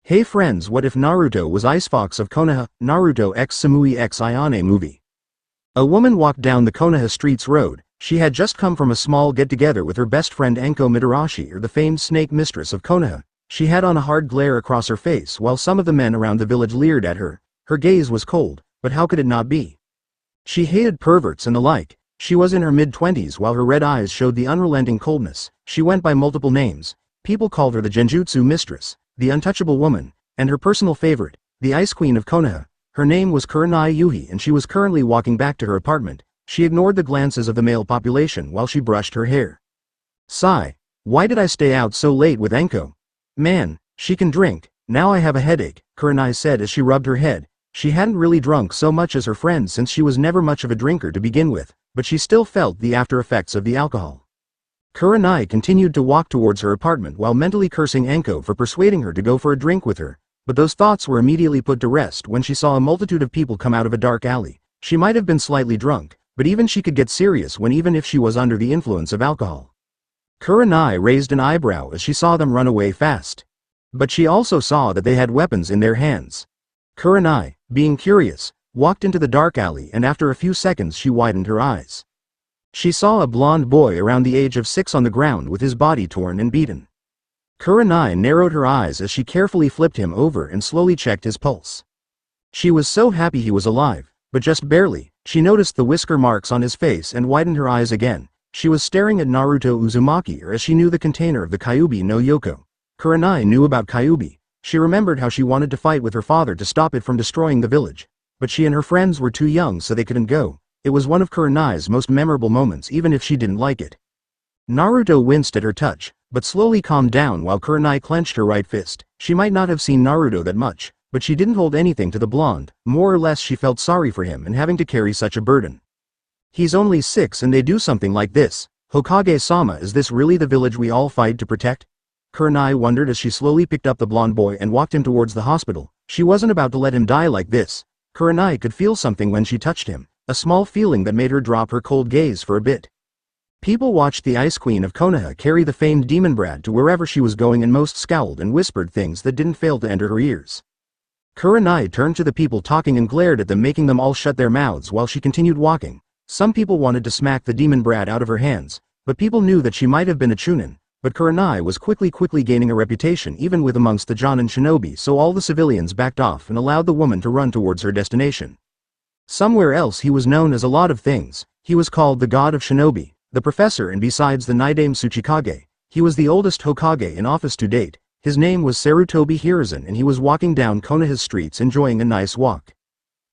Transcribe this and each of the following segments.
Hey friends, what if Naruto was Ice Fox of Konoha, Naruto x Samui x Ayane movie? A woman walked down the Konoha Streets road. She had just come from a small get-together with her best friend Anko, or the famed snake mistress of Konoha. She had on a hard glare across her face while some of the men around the village leered at her. Her gaze was cold, but how could it not be? She hated perverts and the like. She was in her mid-20s while her red eyes showed the unrelenting coldness. She went by multiple names. People called her the Genjutsu Mistress, the Untouchable Woman, and her personal favorite, the Ice Queen of Konoha. Her name was Kurenai, and she was currently walking back to her apartment. She ignored the glances of the male population while she brushed her hair. Sigh. Why did I stay out so late with Anko? Man, she can drink. Now I have a headache, Kurenai said as she rubbed her head. She hadn't really drunk so much as her friend since she was never much of a drinker to begin with, but she still felt the after effects of the alcohol. Kurenai continued to walk towards her apartment while mentally cursing Anko for persuading her to go for a drink with her, but those thoughts were immediately put to rest when she saw a multitude of people come out of a dark alley. She might have been slightly drunk, but even she could get serious even if she was under the influence of alcohol. Kurenai raised an eyebrow as she saw them run away fast. But she also saw that they had weapons in their hands. Kurenai, being curious, walked into the dark alley and after a few seconds she widened her eyes. She saw a blond boy around the age of 6 on the ground with his body torn and beaten. Kurenai narrowed her eyes as she carefully flipped him over and slowly checked his pulse. She was so happy he was alive, but just barely. She noticed the whisker marks on his face and widened her eyes again. She was staring at Naruto Uzumaki as she knew the container of the Kyuubi no Yoko. Kurenai knew about Kyuubi. She remembered how she wanted to fight with her father to stop it from destroying the village. But she and her friends were too young so they couldn't go. It was one of Kurenai's most memorable moments even if she didn't like it. Naruto winced at her touch, but slowly calmed down while Kurenai clenched her right fist. She might not have seen Naruto that much, but she didn't hold anything to the blonde. More or less she felt sorry for him and having to carry such a burden. He's only 6 and they do something like this. Hokage-sama, is this really the village we all fight to protect? Kurenai wondered as she slowly picked up the blonde boy and walked him towards the hospital. She wasn't about to let him die like this. Kurenai could feel something when she touched him, a small feeling that made her drop her cold gaze for a bit. People watched the Ice Queen of Konoha carry the famed demon brat to wherever she was going and most scowled and whispered things that didn't fail to enter her ears. Kurenai turned to the people talking and glared at them, making them all shut their mouths while she continued walking. Some people wanted to smack the demon brat out of her hands, but people knew that she might have been a chunin. But Kurenai was quickly gaining a reputation even with amongst the Jonin shinobi, so all the civilians backed off and allowed the woman to run towards her destination. Somewhere else he was known as a lot of things. He was called the God of Shinobi, the Professor, and besides the Nidaime Tsuchikage, he was the oldest Hokage in office to date. His name was Sarutobi Hiruzen and he was walking down Konoha's streets enjoying a nice walk.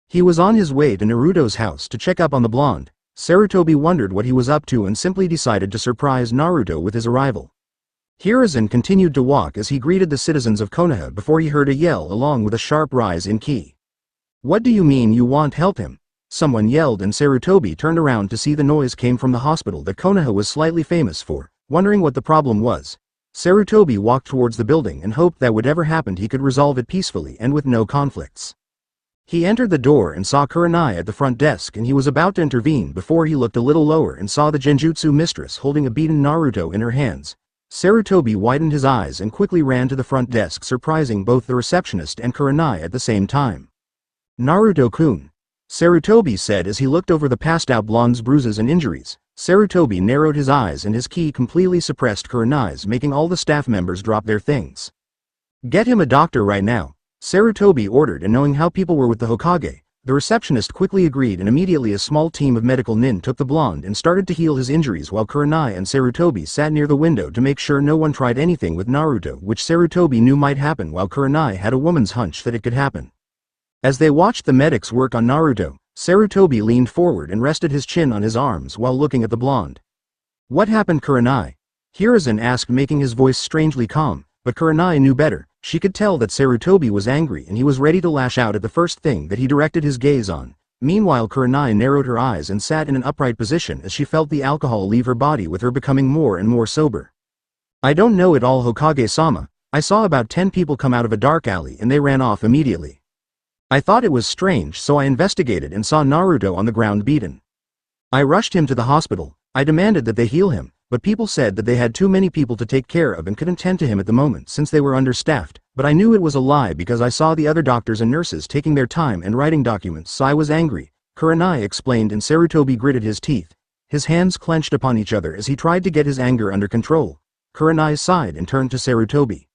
He was on his way to Naruto's house to check up on the blonde. Sarutobi wondered what he was up to and simply decided to surprise Naruto with his arrival. Hiruzen continued to walk as he greeted the citizens of Konoha before he heard a yell along with a sharp rise in key. What do you mean you want help him? Someone yelled and Sarutobi turned around to see the noise came from the hospital that Konoha was slightly famous for. Wondering what the problem was, Sarutobi walked towards the building and hoped that whatever happened he could resolve it peacefully and with no conflicts. He entered the door and saw Kurenai at the front desk and he was about to intervene before he looked a little lower and saw the Genjutsu mistress holding a beaten Naruto in her hands. Sarutobi widened his eyes and quickly ran to the front desk, surprising both the receptionist and Kurenai at the same time. Naruto-kun, Sarutobi said as he looked over the passed-out blonde's bruises and injuries. Sarutobi narrowed his eyes and his ki completely suppressed Kurenai's, making all the staff members drop their things. Get him a doctor right now, Sarutobi ordered, and knowing how people were with the Hokage, the receptionist quickly agreed and immediately a small team of medical nin took the blonde and started to heal his injuries while Kurenai and Sarutobi sat near the window to make sure no one tried anything with Naruto, which Sarutobi knew might happen while Kurenai had a woman's hunch that it could happen. As they watched the medics work on Naruto, Sarutobi leaned forward and rested his chin on his arms while looking at the blonde. What happened, Kurenai? Hiruzen asked, making his voice strangely calm, but Kurenai knew better. She could tell that Sarutobi was angry and he was ready to lash out at the first thing that he directed his gaze on. Meanwhile, Kurenai narrowed her eyes and sat in an upright position as she felt the alcohol leave her body, with her becoming more and more sober. I don't know it all, Hokage-sama. I saw about 10 people come out of a dark alley and they ran off immediately. I thought it was strange, so I investigated and saw Naruto on the ground beaten. I rushed him to the hospital. I demanded that they heal him, but people said that they had too many people to take care of and couldn't tend to him at the moment since they were understaffed. But I knew it was a lie because I saw the other doctors and nurses taking their time and writing documents, so I was angry, Kurenai explained, and Sarutobi gritted his teeth. His hands clenched upon each other as he tried to get his anger under control. Kurenai sighed and turned to Sarutobi.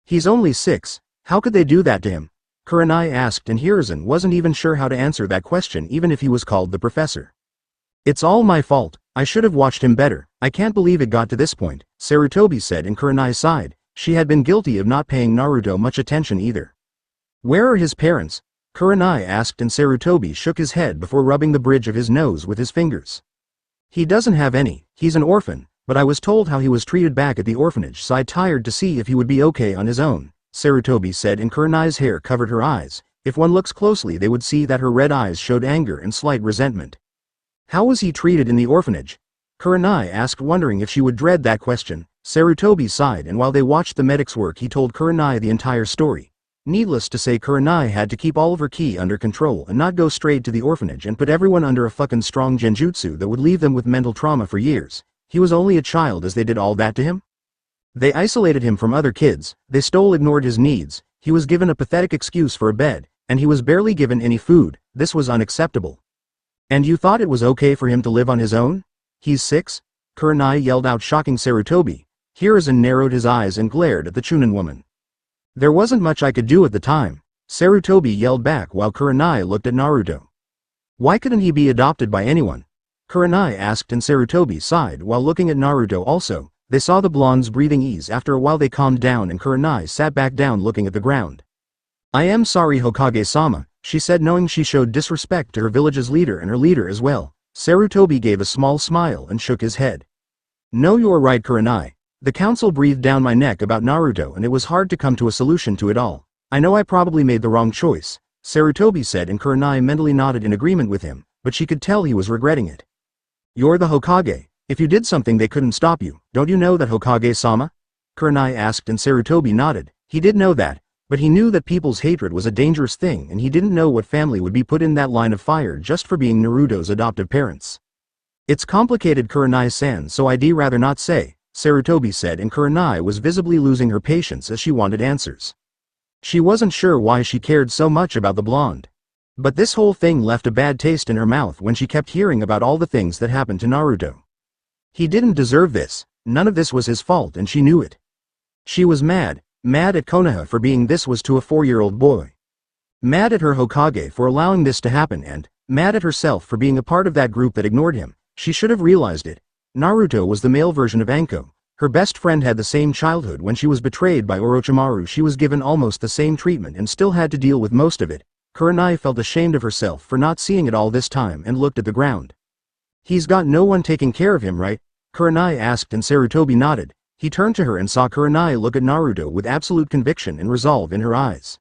He's only 6, how could they do that to him? Kurenai asked, and Hiruzen wasn't even sure how to answer that question even if he was called the professor. It's all my fault, I should have watched him better, I can't believe it got to this point, Sarutobi said, and Kurenai sighed. She had been guilty of not paying Naruto much attention either. Where are his parents? Kurenai asked, and Sarutobi shook his head before rubbing the bridge of his nose with his fingers. He doesn't have any, he's an orphan, but I was told how he was treated back at the orphanage, so I tired to see if he would be okay on his own, Sarutobi said, and Kurenai's hair covered her eyes. If one looks closely they would see that her red eyes showed anger and slight resentment. How was he treated in the orphanage? Kurenai asked, wondering if she would dread that question. Sarutobi sighed, and while they watched the medic's work he told Kurenai the entire story. Needless to say, Kurenai had to keep all of her ki under control and not go straight to the orphanage and put everyone under a fucking strong genjutsu that would leave them with mental trauma for years. He was only a child as they did all that to him? They isolated him from other kids, they ignored his needs, he was given a pathetic excuse for a bed, and he was barely given any food. This was unacceptable. And you thought it was okay for him to live on his own? He's 6? Kurenai yelled out, shocking Sarutobi. Hiruzen narrowed his eyes and glared at the Chunin woman. There wasn't much I could do at the time, Sarutobi yelled back while Kurenai looked at Naruto. Why couldn't he be adopted by anyone? Kurenai asked, and Sarutobi sighed while looking at Naruto also. They saw the blonde's breathing ease. After a while they calmed down and Kurenai sat back down looking at the ground. I am sorry, Hokage-sama, she said, knowing she showed disrespect to her village's leader and her leader as well. Sarutobi gave a small smile and shook his head. No, you're right, Kurenai. The council breathed down my neck about Naruto and it was hard to come to a solution to it all. I know I probably made the wrong choice, Sarutobi said, and Kurenai mentally nodded in agreement with him, but she could tell he was regretting it. You're the Hokage. If you did something they couldn't stop you, don't you know that, Hokage-sama? Kurenai asked, and Sarutobi nodded. He did know that, but he knew that people's hatred was a dangerous thing and he didn't know what family would be put in that line of fire just for being Naruto's adoptive parents. It's complicated, Kurenai-san, so I'd rather not say, Sarutobi said, and Kurenai was visibly losing her patience as she wanted answers. She wasn't sure why she cared so much about the blonde. But this whole thing left a bad taste in her mouth when she kept hearing about all the things that happened to Naruto. He didn't deserve this, none of this was his fault, and she knew it. She was mad at Konoha for being this was to a 4-year-old boy. Mad at her Hokage for allowing this to happen, and mad at herself for being a part of that group that ignored him. She should have realized it. Naruto was the male version of Anko. Her best friend had the same childhood. When she was betrayed by Orochimaru she was given almost the same treatment and still had to deal with most of it. Kurenai felt ashamed of herself for not seeing it all this time and looked at the ground. He's got no one taking care of him, right? Kurenai asked, and Sarutobi nodded. He turned to her and saw Kurenai look at Naruto with absolute conviction and resolve in her eyes.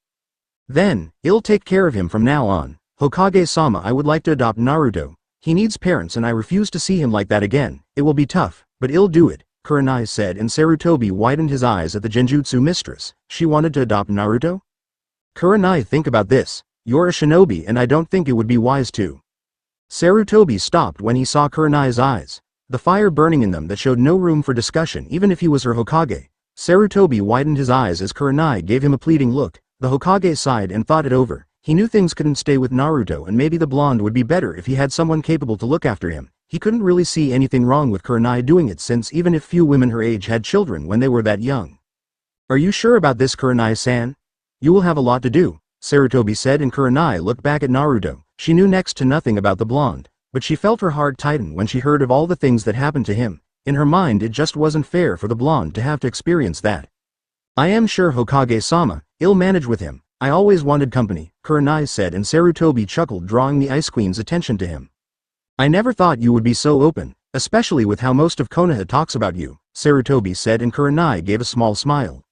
Then, I'll take care of him from now on. Hokage-sama, I would like to adopt Naruto. He needs parents and I refuse to see him like that again. It will be tough, but I'll do it, Kurenai said, and Sarutobi widened his eyes at the Genjutsu mistress. She wanted to adopt Naruto? Kurenai, think about this. You're a shinobi and I don't think it would be wise to. Sarutobi stopped when he saw Kurenai's eyes, the fire burning in them that showed no room for discussion even if he was her Hokage. Sarutobi widened his eyes as Kurenai gave him a pleading look. The Hokage sighed and thought it over. He knew things couldn't stay with Naruto and maybe the blonde would be better if he had someone capable to look after him. He couldn't really see anything wrong with Kurenai doing it, since even if few women her age had children when they were that young. Are you sure about this, Kurenai-san? You will have a lot to do, Sarutobi said, and Kurenai looked back at Naruto. She knew next to nothing about the blonde, but she felt her heart tighten when she heard of all the things that happened to him. In her mind it just wasn't fair for the blonde to have to experience that. I am sure, Hokage-sama, I'll manage with him. I always wanted company, Kurenai said, and Sarutobi chuckled, drawing the Ice Queen's attention to him. I never thought you would be so open, especially with how most of Konoha talks about you, Sarutobi said, and Kurenai gave a small smile.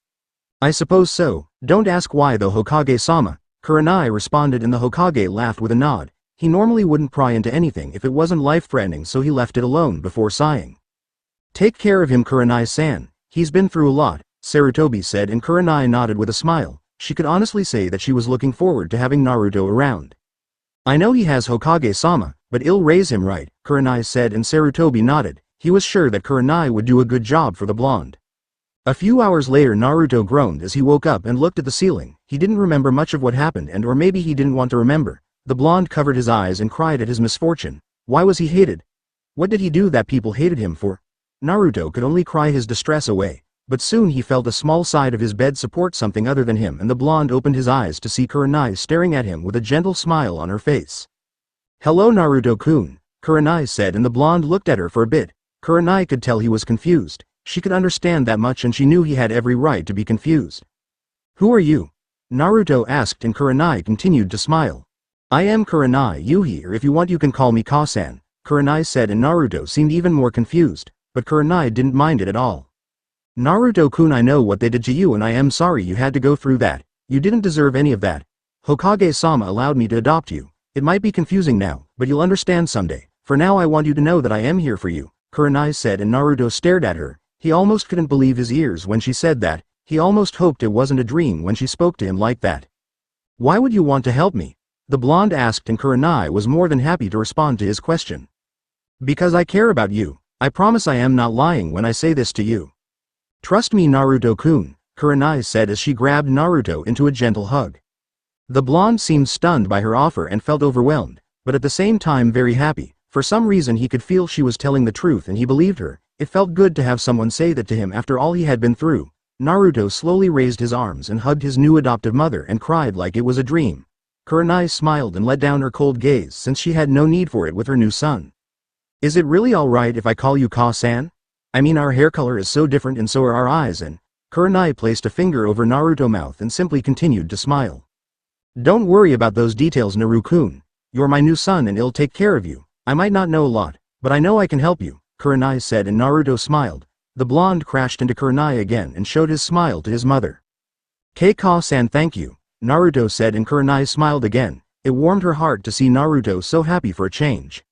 I suppose so, don't ask why though, Hokage-sama, Kurenai responded, and the Hokage laughed with a nod. He normally wouldn't pry into anything if it wasn't life-threatening, so he left it alone before sighing. Take care of him, Kurenai-san, he's been through a lot, Sarutobi said, and Kurenai nodded with a smile. She could honestly say that she was looking forward to having Naruto around. I know he has, Hokage-sama, but I'll raise him right, Kurenai said, and Sarutobi nodded. He was sure that Kurenai would do a good job for the blonde. A few hours later Naruto groaned as he woke up and looked at the ceiling. He didn't remember much of what happened, and or maybe he didn't want to remember. The blonde covered his eyes and cried at his misfortune. Why was he hated? What did he do that people hated him for? Naruto could only cry his distress away, but soon he felt a small side of his bed support something other than him, and the blonde opened his eyes to see Kurenai staring at him with a gentle smile on her face. "Hello Naruto-kun," Kurenai said, and the blonde looked at her for a bit. Kurenai could tell he was confused. She could understand that much, and she knew he had every right to be confused. "Who are you?" Naruto asked, and Kurenai continued to smile. "I am Kurenai Yuhi, or if you want you can call me Ka-san," Kurenai said, and Naruto seemed even more confused, but Kurenai didn't mind it at all. "Naruto-kun, I know what they did to you and I am sorry you had to go through that. You didn't deserve any of that. Hokage-sama allowed me to adopt you. It might be confusing now, but you'll understand someday. For now I want you to know that I am here for you," Kurenai said, and Naruto stared at her. He almost couldn't believe his ears when she said that. He almost hoped it wasn't a dream when she spoke to him like that. "Why would you want to help me?" the blonde asked, and Kurenai was more than happy to respond to his question. "Because I care about you. I promise I am not lying when I say this to you. Trust me Naruto-kun," Kurenai said as she grabbed Naruto into a gentle hug. The blonde seemed stunned by her offer and felt overwhelmed, but at the same time very happy. For some reason he could feel she was telling the truth and he believed her. It felt good to have someone say that to him after all he had been through. Naruto slowly raised his arms and hugged his new adoptive mother and cried like it was a dream. Kurenai smiled and let down her cold gaze since she had no need for it with her new son. "Is it really alright if I call you Ka-san? I mean, our hair color is so different and so are our eyes," and Kurenai placed a finger over Naruto's mouth and simply continued to smile. "Don't worry about those details Naruto-kun. You're my new son and I'll take care of you. I might not know a lot, but I know I can help you," Kurenai said, and Naruto smiled. The blonde crashed into Kurenai again and showed his smile to his mother. "Ka-san, thank you," Naruto said, and Kurenai smiled again. It warmed her heart to see Naruto so happy for a change.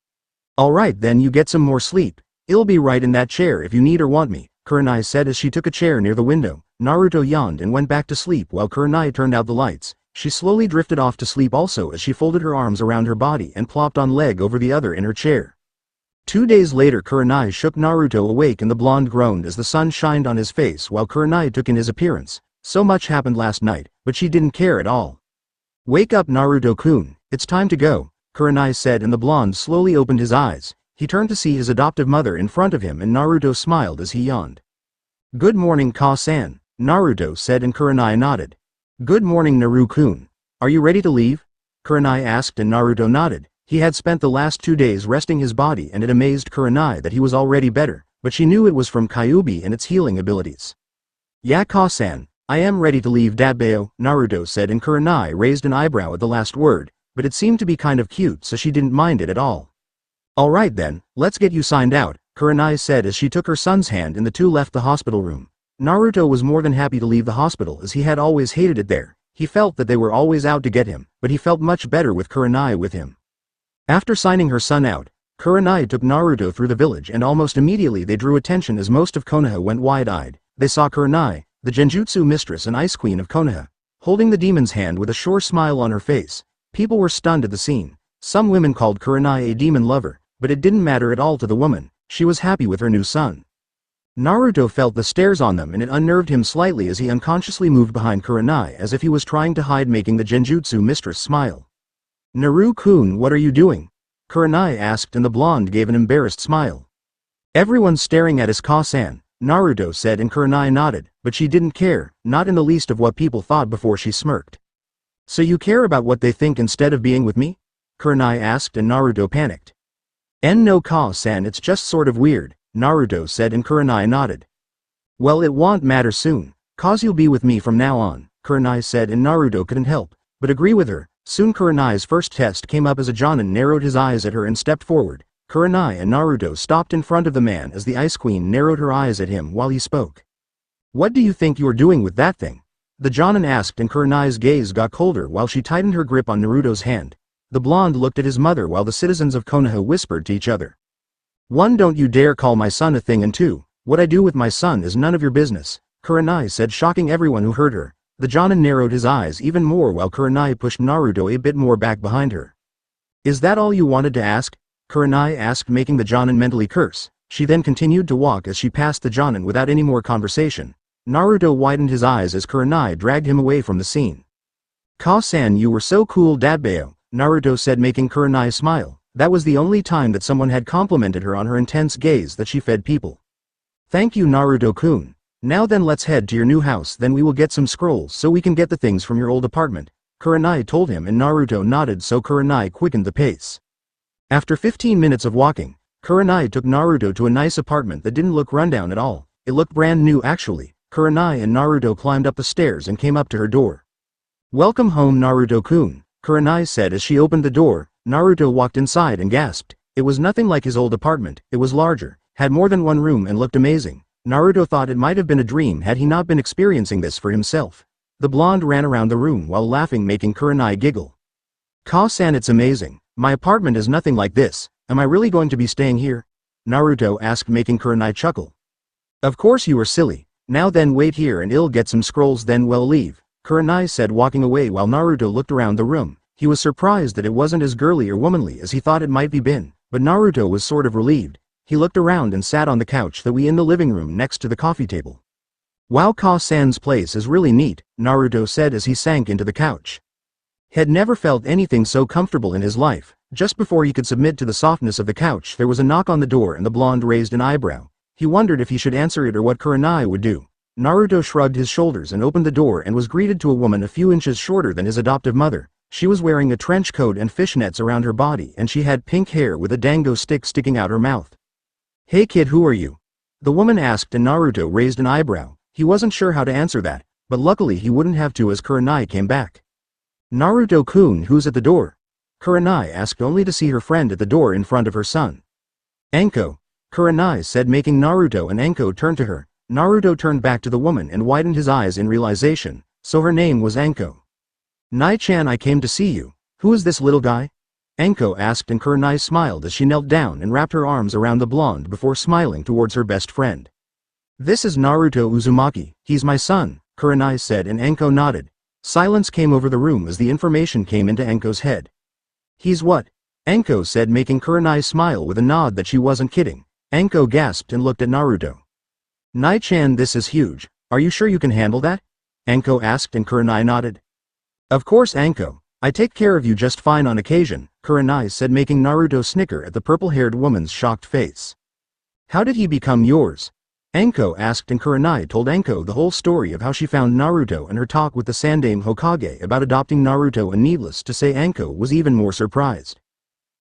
"Alright then, you get some more sleep. I'll be right in that chair if you need or want me," Kurenai said as she took a chair near the window. Naruto yawned and went back to sleep while Kurenai turned out the lights. She slowly drifted off to sleep also as she folded her arms around her body and plopped on leg over the other in her chair. 2 days later Kurenai shook Naruto awake and the blonde groaned as the sun shined on his face while Kurenai took in his appearance. So much happened last night, but she didn't care at all. "Wake up Naruto-kun, it's time to go," Kurenai said, and the blonde slowly opened his eyes. He turned to see his adoptive mother in front of him and Naruto smiled as he yawned. "Good morning Ka-san," Naruto said, and Kurenai nodded. "Good morning Naruto-kun. Are you ready to leave?" Kurenai asked, and Naruto nodded. He had spent the last 2 days resting his body and it amazed Kurenai that he was already better, but she knew it was from Kyuubi and its healing abilities. "Yeah Ka-san, I am ready to leave Datbeo," Naruto said, and Kurenai raised an eyebrow at the last word, but it seemed to be kind of cute so she didn't mind it at all. "Alright then, let's get you signed out," Kurenai said as she took her son's hand and the two left the hospital room. Naruto was more than happy to leave the hospital as he had always hated it there. He felt that they were always out to get him, but he felt much better with Kurenai with him. After signing her son out, Kurenai took Naruto through the village and almost immediately they drew attention as most of Konoha went wide-eyed. They saw Kurenai, the Genjutsu mistress and ice queen of Konoha, holding the demon's hand with a sure smile on her face. People were stunned at the scene. Some women called Kurenai a demon lover, but it didn't matter at all to the woman. She was happy with her new son. Naruto felt the stares on them and it unnerved him slightly as he unconsciously moved behind Kurenai as if he was trying to hide, making the Genjutsu mistress smile. "Naruto-kun, what are you doing?" Kurenai asked, and the blonde gave an embarrassed smile. "Everyone's staring at us Ka-san," Naruto said, and Kurenai nodded, but she didn't care, not in the least of what people thought before she smirked. "So you care about what they think instead of being with me?" Kurenai asked, and Naruto panicked. "No Ka-san, it's just sort of weird," Naruto said, and Kurenai nodded. "Well, it won't matter soon, cause you'll be with me from now on," Kurenai said, and Naruto couldn't help but agree with her. Soon Kurenai's first test came up as a Jonin narrowed his eyes at her and stepped forward. Kurenai and Naruto stopped in front of the man as the Ice Queen narrowed her eyes at him while he spoke. "What do you think you are doing with that thing?" the Jonin asked, and Kurenai's gaze got colder while she tightened her grip on Naruto's hand. The blonde looked at his mother while the citizens of Konoha whispered to each other. "1. Don't you dare call my son a thing, and 2. What I do with my son is none of your business," Kurenai said, shocking everyone who heard her. The Jonin narrowed his eyes even more while Kurenai pushed Naruto a bit more back behind her. "Is that all you wanted to ask?" Kurenai asked, making the Jonin mentally curse. She then continued to walk as she passed the Jonin without any more conversation. Naruto widened his eyes as Kurenai dragged him away from the scene. "Ka-san, you were so cool, Dadbeo," Naruto said, making Kurenai smile. That was the only time that someone had complimented her on her intense gaze that she fed people. "Thank you, Naruto-kun. Now then, let's head to your new house, then we will get some scrolls so we can get the things from your old apartment," Kurenai told him, and Naruto nodded, so Kurenai quickened the pace. After 15 minutes of walking, Kurenai took Naruto to a nice apartment that didn't look rundown at all. It looked brand new actually. Kurenai and Naruto climbed up the stairs and came up to her door. "Welcome home, Naruto-kun," Kurenai said as she opened the door. Naruto walked inside and gasped. It was nothing like his old apartment. It was larger, had more than one room, and looked amazing. Naruto thought it might have been a dream had he not been experiencing this for himself. The blonde ran around the room while laughing, making Kurenai giggle. "Ka-san, it's amazing. My apartment is nothing like this. Am I really going to be staying here?" Naruto asked, making Kurenai chuckle. "Of course you are silly. Now then, wait here and I'll get some scrolls, then we'll leave," Kurenai said, walking away while Naruto looked around the room. He was surprised that it wasn't as girly or womanly as he thought it might be been, but Naruto was sort of relieved. He looked around and sat on the couch that was in the living room next to the coffee table. "Wow, Ka-san's place is really neat," Naruto said as he sank into the couch. Had never felt anything so comfortable in his life. Just before he could submit to the softness of the couch, there was a knock on the door and the blonde raised an eyebrow. He wondered if he should answer it or what Kurenai would do. Naruto shrugged his shoulders and opened the door and was greeted to a woman a few inches shorter than his adoptive mother. She was wearing a trench coat and fishnets around her body, and she had pink hair with a dango stick sticking out her mouth. "Hey kid, who are you?" the woman asked, and Naruto raised an eyebrow. He wasn't sure how to answer that, but luckily he wouldn't have to as Kurenai came back. "Naruto-kun, who's at the door?" Kurenai asked, only to see her friend at the door in front of her son. "Anko," Kurenai said, making Naruto and Anko turn to her. Naruto turned back to the woman and widened his eyes in realization. So her name was Anko. "Nai-chan, I came to see you. Who is this little guy?" Anko asked, and Kurenai smiled as she knelt down and wrapped her arms around the blonde before smiling towards her best friend. "This is Naruto Uzumaki. He's my son," Kurenai said, and Anko nodded. Silence came over the room as the information came into Anko's head. "He's what?" Anko said, making Kurenai smile with a nod that she wasn't kidding. Anko gasped and looked at Naruto. "Nai-chan, this is huge. Are you sure you can handle that?" Anko asked, and Kurenai nodded. "Of course, Anko. I take care of you just fine on occasion," Kurenai said, making Naruto snicker at the purple-haired woman's shocked face. "How did he become yours?" Anko asked, and Kurenai told Anko the whole story of how she found Naruto and her talk with the Sandaime Hokage about adopting Naruto, and needless to say Anko was even more surprised.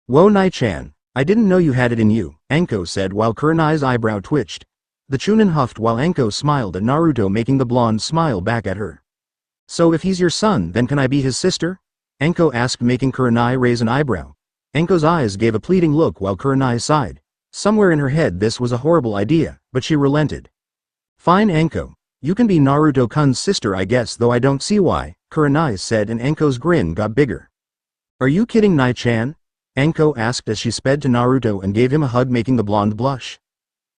"Whoa, Nai-chan, I didn't know you had it in you," Anko said while Kurenai's eyebrow twitched. The Chunin huffed while Anko smiled at Naruto, making the blonde smile back at her. "So if he's your son, then can I be his sister?" Anko asked, making Kurenai raise an eyebrow. Anko's eyes gave a pleading look while Kurenai sighed. Somewhere in her head this was a horrible idea, but she relented. "Fine, Anko. You can be Naruto-kun's sister, I guess, though I don't see why," Kurenai said, and Anko's grin got bigger. "Are you kidding, Nai-chan?" Anko asked as she sped to Naruto and gave him a hug, making the blonde blush.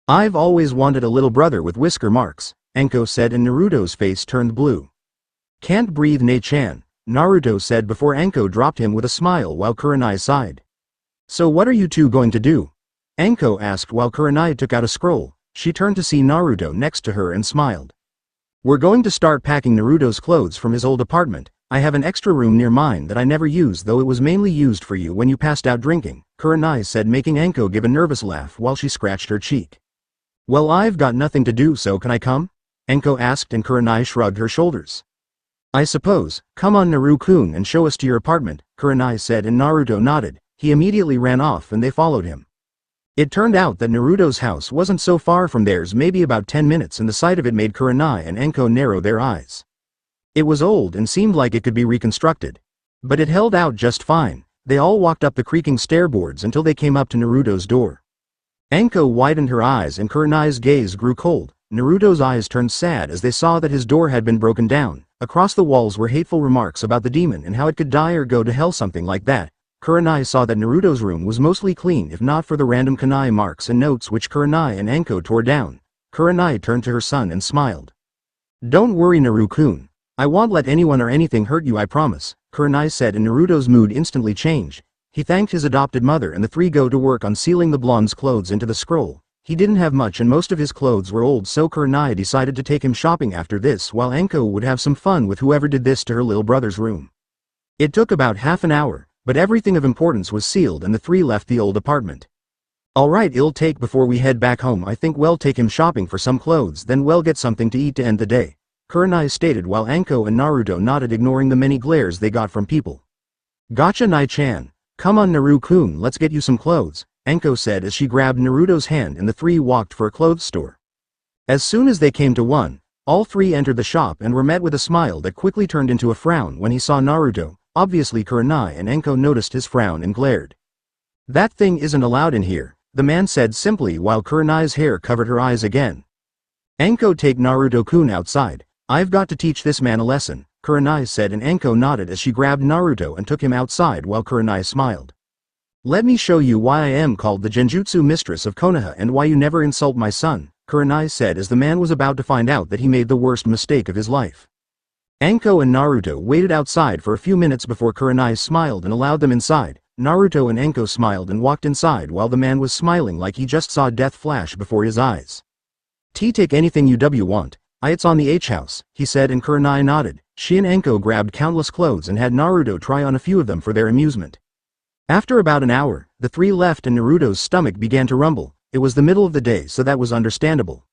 "I've always wanted a little brother with whisker marks," Anko said, and Naruto's face turned blue. "Can't breathe, Nai-chan," Naruto said before Anko dropped him with a smile while Kurenai sighed. "So what are you two going to do?" Anko asked while Kurenai took out a scroll. She turned to see Naruto next to her and smiled. "We're going to start packing Naruto's clothes from his old apartment. I have an extra room near mine that I never use, though it was mainly used for you when you passed out drinking," Kurenai said, making Anko give a nervous laugh while she scratched her cheek. "Well, I've got nothing to do, so can I come?" Anko asked, and Kurenai shrugged her shoulders. "I suppose. Come on, Naru-kun, and show us to your apartment," Kurenai said, and Naruto nodded. He immediately ran off and they followed him. It turned out that Naruto's house wasn't so far from theirs, maybe about 10 minutes, and the sight of it made Kurenai and Anko narrow their eyes. It was old and seemed like it could be reconstructed. But it held out just fine. They all walked up the creaking stairboards until they came up to Naruto's door. Anko widened her eyes and Kurenai's gaze grew cold. Naruto's eyes turned sad as they saw that his door had been broken down. Across the walls were hateful remarks about the demon and how it could die or go to hell, something like that. Kurenai saw that Naruto's room was mostly clean, if not for the random kunai marks and notes which Kurenai and Anko tore down. Kurenai turned to her son and smiled. "Don't worry, Naru-kun. I won't let anyone or anything hurt you, I promise," Kurenai said, and Naruto's mood instantly changed. He thanked his adopted mother and the three go to work on sealing the blonde's clothes into the scroll. He didn't have much and most of his clothes were old, so Kurenai decided to take him shopping after this, while Anko would have some fun with whoever did this to her little brother's room. It took about half an hour, but everything of importance was sealed and the three left the old apartment. Alright, it'll take before we head back home. I think we'll take him shopping for some clothes, then we'll get something to eat to end the day, Kurenai stated while Anko and Naruto nodded, ignoring the many glares they got from people. Gotcha, Nai-chan. Come on Naru-kun, let's get you some clothes, Anko said as she grabbed Naruto's hand and the three walked for a clothes store. As soon as they came to one, all three entered the shop and were met with a smile that quickly turned into a frown when he saw Naruto. Obviously Kurenai and Anko noticed his frown and glared. That thing isn't allowed in here, the man said simply while Kurenai's hair covered her eyes again. Anko, take Naruto-kun outside, I've got to teach this man a lesson, Kurenai said, and Anko nodded as she grabbed Naruto and took him outside while Kurenai smiled. Let me show you why I am called the Genjutsu Mistress of Konoha and why you never insult my son, Kurenai said as the man was about to find out that he made the worst mistake of his life. Anko and Naruto waited outside for a few minutes before Kurenai smiled and allowed them inside. Naruto and Anko smiled and walked inside while the man was smiling like he just saw death flash before his eyes. Take anything you want, it's on the H house, he said, and Kurenai nodded. She and Anko grabbed countless clothes and had Naruto try on a few of them for their amusement. After about an hour, the three left and Naruto's stomach began to rumble. It was the middle of the day, so that was understandable.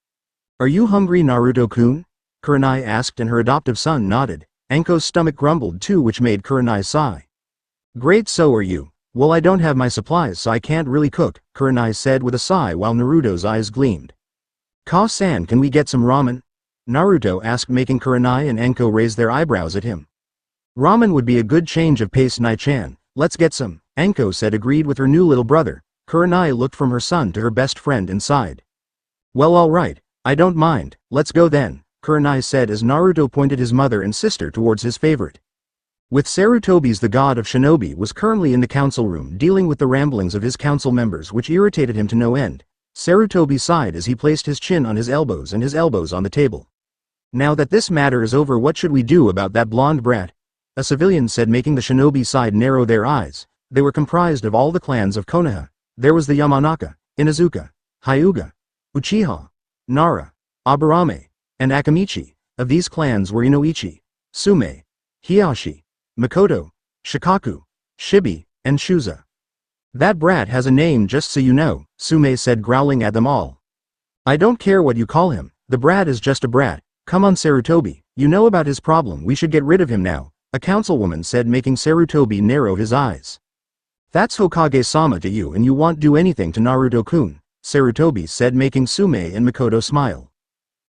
Are you hungry, Naruto-kun? Kurenai asked, and her adoptive son nodded. Anko's stomach grumbled too, which made Kurenai sigh. Great, so are you. Well, I don't have my supplies, so I can't really cook, Kurenai said with a sigh while Naruto's eyes gleamed. Ka-san, can we get some ramen? Naruto asked, making Kurenai and Anko raise their eyebrows at him. Ramen would be a good change of pace, Nai-chan. Let's get some, Anko said, agreed with her new little brother. Kurenai looked from her son to her best friend inside. Well, alright, I don't mind, let's go then, Kurenai said as Naruto pointed his mother and sister towards his favorite. With Sarutobi's, the god of shinobi, was currently in the council room dealing with the ramblings of his council members, which irritated him to no end. Sarutobi sighed as he placed his chin on his elbows and his elbows on the table. Now that this matter is over, what should we do about that blonde brat? A civilian said, making the shinobi side narrow their eyes. They were comprised of all the clans of Konoha. There was the Yamanaka, Inuzuka, Hyuga, Uchiha, Nara, Aburame, and Akamichi. Of these clans were Inoichi, Sume, Hiyashi, Mikoto, Shikaku, Shibi, and Shuza. That brat has a name, just so you know, Sume said, growling at them all. I don't care what you call him, the brat is just a brat. Come on Sarutobi, you know about his problem, we should get rid of him now, a councilwoman said, making Sarutobi narrow his eyes. That's Hokage-sama to you, and you won't do anything to Naruto-kun, Sarutobi said, making Sume and Mikoto smile.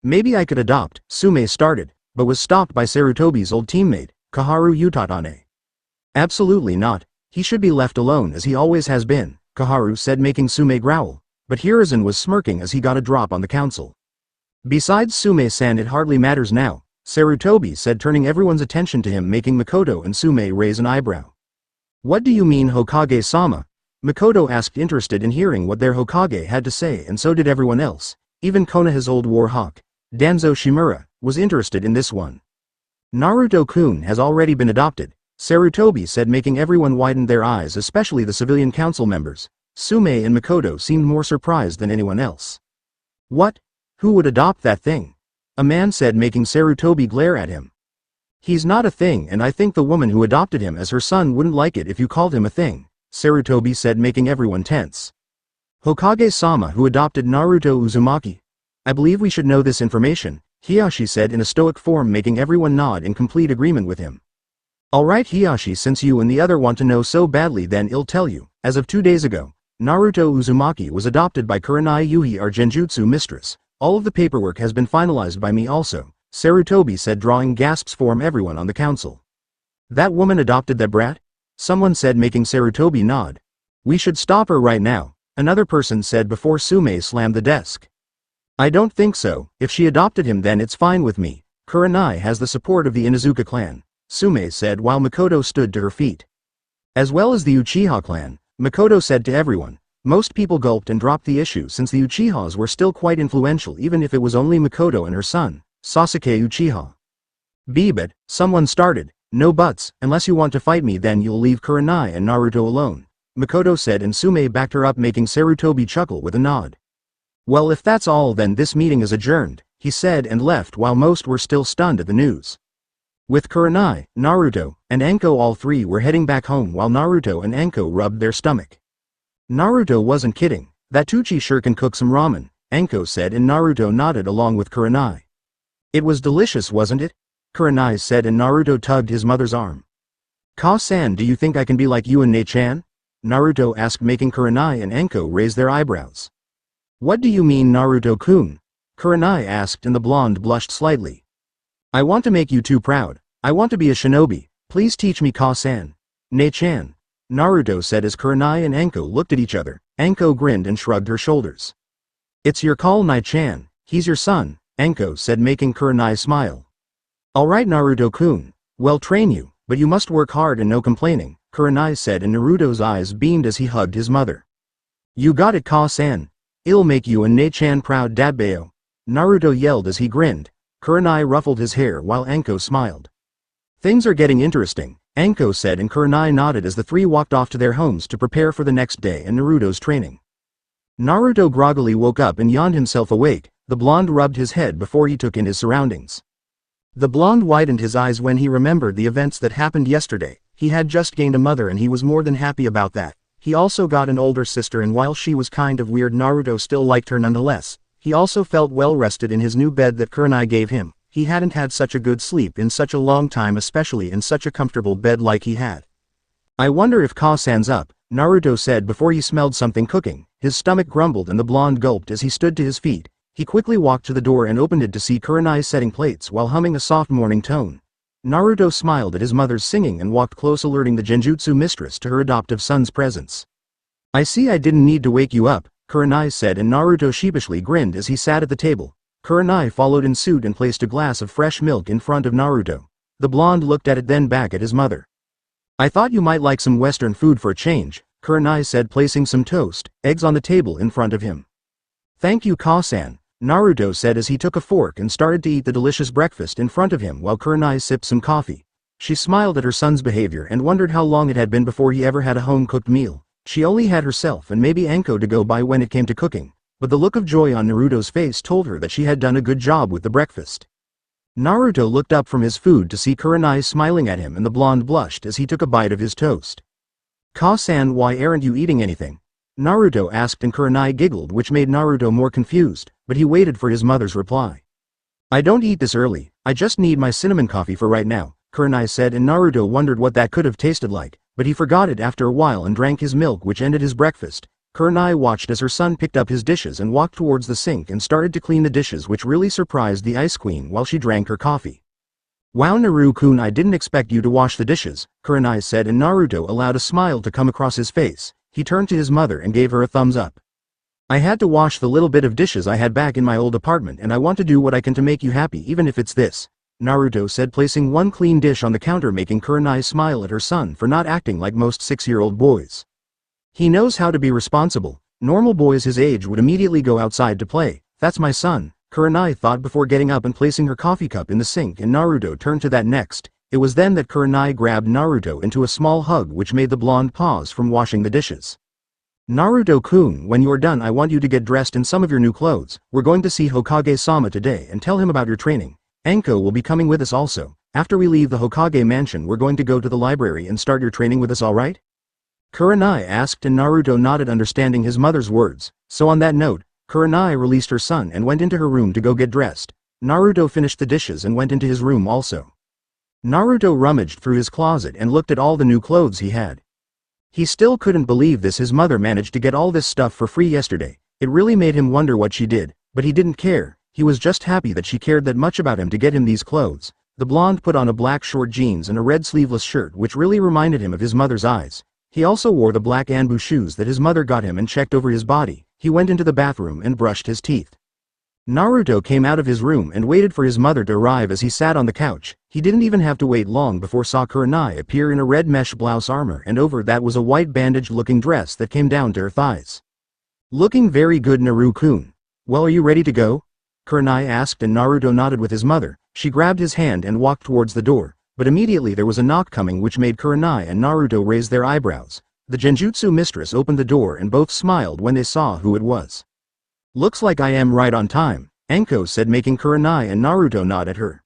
Maybe I could adopt, Sume started, but was stopped by Sarutobi's old teammate, Kaharu Utatane. Absolutely not, he should be left alone as he always has been, Kaharu said, making Sume growl, but Hiruzen was smirking as he got a drop on the council. Besides Sume-san, it hardly matters now, Sarutobi said, turning everyone's attention to him, making Mikoto and Sume raise an eyebrow. What do you mean Hokage-sama? Mikoto asked, interested in hearing what their Hokage had to say, and so did everyone else. Even Konoha's old war hawk, Danzo Shimura, was interested in this one. Naruto-kun has already been adopted, Sarutobi said, making everyone widen their eyes, especially the civilian council members. Sume and Mikoto seemed more surprised than anyone else. What? Who would adopt that thing? A man said, making Sarutobi glare at him. He's not a thing, and I think the woman who adopted him as her son wouldn't like it if you called him a thing, Sarutobi said, making everyone tense. Hokage-sama who adopted Naruto Uzumaki. I believe we should know this information, Hiyashi said in a stoic form, making everyone nod in complete agreement with him. Alright Hiyashi, since you and the other want to know so badly, then I'll tell you. As of 2 days ago, Naruto Uzumaki was adopted by Kurenai Yuhi, our Genjutsu mistress. All of the paperwork has been finalized by me also, Sarutobi said, drawing gasps from everyone on the council. That woman adopted that brat? Someone said, making Sarutobi nod. We should stop her right now, another person said before Sume slammed the desk. I don't think so. If she adopted him, then it's fine with me. Kurenai has the support of the Inuzuka clan, Sume said while Mikoto stood to her feet. As well as the Uchiha clan, Mikoto said to everyone. Most people gulped and dropped the issue since the Uchihas were still quite influential, even if it was only Mikoto and her son, Sasuke Uchiha. But, someone started, no buts, unless you want to fight me then you'll leave Kurenai and Naruto alone, Mikoto said, and Sume backed her up, making Sarutobi chuckle with a nod. Well, if that's all, then this meeting is adjourned, he said and left while most were still stunned at the news. With Kurenai, Naruto, and Anko, all three were heading back home while Naruto and Anko rubbed their stomach. Naruto wasn't kidding. That Tuchi sure can cook some ramen, Anko said, and Naruto nodded along with Kurenai. It was delicious, wasn't it? Kurenai said, and Naruto tugged his mother's arm. Ka-san, do you think I can be like you and Ne-chan? Naruto asked, making Kurenai and Anko raise their eyebrows. What do you mean, Naruto-kun? Kurenai asked, and the blonde blushed slightly. I want to make you two proud. I want to be a shinobi. Please teach me, Ka-san. Ne-chan, Naruto said as Kurenai and Anko looked at each other. Anko grinned and shrugged her shoulders. It's your call, Ne-chan. He's your son, Anko said, making Kurenai smile. Alright, Naruto-kun. Well, train you, but you must work hard and no complaining, Kurenai said, and Naruto's eyes beamed as he hugged his mother. You got it, Ka-san. It'll make you and Ne-chan proud, Dadbeo. Naruto yelled as he grinned. Kurenai ruffled his hair while Anko smiled. Things are getting interesting, Anko said, and Kurenai nodded as the three walked off to their homes to prepare for the next day and Naruto's training. Naruto groggily woke up and yawned himself awake. The blonde rubbed his head before he took in his surroundings. The blonde widened his eyes when he remembered the events that happened yesterday. He had just gained a mother and he was more than happy about that. He also got an older sister, and while she was kind of weird, Naruto still liked her nonetheless. He also felt well rested in his new bed that Kurenai gave him. He hadn't had such a good sleep in such a long time, especially in such a comfortable bed like he had. I wonder if Ka-san's up, Naruto said before he smelled something cooking. His stomach grumbled and the blonde gulped as he stood to his feet. He quickly walked to the door and opened it to see Kurenai setting plates while humming a soft morning tone. Naruto smiled at his mother's singing and walked close, alerting the Genjutsu mistress to her adoptive son's presence. I see I didn't need to wake you up, Kurenai said, and Naruto sheepishly grinned as he sat at the table. Kurenai followed in suit and placed a glass of fresh milk in front of Naruto. The blonde looked at it, then back at his mother. I thought you might like some Western food for a change, Kurenai said, placing some toast, eggs on the table in front of him. Thank you, Ka-san, Naruto said as he took a fork and started to eat the delicious breakfast in front of him while Kurenai sipped some coffee. She smiled at her son's behavior and wondered how long it had been before he ever had a home-cooked meal. She only had herself and maybe Anko to go by when it came to cooking, but the look of joy on Naruto's face told her that she had done a good job with the breakfast. Naruto looked up from his food to see Kurenai smiling at him, and the blonde blushed as he took a bite of his toast. Ka-san, why aren't you eating anything? Naruto asked, and Kurenai giggled, which made Naruto more confused, but he waited for his mother's reply. I don't eat this early, I just need my cinnamon coffee for right now, Kurenai said, and Naruto wondered what that could have tasted like, but he forgot it after a while and drank his milk, which ended his breakfast. Kurenai watched as her son picked up his dishes and walked towards the sink and started to clean the dishes, which really surprised the Ice Queen while she drank her coffee. Wow, Naru-kun, I didn't expect you to wash the dishes, Kurenai said, and Naruto allowed a smile to come across his face. He turned to his mother and gave her a thumbs up. I had to wash the little bit of dishes I had back in my old apartment, and I want to do what I can to make you happy, even if it's this, Naruto said, placing one clean dish on the counter, making Kurenai smile at her son for not acting like most 6-year-old boys. He knows how to be responsible. Normal boys his age would immediately go outside to play. That's my son, Kurenai thought before getting up and placing her coffee cup in the sink, and Naruto turned to that next. It was then that Kurenai grabbed Naruto into a small hug, which made the blonde pause from washing the dishes. Naruto-kun, when you're done, I want you to get dressed in some of your new clothes. We're going to see Hokage-sama today and tell him about your training. Anko will be coming with us also. After we leave the Hokage mansion, we're going to go to the library and start your training with us, alright? Kurenai asked, and Naruto nodded, understanding his mother's words. So on that note, Kurenai released her son and went into her room to go get dressed. Naruto finished the dishes and went into his room also. Naruto rummaged through his closet and looked at all the new clothes he had. He still couldn't believe this, his mother managed to get all this stuff for free yesterday. It really made him wonder what she did, but he didn't care. He was just happy that she cared that much about him to get him these clothes. The blonde put on a black short jeans and a red sleeveless shirt, which really reminded him of his mother's eyes. He also wore the black Anbu shoes that his mother got him and checked over his body. He went into the bathroom and brushed his teeth. Naruto came out of his room and waited for his mother to arrive as he sat on the couch. He didn't even have to wait long before saw Kurenai appear in a red mesh blouse armor, and over that was a white bandaged-looking dress that came down to her thighs. Looking very good, Naru-kun. Well, are you ready to go? Kurenai asked, and Naruto nodded with his mother. She grabbed his hand and walked towards the door, but immediately there was a knock coming, which made Kurenai and Naruto raise their eyebrows. The Genjutsu mistress opened the door and both smiled when they saw who it was. Looks like I am right on time, Anko said, making Kurenai and Naruto nod at her.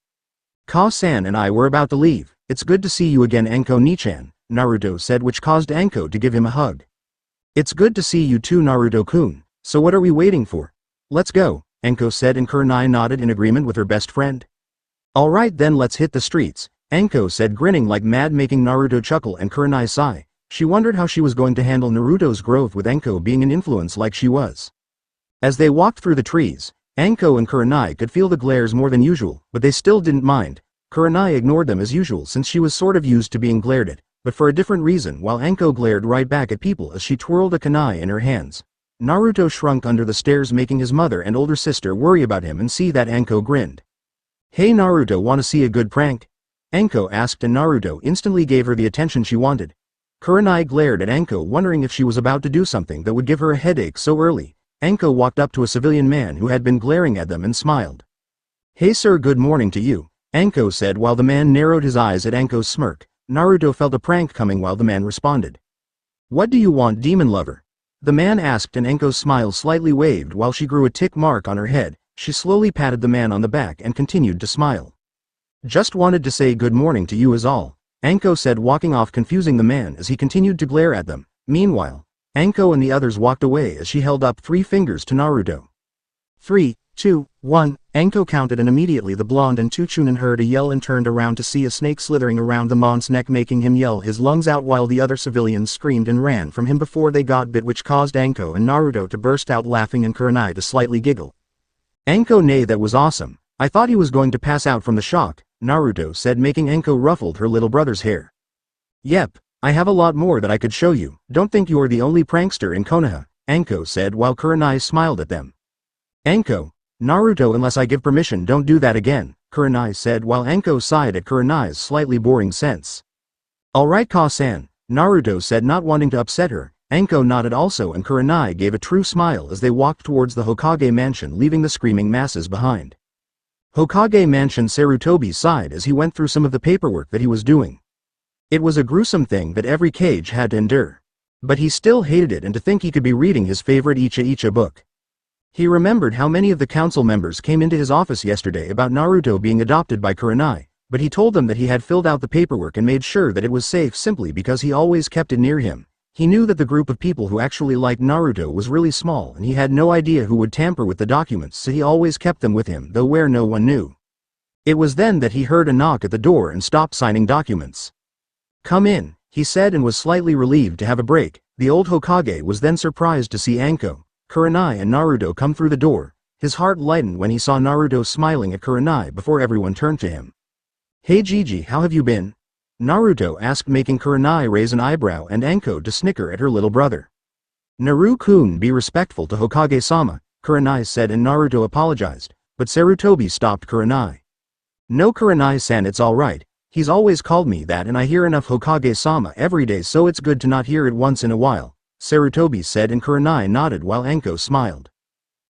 Ka-san and I were about to leave. It's good to see you again, Anko-ni-chan, Naruto said, which caused Anko to give him a hug. It's good to see you too, Naruto-kun. So what are we waiting for? Let's go, Anko said, and Kurenai nodded in agreement with her best friend. Alright then, let's hit the streets, Anko said, grinning like mad, making Naruto chuckle and Kurenai sigh. She wondered how she was going to handle Naruto's growth with Anko being an influence like she was. As they walked through the trees, Anko and Kurenai could feel the glares more than usual, but they still didn't mind. Kurenai ignored them as usual since she was sort of used to being glared at, but for a different reason, while Anko glared right back at people as she twirled a kunai in her hands. Naruto shrunk under the stairs, making his mother and older sister worry about him and see that Anko grinned. Hey Naruto, wanna see a good prank? Anko asked, and Naruto instantly gave her the attention she wanted. Kurenai glared at Anko, wondering if she was about to do something that would give her a headache so early. Anko walked up to a civilian man who had been glaring at them and smiled. Hey sir, good morning to you, Anko said while the man narrowed his eyes at Anko's smirk. Naruto felt a prank coming while the man responded. What do you want, demon lover? The man asked, and Anko's smile slightly waved while she grew a tick mark on her head. She slowly patted the man on the back and continued to smile. Just wanted to say good morning to you is all, Anko said, walking off, confusing the man as he continued to glare at them. Meanwhile, Anko and the others walked away as she held up 3 fingers to Naruto. 3, 2, 1, Anko counted, and immediately the blonde and Chuchunin heard a yell and turned around to see a snake slithering around the mon's neck, making him yell his lungs out while the other civilians screamed and ran from him before they got bit, which caused Anko and Naruto to burst out laughing and Kurenai to slightly giggle. Anko, nay, that was awesome. I thought he was going to pass out from the shock, Naruto said, making Anko ruffled her little brother's hair. Yep, I have a lot more that I could show you. Don't think you are the only prankster in Konoha, Anko said while Kurenai smiled at them. Anko, Naruto, unless I give permission, don't do that again, Kurenai said while Anko sighed at Kurenai's slightly boring sense. Alright Ka-san, Naruto said, not wanting to upset her. Anko nodded also, and Kurenai gave a true smile as they walked towards the Hokage mansion, leaving the screaming masses behind. Hokage mansion, Sarutobi sighed as he went through some of the paperwork that he was doing. It was a gruesome thing that every Kage had to endure. But he still hated it, and to think he could be reading his favorite Icha book. He remembered how many of the council members came into his office yesterday about Naruto being adopted by Kurenai, but he told them that he had filled out the paperwork and made sure that it was safe simply because he always kept it near him. He knew that the group of people who actually liked Naruto was really small, and he had no idea who would tamper with the documents, so he always kept them with him, though where no one knew. It was then that he heard a knock at the door and stopped signing documents. Come in, he said, and was slightly relieved to have a break. The old Hokage was then surprised to see Anko, Kurenai and Naruto come through the door. His heart lightened when he saw Naruto smiling at Kurenai before everyone turned to him. Hey Gigi, how have you been? Naruto asked, making Kurenai raise an eyebrow and Anko to snicker at her little brother. Naru-kun, be respectful to Hokage-sama, Kurenai said, and Naruto apologized, but Sarutobi stopped Kurenai. No Kurenai-san, it's alright, he's always called me that and I hear enough Hokage-sama every day, so it's good to not hear it once in a while, Sarutobi said, and Kurenai nodded while Anko smiled.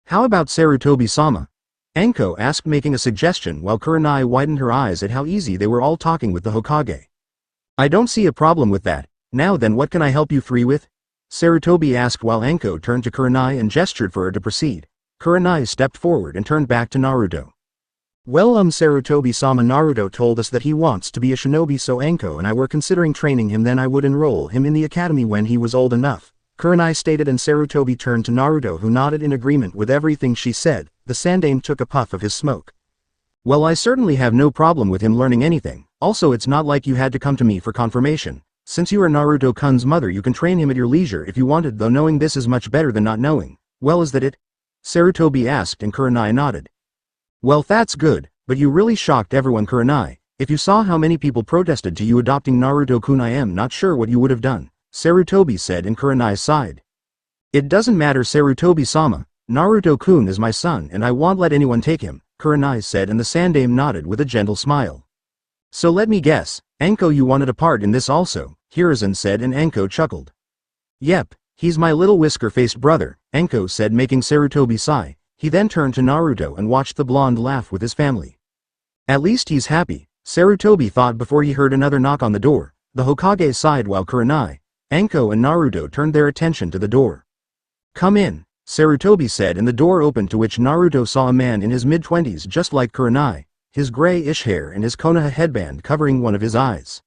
How about Sarutobi-sama? Anko asked, making a suggestion while Kurenai widened her eyes at how easy they were all talking with the Hokage. I don't see a problem with that. Now then, what can I help you three with? Sarutobi asked while Anko turned to Kurenai and gestured for her to proceed. Kurenai stepped forward and turned back to Naruto. Well, Sarutobi-sama, Naruto told us that he wants to be a shinobi, so Anko and I were considering training him, then I would enroll him in the academy when he was old enough, Kurenai stated, and Sarutobi turned to Naruto, who nodded in agreement with everything she said. The Sandaime took a puff of his smoke. Well, I certainly have no problem with him learning anything. Also, it's not like you had to come to me for confirmation. Since you are Naruto-kun's mother, you can train him at your leisure if you wanted, though knowing this is much better than not knowing. Well, is that it? Sarutobi asked, and Kurenai nodded. Well, that's good, but you really shocked everyone, Kurenai. If you saw how many people protested to you adopting Naruto-kun, I am not sure what you would have done, Sarutobi said, and Kurenai sighed. It doesn't matter, Sarutobi-sama. Naruto-kun is my son and I won't let anyone take him, Kurenai said, and the Sandaime nodded with a gentle smile. So let me guess, Anko, you wanted a part in this also, Hiruzen said, and Anko chuckled. Yep, he's my little whisker-faced brother, Anko said, making Sarutobi sigh. He then turned to Naruto and watched the blonde laugh with his family. At least he's happy, Sarutobi thought before he heard another knock on the door. The Hokage sighed while Kurenai, Anko and Naruto turned their attention to the door. Come in, Sarutobi said, and the door opened, to which Naruto saw a man in his mid-20s just like Kurenai, his gray-ish hair and his Konoha headband covering one of his eyes.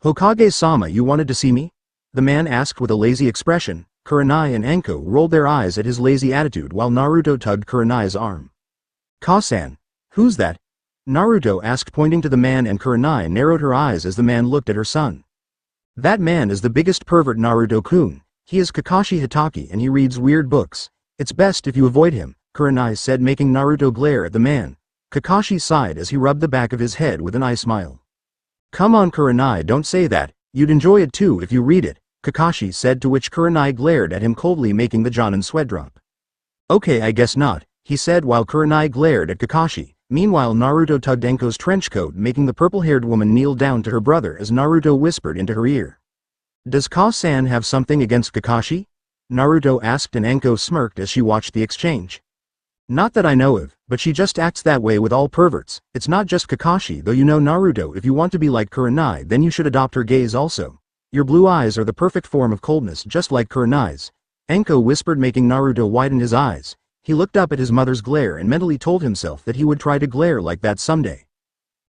"Hokage-sama, you wanted to see me?" the man asked with a lazy expression. Kurenai and Anko rolled their eyes at his lazy attitude while Naruto tugged Kurenai's arm. "Ka-san, who's that?" Naruto asked, pointing to the man, and Kurenai narrowed her eyes as the man looked at her son. "That man is the biggest pervert, Naruto-kun. He is Kakashi Hitaki and he reads weird books. It's best if you avoid him," Kurenai said, making Naruto glare at the man. Kakashi sighed as he rubbed the back of his head with an eye smile. "Come on Kurenai, don't say that, you'd enjoy it too if you read it," Kakashi said, to which Kurenai glared at him coldly, making the Jonin sweat drop. "Okay, I guess not," he said while Kurenai glared at Kakashi. Meanwhile, Naruto tugged Anko's trench coat, making the purple-haired woman kneel down to her brother as Naruto whispered into her ear. "Does Ka-san have something against Kakashi?" Naruto asked, and Anko smirked as she watched the exchange. "Not that I know of, but she just acts that way with all perverts. It's not just Kakashi though, you know Naruto, if you want to be like Kurenai then you should adopt her gaze also. Your blue eyes are the perfect form of coldness, just like Kurenai's," Anko whispered, making Naruto widen his eyes. He looked up at his mother's glare and mentally told himself that he would try to glare like that someday.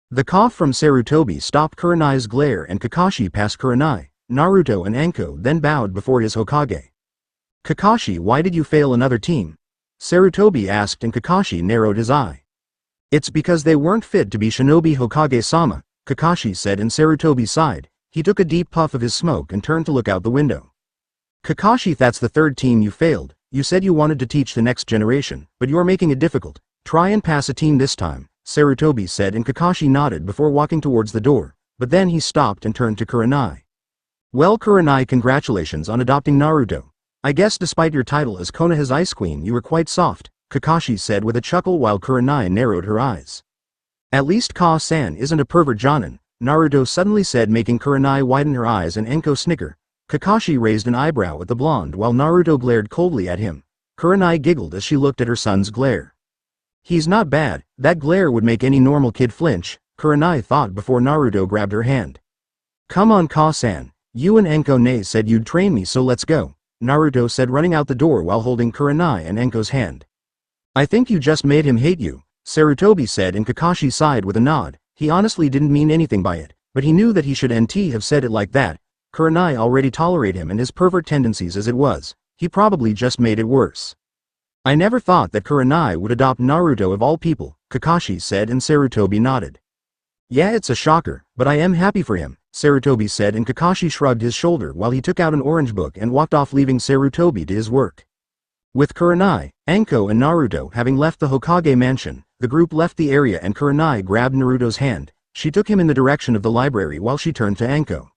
The cough from Sarutobi stopped Kurenai's glare and Kakashi passed Kurenai. Naruto and Anko then bowed before his Hokage. "Kakashi, why did you fail another team?" Sarutobi asked, and Kakashi narrowed his eye. "It's because they weren't fit to be Shinobi Hokage-sama," Kakashi said, and Sarutobi sighed. He took a deep puff of his smoke and turned to look out the window. "Kakashi, that's the third team you failed. You said you wanted to teach the next generation, but you're making it difficult. Try and pass a team this time," Sarutobi said, and Kakashi nodded before walking towards the door, but then he stopped and turned to Kurenai. "Well Kurenai, congratulations on adopting Naruto. I guess despite your title as Konoha's Ice Queen you were quite soft," Kakashi said with a chuckle while Kurenai narrowed her eyes. "At least Ka-san isn't a pervert Jonin," Naruto suddenly said, making Kurenai widen her eyes and Anko snicker. Kakashi raised an eyebrow at the blonde while Naruto glared coldly at him. Kurenai giggled as she looked at her son's glare. "He's not bad, that glare would make any normal kid flinch," Kurenai thought before Naruto grabbed her hand. "Come on Ka-san, you and Anko said you'd train me, so let's go," Naruto said, running out the door while holding Kurenai and Anko's hand. "I think you just made him hate you," Sarutobi said, and Kakashi sighed with a nod. He honestly didn't mean anything by it, but he knew that he shouldn't have said it like that. Kurenai already tolerated him and his pervert tendencies as it was. He probably just made it worse. "I never thought that Kurenai would adopt Naruto of all people," Kakashi said, and Sarutobi nodded. "Yeah, it's a shocker, but I am happy for him," Sarutobi said, and Kakashi shrugged his shoulder while he took out an orange book and walked off, leaving Sarutobi to his work. With Kurenai, Anko and Naruto having left the Hokage mansion, the group left the area and Kurenai grabbed Naruto's hand. She took him in the direction of the library while she turned to Anko.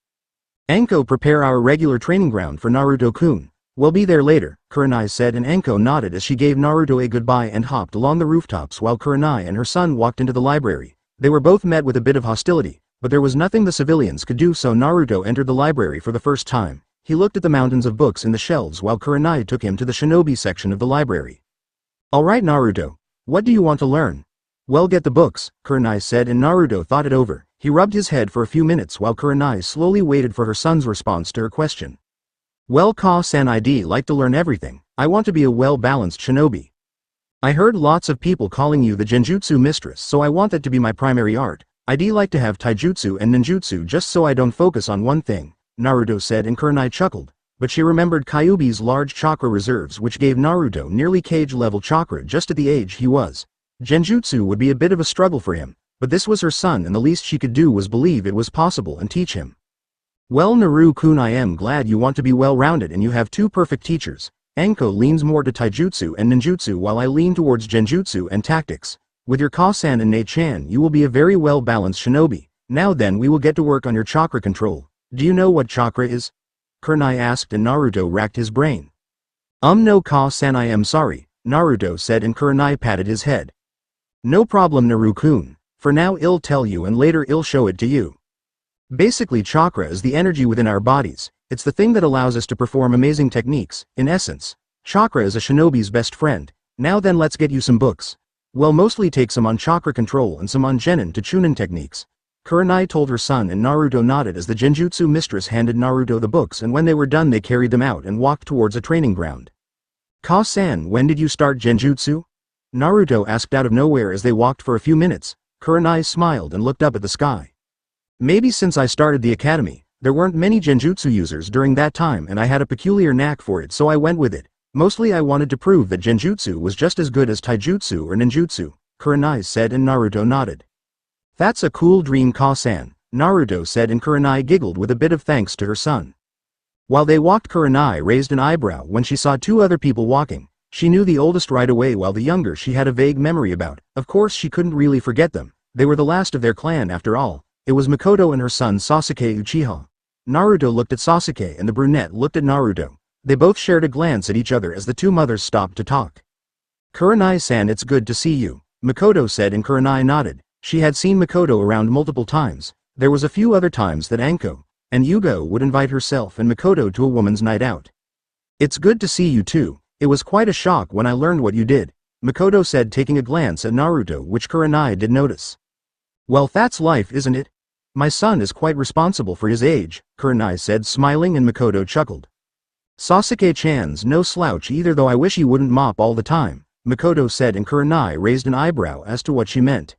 "Anko, prepare our regular training ground for Naruto-kun. We'll be there later," Kurenai said, and Anko nodded as she gave Naruto a goodbye and hopped along the rooftops while Kurenai and her son walked into the library. They were both met with a bit of hostility, but there was nothing the civilians could do, so Naruto entered the library for the first time. He looked at the mountains of books in the shelves while Kurenai took him to the shinobi section of the library. "Alright Naruto, what do you want to learn?" "Well, get the books," Kurenai said, and Naruto thought it over. He rubbed his head for a few minutes while Kurenai slowly waited for her son's response to her question. "Well Ka-san, I'd like to learn everything. I want to be a well-balanced shinobi. I heard lots of people calling you the genjutsu mistress, so I want that to be my primary art. I'd like to have taijutsu and ninjutsu just so I don't focus on one thing," Naruto said, and Kurenai chuckled, but she remembered Kyuubi's large chakra reserves, which gave Naruto nearly cage-level chakra just at the age he was. Genjutsu would be a bit of a struggle for him, but this was her son and the least she could do was believe it was possible and teach him. "Well Naru-kun, I am glad you want to be well-rounded and you have two perfect teachers. Anko leans more to taijutsu and ninjutsu while I lean towards genjutsu and tactics. With your Ka-san and Ne-chan you will be a very well-balanced shinobi. Now then, we will get to work on your chakra control. Do you know what chakra is?" Kurenai asked, and Naruto racked his brain. No Ka-san, I am sorry," Naruto said, and Kurenai patted his head. "No problem Naru-kun. For now I'll tell you and later I'll show it to you. Basically, chakra is the energy within our bodies. It's the thing that allows us to perform amazing techniques. In essence, chakra is a shinobi's best friend. Now then, let's get you some books. Well, mostly take some on chakra control and some on genin to chunin techniques," Kurenai told her son, and Naruto nodded as the genjutsu mistress handed Naruto the books, and when they were done they carried them out and walked towards a training ground. Ka-san, when did you start genjutsu? Naruto asked out of nowhere as they walked for a few minutes. Kurenai smiled and looked up at the sky. Maybe since I started the academy, there weren't many genjutsu users during that time and I had a peculiar knack for it so I went with it. Mostly I wanted to prove that genjutsu was just as good as taijutsu or ninjutsu, Kurenai said and Naruto nodded. That's a cool dream Ka-san, Naruto said and Kurenai giggled with a bit of thanks to her son. While they walked, Kurenai raised an eyebrow when she saw two other people walking. She knew the oldest right away while the younger she had a vague memory about. Of course she couldn't really forget them. They were the last of their clan after all. It was Makoto and her son Sasuke Uchiha. Naruto looked at Sasuke and the brunette looked at Naruto. They both shared a glance at each other as the two mothers stopped to talk. Kurenai-san, it's good to see you, Makoto said and Kurenai nodded. She had seen Makoto around multiple times. There was a few other times that Anko and Yugo would invite herself and Makoto to a woman's night out. It's good to see you too. It was quite a shock when I learned what you did, Makoto said taking a glance at Naruto which Kurenai did notice. Well, that's life, isn't it? My son is quite responsible for his age, Kurenai said smiling and Makoto chuckled. Sasuke-chan's no slouch either though I wish he wouldn't mop all the time, Makoto said and Kurenai raised an eyebrow as to what she meant.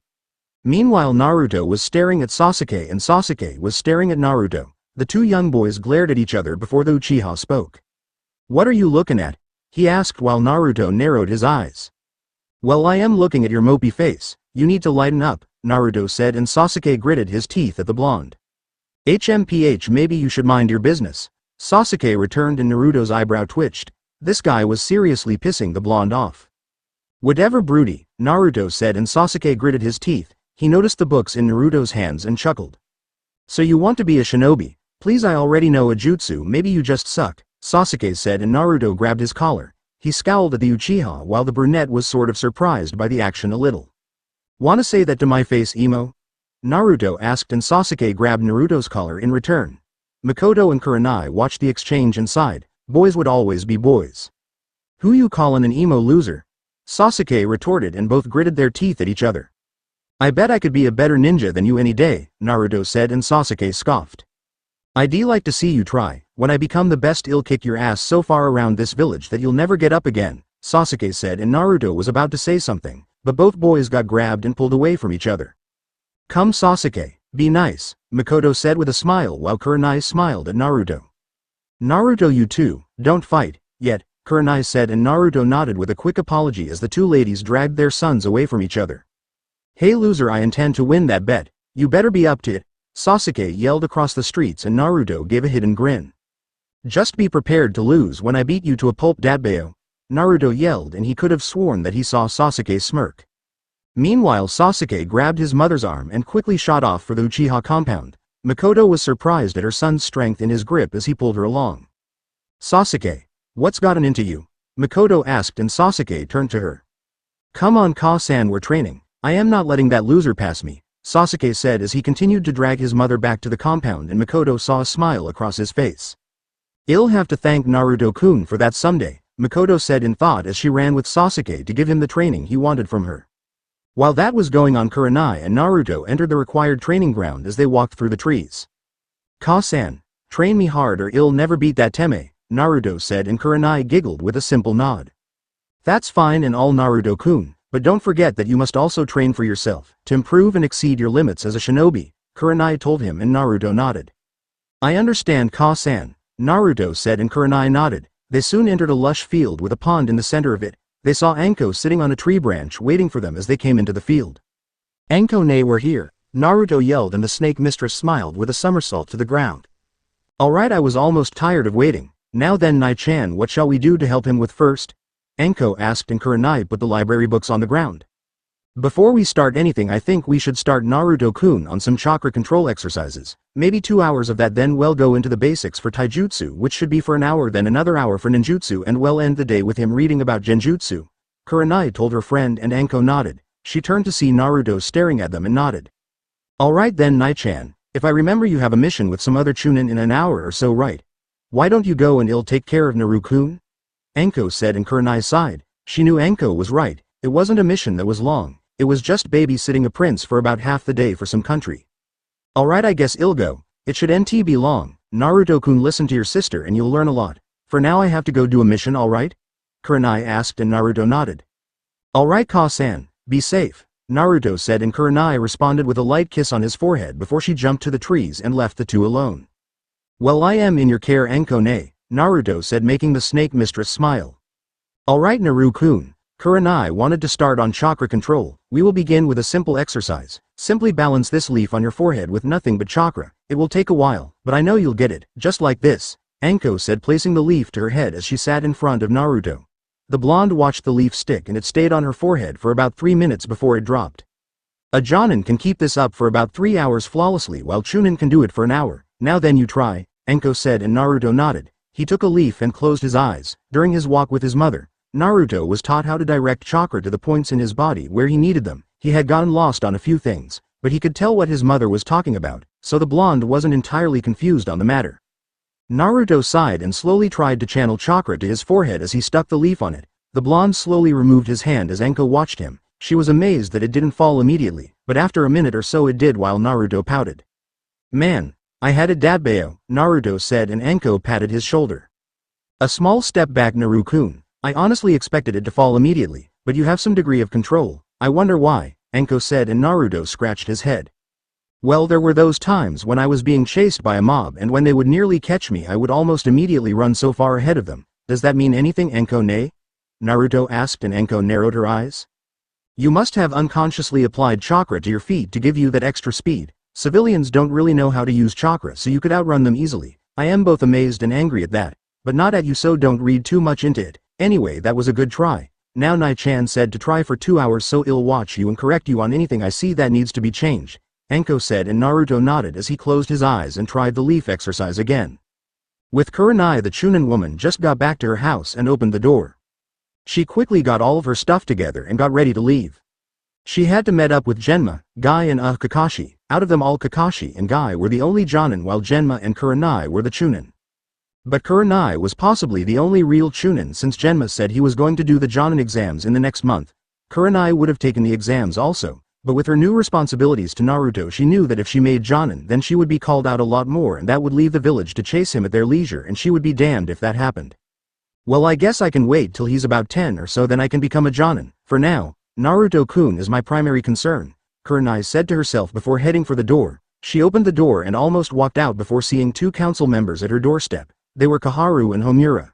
Meanwhile Naruto was staring at Sasuke and Sasuke was staring at Naruto. The two young boys glared at each other before the Uchiha spoke. What are you looking at? He asked while Naruto narrowed his eyes. Well, I am looking at your mopey face. You need to lighten up, Naruto said and Sasuke gritted his teeth at the blonde. HMPH, maybe you should mind your business. Sasuke returned and Naruto's eyebrow twitched. This guy was seriously pissing the blonde off. Whatever, broody, Naruto said and Sasuke gritted his teeth. He noticed the books in Naruto's hands and chuckled. So you want to be a shinobi? Please, I already know a jutsu, maybe you just suck, Sasuke said and Naruto grabbed his collar. He scowled at the Uchiha while the brunette was sort of surprised by the action a little. Wanna say that to my face, emo? Naruto asked and Sasuke grabbed Naruto's collar in return. Makoto and Kurenai watched the exchange inside. Boys would always be boys. Who you callin' an emo loser? Sasuke retorted and both gritted their teeth at each other. I bet I could be a better ninja than you any day, Naruto said and Sasuke scoffed. I'd like to see you try. When I become the best, I'll kick your ass so far around this village that you'll never get up again, Sasuke said and Naruto was about to say something, but both boys got grabbed and pulled away from each other. Come Sasuke, be nice, Makoto said with a smile while Kurenai smiled at Naruto. Naruto, you too, don't fight, yet, Kurenai said and Naruto nodded with a quick apology as the two ladies dragged their sons away from each other. Hey loser, I intend to win that bet. You better be up to it, Sasuke yelled across the streets and Naruto gave a hidden grin. Just be prepared to lose when I beat you to a pulp datbeo, Naruto yelled and he could have sworn that he saw Sasuke smirk. Meanwhile Sasuke grabbed his mother's arm and quickly shot off for the Uchiha compound. Makoto was surprised at her son's strength in his grip as he pulled her along. Sasuke, what's gotten into you? Makoto asked and Sasuke turned to her. Come on Ka-san, we're training. I am not letting that loser pass me, Sasuke said as he continued to drag his mother back to the compound and Makoto saw a smile across his face. I'll have to thank Naruto-kun for that someday, Makoto said in thought as she ran with Sasuke to give him the training he wanted from her. While that was going on, Kurenai and Naruto entered the required training ground as they walked through the trees. Ka-san, train me hard or I'll never beat that Teme, Naruto said and Kurenai giggled with a simple nod. That's fine and all Naruto-kun, but don't forget that you must also train for yourself, to improve and exceed your limits as a shinobi, Kurenai told him and Naruto nodded. I understand Ka-san, Naruto said and Kurenai nodded. They soon entered a lush field with a pond in the center of it. They saw Anko sitting on a tree branch waiting for them as they came into the field. Anko-ne, we're here, Naruto yelled and the snake mistress smiled with a somersault to the ground. Alright, I was almost tired of waiting. Now then Nai-chan, what shall we do to help him with first? Anko asked and Kurenai put the library books on the ground. Before we start anything, I think we should start Naruto-kun on some chakra control exercises. Maybe 2 hours of that, then we'll go into the basics for taijutsu, which should be for an hour, then another hour for ninjutsu, and we'll end the day with him reading about genjutsu, Kurenai told her friend and Anko nodded. She turned to see Naruto staring at them and nodded. Alright then Nai-chan, if I remember you have a mission with some other chunin in an hour or so, right? Why don't you go and I'll take care of Naruto-kun? Anko said and Kurenai sighed. She knew Anko was right. It wasn't a mission that was long. It was just babysitting a prince for about half the day for some country. Alright, I guess I'll go. It shouldn't be long. Naruto-kun, listen to your sister and you'll learn a lot. For now I have to go do a mission, alright? Kurenai asked and Naruto nodded. Alright Ka-san, be safe, Naruto said and Kurenai responded with a light kiss on his forehead before she jumped to the trees and left the two alone. Well, I am in your care Anko-ne, Naruto said, making the snake mistress smile. Alright Naru-kun, Kurenai wanted to start on chakra control. We will begin with a simple exercise. Simply balance this leaf on your forehead with nothing but chakra. It will take a while, but I know you'll get it, just like this, Anko said, placing the leaf to her head as she sat in front of Naruto. The blonde watched the leaf stick and it stayed on her forehead for about 3 minutes before it dropped. A Jonin can keep this up for about 3 hours flawlessly while Chunin can do it for an hour. Now then you try, Anko said and Naruto nodded. He took a leaf and closed his eyes. During his walk with his mother, Naruto was taught how to direct chakra to the points in his body where he needed them. He had gotten lost on a few things, but he could tell what his mother was talking about, so the blonde wasn't entirely confused on the matter. Naruto sighed and slowly tried to channel chakra to his forehead as he stuck the leaf on it. The blonde slowly removed his hand as Anko watched him. She was amazed that it didn't fall immediately, but after a minute or so it did while Naruto pouted. Man, I had it Dadbeo, Naruto said and Anko patted his shoulder. A small step back Naru-kun. I honestly expected it to fall immediately, but you have some degree of control. I wonder why, Anko said and Naruto scratched his head. Well, there were those times when I was being chased by a mob and when they would nearly catch me I would almost immediately run so far ahead of them. Does that mean anything Anko-ne? Naruto asked and Anko narrowed her eyes. You must have unconsciously applied chakra to your feet to give you that extra speed. Civilians don't really know how to use chakra so you could outrun them easily. I am both amazed and angry at that, but not at you, so don't read too much into it. Anyway, that was a good try. Now Nai-chan said to try for 2 hours so I'll watch you and correct you on anything I see that needs to be changed, Anko said and Naruto nodded as he closed his eyes and tried the leaf exercise again. With Kurenai, the Chunin woman just got back to her house and opened the door. She quickly got all of her stuff together and got ready to leave. She had to meet up with Genma, Guy and Kakashi. Out of them all, Kakashi and Guy were the only Jonin while Genma and Kurenai were the Chunin. But Kurenai was possibly the only real Chunin since Genma said he was going to do the Jonin exams in the next month. Kurenai would have taken the exams also, but with her new responsibilities to Naruto she knew that if she made Jonin then she would be called out a lot more and that would leave the village to chase him at their leisure and she would be damned if that happened. Well, I guess I can wait till he's about 10 or so, then I can become a Jonin. For now, Naruto-kun is my primary concern, Kurenai said to herself before heading for the door. She opened the door and almost walked out before seeing 2 council members at her doorstep. They were Koharu and Homura.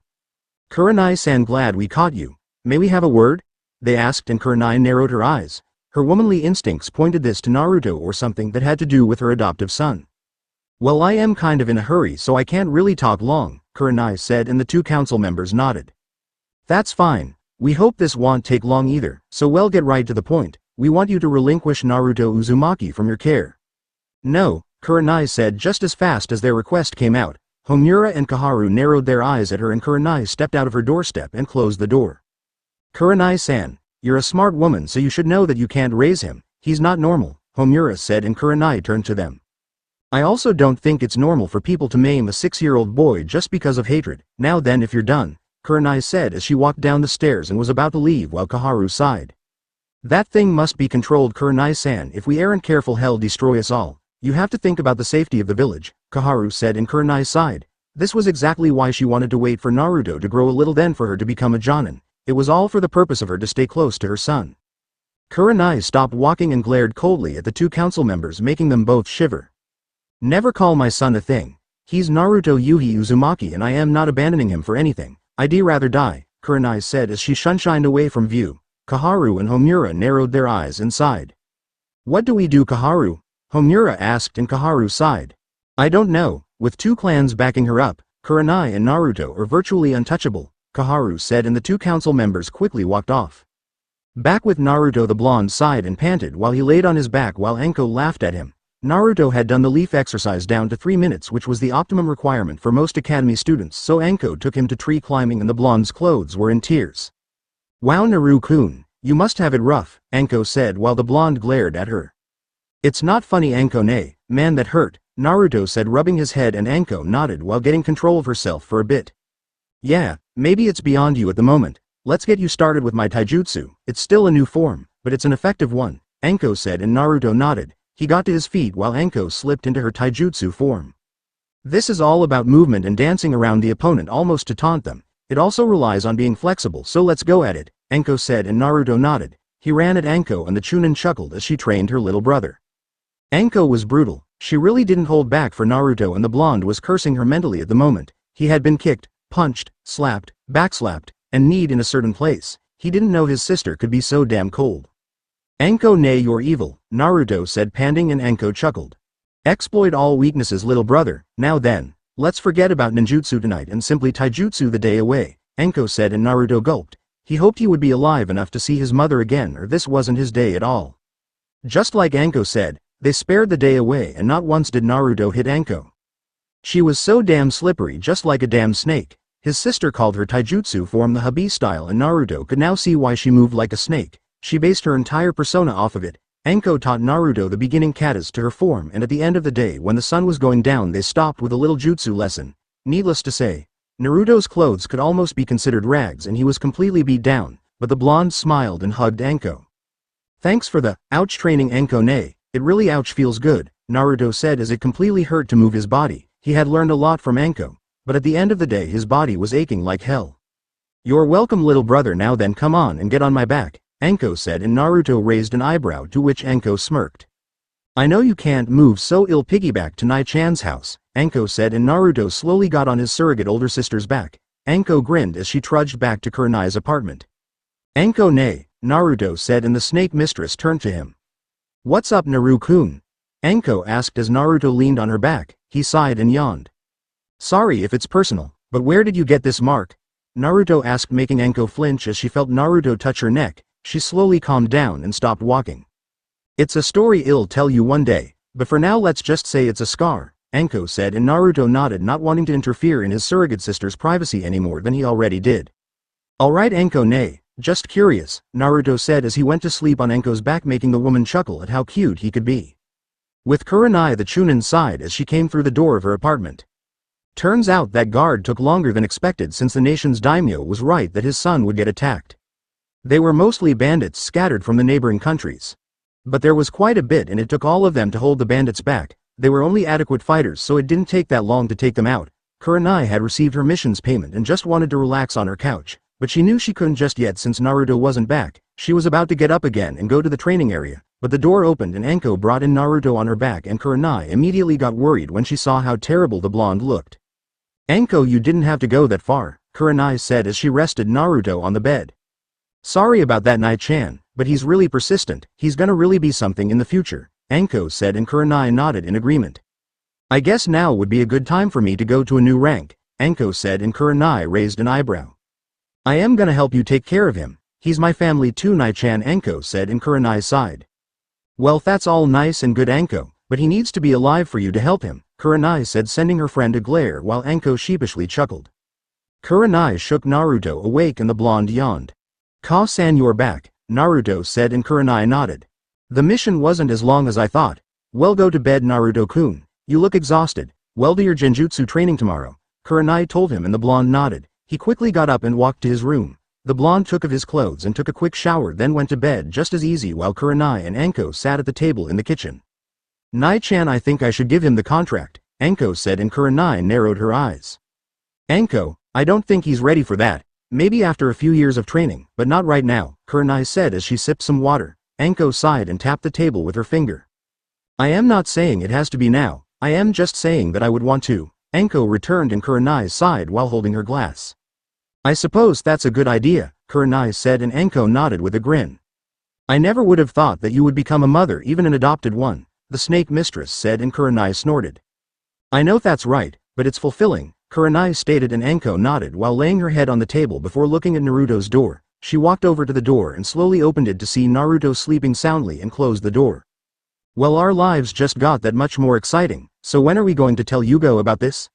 Kurenai-san, glad we caught you. May we have a word? They asked and Kurenai narrowed her eyes. Her womanly instincts pointed this to Naruto or something that had to do with her adoptive son. Well, I am kind of in a hurry so I can't really talk long, Kurenai said and the 2 council members nodded. That's fine. We hope this won't take long either, so we'll get right to the point. We want you to relinquish Naruto Uzumaki from your care. No, Kurenai said just as fast as their request came out. Homura and Koharu narrowed their eyes at her and Kurenai stepped out of her doorstep and closed the door. Kurenai-san, you're a smart woman so you should know that you can't raise him. He's not normal, Homura said and Kurenai turned to them. I also don't think it's normal for people to maim a 6-year-old boy just because of hatred. Now then, if you're done, Kurenai said as she walked down the stairs and was about to leave while Koharu sighed. That thing must be controlled, Kurenai-san. If we aren't careful, hell destroy us all. You have to think about the safety of the village, Koharu said and Kurenai sighed. This was exactly why she wanted to wait for Naruto to grow a little, then for her to become a Jonin. It was all for the purpose of her to stay close to her son. Kurenai stopped walking and glared coldly at the 2 council members, making them both shiver. Never call my son a thing. He's Naruto Yuhi Uzumaki and I am not abandoning him for anything. I'd rather die, Kurenai said as she shunshined away from view. Koharu and Homura narrowed their eyes and sighed. What do we do, Koharu? Homura asked and Koharu sighed. I don't know. With 2 clans backing her up, Kurenai and Naruto are virtually untouchable, Koharu said and the 2 council members quickly walked off. Back with Naruto, the blonde sighed and panted while he laid on his back while Anko laughed at him. Naruto had done the leaf exercise down to 3 minutes, which was the optimum requirement for most academy students, so Anko took him to tree climbing and the blonde's clothes were in tears. Wow, Naru-kun, you must have it rough, Anko said while the blonde glared at her. It's not funny, Anko-ne, man, that hurt, Naruto said rubbing his head and Anko nodded while getting control of herself for a bit. Yeah, maybe it's beyond you at the moment. Let's get you started with my taijutsu. It's still a new form, but it's an effective one, Anko said and Naruto nodded. He got to his feet while Anko slipped into her taijutsu form. This is all about movement and dancing around the opponent almost to taunt them. It also relies on being flexible, so let's go at it, Anko said and Naruto nodded. He ran at Anko and the Chunin chuckled as she trained her little brother. Anko was brutal. She really didn't hold back for Naruto and the blonde was cursing her mentally at the moment. He had been kicked, punched, slapped, backslapped, and kneed in a certain place. He didn't know his sister could be so damn cold. Anko, nay, you're evil, Naruto said, panting, and Anko chuckled. Exploit all weaknesses, little brother. Now then, let's forget about ninjutsu tonight and simply taijutsu the day away, Anko said, and Naruto gulped. He hoped he would be alive enough to see his mother again, or this wasn't his day at all. Just like Anko said, they spared the day away and not once did Naruto hit Anko. She was so damn slippery, just like a damn snake. His sister called her taijutsu form the Habi style and Naruto could now see why she moved like a snake. She based her entire persona off of it. Anko taught Naruto the beginning katas to her form, and at the end of the day when the sun was going down they stopped with a little jutsu lesson. Needless to say, Naruto's clothes could almost be considered rags and he was completely beat down, but the blonde smiled and hugged Anko. Thanks for the ouch training, Anko, nay, it really ouch feels good, Naruto said as it completely hurt to move his body. He had learned a lot from Anko, but at the end of the day his body was aching like hell. You're welcome, little brother. Now then, come on and get on my back, Anko said, and Naruto raised an eyebrow, to which Anko smirked. I know you can't move, so I'll piggyback to Nai-chan's house, Anko said, and Naruto slowly got on his surrogate older sister's back. Anko grinned as she trudged back to Kurenai's apartment. Anko, nay, Naruto said, and the snake mistress turned to him. What's up, Naru-kun? Anko asked as Naruto leaned on her back. He sighed and yawned. Sorry if it's personal, but where did you get this mark? Naruto asked, making Anko flinch as she felt Naruto touch her neck. She slowly calmed down and stopped walking. It's a story I'll tell you one day, but for now let's just say it's a scar, Anko said, and Naruto nodded, not wanting to interfere in his surrogate sister's privacy any more than he already did. Alright, Anko, nay, just curious, Naruto said as he went to sleep on Anko's back, making the woman chuckle at how cute he could be. With Kurenai the Chunin sighed as she came through the door of her apartment. Turns out that guard took longer than expected, since the nation's daimyo was right that his son would get attacked. They were mostly bandits scattered from the neighboring countries. But there was quite a bit and it took all of them to hold the bandits back. They were only adequate fighters, so it didn't take that long to take them out. Kurenai had received her mission's payment and just wanted to relax on her couch, but she knew she couldn't just yet since Naruto wasn't back. She was about to get up again and go to the training area, but the door opened and Anko brought in Naruto on her back, and Kurenai immediately got worried when she saw how terrible the blonde looked. Anko, you didn't have to go that far, Kurenai said as she rested Naruto on the bed. Sorry about that, Nai-chan, but he's really persistent. He's gonna really be something in the future, Anko said, and Kurenai nodded in agreement. I guess now would be a good time for me to go to a new rank, Anko said, and Kurenai raised an eyebrow. I am gonna help you take care of him. He's my family too, Nai-chan, Anko said, and Kurenai sighed. Well, that's all nice and good, Anko, but he needs to be alive for you to help him, Kurenai said, sending her friend a glare while Anko sheepishly chuckled. Kurenai shook Naruto awake and the blonde yawned. Ka-san, you're back, Naruto said, and Kurenai nodded. The mission wasn't as long as I thought. Well, go to bed, Naruto-kun. You look exhausted. Well, do your genjutsu training tomorrow, Kurenai told him, and the blonde nodded. He quickly got up and walked to his room. The blonde took off his clothes and took a quick shower, then went to bed just as easy while Kurenai and Anko sat at the table in the kitchen. Nai-chan, I think I should give him the contract, Anko said, and Kurenai narrowed her eyes. Anko, I don't think he's ready for that. Maybe after a few years of training, but not right now, Kurenai said as she sipped some water. Anko sighed and tapped the table with her finger. I am not saying it has to be now, I am just saying that I would want to, Anko returned, and Kurenai sighed while holding her glass. I suppose that's a good idea, Kurenai said, and Anko nodded with a grin. I never would have thought that you would become a mother, even an adopted one, the snake mistress said, and Kurenai snorted. I know that's right, but it's fulfilling, Kurenai stated, and Anko nodded while laying her head on the table before looking at Naruto's door. She walked over to the door and slowly opened it to see Naruto sleeping soundly and closed the door. Well, our lives just got that much more exciting, so when are we going to tell Yugo about this?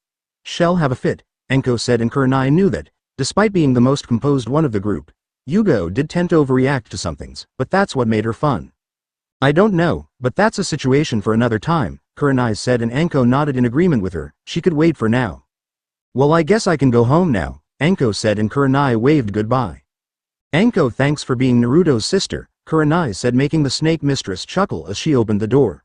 She'll have a fit, Anko said, and Kurenai knew that, despite being the most composed one of the group, Yugo did tend to overreact to some things, but that's what made her fun. I don't know, but that's a situation for another time, Kurenai said, and Anko nodded in agreement with her. She could wait for now. Well, I guess I can go home now, Anko said, and Kurenai waved goodbye. Anko, thanks for being Naruto's sister, Kurenai said, making the snake mistress chuckle as she opened the door.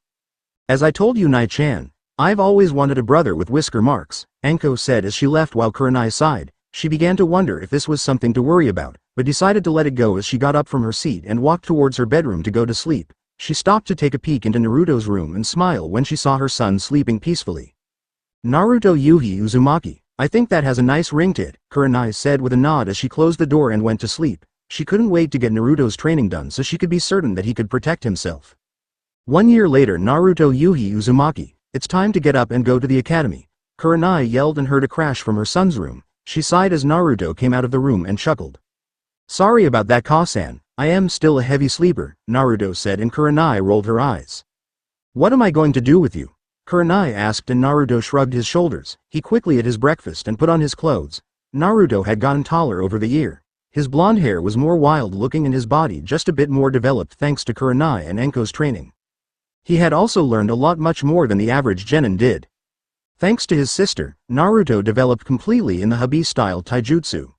As I told you, Nai-chan, I've always wanted a brother with whisker marks, Anko said as she left while Kurenai sighed. She began to wonder if this was something to worry about, but decided to let it go as she got up from her seat and walked towards her bedroom to go to sleep. She stopped to take a peek into Naruto's room and smile when she saw her son sleeping peacefully. Naruto Yuhi Uzumaki, I think that has a nice ring to it, Kurenai said with a nod as she closed the door and went to sleep. She couldn't wait to get Naruto's training done so she could be certain that he could protect himself. 1 year later, Naruto Yuhi Uzumaki, it's time to get up and go to the academy. Kurenai yelled and heard a crash from her son's room. She sighed as Naruto came out of the room and chuckled. Sorry about that, Ka-san, I am still a heavy sleeper, Naruto said, and Kurenai rolled her eyes. What am I going to do with you? Kurenai asked, and Naruto shrugged his shoulders. He quickly ate his breakfast and put on his clothes. Naruto had gotten taller over the year. His blonde hair was more wild looking and his body just a bit more developed thanks to Kurenai and Anko's training. He had also learned a lot much more than the average genin did. Thanks to his sister, Naruto developed completely in the Hobby-style taijutsu.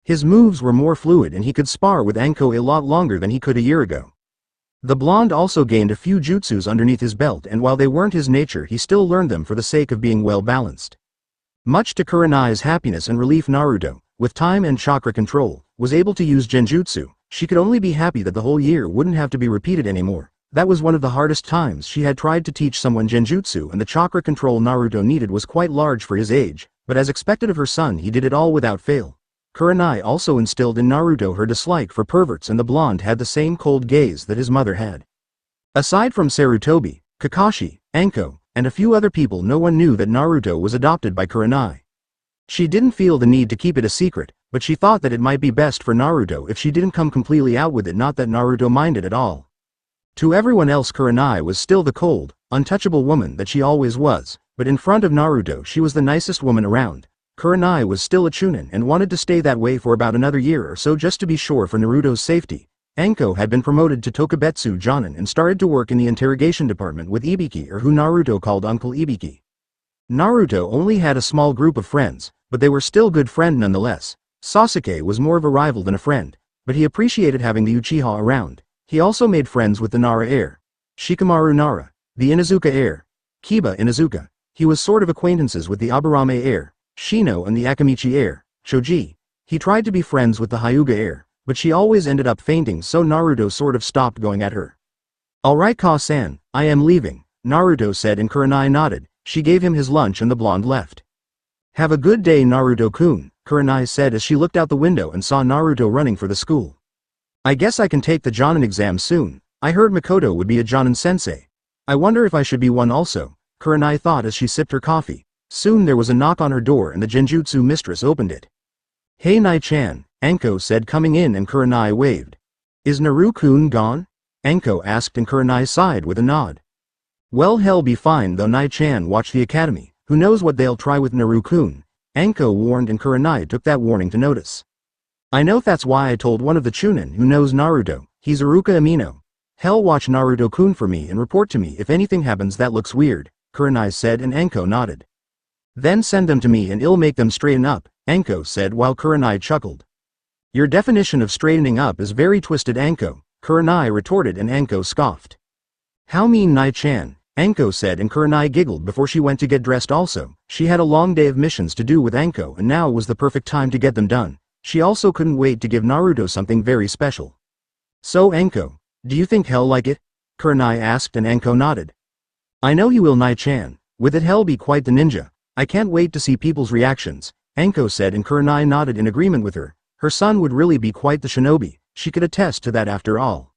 His moves were more fluid and he could spar with Anko a lot longer than he could a year ago. The blonde also gained a few jutsus underneath his belt, and while they weren't his nature, he still learned them for the sake of being well balanced. Much to Kurenai's happiness and relief, Naruto, with time and chakra control, was able to use genjutsu. She could only be happy that the whole year wouldn't have to be repeated anymore. That was one of the hardest times she had tried to teach someone genjutsu, and the chakra control Naruto needed was quite large for his age, but as expected of her son, he did it all without fail. Kurenai also instilled in Naruto her dislike for perverts, and the blonde had the same cold gaze that his mother had. Aside from Sarutobi, Kakashi, Anko, and a few other people, no one knew that Naruto was adopted by Kurenai. She didn't feel the need to keep it a secret, but she thought that it might be best for Naruto if she didn't come completely out with it, not that Naruto minded at all. To everyone else, Kurenai was still the cold, untouchable woman that she always was, but in front of Naruto she was the nicest woman around. Kurenai was still a chunin and wanted to stay that way for about another year or so just to be sure for Naruto's safety. Anko had been promoted to Tokubetsu Jonin and started to work in the interrogation department with Ibiki, or who Naruto called Uncle Ibiki. Naruto only had a small group of friends, but they were still good friends nonetheless. Sasuke was more of a rival than a friend, but he appreciated having the Uchiha around. He also made friends with the Nara heir, Shikamaru Nara, the Inuzuka heir, Kiba Inuzuka. He was sort of acquaintances with the Aburame heir, Shino, and the Akamichi heir, Choji. He tried to be friends with the Hyuga heir, but she always ended up fainting, so Naruto sort of stopped going at her. Alright, Ka-san, I am leaving, Naruto said, and Kurenai nodded. She gave him his lunch and the blonde left. Have a good day, Naruto-kun, Kurenai said as she looked out the window and saw Naruto running for the school. I guess I can take the Jonin exam soon. I heard Makoto would be a Jonin sensei. I wonder if I should be one also, Kurenai thought as she sipped her coffee. Soon there was a knock on her door and the genjutsu mistress opened it. Hey Nai-chan, Anko said, coming in, and Kurenai waved. Is Naru-kun gone? Anko asked, and Kurenai sighed with a nod. Well, he'll be fine though. Nai-chan watch the academy. Who knows what they'll try with Naru-kun? Anko warned, and Kurenai took that warning to notice. I know, that's why I told one of the chunin who knows Naruto. He's Iruka Amino. Hell, watch Naruto-kun for me and report to me if anything happens that looks weird, Kurenai said, and Anko nodded. Then send them to me and I'll make them straighten up, Anko said, while Kurenai chuckled. Your definition of straightening up is very twisted, Anko, Kurenai retorted, and Anko scoffed. How mean, Nai-chan, Anko said, and Kurenai giggled before she went to get dressed also. She had a long day of missions to do with Anko, and now was the perfect time to get them done. She also couldn't wait to give Naruto something very special. So Anko, do you think he'll like it? Kurenai asked, and Anko nodded. I know he will, Nai-chan. With it, he'll be quite the ninja. I can't wait to see people's reactions, Anko said, and Kurenai nodded in agreement with her. Her son would really be quite the shinobi. She could attest to that after all.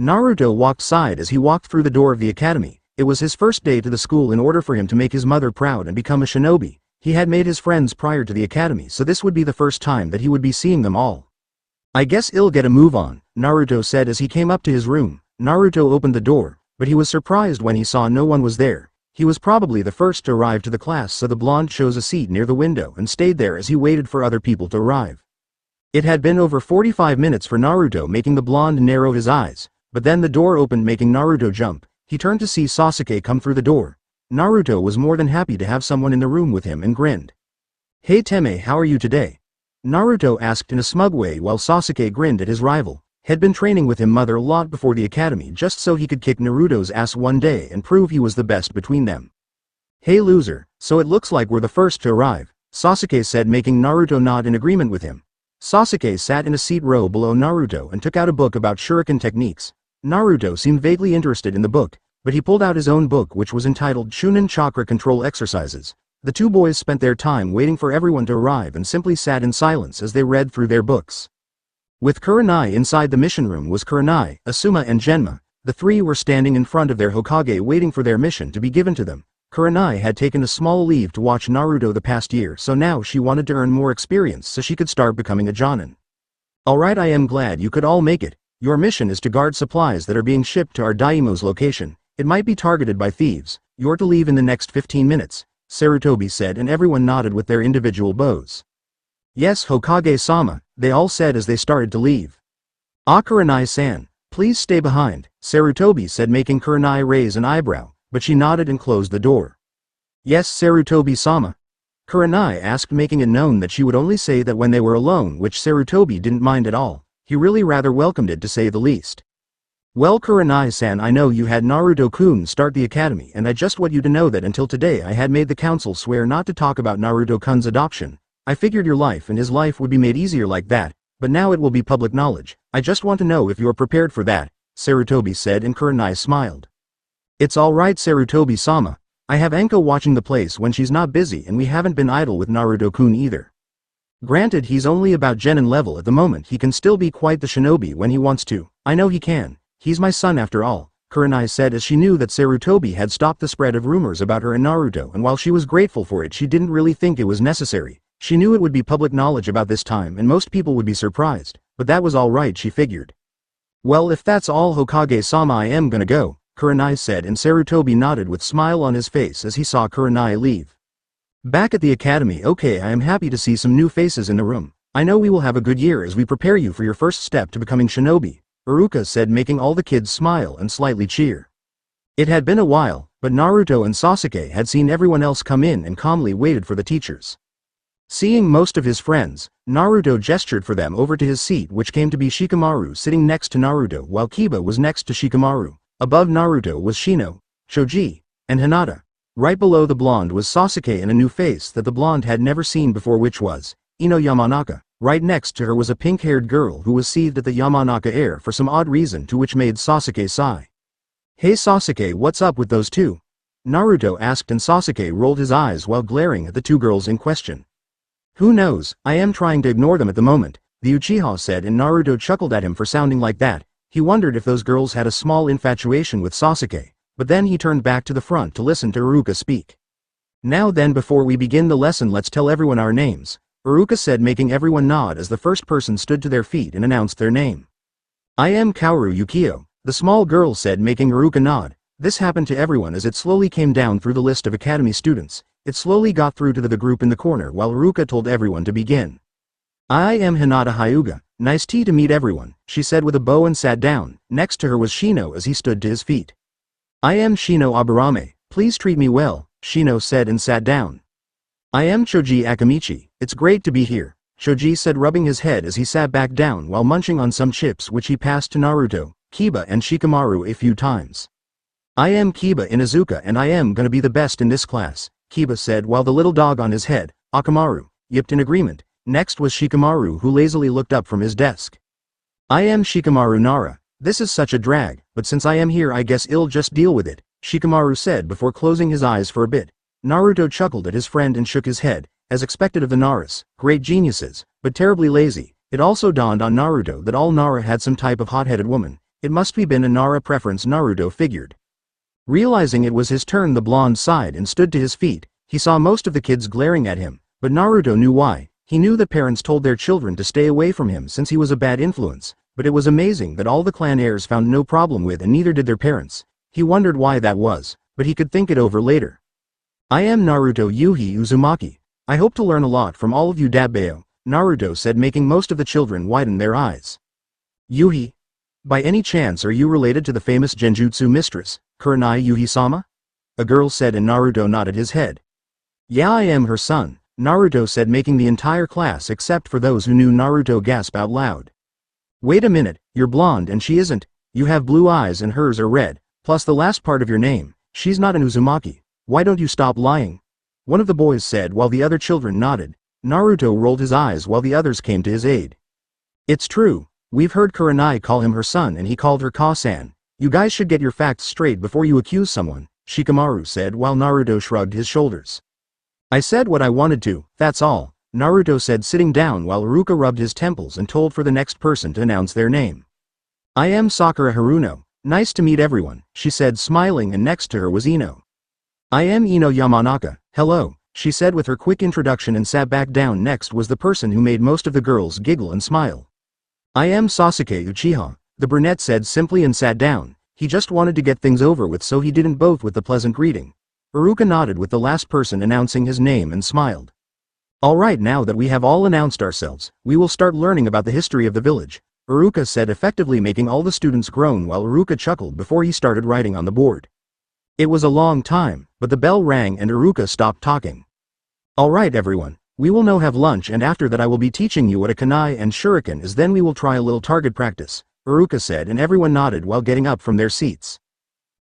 Naruto walked sighed as he walked through the door of the academy. It was his first day to the school. In order for him to make his mother proud and become a shinobi, he had made his friends prior to the academy, so this would be the first time that he would be seeing them all. I guess I'll get a move on, Naruto said as he came up to his room. Naruto opened the door, but he was surprised when he saw no one was there. He was probably the first to arrive to the class, so the blonde chose a seat near the window and stayed there as he waited for other people to arrive. It had been over 45 minutes for Naruto, making the blonde narrow his eyes, but then the door opened, making Naruto jump. He turned to see Sasuke come through the door. Naruto was more than happy to have someone in the room with him and grinned. Hey Teme, how are you today? Naruto asked in a smug way while Sasuke grinned at his rival. Had been training with him mother a lot before the academy just so he could kick Naruto's ass one day and prove he was the best between them. Hey loser, so it looks like we're the first to arrive, Sasuke said, making Naruto nod in agreement with him. Sasuke sat in a seat row below Naruto and took out a book about shuriken techniques. Naruto seemed vaguely interested in the book, but he pulled out his own book which was entitled Chunin Chakra Control Exercises. The two boys spent their time waiting for everyone to arrive and simply sat in silence as they read through their books. With Kurenai inside the mission room was Kurenai, Asuma and Genma. The three were standing in front of their Hokage waiting for their mission to be given to them. Kurenai had taken a small leave to watch Naruto the past year, so now she wanted to earn more experience so she could start becoming a Jonin. Alright, I am glad you could all make it. Your mission is to guard supplies that are being shipped to our Daimo's location. It might be targeted by thieves. You're to leave in the next 15 minutes, Sarutobi said, and everyone nodded with their individual bows. Yes, Hokage-sama, they all said as they started to leave. Kurenai-san, please stay behind, Sarutobi said, making Kurenai raise an eyebrow, but she nodded and closed the door. Yes, Sarutobi-sama? Kurenai asked, making it known that she would only say that when they were alone, which Sarutobi didn't mind at all. He really rather welcomed it, to say the least. Well, Kurenai-san, I know you had Naruto-kun start the academy, and I just want you to know that until today I had made the council swear not to talk about Naruto-kun's adoption. I figured your life and his life would be made easier like that, but now it will be public knowledge. I just want to know if you're prepared for that, Sarutobi said, and Kurenai smiled. It's alright, Sarutobi-sama. I have Anko watching the place when she's not busy, and we haven't been idle with Naruto-kun either. Granted, he's only about genin level at the moment. He can still be quite the shinobi when he wants to. I know he can. He's my son after all, Kurenai said, as she knew that Sarutobi had stopped the spread of rumors about her and Naruto, and while she was grateful for it, she didn't really think it was necessary. She knew it would be public knowledge about this time and most people would be surprised, but that was alright, she figured. Well, if that's all, Hokage-sama, I am gonna go, Kurenai said, and Sarutobi nodded with smile on his face as he saw Kurenai leave. Back at the academy. Okay, I am happy to see some new faces in the room. I know we will have a good year as we prepare you for your first step to becoming shinobi, Iruka said, making all the kids smile and slightly cheer. It had been a while, but Naruto and Sasuke had seen everyone else come in and calmly waited for the teachers. Seeing most of his friends, Naruto gestured for them over to his seat, which came to be Shikamaru sitting next to Naruto, while Kiba was next to Shikamaru. Above Naruto was Shino, Choji, and Hinata. Right below the blonde was Sasuke, and a new face that the blonde had never seen before, which was Ino Yamanaka. Right next to her was a pink-haired girl who was seethed at the Yamanaka air for some odd reason, to which made Sasuke sigh. Hey Sasuke, what's up with those two? Naruto asked, and Sasuke rolled his eyes while glaring at the two girls in question. Who knows, I am trying to ignore them at the moment, the Uchiha said, and Naruto chuckled at him for sounding like that. He wondered if those girls had a small infatuation with Sasuke, but then he turned back to the front to listen to Iruka speak. Now then, before we begin the lesson, let's tell everyone our names, Iruka said, making everyone nod as the first person stood to their feet and announced their name. I am Kaoru Yukio, the small girl said, making Iruka nod. This happened to everyone as it slowly came down through the list of academy students. It slowly got through to the group in the corner while Iruka told everyone to begin. I am Hinata Hyuga. Nice to meet everyone, she said with a bow and sat down. Next to her was Shino as he stood to his feet. I am Shino Aburame. Please treat me well, Shino said and sat down. I am Choji Akamichi. It's great to be here, Choji said, rubbing his head as he sat back down while munching on some chips which he passed to Naruto, Kiba and Shikamaru a few times. I am Kiba Inuzuka and I am gonna be the best in this class, Kiba said while the little dog on his head, Akamaru, yipped in agreement. Next was Shikamaru, who lazily looked up from his desk. I am Shikamaru Nara. This is such a drag, but since I am here I guess I'll just deal with it, Shikamaru said before closing his eyes for a bit. Naruto chuckled at his friend and shook his head, as expected of the Naras, great geniuses, but terribly lazy. It also dawned on Naruto that all Nara had some type of hot-headed woman. It must be been a Nara preference, Naruto figured. Realizing it was his turn, the blonde sighed and stood to his feet. He saw most of the kids glaring at him, but Naruto knew why. He knew that parents told their children to stay away from him since he was a bad influence, but it was amazing that all the clan heirs found no problem with, and neither did their parents. He wondered why that was, but he could think it over later. I am Naruto Yuhi Uzumaki. I hope to learn a lot from all of you, Dabbeo, Naruto said, making most of the children widen their eyes. Yuhi? By any chance are you related to the famous Genjutsu mistress, Kurenai Yuhi-sama? A girl said, and Naruto nodded his head. Yeah, I am her son, Naruto said, making the entire class except for those who knew Naruto gasp out loud. Wait a minute, you're blonde and she isn't. You have blue eyes and hers are red, plus the last part of your name, she's not an Uzumaki. Why don't you stop lying? one of the boys said while the other children nodded. Naruto rolled his eyes while the others came to his aid. It's true. We've heard Kurenai call him her son and he called her Ka-san. You guys should get your facts straight before you accuse someone, Shikamaru said while Naruto shrugged his shoulders. I said what I wanted to, that's all, Naruto said sitting down while Iruka rubbed his temples and told for the next person to announce their name. I am Sakura Haruno. Nice to meet everyone, she said smiling, and next to her was Ino. I am Ino Yamanaka, hello, she said with her quick introduction and sat back down. Next was the person who made most of the girls giggle and smile. I am Sasuke Uchiha, the brunette said simply and sat down. He just wanted to get things over with, so he didn't both with the pleasant greeting. Iruka nodded with the last person announcing his name and smiled. Alright, now that we have all announced ourselves, we will start learning about the history of the village, Iruka said, effectively making all the students groan while Iruka chuckled before he started writing on the board. It was a long time, but the bell rang and Iruka stopped talking. Alright everyone, we will now have lunch, and after that I will be teaching you what a kunai and shuriken is, then we will try a little target practice, Iruka said, and everyone nodded while getting up from their seats.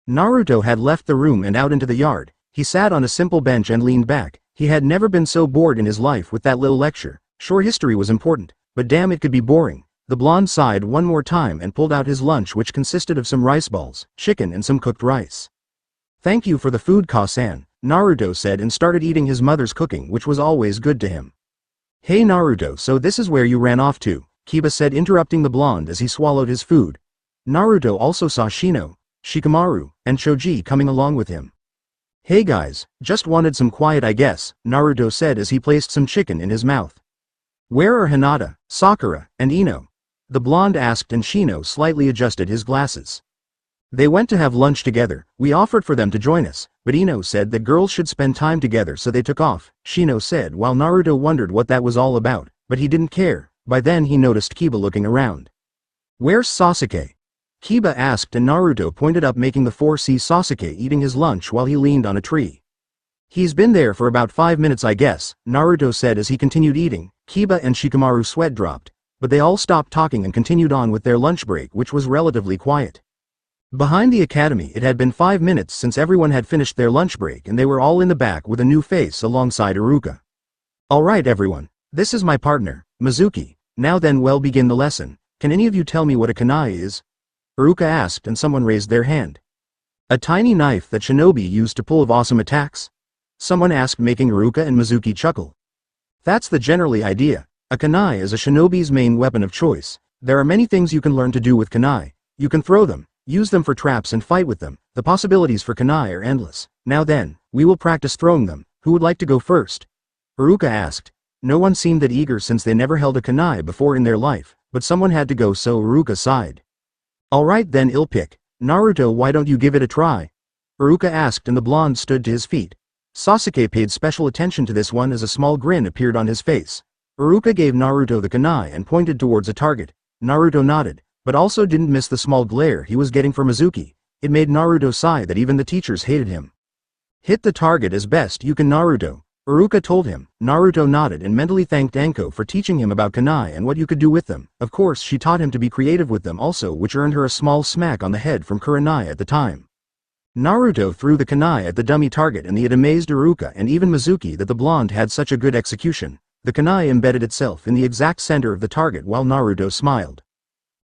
Naruto had left the room and out into the yard. He sat on a simple bench and leaned back. He had never been so bored in his life with that little lecture. Sure, history was important, but damn, it could be boring. The blonde sighed one more time and pulled out his lunch, which consisted of some rice balls, chicken and some cooked rice. Thank you for the food, Ka-san, Naruto said, and started eating his mother's cooking, which was always good to him. Hey Naruto, so this is where you ran off to, Kiba said, interrupting the blonde as he swallowed his food. Naruto also saw Shino, Shikamaru, and Choji coming along with him. Hey guys, just wanted some quiet I guess, Naruto said as he placed some chicken in his mouth. Where are Hinata, Sakura, and Ino? The blonde asked, and Shino slightly adjusted his glasses. They went to have lunch together. We offered for them to join us, but Ino said that girls should spend time together, so they took off, Shino said while Naruto wondered what that was all about, but he didn't care. By then he noticed Kiba looking around. Where's Sasuke? Kiba asked, and Naruto pointed up, making the 4C Sasuke eating his lunch while he leaned on a tree. He's been there for about 5 minutes I guess, Naruto said as he continued eating. Kiba and Shikamaru sweat dropped, but they all stopped talking and continued on with their lunch break, which was relatively quiet. Behind the academy, it had been 5 minutes since everyone had finished their lunch break, and they were all in the back with a new face alongside Iruka. Alright everyone, this is my partner, Mizuki. Now then, we'll begin the lesson. Can any of you tell me what a kunai is? Iruka asked, and someone raised their hand. A tiny knife that shinobi used to pull off awesome attacks? Someone asked, making Iruka and Mizuki chuckle. That's the generally idea. A kunai is a shinobi's main weapon of choice. There are many things you can learn to do with kunai. You can throw them, use them for traps, and fight with them. The possibilities for kunai are endless. Now then, we will practice throwing them. Who would like to go first? Iruka asked. No one seemed that eager since they never held a kunai before in their life, but someone had to go, so Iruka sighed. Alright then, I'll pick. Naruto, why don't you give it a try? Iruka asked, and the blonde stood to his feet. Sasuke paid special attention to this one as a small grin appeared on his face. Iruka gave Naruto the kunai and pointed towards a target. Naruto nodded, but also didn't miss the small glare he was getting from Mizuki. It made Naruto sigh that even the teachers hated him. Hit the target as best you can, Naruto, Iruka told him. Naruto nodded and mentally thanked Anko for teaching him about kunai and what you could do with them. Of course, she taught him to be creative with them also, which earned her a small smack on the head from Kurenai at the time. Naruto threw the kunai at the dummy target, and it amazed Iruka and even Mizuki that the blonde had such a good execution. The kunai embedded itself in the exact center of the target while Naruto smiled.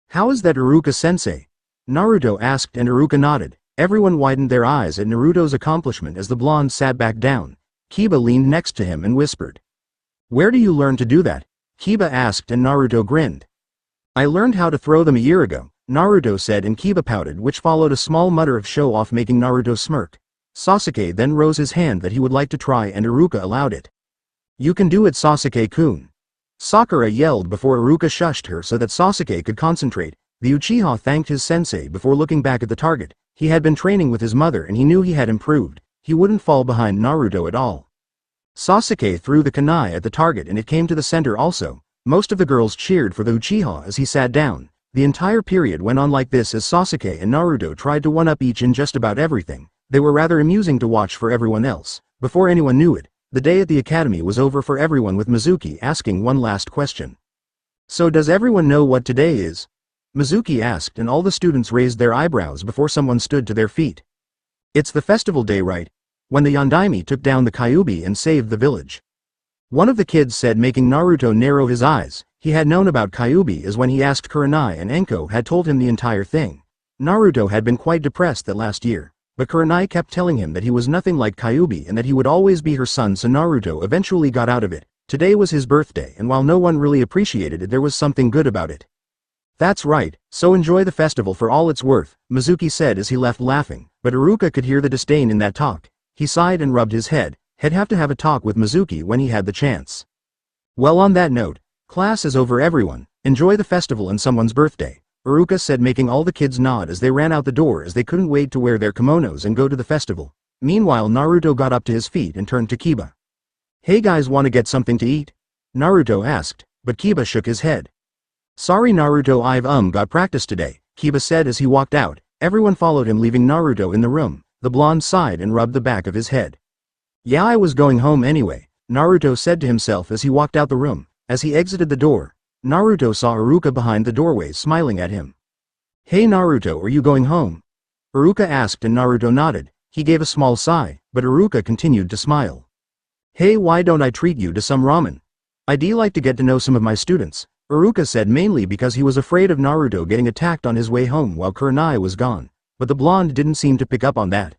How is that, Iruka-sensei? Naruto asked, and Iruka nodded. Everyone widened their eyes at Naruto's accomplishment as the blonde sat back down. Kiba leaned next to him and whispered. Where do you learn to do that? Kiba asked, and Naruto grinned. I learned how to throw them a year ago, Naruto said, and Kiba pouted, which followed a small mutter of show-off, making Naruto smirk. Sasuke then rose his hand that he would like to try, and Iruka allowed it. You can do it, Sasuke-kun. Sakura yelled before Iruka shushed her so that Sasuke could concentrate. The Uchiha thanked his sensei before looking back at the target. He had been training with his mother and he knew he had improved. He wouldn't fall behind Naruto at all. Sasuke threw the kunai at the target and it came to the center also. Most of the girls cheered for the Uchiha as he sat down. The entire period went on like this as Sasuke and Naruto tried to one-up each in just about everything. They were rather amusing to watch for everyone else. Before anyone knew it, the day at the academy was over for everyone, with Mizuki asking one last question. So does everyone know what today is? Mizuki asked, and all the students raised their eyebrows before someone stood to their feet. It's the festival day, right? when the Yondaime took down the Kyuubi and saved the village. One of the kids said, making Naruto narrow his eyes. He had known about Kyuubi as when he asked Kurenai and Anko had told him the entire thing. Naruto had been quite depressed that last year, but Kurenai kept telling him that he was nothing like Kyuubi and that he would always be her son, so Naruto eventually got out of it. Today was his birthday, and while no one really appreciated it, there was something good about it. That's right, so enjoy the festival for all it's worth, Mizuki said as he left laughing, but Iruka could hear the disdain in that talk. He sighed and rubbed his head. He'd have to have a talk with Mizuki when he had the chance. Well, on that note, class is over everyone, enjoy the festival and someone's birthday, Iruka said, making all the kids nod as they ran out the door as they couldn't wait to wear their kimonos and go to the festival. Meanwhile, Naruto got up to his feet and turned to Kiba. Hey guys, wanna get something to eat? Naruto asked, but Kiba shook his head. Sorry Naruto, I've got practice today, Kiba said as he walked out. Everyone followed him, leaving Naruto in the room. The blonde sighed and rubbed the back of his head. Yeah, I was going home anyway, Naruto said to himself as he walked out the room. As he exited the door, Naruto saw Iruka behind the doorway smiling at him. Hey Naruto, are you going home? Iruka asked and Naruto nodded. He gave a small sigh, but Iruka continued to smile. Hey, why don't I treat you to some ramen? I'd like to get to know some of my students, Iruka said, mainly because he was afraid of Naruto getting attacked on his way home while Kurenai was gone, but the blonde didn't seem to pick up on that.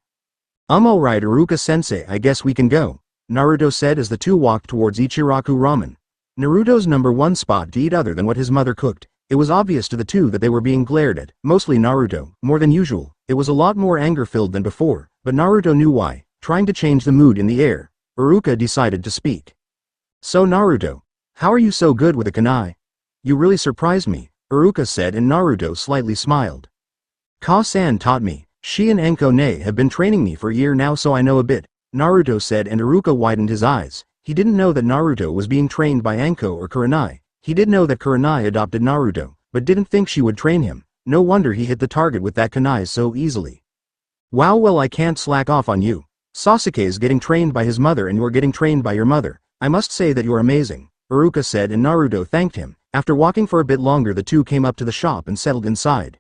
Alright Iruka-sensei, I guess we can go, Naruto said as the two walked towards Ichiraku Ramen. Naruto's #1 spot to eat other than what his mother cooked. It was obvious to the two that they were being glared at, mostly Naruto, more than usual. It was a lot more anger-filled than before, but Naruto knew why. Trying to change the mood in the air, Iruka decided to speak. So Naruto, how are you so good with a kunai? You really surprised me, Iruka said, and Naruto slightly smiled. Ka-san taught me. She and Anko have been training me for a year now, so I know a bit, Naruto said, and Iruka widened his eyes. He didn't know that Naruto was being trained by Anko or Kurenai. He did know that Kurenai adopted Naruto, but didn't think she would train him. No wonder he hit the target with that kunai so easily. Wow, well, I can't slack off on you. Sasuke is getting trained by his mother and you're getting trained by your mother. I must say that you're amazing, Iruka said, and Naruto thanked him. After walking for a bit longer, the two came up to the shop and settled inside.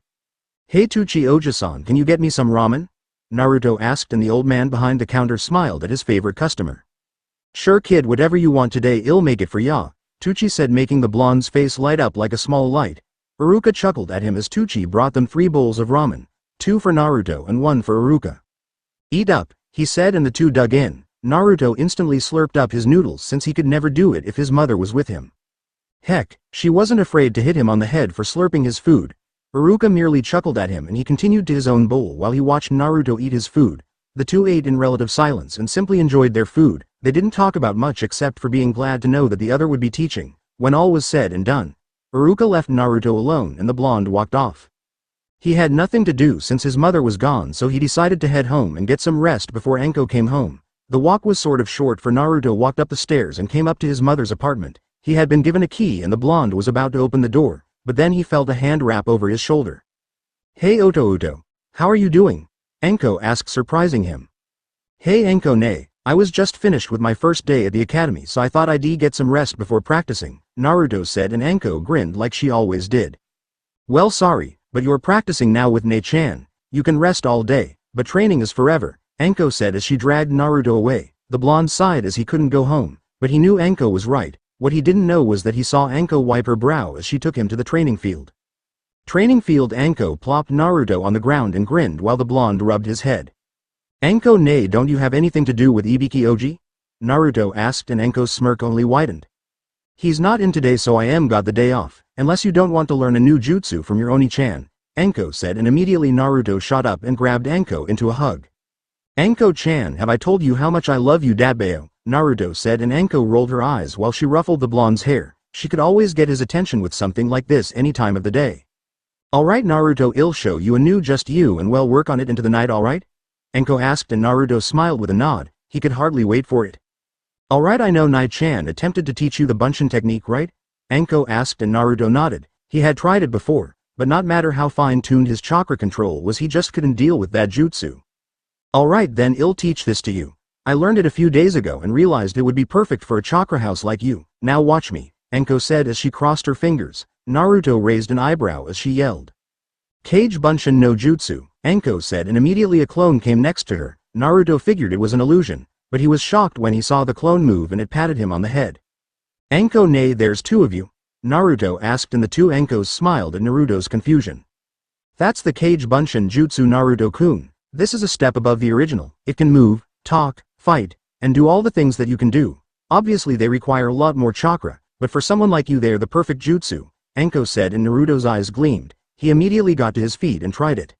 Hey Tuchi Oja-san, can you get me some ramen? Naruto asked, and the old man behind the counter smiled at his favorite customer. Sure kid, whatever you want today, I'll make it for ya, Tuchi said, making the blonde's face light up like a small light. Iruka chuckled at him as Tuchi brought them 3 bowls of ramen, 2 for Naruto and 1 for Iruka. Eat up, he said, and the two dug in. Naruto instantly slurped up his noodles since he could never do it if his mother was with him. Heck, she wasn't afraid to hit him on the head for slurping his food. Iruka merely chuckled at him and he continued to his own bowl while he watched Naruto eat his food. The two ate in relative silence and simply enjoyed their food. They didn't talk about much except for being glad to know that the other would be teaching. When all was said and done, Iruka left Naruto alone and the blonde walked off. He had nothing to do since his mother was gone, so he decided to head home and get some rest before Anko came home. The walk was sort of short, for Naruto walked up the stairs and came up to his mother's apartment. He had been given a key and the blonde was about to open the door, but then he felt a hand wrap over his shoulder. Hey Oto, how are you doing? Anko asked, surprising him. Hey Anko, I was just finished with my first day at the academy, so I thought I'd get some rest before practicing, Naruto said, and Anko grinned like she always did. Well, sorry, but you're practicing now with Ne-chan. You can rest all day, but training is forever, Anko said as she dragged Naruto away. The blonde sighed as he couldn't go home, but he knew Anko was right. What he didn't know was that he saw Anko wipe her brow as she took him to the training field. Training field. Anko plopped Naruto on the ground and grinned while the blonde rubbed his head. Anko, don't you have anything to do with Ibiki Oji? Naruto asked, and Anko's smirk only widened. He's not in today, so I got the day off, unless you don't want to learn a new jutsu from your Oni-chan, Anko said, and immediately Naruto shot up and grabbed Anko into a hug. Anko-chan, have I told you how much I love you, Dadbeo? Naruto said, and Anko rolled her eyes while she ruffled the blonde's hair. She could always get his attention with something like this any time of the day. Alright Naruto, I'll show you a new just you and well work on it into the night, alright? Anko asked, and Naruto smiled with a nod. He could hardly wait for it. Alright, I know Nai-chan attempted to teach you the Bunshin technique, right? Anko asked, and Naruto nodded. He had tried it before, but not matter how fine-tuned his chakra control was, he just couldn't deal with that jutsu. Alright then, I'll teach this to you. I learned it a few days ago and realized it would be perfect for a chakra house like you. Now watch me, Anko said as she crossed her fingers. Naruto raised an eyebrow as she yelled. Kage Bunshin no Jutsu, Anko said, and immediately a clone came next to her. Naruto figured it was an illusion, but he was shocked when he saw the clone move and it patted him on the head. Anko, nay, there's two of you? Naruto asked, and the two Ankos smiled at Naruto's confusion. That's the Kage Bunshin Jutsu, Naruto-kun. This is a step above the original. It can move, talk, fight, and do all the things that you can do. Obviously they require a lot more chakra, but for someone like you they're the perfect jutsu, Anko said, and Naruto's eyes gleamed. He immediately got to his feet and tried it.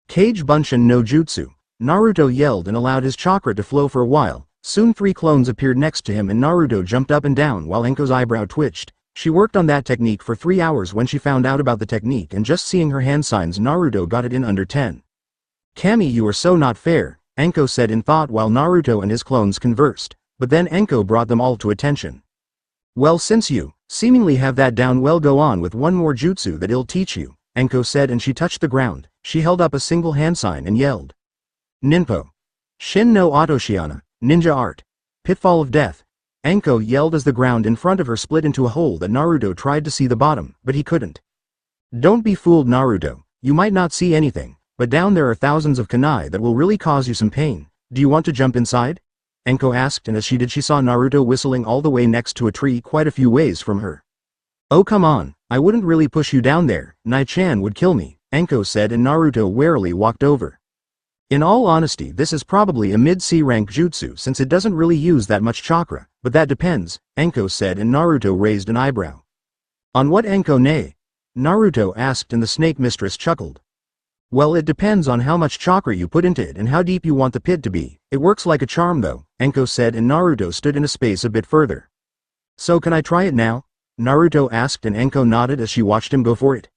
Kage Bunshin no Jutsu. Naruto yelled and allowed his chakra to flow for a while. Soon 3 clones appeared next to him and Naruto jumped up and down while Anko's eyebrow twitched. She worked on that technique for 3 hours when she found out about the technique, and just seeing her hand signs Naruto got it in under 10. Kami, you are so not fair, Anko said in thought while Naruto and his clones conversed, but then Anko brought them all to attention. Well, since you seemingly have that down, well, go on with one more jutsu that I'll teach you, Anko said, and she touched the ground. She held up a single hand sign and yelled. Ninpo. Shin no Otoshiana, ninja art. Pitfall of death. Anko yelled as the ground in front of her split into a hole that Naruto tried to see the bottom, but he couldn't. Don't be fooled, Naruto. You might not see anything, but down there are thousands of kunai that will really cause you some pain. Do you want to jump inside? Anko asked, and as she did she saw Naruto whistling all the way next to a tree quite a few ways from her. Oh, come on, I wouldn't really push you down there. Nai-chan would kill me, Anko said, and Naruto warily walked over. In all honesty, this is probably a mid-C rank jutsu since it doesn't really use that much chakra, but that depends, Anko said, and Naruto raised an eyebrow. On what, Anko, nay? Naruto asked, and the snake mistress chuckled. Well, it depends on how much chakra you put into it and how deep you want the pit to be. It works like a charm though, Anko said, and Naruto stood in a space a bit further. So can I try it now? Naruto asked, and Anko nodded as she watched him go for it.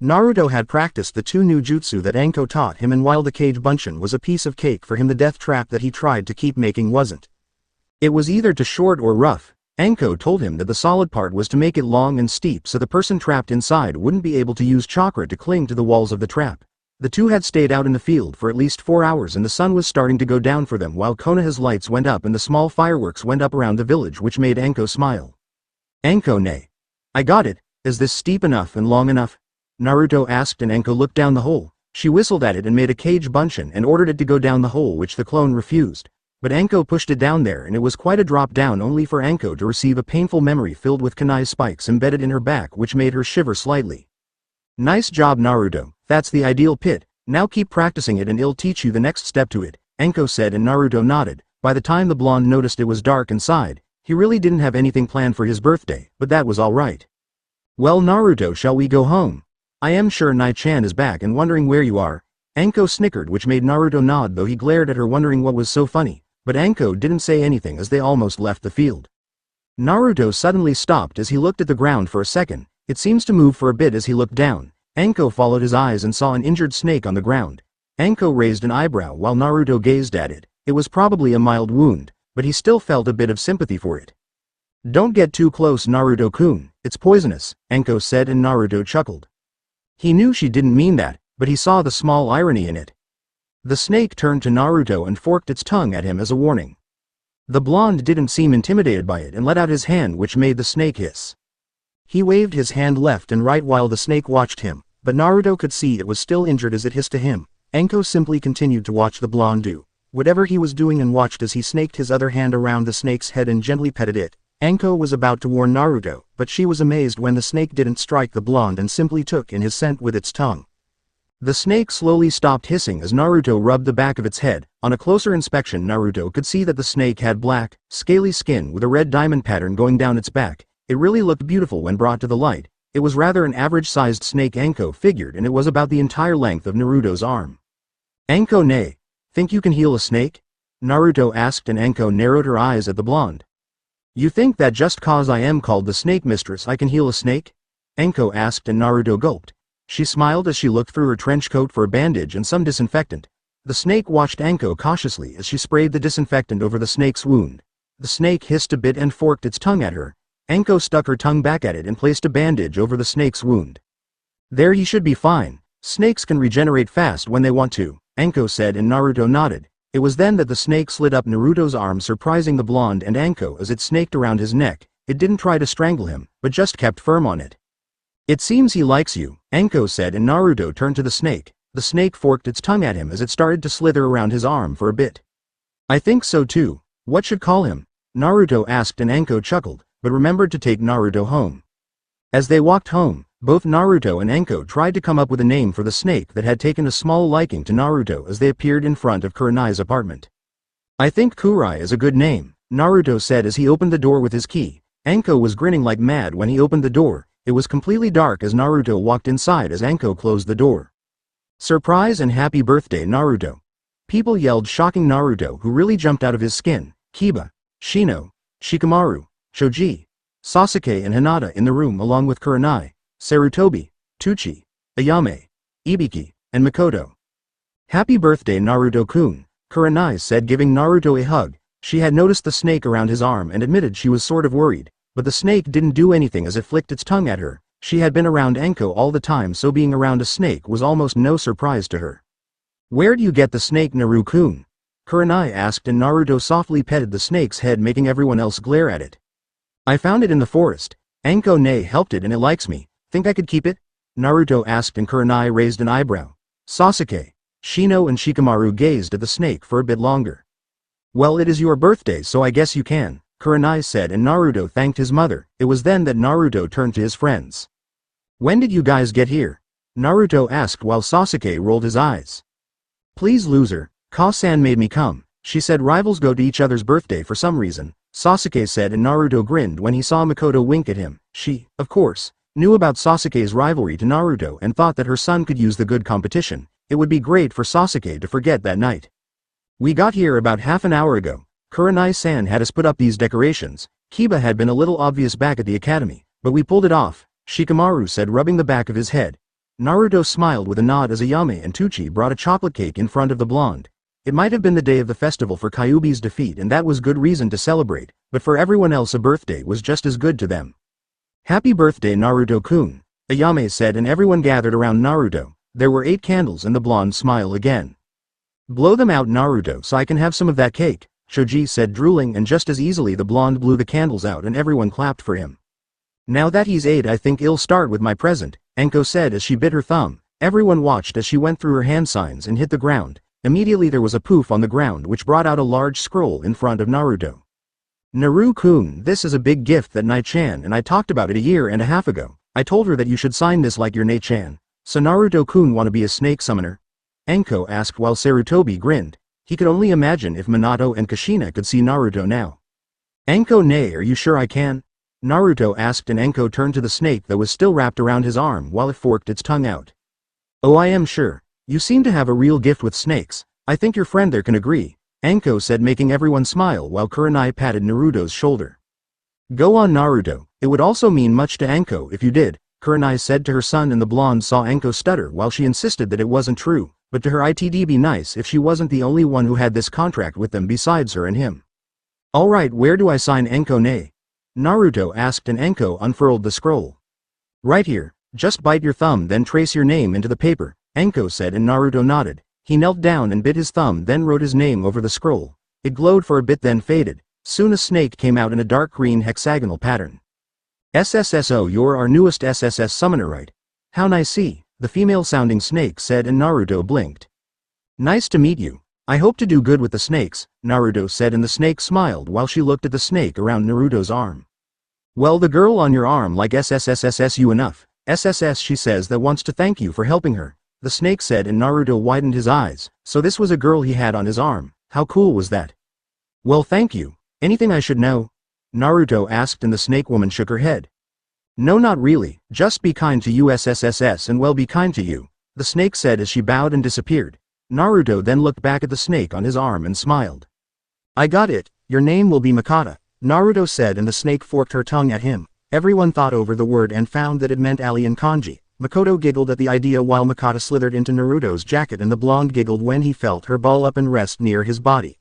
Naruto had practiced the 2 new jutsu that Anko taught him, and while the Kage Bunshin was a piece of cake for him, the death trap that he tried to keep making wasn't. It was either too short or rough. Anko told him that the solid part was to make it long and steep so the person trapped inside wouldn't be able to use chakra to cling to the walls of the trap. The two had stayed out in the field for at least 4 hours and the sun was starting to go down for them while Konoha's lights went up and the small fireworks went up around the village, which made Anko smile. Anko, nay. I got it. Is this steep enough and long enough? Naruto asked, and Anko looked down the hole. She whistled at it and made a Kage Bunshin and ordered it to go down the hole, which the clone refused. But Anko pushed it down there and it was quite a drop down, only for Anko to receive a painful memory filled with kunai spikes embedded in her back, which made her shiver slightly. Nice job, Naruto. That's the ideal pit. Now keep practicing it and I'll teach you the next step to it, Anko said, and Naruto nodded. By the time the blonde noticed it was dark inside, he really didn't have anything planned for his birthday, but that was alright. Well, Naruto, shall we go home? I am sure Nai-chan is back and wondering where you are. Anko snickered, which made Naruto nod, though he glared at her wondering what was so funny, but Anko didn't say anything as they almost left the field. Naruto suddenly stopped as he looked at the ground for a second. It seems to move for a bit as he looked down. Anko followed his eyes and saw an injured snake on the ground. Anko raised an eyebrow while Naruto gazed at it. It was probably a mild wound, but he still felt a bit of sympathy for it. Don't get too close, Naruto-kun, it's poisonous, Anko said, and Naruto chuckled. He knew she didn't mean that, but he saw the small irony in it. The snake turned to Naruto and forked its tongue at him as a warning. The blonde didn't seem intimidated by it and let out his hand, which made the snake hiss. He waved his hand left and right while the snake watched him, but Naruto could see it was still injured as it hissed to him. Anko simply continued to watch the blonde do whatever he was doing and watched as he snaked his other hand around the snake's head and gently petted it. Anko was about to warn Naruto, but she was amazed when the snake didn't strike the blonde and simply took in his scent with its tongue. The snake slowly stopped hissing as Naruto rubbed the back of its head. On a closer inspection, Naruto could see that the snake had black, scaly skin with a red diamond pattern going down its back. It really looked beautiful when brought to the light. It was rather an average-sized snake, Anko figured, and it was about the entire length of Naruto's arm. Anko, nay. Think you can heal a snake? Naruto asked, and Anko narrowed her eyes at the blonde. You think that just cause I am called the snake mistress I can heal a snake? Anko asked, and Naruto gulped. She smiled as she looked through her trench coat for a bandage and some disinfectant. The snake watched Anko cautiously as she sprayed the disinfectant over the snake's wound. The snake hissed a bit and forked its tongue at her. Anko stuck her tongue back at it and placed a bandage over the snake's wound. There, he should be fine. Snakes can regenerate fast when they want to, Anko said, and Naruto nodded. It was then that the snake slid up Naruto's arm, surprising the blonde and Anko as it snaked around his neck. It didn't try to strangle him, but just kept firm on it. It seems he likes you, Anko said, and Naruto turned to the snake. The snake forked its tongue at him as it started to slither around his arm for a bit. I think so too. What should call him? Naruto asked and Anko chuckled, but remembered to take Naruto home. As they walked home, both Naruto and Anko tried to come up with a name for the snake that had taken a small liking to Naruto as they appeared in front of Kurenai's apartment. I think Kurai is a good name, Naruto said as he opened the door with his key. Anko was grinning like mad when he opened the door. It was completely dark as Naruto walked inside as Anko closed the door. Surprise and happy birthday, Naruto. People yelled, shocking Naruto, who really jumped out of his skin. Kiba, Shino, Shikamaru, Choji, Sasuke and Hinata in the room along with Kurenai, Sarutobi, Teuchi, Ayame, Ibiki, and Makoto. Happy birthday, Naruto-kun, Kurenai said, giving Naruto a hug. She had noticed the snake around his arm and admitted she was sort of worried, but the snake didn't do anything as it flicked its tongue at her. She had been around Anko all the time, so being around a snake was almost no surprise to her. Where do you get the snake, Naru-kun? Kurenai asked and Naruto softly petted the snake's head, making everyone else glare at it. I found it in the forest. Anko-ne helped it and it likes me. Think I could keep it? Naruto asked and Kurenai raised an eyebrow. Sasuke, Shino and Shikamaru gazed at the snake for a bit longer. Well, it is your birthday, so I guess you can, Kurenai said and Naruto thanked his mother. It was then that Naruto turned to his friends. When did you guys get here? Naruto asked while Sasuke rolled his eyes. Please, loser, Ka-san made me come. She said rivals go to each other's birthday for some reason, Sasuke said and Naruto grinned when he saw Makoto wink at him. She, of course, knew about Sasuke's rivalry to Naruto and thought that her son could use the good competition. It would be great for Sasuke to forget that night. We got here about half an hour ago. Kurenai-san had us put up these decorations. Kiba had been a little obvious back at the academy, but we pulled it off, Shikamaru said, rubbing the back of his head. Naruto smiled with a nod as Ayame and Teuchi brought a chocolate cake in front of the blonde. It might have been the day of the festival for Kyuubi's defeat and that was good reason to celebrate, but for everyone else a birthday was just as good to them. Happy birthday, Naruto-kun, Ayame said and everyone gathered around Naruto. There were 8 candles and the blonde smiled again. Blow them out, Naruto, so I can have some of that cake, Choji said, drooling, and just as easily the blonde blew the candles out and everyone clapped for him. Now that he's 8, I think I'll start with my present, Anko said as she bit her thumb. Everyone watched as she went through her hand signs and hit the ground. Immediately there was a poof on the ground which brought out a large scroll in front of Naruto. Naru-kun, this is a big gift that Nai-chan and I talked about it a year and a half ago. I told her that you should sign this like your Nai-chan. So Naruto-kun want to be a snake summoner? Anko asked while Sarutobi grinned. He could only imagine if Minato and Kushina could see Naruto now. Anko-ne, are you sure I can? Naruto asked and Anko turned to the snake that was still wrapped around his arm while it forked its tongue out. Oh, I am sure. You seem to have a real gift with snakes. I think your friend there can agree, Anko said, making everyone smile while Kurenai patted Naruto's shoulder. Go on, Naruto, it would also mean much to Anko if you did, Kurenai said to her son, and the blonde saw Anko stutter while she insisted that it wasn't true, but to her it'd be nice if she wasn't the only one who had this contract with them besides her and him. Alright, where do I sign, Anko-ne? Naruto asked and Anko unfurled the scroll. Right here, just bite your thumb then trace your name into the paper, Anko said and Naruto nodded. He knelt down and bit his thumb then wrote his name over the scroll. It glowed for a bit then faded. Soon a snake came out in a dark green hexagonal pattern. SSSO, you're our newest SSS summoner, right? How nice, the female-sounding snake said and Naruto blinked. Nice to meet you. I hope to do good with the snakes, Naruto said and the snake smiled while she looked at the snake around Naruto's arm. Well, the girl on your arm like SSSSS you enough. SSS, she says that wants to thank you for helping her, the snake said and Naruto widened his eyes. So this was a girl he had on his arm. How cool was that? Well, thank you. Anything I should know? Naruto asked and the snake woman shook her head. No, not really, just be kind to you SSSS and well be kind to you, the snake said as she bowed and disappeared. Naruto then looked back at the snake on his arm and smiled. I got it, your name will be Makata, Naruto said and the snake forked her tongue at him. Everyone thought over the word and found that it meant alien kanji. Makoto giggled at the idea while Makata slithered into Naruto's jacket and the blonde giggled when he felt her ball up and rest near his body.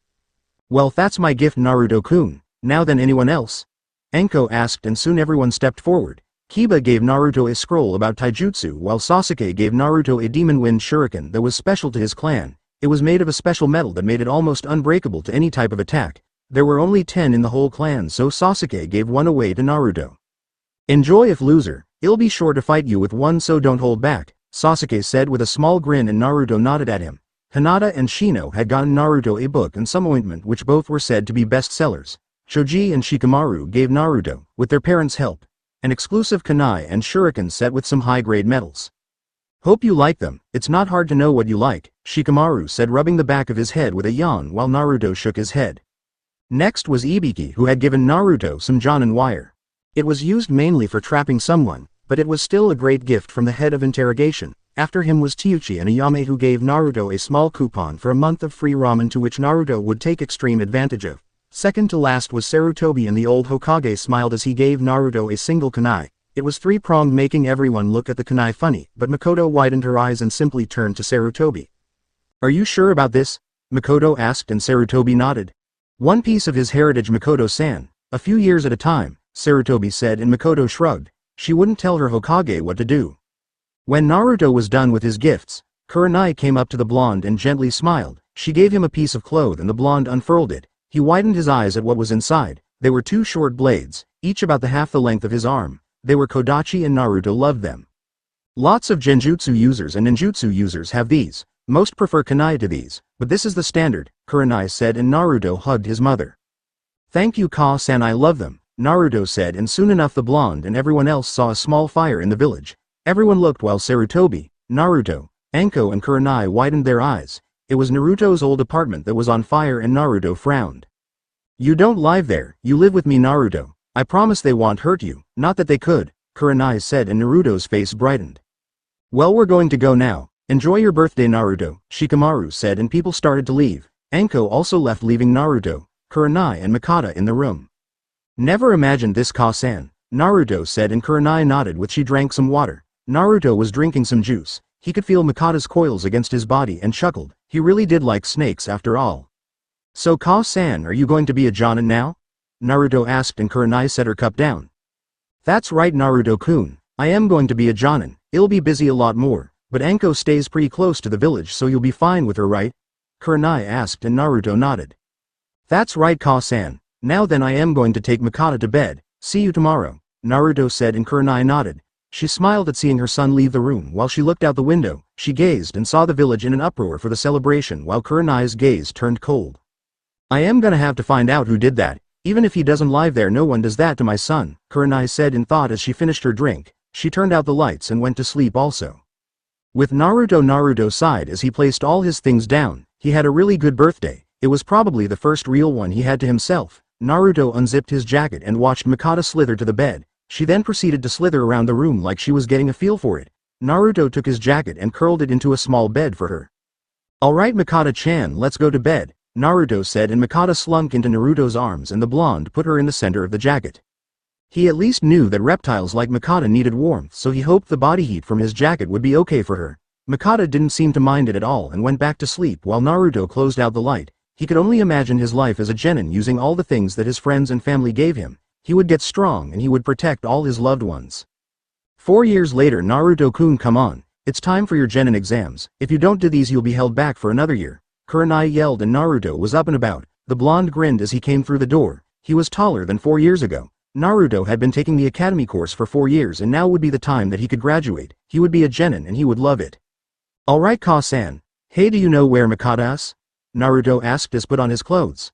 Well, that's my gift, Naruto-kun. Now then, anyone else? Anko asked and soon everyone stepped forward. Kiba gave Naruto a scroll about taijutsu while Sasuke gave Naruto a demon wind shuriken that was special to his clan. It was made of a special metal that made it almost unbreakable to any type of attack. There were only 10 in the whole clan, so Sasuke gave one away to Naruto. Enjoy, if loser, I'll be sure to fight you with one, so don't hold back, Sasuke said with a small grin, and Naruto nodded at him. Hinata and Shino had gotten Naruto a book and some ointment which both were said to be bestsellers. Choji and Shikamaru gave Naruto, with their parents' help, an exclusive kunai and shuriken set with some high-grade metals. Hope you like them, it's not hard to know what you like, Shikamaru said, rubbing the back of his head with a yawn while Naruto shook his head. Next was Ibiki, who had given Naruto some Jonin wire. It was used mainly for trapping someone, but it was still a great gift from the head of interrogation. After him was Teuchi and Ayame, who gave Naruto a small coupon for a month of free ramen to which Naruto would take extreme advantage of. Second to last was Sarutobi, and the old Hokage smiled as he gave Naruto a single kunai. It was three-pronged, making everyone look at the kunai funny, but Makoto widened her eyes and simply turned to Sarutobi. "Are you sure about this?" Makoto asked, and Sarutobi nodded. "One piece of his heritage, Makoto-san. A few years at a time," Sarutobi said, and Makoto shrugged. She wouldn't tell her Hokage what to do. When Naruto was done with his gifts, Kurenai came up to the blonde and gently smiled. She gave him a piece of cloth and the blonde unfurled it. He widened his eyes at what was inside. They were two short blades, each about half the length of his arm. They were Kodachi, and Naruto loved them. Lots of genjutsu users and ninjutsu users have these. Most prefer kunai to these, but this is the standard, Kurenai said, and Naruto hugged his mother. "Thank you, Ka-san, I love them," Naruto said, and soon enough the blonde and everyone else saw a small fire in the village. Everyone looked while Sarutobi, Naruto, Anko and Kurenai widened their eyes. It was Naruto's old apartment that was on fire, and Naruto frowned. "You don't live there, you live with me, Naruto. I promise they won't hurt you." "Not that they could," Kurenai said, and Naruto's face brightened. "Well, we're going to go now. Enjoy your birthday, Naruto," Shikamaru said, and people started to leave. Anko also left, leaving Naruto, Kurenai and Mikata in the room. "Never imagined this, Ka-san," Naruto said, and Kurenai nodded with she drank some water. Naruto was drinking some juice. He could feel Mikata's coils against his body and chuckled. He really did like snakes after all. "So Ka-san, are you going to be a Jonin now?" Naruto asked, and Kurenai set her cup down. "That's right, Naruto-kun. I am going to be a Jonin. It'll be busy a lot more, but Anko stays pretty close to the village, so you'll be fine with her, right?" Kurenai asked, and Naruto nodded. "That's right, Ka-san. Now then, I am going to take Mikata to bed. See you tomorrow," Naruto said, and Kurenai nodded. She smiled at seeing her son leave the room. While she looked out the window, she gazed and saw the village in an uproar for the celebration, while Kurenai's gaze turned cold. "I am gonna have to find out who did that. Even if he doesn't live there, no one does that to my son," Kurenai said in thought as she finished her drink. She turned out the lights and went to sleep also. With Naruto sighed as he placed all his things down. He had a really good birthday. It was probably the first real one he had to himself. Naruto unzipped his jacket and watched Mikata slither to the bed. She then proceeded to slither around the room like she was getting a feel for it. Naruto took his jacket and curled it into a small bed for her. "Alright, Mikata-chan, let's go to bed," Naruto said, and Mikata slunk into Naruto's arms, and the blonde put her in the center of the jacket. He at least knew that reptiles like Mikata needed warmth, so he hoped the body heat from his jacket would be okay for her. Mikata didn't seem to mind it at all and went back to sleep while Naruto closed out the light. He could only imagine his life as a genin, using all the things that his friends and family gave him. He would get strong and he would protect all his loved ones. 4 years later. "Naruto-kun, come on. It's time for your genin exams. If you don't do these, you'll be held back for another year," Kurenai yelled, and Naruto was up and about. The blonde grinned as he came through the door. He was taller than 4 years ago. Naruto had been taking the academy course for 4 years, and now would be the time that he could graduate. He would be a genin and he would love it. "Alright, Ka-san. Hey, do you know where Mikata is?" Naruto asked as put on his clothes.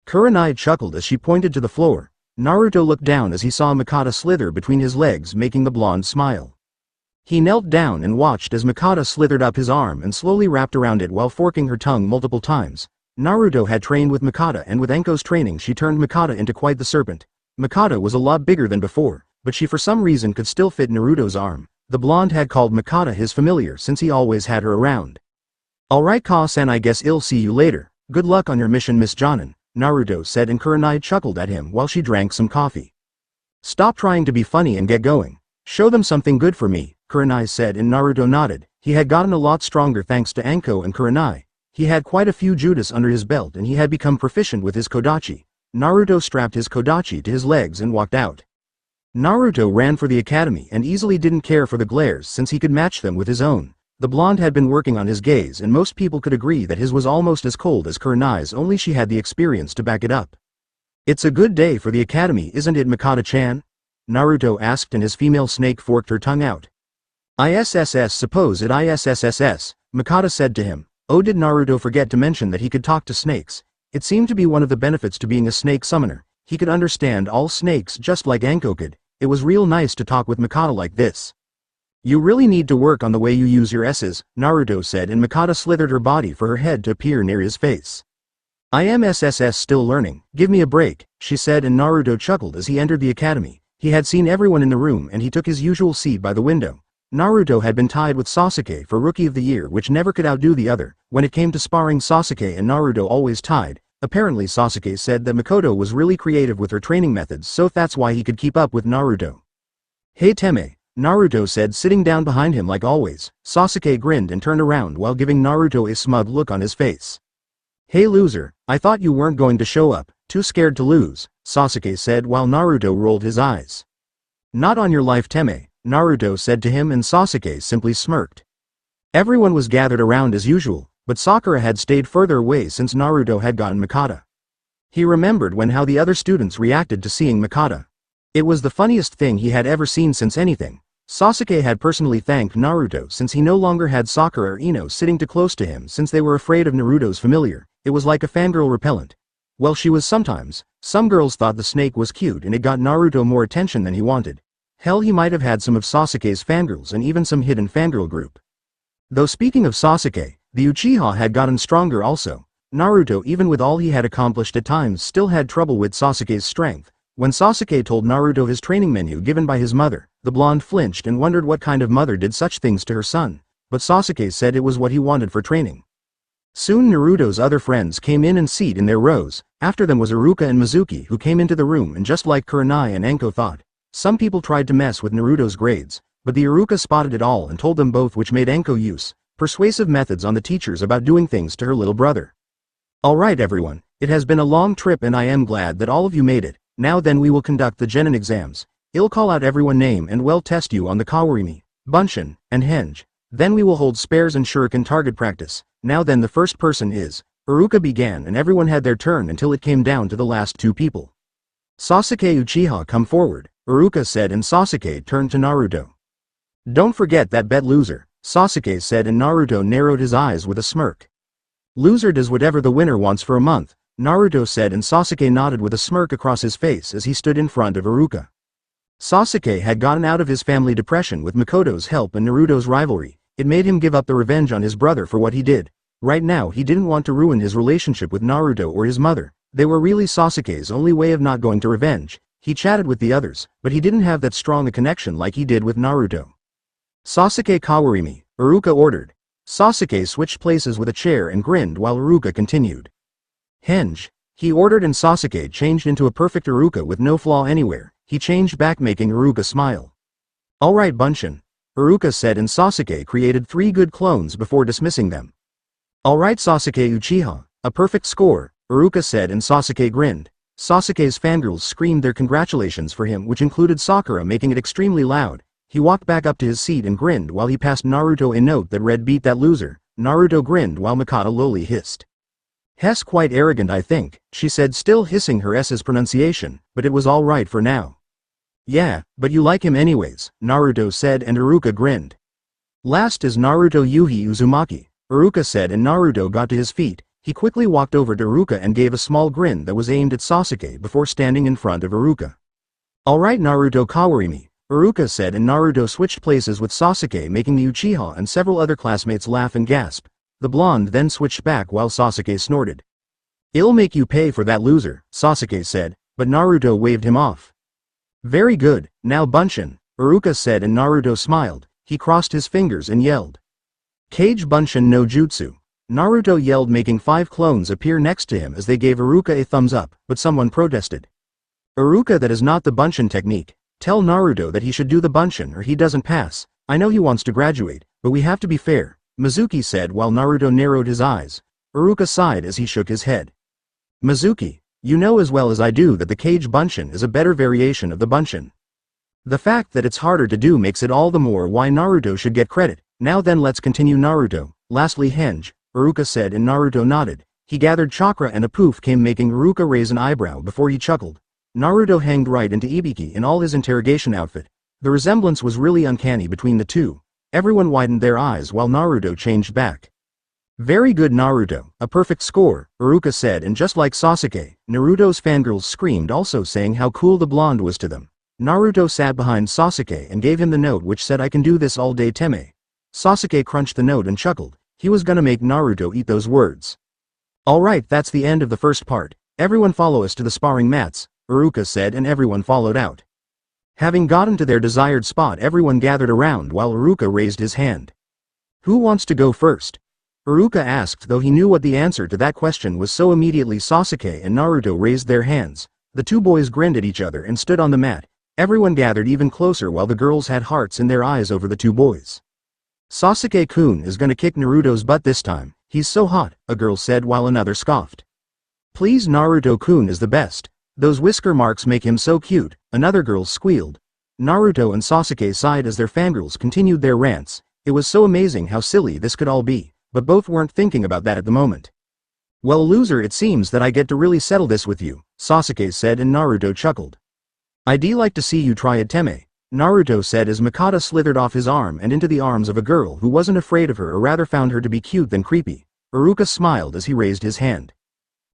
Kurenai chuckled as she pointed to the floor. Naruto looked down as he saw Mikata slither between his legs, making the blonde smile. He knelt down and watched as Mikata slithered up his arm and slowly wrapped around it while forking her tongue multiple times. Naruto had trained with Mikata, and with Anko's training she turned Mikata into quite the serpent. Mikata was a lot bigger than before, but she for some reason could still fit Naruto's arm. The blonde had called Mikata his familiar since he always had her around. "Alright, Ka-san, I guess I'll see you later. Good luck on your mission, Miss Jonin," Naruto said, and Kurenai chuckled at him while she drank some coffee. "Stop trying to be funny and get going. Show them something good for me," Kurenai said, and Naruto nodded. He had gotten a lot stronger thanks to Anko and Kurenai. He had quite a few judas under his belt and he had become proficient with his Kodachi. Naruto strapped his Kodachi to his legs and walked out. Naruto ran for the academy and easily didn't care for the glares since he could match them with his own. The blonde had been working on his gaze, and most people could agree that his was almost as cold as Kurenai's, only she had the experience to back it up. "It's a good day for the academy, isn't it, Mikata-chan?" Naruto asked, and his female snake forked her tongue out. ISSS suppose it ISSSS, Mikata said to him. Oh, did Naruto forget to mention that he could talk to snakes? It seemed to be one of the benefits to being a snake summoner. He could understand all snakes just like Anko could. It was real nice to talk with Mikata like this. You really need to work on the way you use your S's, Naruto said, and Mikata slithered her body for her head to appear near his face. I am SSS still learning, give me a break, she said, and Naruto chuckled as he entered the academy. He had seen everyone in the room and he took his usual seat by the window. Naruto had been tied with Sasuke for Rookie of the Year, which never could outdo the other. When it came to sparring, Sasuke and Naruto always tied. Apparently Sasuke said that Mikoto was really creative with her training methods, so that's why he could keep up with Naruto. Hey Teme, Naruto said, sitting down behind him like always. Sasuke grinned and turned around while giving Naruto a smug look on his face. Hey loser, I thought you weren't going to show up, too scared to lose, Sasuke said while Naruto rolled his eyes. Not on your life Teme, Naruto said to him, and Sasuke simply smirked. Everyone was gathered around as usual, but Sakura had stayed further away since Naruto had gotten Mikata. He remembered how the other students reacted to seeing Mikata. It was the funniest thing he had ever seen since anything. Sasuke had personally thanked Naruto since he no longer had Sakura or Ino sitting too close to him since they were afraid of Naruto's familiar. It was like a fangirl repellent. Well, she was sometimes. Some girls thought the snake was cute and it got Naruto more attention than he wanted. Hell, he might have had some of Sasuke's fangirls and even some hidden fangirl group. Though speaking of Sasuke, the Uchiha had gotten stronger also. Naruto, even with all he had accomplished at times, still had trouble with Sasuke's strength. When Sasuke told Naruto his training menu given by his mother, the blonde flinched and wondered what kind of mother did such things to her son. But Sasuke said it was what he wanted for training. Soon Naruto's other friends came in and seated in their rows. After them was Iruka and Mizuki, who came into the room, and just like Kurenai and Anko thought. Some people tried to mess with Naruto's grades, but the Iruka spotted it all and told them both, which made Anko use persuasive methods on the teachers about doing things to her little brother. Alright everyone, it has been a long trip and I am glad that all of you made it. Now then we will conduct the Genin exams. I'll call out everyone name and well test you on the Kawarimi, Bunshin, and Henge. Then we will hold spares and shuriken target practice. Now then the first person is. Iruka began and everyone had their turn until it came down to the last two people. Sasuke Uchiha, come forward, Iruka said, and Sasuke turned to Naruto. Don't forget that bet, loser, Sasuke said, and Naruto narrowed his eyes with a smirk. Loser does whatever the winner wants for a month, Naruto said, and Sasuke nodded with a smirk across his face as he stood in front of Iruka. Sasuke had gotten out of his family depression with Mikoto's help and Naruto's rivalry. It made him give up the revenge on his brother for what he did. Right now he didn't want to ruin his relationship with Naruto or his mother. They were really Sasuke's only way of not going to revenge. He chatted with the others, but he didn't have that strong a connection like he did with Naruto. Sasuke Kawarimi, Iruka ordered. Sasuke switched places with a chair and grinned while Iruka continued. Henge, he ordered, and Sasuke changed into a perfect Iruka with no flaw anywhere. He changed back, making Iruka smile. Alright Bunshin, Iruka said, and Sasuke created 3 good clones before dismissing them. Alright Sasuke Uchiha, a perfect score, Iruka said, and Sasuke grinned. Sasuke's fangirls screamed their congratulations for him, which included Sakura making it extremely loud. He walked back up to his seat and grinned while he passed Naruto a note that read, beat that loser. Naruto grinned while Mikata lowly hissed. Hess quite arrogant, I think, she said, still hissing her S's pronunciation, but it was alright for now. Yeah, but you like him anyways, Naruto said, and Iruka grinned. Last is Naruto Yuhi Uzumaki, Iruka said, and Naruto got to his feet. He quickly walked over to Iruka and gave a small grin that was aimed at Sasuke before standing in front of Iruka. Alright Naruto Kawarimi, Iruka said, and Naruto switched places with Sasuke, making the Uchiha and several other classmates laugh and gasp. The blonde then switched back while Sasuke snorted. I'll make you pay for that, loser, Sasuke said, but Naruto waved him off. Very good, now Bunshin, Iruka said, and Naruto smiled. He crossed his fingers and yelled. Kage Bunshin no Jutsu. Naruto yelled, making 5 clones appear next to him as they gave Iruka a thumbs up, but someone protested. Iruka, that is not the Bunshin technique. Tell Naruto that he should do the Bunshin or he doesn't pass. I know he wants to graduate, but we have to be fair, Mizuki said while Naruto narrowed his eyes. Iruka sighed as he shook his head. Mizuki, you know as well as I do that the Kage Bunshin is a better variation of the Bunshin. The fact that it's harder to do makes it all the more why Naruto should get credit. Now then let's continue Naruto. Lastly Henge, Iruka said, and Naruto nodded. He gathered chakra and a poof came, making Iruka raise an eyebrow before he chuckled. Naruto hanged right into Ibiki in all his interrogation outfit. The resemblance was really uncanny between the two. Everyone widened their eyes while Naruto changed back. Very good Naruto, a perfect score, Iruka said, and just like Sasuke, Naruto's fangirls screamed also saying how cool the blonde was to them. Naruto sat behind Sasuke and gave him the note which said I can do this all day Teme. Sasuke crunched the note and chuckled. He was gonna make Naruto eat those words. Alright, that's the end of the first part. Everyone follow us to the sparring mats, Iruka said, and everyone followed out. Having gotten to their desired spot, everyone gathered around while Iruka raised his hand. Who wants to go first? Iruka asked, though he knew what the answer to that question was, so immediately Sasuke and Naruto raised their hands. The two boys grinned at each other and stood on the mat. Everyone gathered even closer while the girls had hearts in their eyes over the two boys. Sasuke-kun is gonna kick Naruto's butt this time, he's so hot, a girl said while another scoffed. Please, Naruto-kun is the best. Those whisker marks make him so cute, another girl squealed. Naruto and Sasuke sighed as their fangirls continued their rants. It was so amazing how silly this could all be, but both weren't thinking about that at the moment. Well loser, it seems that I get to really settle this with you, Sasuke said, and Naruto chuckled. I'd like to see you try it Teme, Naruto said as Mikata slithered off his arm and into the arms of a girl who wasn't afraid of her, or rather found her to be cute than creepy. Iruka smiled as he raised his hand.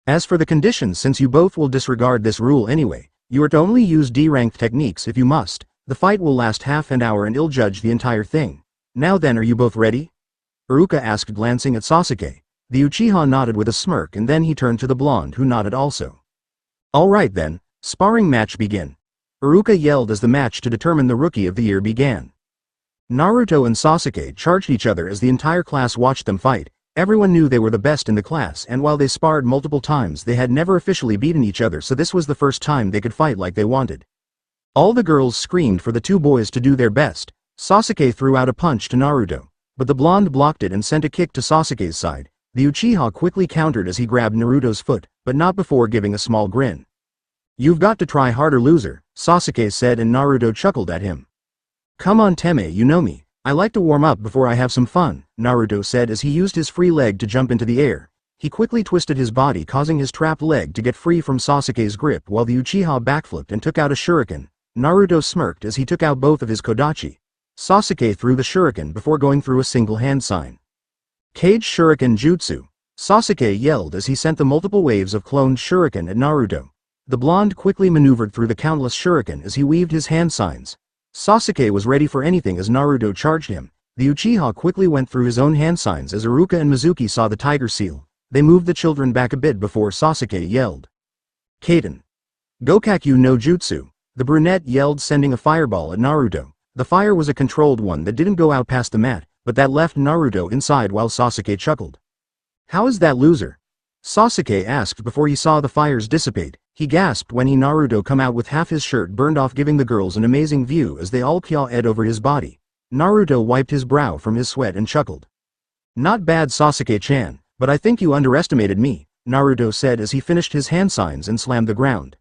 As for the conditions, since you both will disregard this rule anyway, you are to only use D-ranked techniques if you must. The fight will last half an hour and I'll judge the entire thing. Now then, are you both ready? Iruka asked, glancing at Sasuke. The Uchiha nodded with a smirk, and then he turned to the blonde, who nodded also. Alright then, sparring match begin. Iruka yelled as the match to determine the rookie of the year began. Naruto and Sasuke charged each other as the entire class watched them fight. Everyone knew they were the best in the class, and while they sparred multiple times they had never officially beaten each other, so this was the first time they could fight like they wanted. All the girls screamed for the two boys to do their best. Sasuke threw out a punch to Naruto, but the blonde blocked it and sent a kick to Sasuke's side. The Uchiha quickly countered as he grabbed Naruto's foot, but not before giving a small grin. You've got to try harder loser, Sasuke said, and Naruto chuckled at him. Come on Teme, you know me. I like to warm up before I have some fun, Naruto said as he used his free leg to jump into the air. He quickly twisted his body, causing his trapped leg to get free from Sasuke's grip, while the Uchiha backflipped and took out a shuriken. Naruto smirked as he took out both of his kodachi. Sasuke threw the shuriken before going through a single hand sign. Cage Shuriken Jutsu. Sasuke yelled as he sent the multiple waves of cloned shuriken at Naruto. The blonde quickly maneuvered through the countless shuriken as he weaved his hand signs. Sasuke was ready for anything as Naruto charged him. The Uchiha quickly went through his own hand signs as Iruka and Mizuki saw the tiger seal. They moved the children back a bit before Sasuke yelled. Kaden. Gokakyu no Jutsu. The brunette yelled, sending a fireball at Naruto. The fire was a controlled one that didn't go out past the mat, but that left Naruto inside while Sasuke chuckled. How is that loser? Sasuke asked before he saw the fires dissipate. He gasped when Naruto come out with half his shirt burned off, giving the girls an amazing view as they all pia-ed over his body. Naruto wiped his brow from his sweat and chuckled. Not bad Sasuke-chan, but I think you underestimated me, Naruto said as he finished his hand signs and slammed the ground.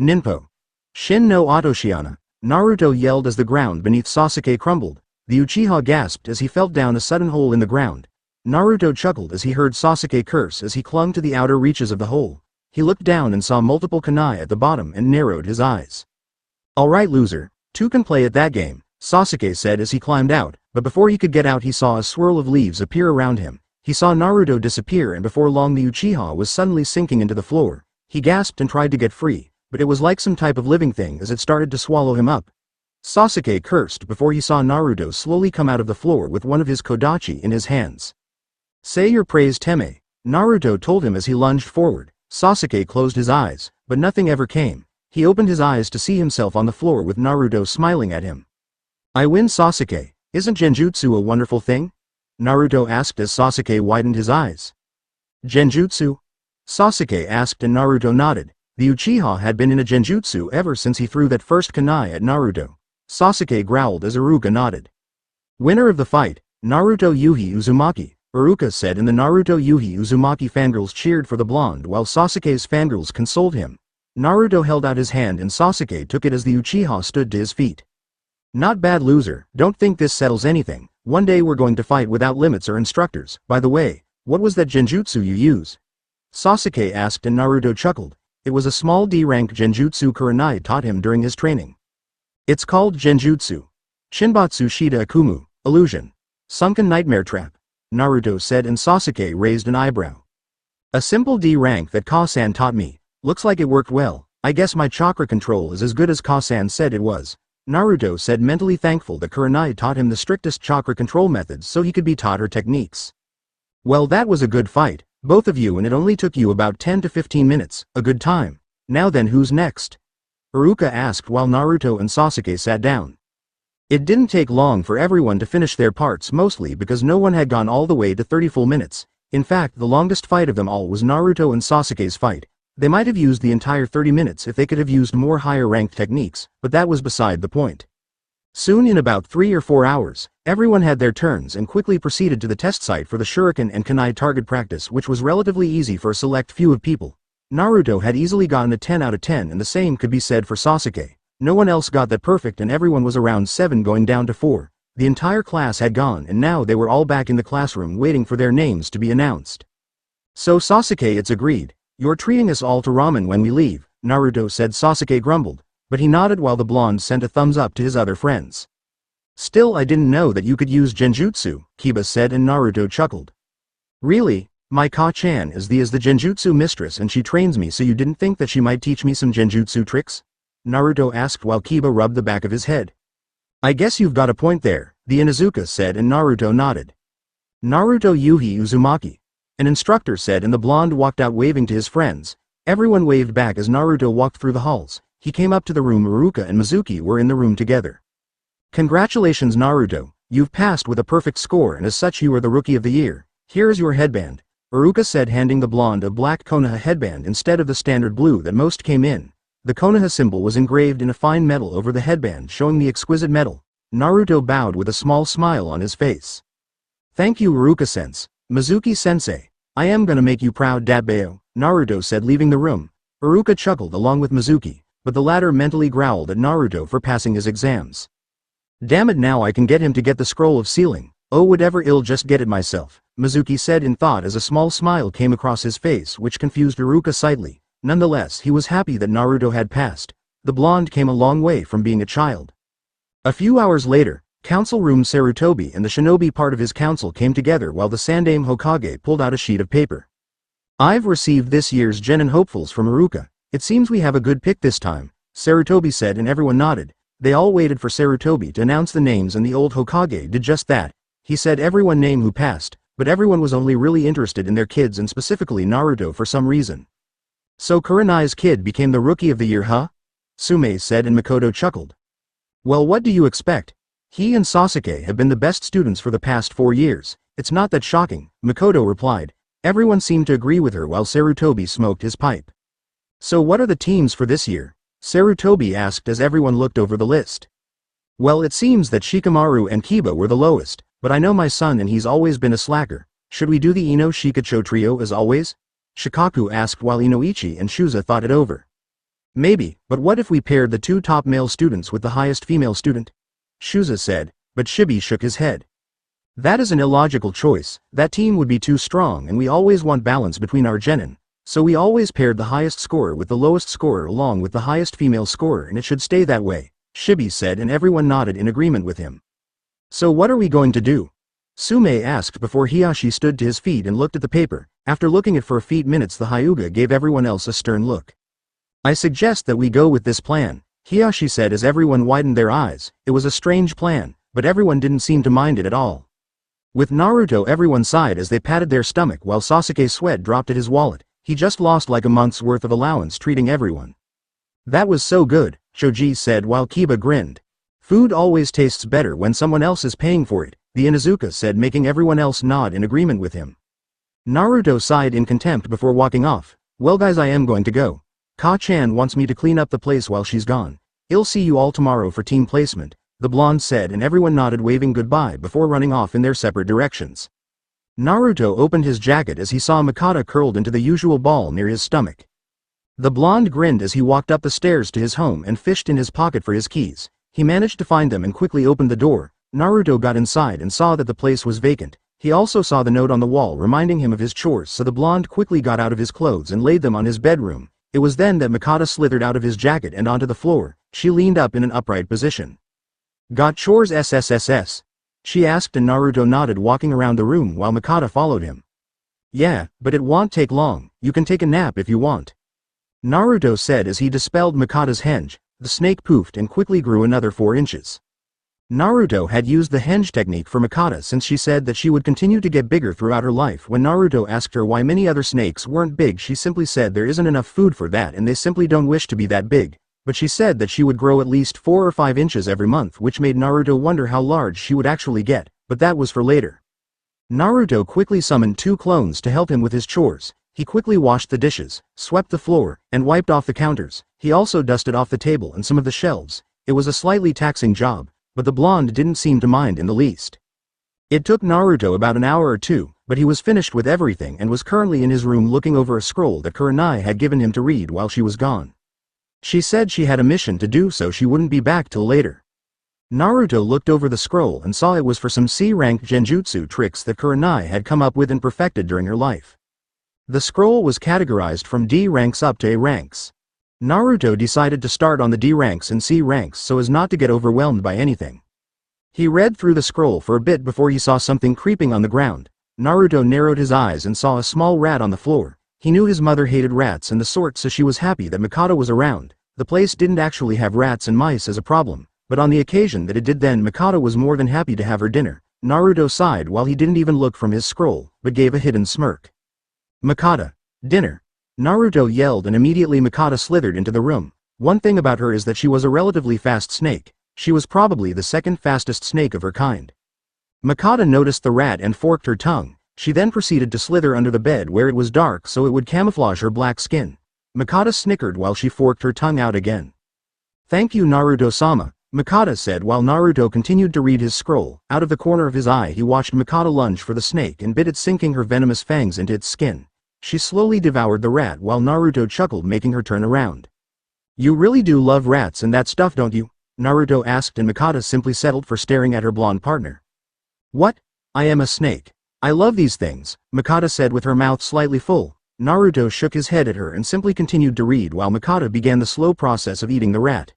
Ninpo. Shin no Otoshiana. Naruto yelled as the ground beneath Sasuke crumbled. The Uchiha gasped as he felt down a sudden hole in the ground. Naruto chuckled as he heard Sasuke curse as he clung to the outer reaches of the hole. He looked down and saw multiple kunai at the bottom and narrowed his eyes. Alright loser, two can play at that game, Sasuke said as he climbed out, but before he could get out he saw a swirl of leaves appear around him. He saw Naruto disappear, and before long the Uchiha was suddenly sinking into the floor. He gasped and tried to get free, but it was like some type of living thing as it started to swallow him up. Sasuke cursed before he saw Naruto slowly come out of the floor with one of his kodachi in his hands. Say your praise Teme, Naruto told him as he lunged forward. Sasuke closed his eyes, but nothing ever came. He opened his eyes to see himself on the floor with Naruto smiling at him. I win Sasuke, isn't genjutsu a wonderful thing? Naruto asked as Sasuke widened his eyes. Genjutsu? Sasuke asked and Naruto nodded. The Uchiha had been in a genjutsu ever since he threw that first kunai at Naruto. Sasuke growled as Iruka nodded. Winner of the fight, Naruto Yuhi Uzumaki, Iruka said, and the Naruto Yuhi Uzumaki fangirls cheered for the blonde while Sasuke's fangirls consoled him. Naruto held out his hand and Sasuke took it as the Uchiha stood to his feet. Not bad loser, don't think this settles anything. One day we're going to fight without limits or instructors. By the way, what was that genjutsu you use? Sasuke asked and Naruto chuckled. It was a small D-rank genjutsu Kurenai taught him during his training. It's called genjutsu. Shinbatsu Shida Akumu, Illusion. Sunken nightmare trap, Naruto said, and Sasuke raised an eyebrow. A simple D rank that Ka-san taught me. Looks like it worked well. I guess my chakra control is as good as Ka-san said it was. Naruto said, mentally thankful that Kurenai taught him the strictest chakra control methods so he could be taught her techniques. Well, that was a good fight, both of you, and it only took you about 10 to 15 minutes, a good time. Now then, who's next? Iruka asked while Naruto and Sasuke sat down. It didn't take long for everyone to finish their parts, mostly because no one had gone all the way to 30 full minutes. In fact, the longest fight of them all was Naruto and Sasuke's fight. They might have used the entire 30 minutes if they could have used more higher-ranked techniques, but that was beside the point. Soon, in about 3 or 4 hours, everyone had their turns and quickly proceeded to the test site for the shuriken and kunai target practice, which was relatively easy for a select few of people. Naruto had easily gotten a 10 out of 10, and the same could be said for Sasuke. No one else got that perfect, and everyone was around 7 going down to 4. The entire class had gone, and now they were all back in the classroom waiting for their names to be announced. So Sasuke, it's agreed. You're treating us all to ramen when we leave, Naruto said. Sasuke grumbled, but he nodded while the blonde sent a thumbs up to his other friends. Still, I didn't know that you could use genjutsu, Kiba said, and Naruto chuckled. Really? My Ka-chan is the genjutsu mistress, and she trains me, so you didn't think that she might teach me some genjutsu tricks? Naruto asked while Kiba rubbed the back of his head. I guess you've got a point there, the Inuzuka said, and Naruto nodded. Naruto Yuhi Uzumaki, an instructor said, and the blonde walked out waving to his friends. Everyone waved back as Naruto walked through the halls. He came up to the room Iruka and Mizuki were in the room together. Congratulations, Naruto, you've passed with a perfect score, and as such you are the Rookie of the Year. Here is your headband, Iruka said, handing the blonde a black Konoha headband instead of the standard blue that most came in. The Konoha symbol was engraved in a fine metal over the headband, showing the exquisite metal. Naruto bowed with a small smile on his face. Thank you, Iruka-sense. Mizuki-sensei, I am gonna make you proud, Dabayo, Naruto said, leaving the room. Iruka chuckled along with Mizuki, but the latter mentally growled at Naruto for passing his exams. Damn it, now I can get him to get the scroll of sealing. Oh, whatever, I'll just get it myself, Mizuki said in thought as a small smile came across his face, which confused Iruka slightly. Nonetheless, he was happy that Naruto had passed. The blonde came a long way from being a child. A few hours later, Council Room Sarutobi and the shinobi part of his council came together while the Sandaime Hokage pulled out a sheet of paper. I've received this year's Genin hopefuls from Iruka. It seems we have a good pick this time, Sarutobi said, and everyone nodded. They all waited for Sarutobi to announce the names, and the old Hokage did just that. He said everyone name who passed, but everyone was only really interested in their kids, and specifically Naruto for some reason. So Kurenai's kid became the Rookie of the Year, huh? Sume said, and Makoto chuckled. Well, what do you expect? He and Sasuke have been the best students for the past 4 years. It's not that shocking, Makoto replied. Everyone seemed to agree with her while Sarutobi smoked his pipe. So what are the teams for this year? Sarutobi asked as everyone looked over the list. Well, it seems that Shikamaru and Kiba were the lowest, but I know my son and he's always been a slacker. Should we do the Ino Shikacho trio as always? Shikaku asked while Inoichi and Shuza thought it over. Maybe, but what if we paired the 2 top male students with the highest female student? Shuza said, but Shibi shook his head. That is an illogical choice. That team would be too strong, and we always want balance between our genin. So we always paired the highest scorer with the lowest scorer along with the highest female scorer, and it should stay that way, Shibi said, and everyone nodded in agreement with him. So what are we going to do? Sume asked before Hiyashi stood to his feet and looked at the paper. After looking at for a few minutes, the Hyuga gave everyone else a stern look. I suggest that we go with this plan, Hiyashi said as everyone widened their eyes. It was a strange plan, but everyone didn't seem to mind it at all. With Naruto, everyone sighed as they patted their stomach while Sasuke's sweat dropped at his wallet. He just lost like a month's worth of allowance treating everyone. That was so good, Shoji said while Kiba grinned. Food always tastes better when someone else is paying for it, the Inuzuka said, making everyone else nod in agreement with him. Naruto sighed in contempt before walking off. Well guys, I am going to go. Ka-chan wants me to clean up the place while she's gone. I'll see you all tomorrow for team placement, the blonde said, and everyone nodded waving goodbye before running off in their separate directions. Naruto opened his jacket as he saw Mikata curled into the usual ball near his stomach. The blonde grinned as he walked up the stairs to his home and fished in his pocket for his keys. He managed to find them and quickly opened the door. Naruto got inside and saw that the place was vacant. He also saw the note on the wall reminding him of his chores, so the blonde quickly got out of his clothes and laid them on his bedroom. It was then that Mikata slithered out of his jacket and onto the floor. She leaned up in an upright position. Got chores SSSS. she asked, and Naruto nodded, walking around the room while Mikata followed him. Yeah, but it won't take long, you can take a nap if you want. Naruto said as he dispelled Mikata's henge. The snake poofed and quickly grew another 4 inches. Naruto had used the henge technique for Mikata since she said that she would continue to get bigger throughout her life. When Naruto asked her why many other snakes weren't big, she simply said there isn't enough food for that and they simply don't wish to be that big, but she said that she would grow at least 4 or 5 inches every month, which made Naruto wonder how large she would actually get, but that was for later. Naruto quickly summoned 2 clones to help him with his chores. He quickly washed the dishes, swept the floor, and wiped off the counters. He also dusted off the table and some of the shelves. It was a slightly taxing job, but the blonde didn't seem to mind in the least. It took Naruto about an hour or 2, but he was finished with everything and was currently in his room looking over a scroll that Kurenai had given him to read while she was gone. She said she had a mission to do, so she wouldn't be back till later. Naruto looked over the scroll and saw it was for some C-rank genjutsu tricks that Kurenai had come up with and perfected during her life. The scroll was categorized from D ranks up to A ranks. Naruto decided to start on the D ranks and C ranks so as not to get overwhelmed by anything. He read through the scroll for a bit before he saw something creeping on the ground. Naruto narrowed his eyes and saw a small rat on the floor. He knew his mother hated rats and the sort, so she was happy that Mikata was around. The place didn't actually have rats and mice as a problem, but on the occasion that it did, then Mikata was more than happy to have her dinner. Naruto sighed while he didn't even look from his scroll, but gave a hidden smirk. Mikata. Dinner. Naruto yelled and immediately Mikata slithered into the room. One thing about her is that she was a relatively fast snake. She was probably the second fastest snake of her kind. Mikata noticed the rat and forked her tongue. She then proceeded to slither under the bed where it was dark so it would camouflage her black skin. Mikata snickered while she forked her tongue out again. Thank you, Naruto-sama, Mikata said while Naruto continued to read his scroll. Out of the corner of his eye he watched Mikata lunge for the snake and bit it, sinking her venomous fangs into its skin. She slowly devoured the rat while Naruto chuckled, making her turn around. You really do love rats and that stuff, don't you? Naruto asked, and Mikata simply settled for staring at her blonde partner. What? I am a snake. I love these things, Mikata said with her mouth slightly full. Naruto shook his head at her and simply continued to read while Mikata began the slow process of eating the rat.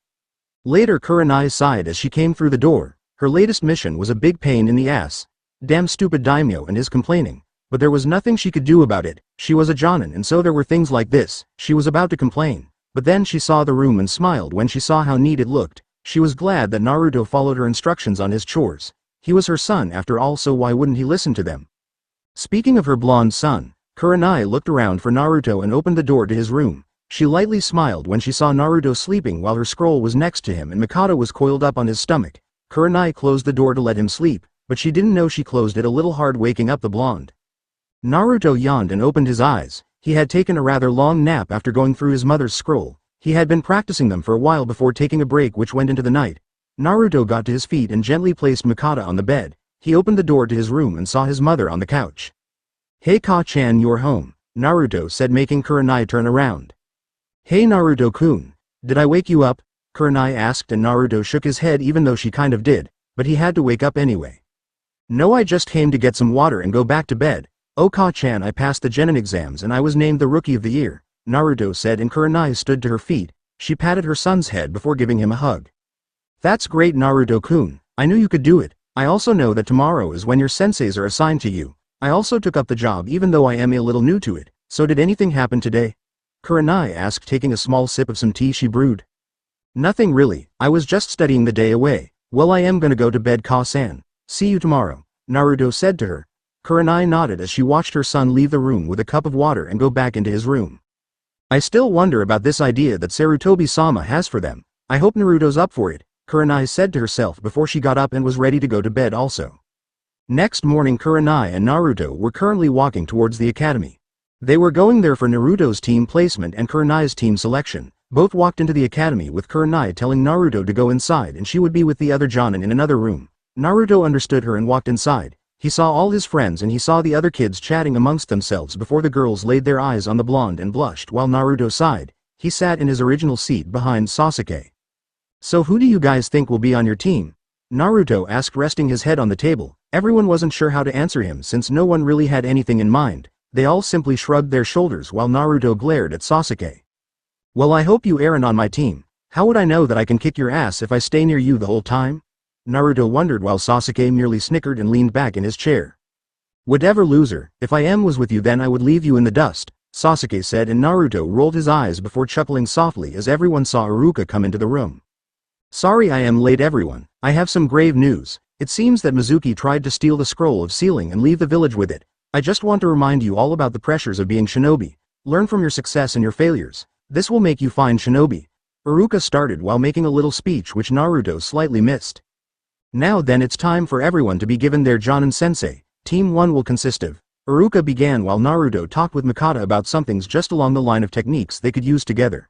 Later Kurenai sighed as she came through the door. Her latest mission was a big pain in the ass. Damn stupid daimyo and his complaining. But there was nothing she could do about it. She was a jonin and so there were things like this. She was about to complain. But then she saw the room and smiled when she saw how neat it looked. She was glad that Naruto followed her instructions on his chores. He was her son after all, so why wouldn't he listen to them? Speaking of her blonde son, Kurenai looked around for Naruto and opened the door to his room. She lightly smiled when she saw Naruto sleeping while her scroll was next to him and Mikata was coiled up on his stomach. Kurenai closed the door to let him sleep, but she didn't know she closed it a little hard, waking up the blonde. Naruto yawned and opened his eyes. He had taken a rather long nap after going through his mother's scroll. He had been practicing them for a while before taking a break which went into the night. Naruto got to his feet and gently placed Mikata on the bed. He opened the door to his room and saw his mother on the couch. Hey Ka-chan, you're home, Naruto said, making Kurenai turn around. Hey Naruto-kun, did I wake you up? Kurenai asked, and Naruto shook his head even though she kind of did, but he had to wake up anyway. No, I just came to get some water and go back to bed. Oh Ka-chan, I passed the genin exams and I was named the Rookie of the Year, Naruto said, and Kurenai stood to her feet. She patted her son's head before giving him a hug. That's great, Naruto-kun. I knew you could do it. I also know that tomorrow is when your senseis are assigned to you. I also took up the job even though I am a little new to it. So did anything happen today? Kurenai asked, taking a small sip of some tea she brewed. Nothing really. I was just studying the day away. Well, I am gonna go to bed, Ka-san. See you tomorrow, Naruto said to her. Kurenai nodded as she watched her son leave the room with a cup of water and go back into his room. I still wonder about this idea that Sarutobi-sama has for them. I hope Naruto's up for it, Kurenai said to herself before she got up and was ready to go to bed also. Next morning Kurenai and Naruto were currently walking towards the academy. They were going there for Naruto's team placement and Kurenai's team selection. Both walked into the academy with Kurenai telling Naruto to go inside and she would be with the other jonin in another room. Naruto understood her and walked inside. He saw all his friends and he saw the other kids chatting amongst themselves before the girls laid their eyes on the blonde and blushed while Naruto sighed. He sat in his original seat behind Sasuke. So who do you guys think will be on your team? Naruto asked, resting his head on the table. Everyone wasn't sure how to answer him since no one really had anything in mind. They all simply shrugged their shoulders while Naruto glared at Sasuke. Well, I hope you aren't on my team. How would I know that I can kick your ass if I stay near you the whole time? Naruto wondered while Sasuke merely snickered and leaned back in his chair. Whatever, loser, if I was with you then I would leave you in the dust, Sasuke said, and Naruto rolled his eyes before chuckling softly as everyone saw Iruka come into the room. Sorry I am late everyone, I have some grave news. It seems that Mizuki tried to steal the scroll of sealing and leave the village with it. I just want to remind you all about the pressures of being shinobi. Learn from your success and your failures. This will make you fine shinobi. Iruka started while making a little speech which Naruto slightly missed. Now then, it's time for everyone to be given their Jonin sensei. Team 1 will consist of. Iruka began while Naruto talked with Mikata about some things just along the line of techniques they could use together.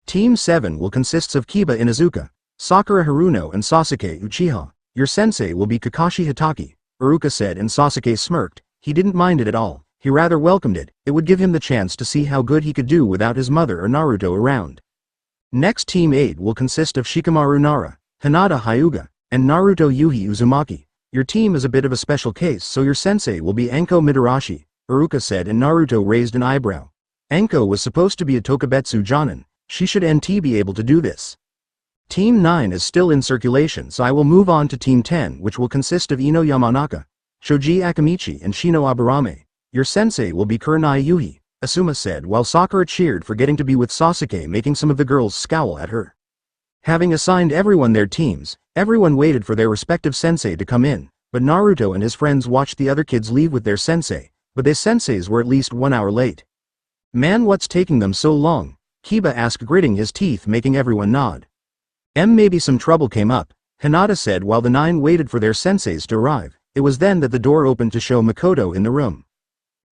Team 7 will consist of Kiba Inuzuka, Sakura Haruno and Sasuke Uchiha. Your sensei will be Kakashi Hitaki, Iruka said, and Sasuke smirked. He didn't mind it at all. He rather welcomed it. It would give him the chance to see how good he could do without his mother or Naruto around. Next, Team 8 will consist of Shikamaru Nara, Hinata Hyuga, and Naruto Yuhi Uzumaki. Your team is a bit of a special case, so your sensei will be Anko Midarashi, Iruka said, and Naruto raised an eyebrow. Anko was supposed to be a Tokubetsu Jonin. She should be able to do this. Team 9 is still in circulation, so I will move on to Team 10, which will consist of Ino Yamanaka, Shoji Akamichi and Shino Aburame. Your sensei will be Kurenai Yuhi, Asuma said, while Sakura cheered for getting to be with Sasuke, making some of the girls scowl at her. Having assigned everyone their teams, everyone waited for their respective sensei to come in, but Naruto and his friends watched the other kids leave with their sensei, but their senseis were at least 1 hour late. Man, what's taking them so long? Kiba asked, gritting his teeth, making everyone nod. Maybe some trouble came up, Hinata said while the 9 waited for their senseis to arrive. It was then that the door opened to show Makoto in the room.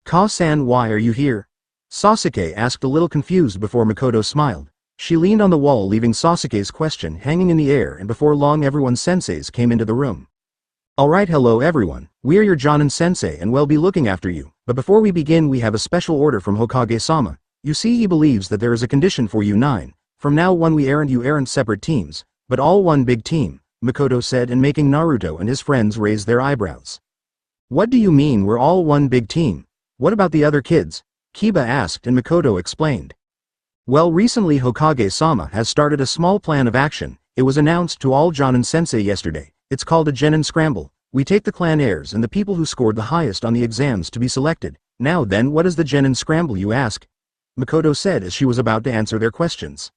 Ka-san, why are you here? Sasuke asked, a little confused before Makoto smiled. She leaned on the wall, leaving Sasuke's question hanging in the air, and before long everyone's senseis came into the room. Alright, hello everyone, we're your Jonin sensei and we'll be looking after you, but before we begin we have a special order from Hokage-sama. You see, he believes that there is a condition for you 9. From now on you aren't separate teams, but all one big team, Makoto said, and making Naruto and his friends raise their eyebrows. What do you mean we're all one big team? What about the other kids? Kiba asked, and Makoto explained. Well, recently Hokage-sama has started a small plan of action. It was announced to all Jonin sensei yesterday. It's called a Genin Scramble. We take the clan heirs and the people who scored the highest on the exams to be selected. Now then, what is the Genin Scramble, you ask? Makoto said as she was about to answer their questions.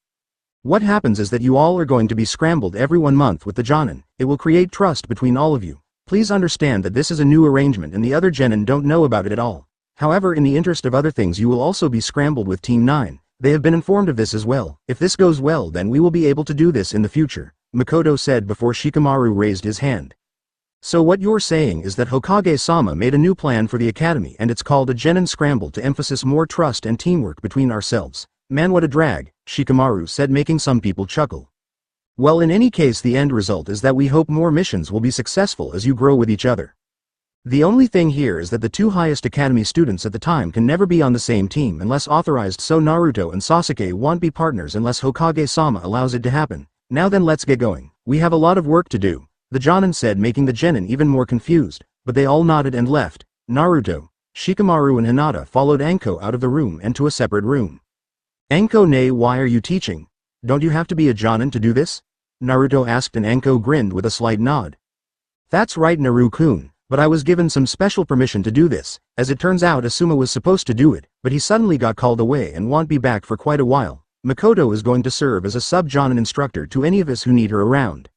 What happens is that you all are going to be scrambled every 1 month with the Jonin. It will create trust between all of you. Please understand that this is a new arrangement and the other Genin don't know about it at all. However, in the interest of other things, you will also be scrambled with Team 9. They have been informed of this as well. If this goes well, then we will be able to do this in the future, Makoto said before Shikamaru raised his hand. So what you're saying is that Hokage-sama made a new plan for the academy and it's called a Genin Scramble to emphasize more trust and teamwork between ourselves. Man, what a drag, Shikamaru said, making some people chuckle. Well, in any case, the end result is that we hope more missions will be successful as you grow with each other. The only thing here is that the 2 highest academy students at the time can never be on the same team unless authorized, so Naruto and Sasuke won't be partners unless Hokage-sama allows it to happen. Now then, let's get going. We have a lot of work to do, the Jonin said, making the Genin even more confused, but they all nodded and left. Naruto, Shikamaru and Hinata followed Anko out of the room and to a separate room. Anko-ne, why are you teaching? Don't you have to be a Jonin to do this? Naruto asked, and Anko grinned with a slight nod. That's right, Naru-kun. But I was given some special permission to do this. As it turns out, Asuma was supposed to do it, but he suddenly got called away and won't be back for quite a while. Makoto is going to serve as a sub-Jonin instructor to any of us who need her around.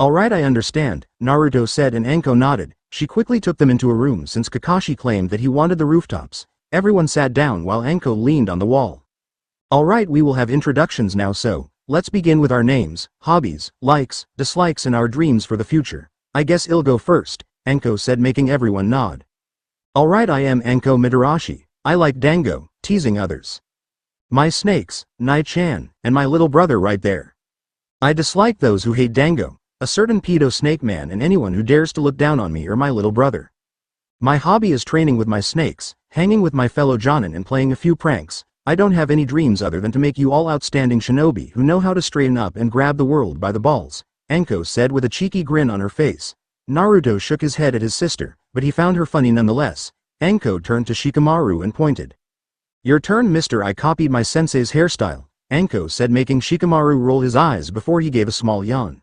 Alright, I understand, Naruto said, and Anko nodded. She quickly took them into a room since Kakashi claimed that he wanted the rooftops. Everyone sat down while Anko leaned on the wall. Alright, we will have introductions now, so let's begin with our names, hobbies, likes, dislikes and our dreams for the future. I guess I'll go first, Anko said, making everyone nod. Alright, I am Anko Midarashi. I like dango, teasing others. My snakes, Nai-chan, and my little brother right there. I dislike those who hate dango, a certain pedo snake man, and anyone who dares to look down on me or my little brother. My hobby is training with my snakes, hanging with my fellow Jonin and playing a few pranks. I don't have any dreams other than to make you all outstanding shinobi who know how to straighten up and grab the world by the balls, Anko said with a cheeky grin on her face. Naruto shook his head at his sister, but he found her funny nonetheless. Anko turned to Shikamaru and pointed. Your turn, mister. I copied my sensei's hairstyle, Anko said, making Shikamaru roll his eyes before he gave a small yawn.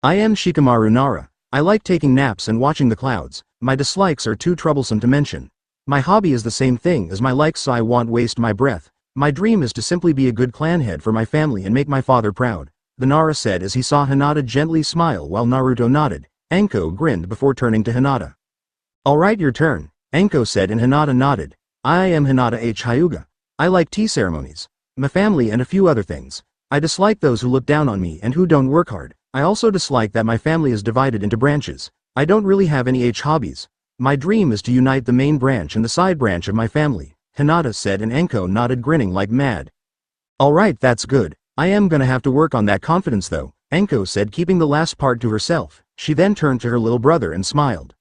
I am Shikamaru Nara. I like taking naps and watching the clouds. My dislikes are too troublesome to mention. My hobby is the same thing as my likes, so I won't waste my breath. My dream is to simply be a good clan head for my family and make my father proud, the Nara said as he saw Hinata gently smile while Naruto nodded. Anko grinned before turning to Hinata. Alright, your turn, Anko said and Hinata nodded. I am Hinata H. Hyuga. I like tea ceremonies, my family and a few other things. I dislike those who look down on me and who don't work hard. I also dislike that my family is divided into branches. I don't really have any hobbies. My dream is to unite the main branch and the side branch of my family, Hinata said and Anko nodded grinning like mad. Alright, that's good. I am gonna have to work on that confidence though, Anko said keeping the last part to herself. She then turned to her little brother and smiled.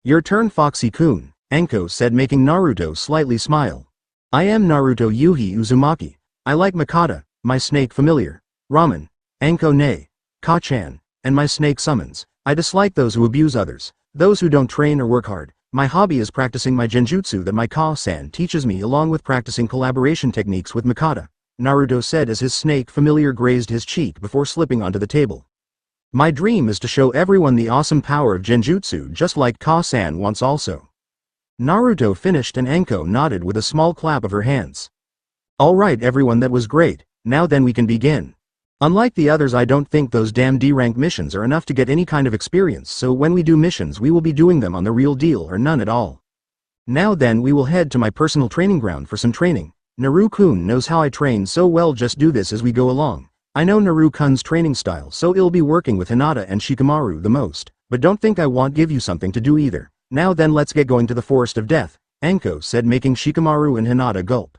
Your turn, Foxy-kun, Anko said making Naruto slightly smile. I am Naruto Yuhi Uzumaki. I like Makata, my snake familiar, Ramen, Anko ne, Ka-chan, and my snake summons. I dislike those who abuse others, those who don't train or work hard. My hobby is practicing my genjutsu that my Ka-san teaches me along with practicing collaboration techniques with Makata, Naruto said as his snake familiar grazed his cheek before slipping onto the table. My dream is to show everyone the awesome power of genjutsu just like Ka-san wants also. Naruto finished and Anko nodded with a small clap of her hands. Alright everyone, that was great, now then we can begin. Unlike the others, I don't think those damn D-rank missions are enough to get any kind of experience, so when we do missions we will be doing them on the real deal or none at all. Now then we will head to my personal training ground for some training. Naru-kun knows how I train so well, just do this as we go along. I know Naru-kun's training style, so I'll be working with Hinata and Shikamaru the most, but don't think I won't give you something to do either. Now then let's get going to the Forest of Death, Anko said making Shikamaru and Hinata gulp.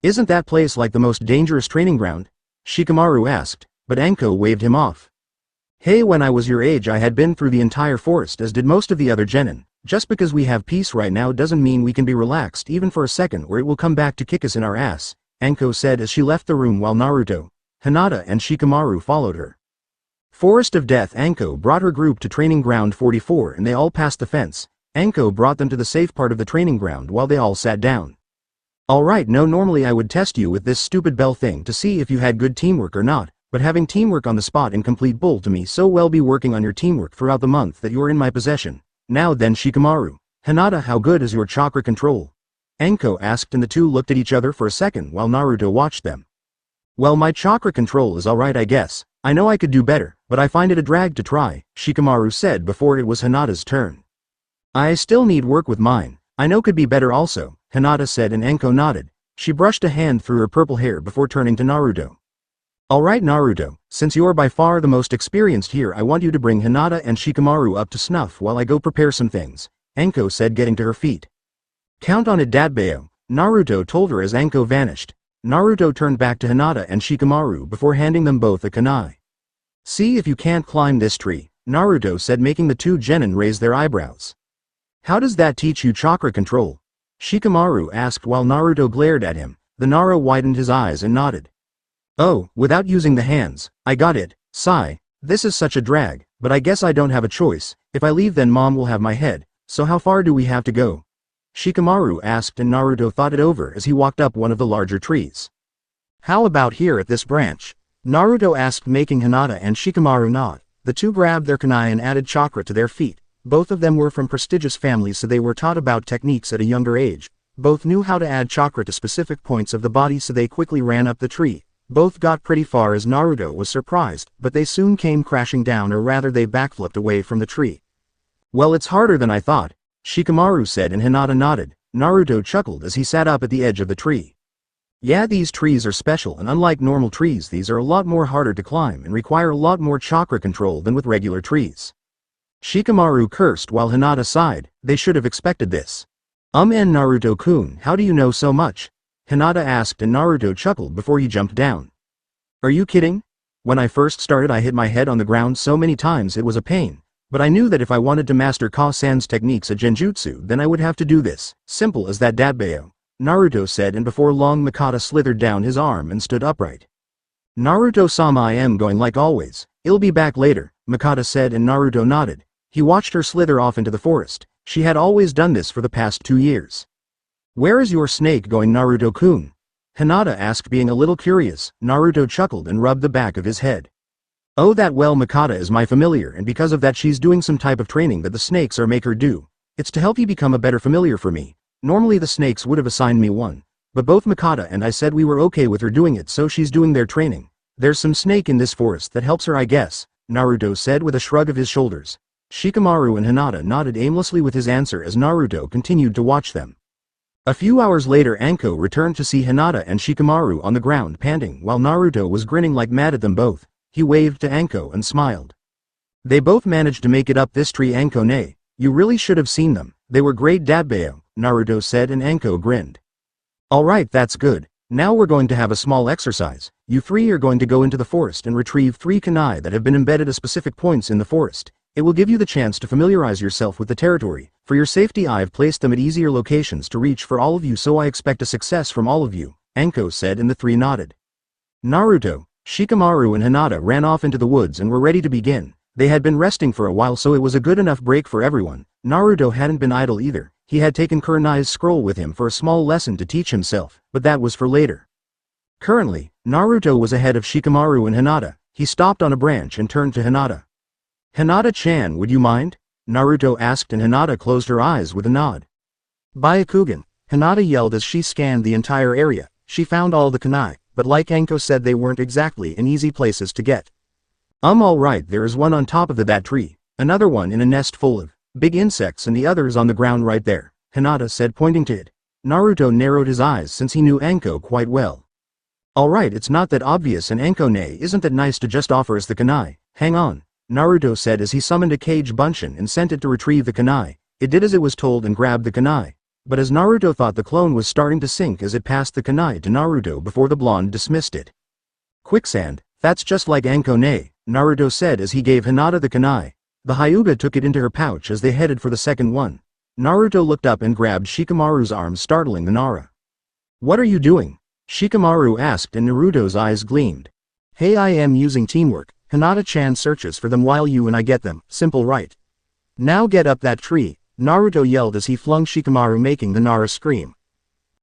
Isn't that place like the most dangerous training ground? Shikamaru asked, but Anko waved him off. Hey, when I was your age I had been through the entire forest as did most of the other genin. Just because we have peace right now doesn't mean we can be relaxed even for a second or it will come back to kick us in our ass, Anko said as she left the room while Naruto, Hinata and Shikamaru followed her. Forest of Death. Anko brought her group to training ground 44 and they all passed the fence. Anko brought them to the safe part of the training ground while they all sat down. Alright, no, normally I would test you with this stupid bell thing to see if you had good teamwork or not, but having teamwork on the spot in complete bull to me, so well be working on your teamwork throughout the month that you're in my possession. Now then Shikamaru, Hinata, how good is your chakra control? Anko asked and the two looked at each other for a second while Naruto watched them. Well, my chakra control is alright I guess. I know I could do better, but I find it a drag to try, Shikamaru said before it was Hinata's turn. I still need work with mine. I know could be better also, Hinata said and Anko nodded. She brushed a hand through her purple hair before turning to Naruto. Alright Naruto, since you're by far the most experienced here, I want you to bring Hinata and Shikamaru up to snuff while I go prepare some things, Anko said getting to her feet. Count on it Datbeo, Naruto told her as Anko vanished. Naruto turned back to Hinata and Shikamaru before handing them both a kunai. See if you can't climb this tree, Naruto said making the two genin raise their eyebrows. How does that teach you chakra control? Shikamaru asked while Naruto glared at him. The Nara widened his eyes and nodded. Oh, without using the hands, I got it, sigh. This is such a drag, but I guess I don't have a choice. If I leave then mom will have my head, so how far do we have to go? Shikamaru asked and Naruto thought it over as he walked up one of the larger trees. How about here at this branch? Naruto asked making Hinata and Shikamaru nod. The two grabbed their kunai and added chakra to their feet. Both of them were from prestigious families, so they were taught about techniques at a younger age. Both knew how to add chakra to specific points of the body, so they quickly ran up the tree. Both got pretty far as Naruto was surprised, but they soon came crashing down, or rather they backflipped away from the tree. Well, it's harder than I thought, Shikamaru said and Hinata nodded. Naruto chuckled as he sat up at the edge of the tree. Yeah, these trees are special, and unlike normal trees these are a lot more harder to climb and require a lot more chakra control than with regular trees. Shikamaru cursed while Hinata sighed. They should have expected this. And Naruto-kun, how do you know so much? Hinata asked and Naruto chuckled before he jumped down. Are you kidding? When I first started I hit my head on the ground so many times it was a pain, but I knew that if I wanted to master Ka-san's techniques at genjutsu then I would have to do this. Simple as that Datbeo, Naruto said, and before long Makata slithered down his arm and stood upright. Naruto-sama, I am going like always. I'll be back later, Makata said and Naruto nodded. He watched her slither off into the forest. She had always done this for the past 2 years. Where is your snake going, Naruto-kun? Hinata asked, being a little curious. Naruto chuckled and rubbed the back of his head. Oh, that well, Mikata is my familiar, and because of that she's doing some type of training that the snakes are make her do. It's to help you become a better familiar for me. Normally the snakes would have assigned me one. But both Mikata and I said we were okay with her doing it, so she's doing their training. There's some snake in this forest that helps her, I guess, Naruto said with a shrug of his shoulders. Shikamaru and Hinata nodded aimlessly with his answer as Naruto continued to watch them. A few hours later, Anko returned to see Hinata and Shikamaru on the ground panting while Naruto was grinning like mad at them both. He waved to Anko and smiled. They both managed to make it up this tree, Anko-ne. You really should have seen them. They were great, Dabbeo, Naruto said, and Anko grinned. Alright, that's good. Now we're going to have a small exercise. You three are going to go into the forest and retrieve 3 kunai that have been embedded at specific points in the forest. It will give you the chance to familiarize yourself with the territory. For your safety, I've placed them at easier locations to reach for all of you, so I expect a success from all of you, Anko said, and the three nodded. Naruto, Shikamaru and Hinata ran off into the woods and were ready to begin. They had been resting for a while, so it was a good enough break for everyone. Naruto hadn't been idle either. He had taken Kurenai's scroll with him for a small lesson to teach himself, but that was for later. Currently, Naruto was ahead of Shikamaru and Hinata. He stopped on a branch and turned to Hinata. Hinata-chan, would you mind? Naruto asked, and Hinata closed her eyes with a nod. Byakugan, Hinata yelled as she scanned the entire area. She found all the kunai, but like Anko said, they weren't exactly in easy places to get. Alright, there is one on top of that tree, another one in a nest full of big insects, and the other is on the ground right there, Hinata said, pointing to it. Naruto narrowed his eyes since he knew Anko quite well. Alright, it's not that obvious, and Anko-ne isn't that nice to just offer us the kunai. Hang on, Naruto said as he summoned a cage bunshin and sent it to retrieve the kunai. It did as it was told and grabbed the kunai. But as Naruto thought, the clone was starting to sink as it passed the kunai to Naruto before the blonde dismissed it. Quicksand, that's just like Anko-ne, Naruto said as he gave Hinata the kunai. The Hyuga took it into her pouch as they headed for the second one. Naruto looked up and grabbed Shikamaru's arm, startling the Nara. What are you doing? Shikamaru asked, and Naruto's eyes gleamed. Hey, I am using teamwork. Hinata-chan searches for them while you and I get them. Simple, right? Now get up that tree, Naruto yelled as he flung Shikamaru, making the Nara scream.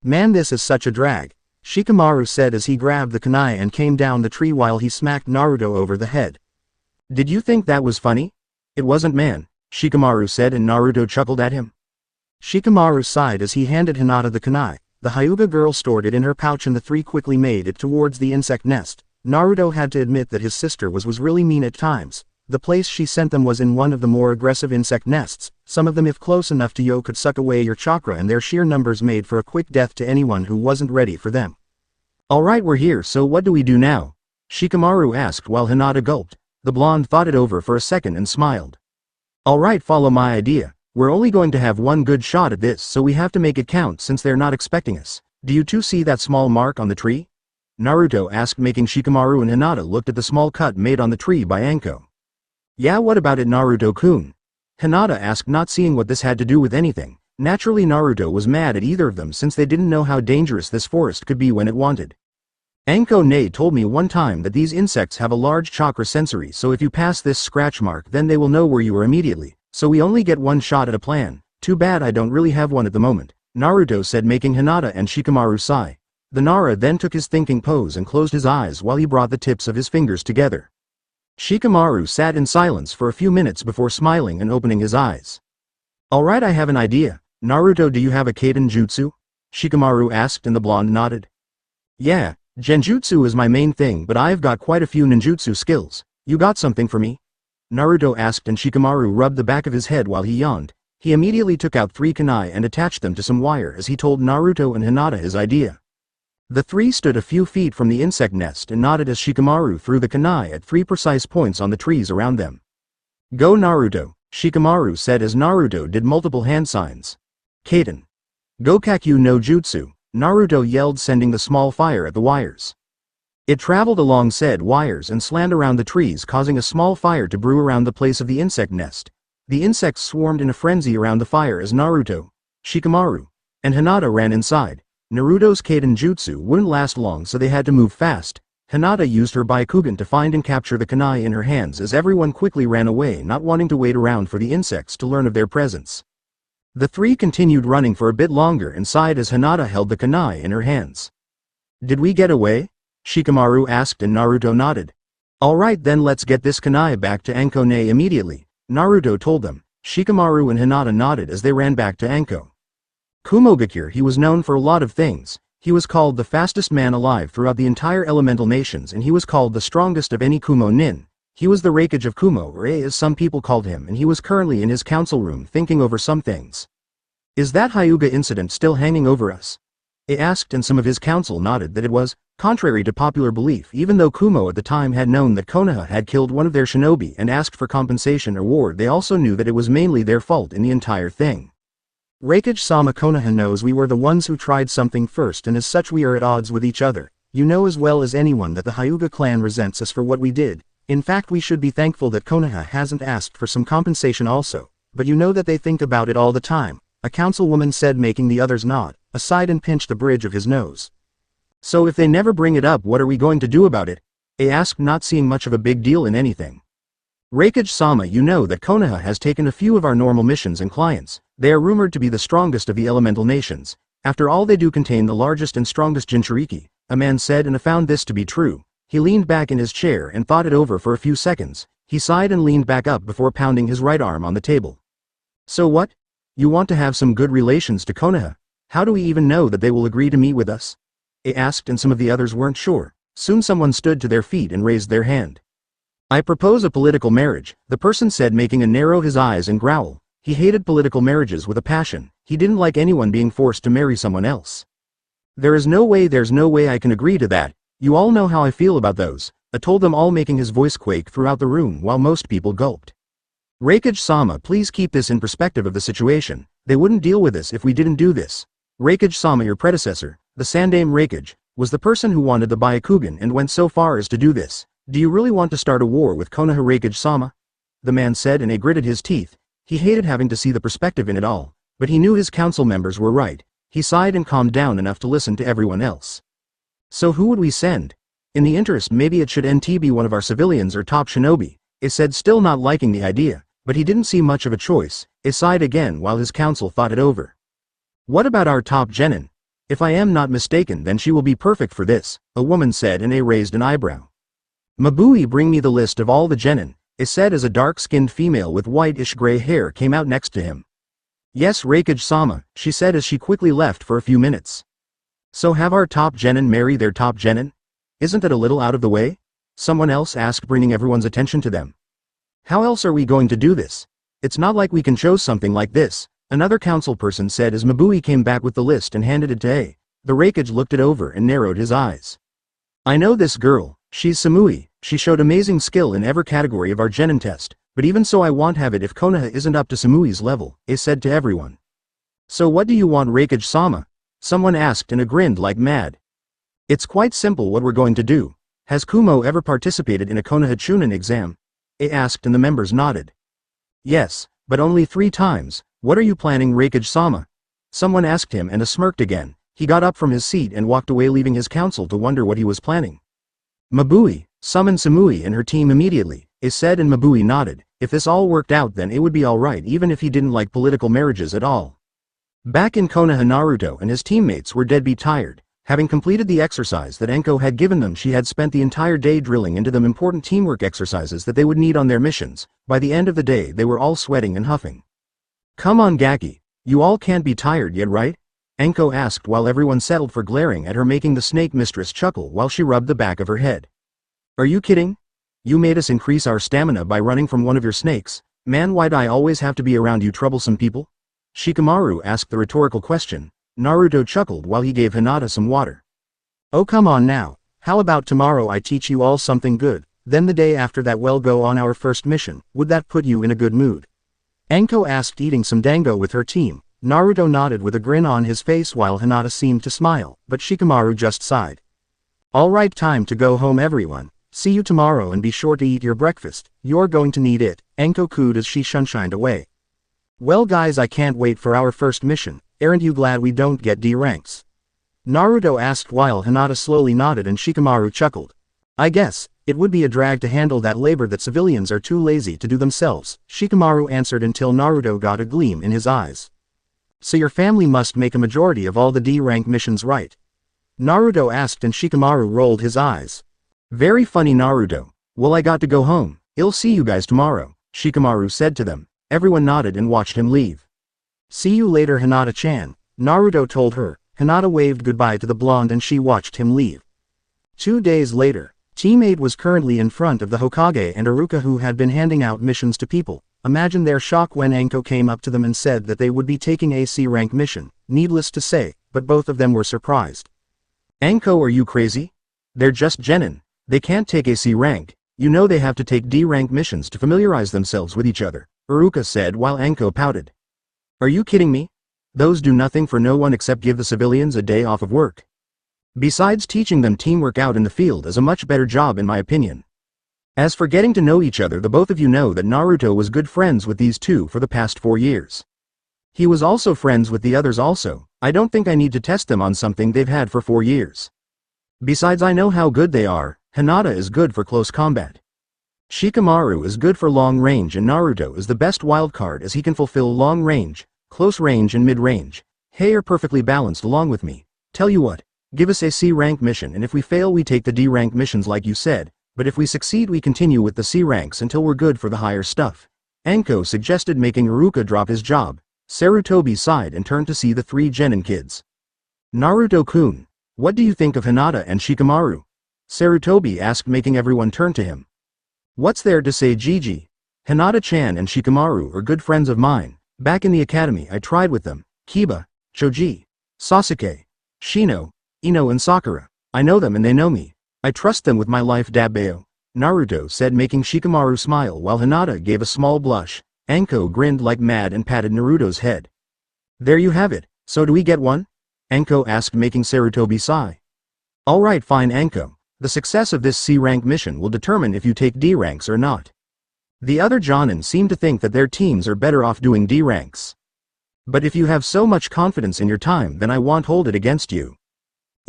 Man, this is such a drag, Shikamaru said as he grabbed the kunai and came down the tree while he smacked Naruto over the head. Did you think that was funny? It wasn't, man, Shikamaru said, and Naruto chuckled at him. Shikamaru sighed as he handed Hinata the kunai. The Hyuga girl stored it in her pouch and the three quickly made it towards the insect nest. Naruto had to admit that his sister was really mean at times. The place she sent them was in one of the more aggressive insect nests. Some of them, if close enough to you, could suck away your chakra, and their sheer numbers made for a quick death to anyone who wasn't ready for them. Alright, we're here, so what do we do now? Shikamaru asked while Hinata gulped. The blonde thought it over for a second and smiled. Alright, follow my idea. We're only going to have one good shot at this, so we have to make it count since they're not expecting us. Do you two see that small mark on the tree? Naruto asked, making Shikamaru and Hinata looked at the small cut made on the tree by Anko. Yeah, what about it, Naruto-kun? Hinata asked, not seeing what this had to do with anything. Naturally, Naruto was mad at either of them since they didn't know how dangerous this forest could be when it wanted. Anko-ne told me one time that these insects have a large chakra sensory, so if you pass this scratch mark then they will know where you are immediately. So we only get one shot at a plan. Too bad I don't really have one at the moment, Naruto said, making Hinata and Shikamaru sigh. The Nara then took his thinking pose and closed his eyes while he brought the tips of his fingers together. Shikamaru sat in silence for a few minutes before smiling and opening his eyes. Alright, I have an idea. Naruto, do you have a Kaiden jutsu? Shikamaru asked, and the blonde nodded. Yeah, genjutsu is my main thing, but I've got quite a few ninjutsu skills. You got something for me? Naruto asked, and Shikamaru rubbed the back of his head while he yawned. He immediately took out 3 kunai and attached them to some wire as he told Naruto and Hinata his idea. The three stood a few feet from the insect nest and nodded as Shikamaru threw the kunai at 3 precise points on the trees around them. Go, Naruto, Shikamaru said as Naruto did multiple hand signs. Kaiden. Gokakyu no Jutsu, Naruto yelled, sending the small fire at the wires. It traveled along said wires and slammed around the trees, causing a small fire to brew around the place of the insect nest. The insects swarmed in a frenzy around the fire as Naruto, Shikamaru, and Hinata ran inside. Naruto's Kaiden jutsu wouldn't last long, so they had to move fast. Hinata used her Byakugan to find and capture the kunai in her hands as everyone quickly ran away, not wanting to wait around for the insects to learn of their presence. The three continued running for a bit longer and sighed as Hinata held the kunai in her hands. Did we get away? Shikamaru asked, and Naruto nodded. Alright then, let's get this kunai back to Anko immediately, Naruto told them. Shikamaru and Hinata nodded as they ran back to Anko. Kumogakure, he was known for a lot of things. He was called the fastest man alive throughout the entire elemental nations, and he was called the strongest of any Kumo nin. He was the Raikage of Kumo, or A as some people called him, and he was currently in his council room thinking over some things. Is that Hyuga incident still hanging over us? A asked, and some of his council nodded that it was, contrary to popular belief, even though Kumo at the time had known that Konoha had killed one of their shinobi and asked for compensation or reward. They also knew that it was mainly their fault in the entire thing. Raikage-sama, Konoha knows we were the ones who tried something first, and as such we are at odds with each other. You know as well as anyone that the Hyuga clan resents us for what we did. In fact, we should be thankful that Konoha hasn't asked for some compensation also, but you know that they think about it all the time, a councilwoman said, making the others nod, aside, and pinch the bridge of his nose. So if they never bring it up, what are we going to do about it? A asked, not seeing much of a big deal in anything. Raikage-sama, you know that Konoha has taken a few of our normal missions and clients. They are rumored to be the strongest of the elemental nations. After all, they do contain the largest and strongest Jinchuriki, a man said, and found this to be true. He leaned back in his chair and thought it over for a few seconds. He sighed and leaned back up before pounding his right arm on the table. So what? You want to have some good relations to Konoha? How do we even know that they will agree to meet with us? A asked, and some of the others weren't sure. Soon someone stood to their feet and raised their hand. I propose a political marriage, the person said, making a narrow his eyes and growl. He hated political marriages with a passion. He didn't like anyone being forced to marry someone else. There's no way I can agree to that. You all know how I feel about those, I told them all, making his voice quake throughout the room while most people gulped. Raikage-sama, please keep this in perspective of the situation. They wouldn't deal with this if we didn't do this. Raikage-sama, your predecessor, the Sandaime Raikage, was the person who wanted the Byakugan and went so far as to do this. Do you really want to start a war with Konoha, Raikage-sama? The man said, and he gritted his teeth. He hated having to see the perspective in it all, but he knew his council members were right. He sighed and calmed down enough to listen to everyone else. So who would we send? In the interest, maybe it should be one of our civilians or top shinobi, he said, still not liking the idea, but he didn't see much of a choice. He sighed again while his council thought it over. What about our top genin? If I am not mistaken, then she will be perfect for this, a woman said, and raised an eyebrow. Mabui, bring me the list of all the genin, he said as a dark-skinned female with whitish gray hair came out next to him. Yes, Raikage-sama, she said as she quickly left for a few minutes. So have our top genin marry their top genin? Isn't that a little out of the way? Someone else asked, bringing everyone's attention to them. How else are we going to do this? It's not like we can choose something like this, another council person said as Mabui came back with the list and handed it to A. The Raikage looked it over and narrowed his eyes. I know this girl, she's Samui, she showed amazing skill in every category of our genin test, but even so I won't have it if Konoha isn't up to Samui's level, A said to everyone. So what do you want, Raikage-sama? Someone asked and grinned like mad. It's quite simple what we're going to do. Has Kumo ever participated in a Konoha Chunin exam? A asked, and the members nodded. Yes, but only 3 times. What are you planning, Raikage-sama? Someone asked him, and smirked again. He got up from his seat and walked away, leaving his council to wonder what he was planning. Mabui, summon Samui and her team immediately, A said, and Mabui nodded. If this all worked out, then it would be alright, even if he didn't like political marriages at all. Back in Konoha, Naruto and his teammates were deadbeat tired. Having completed the exercise that Anko had given them, she had spent the entire day drilling into them important teamwork exercises that they would need on their missions. By the end of the day, they were all sweating and huffing. Come on, Gaki. You all can't be tired yet, right? Anko asked while everyone settled for glaring at her, making the snake mistress chuckle while she rubbed the back of her head. Are you kidding? You made us increase our stamina by running from one of your snakes. Man, why'd I always have to be around you troublesome people? Shikamaru asked the rhetorical question. Naruto chuckled while he gave Hinata some water. Oh, come on now. How about tomorrow I teach you all something good, then the day after that we'll go on our first mission. Would that put you in a good mood? Anko asked, eating some dango with her team. Naruto nodded with a grin on his face while Hinata seemed to smile, but Shikamaru just sighed. Alright, time to go home everyone. See you tomorrow and be sure to eat your breakfast. You're going to need it, Anko cooed as she shunshined away. Well guys, I can't wait for our first mission. Aren't you glad we don't get D ranks? Naruto asked while Hinata slowly nodded and Shikamaru chuckled. I guess, it would be a drag to handle that labor that civilians are too lazy to do themselves, Shikamaru answered until Naruto got a gleam in his eyes. So your family must make a majority of all the D rank missions, right? Naruto asked and Shikamaru rolled his eyes. Very funny, Naruto. Well, I got to go home. I'll see you guys tomorrow, Shikamaru said to them. Everyone nodded and watched him leave. See you later, Hinata-chan, Naruto told her. Hinata waved goodbye to the blonde and she watched him leave. 2 days later, Team 8 was currently in front of the Hokage and Iruka, who had been handing out missions to people. Imagine their shock when Anko came up to them and said that they would be taking a C-rank mission. Needless to say, but both of them were surprised. Anko, are you crazy? They're just genin. They can't take a C rank. You know they have to take D rank missions to familiarize themselves with each other, Iruka said while Anko pouted. Are you kidding me? Those do nothing for no one except give the civilians a day off of work. Besides, teaching them teamwork out in the field is a much better job in my opinion. As for getting to know each other, the both of you know that Naruto was good friends with these two for the past 4 years. He was also friends with the others also. I don't think I need to test them on something they've had for 4 years. Besides, I know how good they are. Hinata is good for close combat. Shikamaru is good for long range, and Naruto is the best wildcard as he can fulfill long range, close range and mid range. Hey, are perfectly balanced along with me. Tell you what, give us a C rank mission, and if we fail we take the D rank missions like you said. But if we succeed we continue with the C ranks until we're good for the higher stuff. Anko suggested, making Iruka drop his job. Sarutobi sighed and turned to see the 3 genin kids. Naruto-kun, what do you think of Hinata and Shikamaru? Sarutobi asked, making everyone turn to him. What's there to say, Gigi? Hinata-chan and Shikamaru are good friends of mine. Back in the academy I tried with them. Kiba, Choji, Sasuke, Shino, Ino and Sakura. I know them and they know me. I trust them with my life, Dabeo, Naruto said, making Shikamaru smile while Hinata gave a small blush. Anko grinned like mad and patted Naruto's head. There you have it. So do we get one? Anko asked, making Sarutobi sigh. Alright, fine Anko. The success of this C-rank mission will determine if you take D ranks or not. The other Jonin seem to think that their teams are better off doing D ranks. But if you have so much confidence in your time, then I won't hold it against you.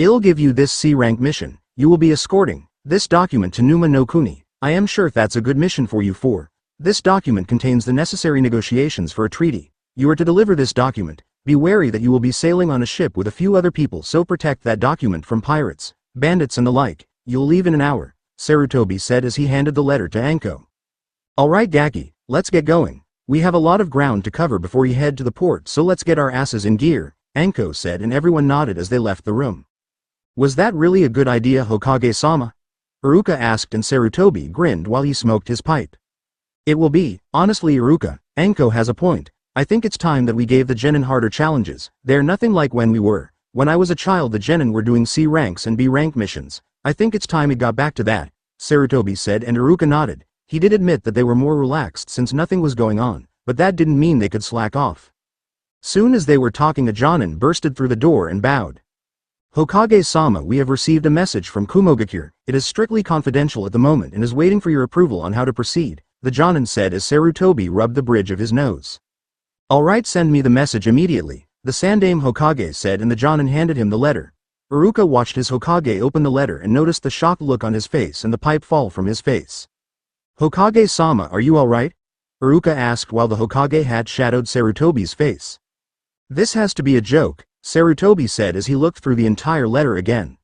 I'll give you this C-rank mission. You will be escorting this document to Numa no Kuni. I am sure that's a good mission for you, for this document contains the necessary negotiations for a treaty. You are to deliver this document. Be wary that you will be sailing on a ship with a few other people, so protect that document from pirates, bandits and the like. You'll leave in an hour, Sarutobi said as he handed the letter to Anko. Alright Gaki, let's get going. We have a lot of ground to cover before we head to the port, so let's get our asses in gear, Anko said, and everyone nodded as they left the room. Was that really a good idea, Hokage-sama? Iruka asked, and Sarutobi grinned while he smoked his pipe. It will be. Honestly, Iruka, Anko has a point. I think it's time that we gave the genin harder challenges. They're nothing like when we were. When I was a child the genin were doing C ranks and B rank missions. I think it's time it got back to that, Sarutobi said, and Iruka nodded. He did admit that they were more relaxed since nothing was going on, but that didn't mean they could slack off. Soon as they were talking, a Jonin bursted through the door and bowed. Hokage-sama, we have received a message from Kumogakure. It is strictly confidential at the moment and is waiting for your approval on how to proceed, the Jonin said as Sarutobi rubbed the bridge of his nose. Alright, send me the message immediately, the Sandaime Hokage said, and the Jonin handed him the letter. Iruka watched his Hokage open the letter and noticed the shocked look on his face and the pipe fall from his face. Hokage-sama, are you alright? Iruka asked while the Hokage hat shadowed Sarutobi's face. This has to be a joke, Sarutobi said as he looked through the entire letter again.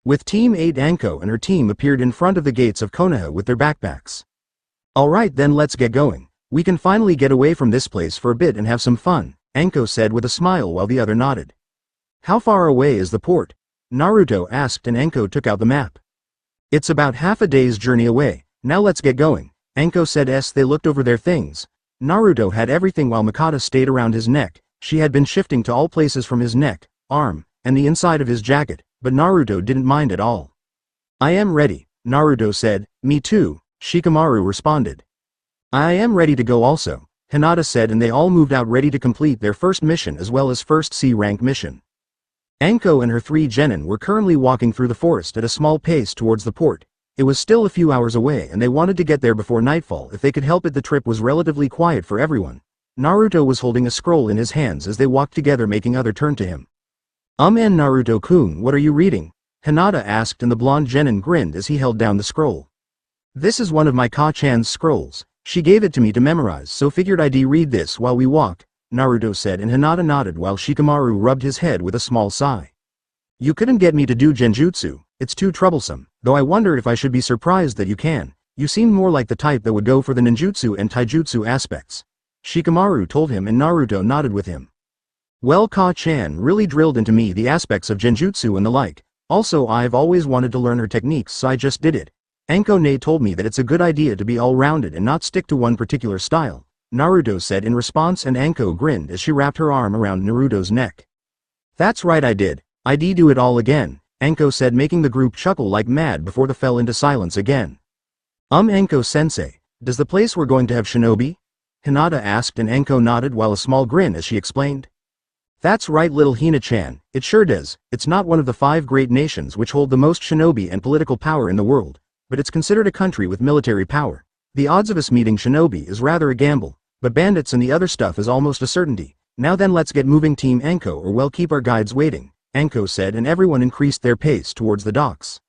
With Team 8, Anko and her team appeared in front of the gates of Konoha with their backpacks. Alright then, let's get going. We can finally get away from this place for a bit and have some fun, Anko said with a smile while the other nodded. How far away is the port? Naruto asked, and Anko took out the map. It's about half a day's journey away. Now let's get going, Anko said as they looked over their things. Naruto had everything while Mikata stayed around his neck. She had been shifting to all places from his neck, arm, and the inside of his jacket, but Naruto didn't mind at all. I am ready, Naruto said. Me too, Shikamaru responded. I am ready to go also, Hinata said, and they all moved out ready to complete their first mission as well as first C-rank mission. Anko and her 3 genin were currently walking through the forest at a small pace towards the port. It was still a few hours away and they wanted to get there before nightfall if they could help it. The trip was relatively quiet for everyone. Naruto was holding a scroll in his hands as they walked together, making other turn to him. And Naruto-kun, what are you reading? Hinata asked, and the blonde genin grinned as he held down the scroll. This is one of my Ka-chan's scrolls. She gave it to me to memorize, so figured I'd read this while we walk, Naruto said, and Hinata nodded while Shikamaru rubbed his head with a small sigh. You couldn't get me to do genjutsu, it's too troublesome, though I wonder if I should be surprised that you can. You seem more like the type that would go for the ninjutsu and taijutsu aspects. Shikamaru told him and Naruto nodded with him. Well, Ka-chan really drilled into me the aspects of genjutsu and the like. Also, I've always wanted to learn her techniques, so I just did it. Anko told me that it's a good idea to be all-rounded and not stick to one particular style, Naruto said in response, and Anko grinned as she wrapped her arm around Naruto's neck. That's right, I did. I'd do it all again, Anko said, making the group chuckle like mad before they fell into silence again. Anko-sensei, does the place we're going to have shinobi? Hinata asked, and Anko nodded while a small grin as she explained. That's right, little Hina-chan, it sure does. It's not one of the 5 great nations which hold the most shinobi and political power in the world, but it's considered a country with military power. The odds of us meeting shinobi is rather a gamble, but bandits and the other stuff is almost a certainty. Now then, let's get moving, Team Anko, or we'll keep our guides waiting, Anko said, and everyone increased their pace towards the docks.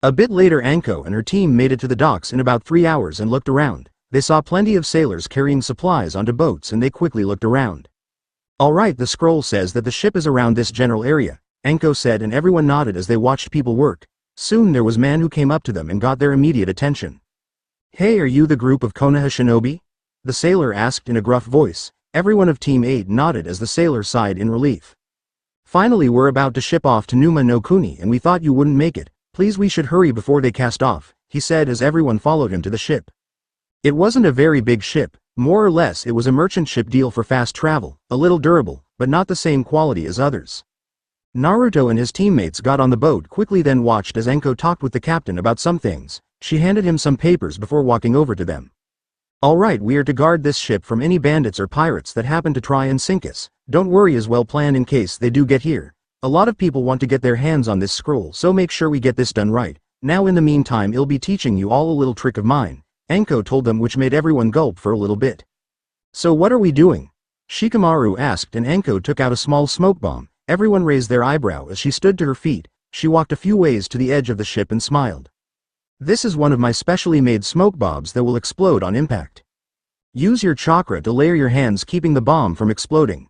A bit later, Anko and her team made it to the docks in about 3 hours and looked around. They saw plenty of sailors carrying supplies onto boats, and they quickly looked around. Alright, the scroll says that the ship is around this general area, Anko said, and everyone nodded as they watched people work. Soon there was a man who came up to them and got their immediate attention. Hey, are you the group of Konoha shinobi? The sailor asked in a gruff voice. Everyone of Team 8 nodded as the sailor sighed in relief. Finally, we're about to ship off to Numa no Kuni and we thought you wouldn't make it. Please, we should hurry before they cast off, he said as everyone followed him to the ship. It wasn't a very big ship. More or less it was a merchant ship deal for fast travel, a little durable, but not the same quality as others. Naruto and his teammates got on the boat quickly, then watched as Anko talked with the captain about some things. She handed him some papers before walking over to them. Alright, we are to guard this ship from any bandits or pirates that happen to try and sink us. Don't worry, is well planned in case they do get here. A lot of people want to get their hands on this scroll, so make sure we get this done right. Now in the meantime, I'll be teaching you all a little trick of mine, Anko told them, which made everyone gulp for a little bit. So what are we doing? Shikamaru asked, and Anko took out a small smoke bomb. Everyone raised their eyebrow as she stood to her feet. She walked a few ways to the edge of the ship and smiled. This is one of my specially made smoke bombs that will explode on impact. Use your chakra to layer your hands, keeping the bomb from exploding.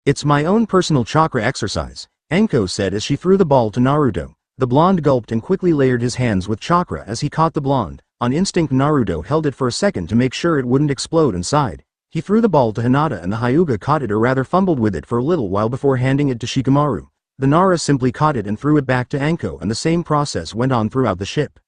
It's my own personal chakra exercise, Anko said as she threw the ball to Naruto. The blonde gulped and quickly layered his hands with chakra as he caught the blonde. On instinct, Naruto held it for a second to make sure it wouldn't explode inside. He threw the ball to Hinata and the Hyuga caught it, or rather fumbled with it for a little while before handing it to Shikamaru. The Nara simply caught it and threw it back to Anko, and the same process went on throughout the ship.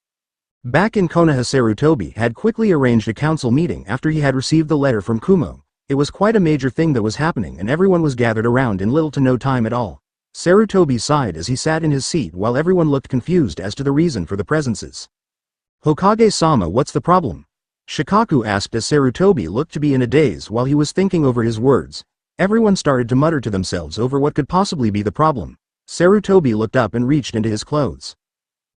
Back in Konoha, Sarutobi had quickly arranged a council meeting after he had received the letter from Kumo. It was quite a major thing that was happening, and everyone was gathered around in little to no time at all. Sarutobi sighed as he sat in his seat while everyone looked confused as to the reason for the presences. Hokage-sama, what's the problem? Shikaku asked as Sarutobi looked to be in a daze while he was thinking over his words. Everyone started to mutter to themselves over what could possibly be the problem. Sarutobi looked up and reached into his clothes.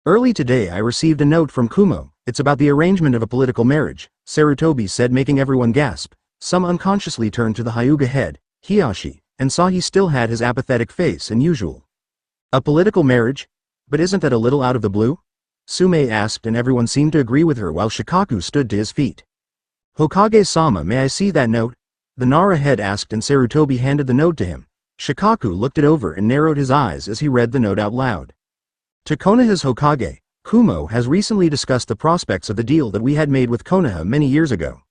Early today I received a note from Kumo. It's about the arrangement of a political marriage, Sarutobi said, making everyone gasp. Some unconsciously turned to the Hyuga head, Hiyashi, and saw he still had his apathetic face and usual. A political marriage? But isn't that a little out of the blue? Sume asked, and everyone seemed to agree with her while Shikaku stood to his feet. Hokage-sama, may I see that note? The Nara head asked, and Sarutobi handed the note to him. Shikaku looked it over and narrowed his eyes as he read the note out loud. To Konoha's Hokage, Kumo has recently discussed the prospects of the deal that we had made with Konoha many years ago.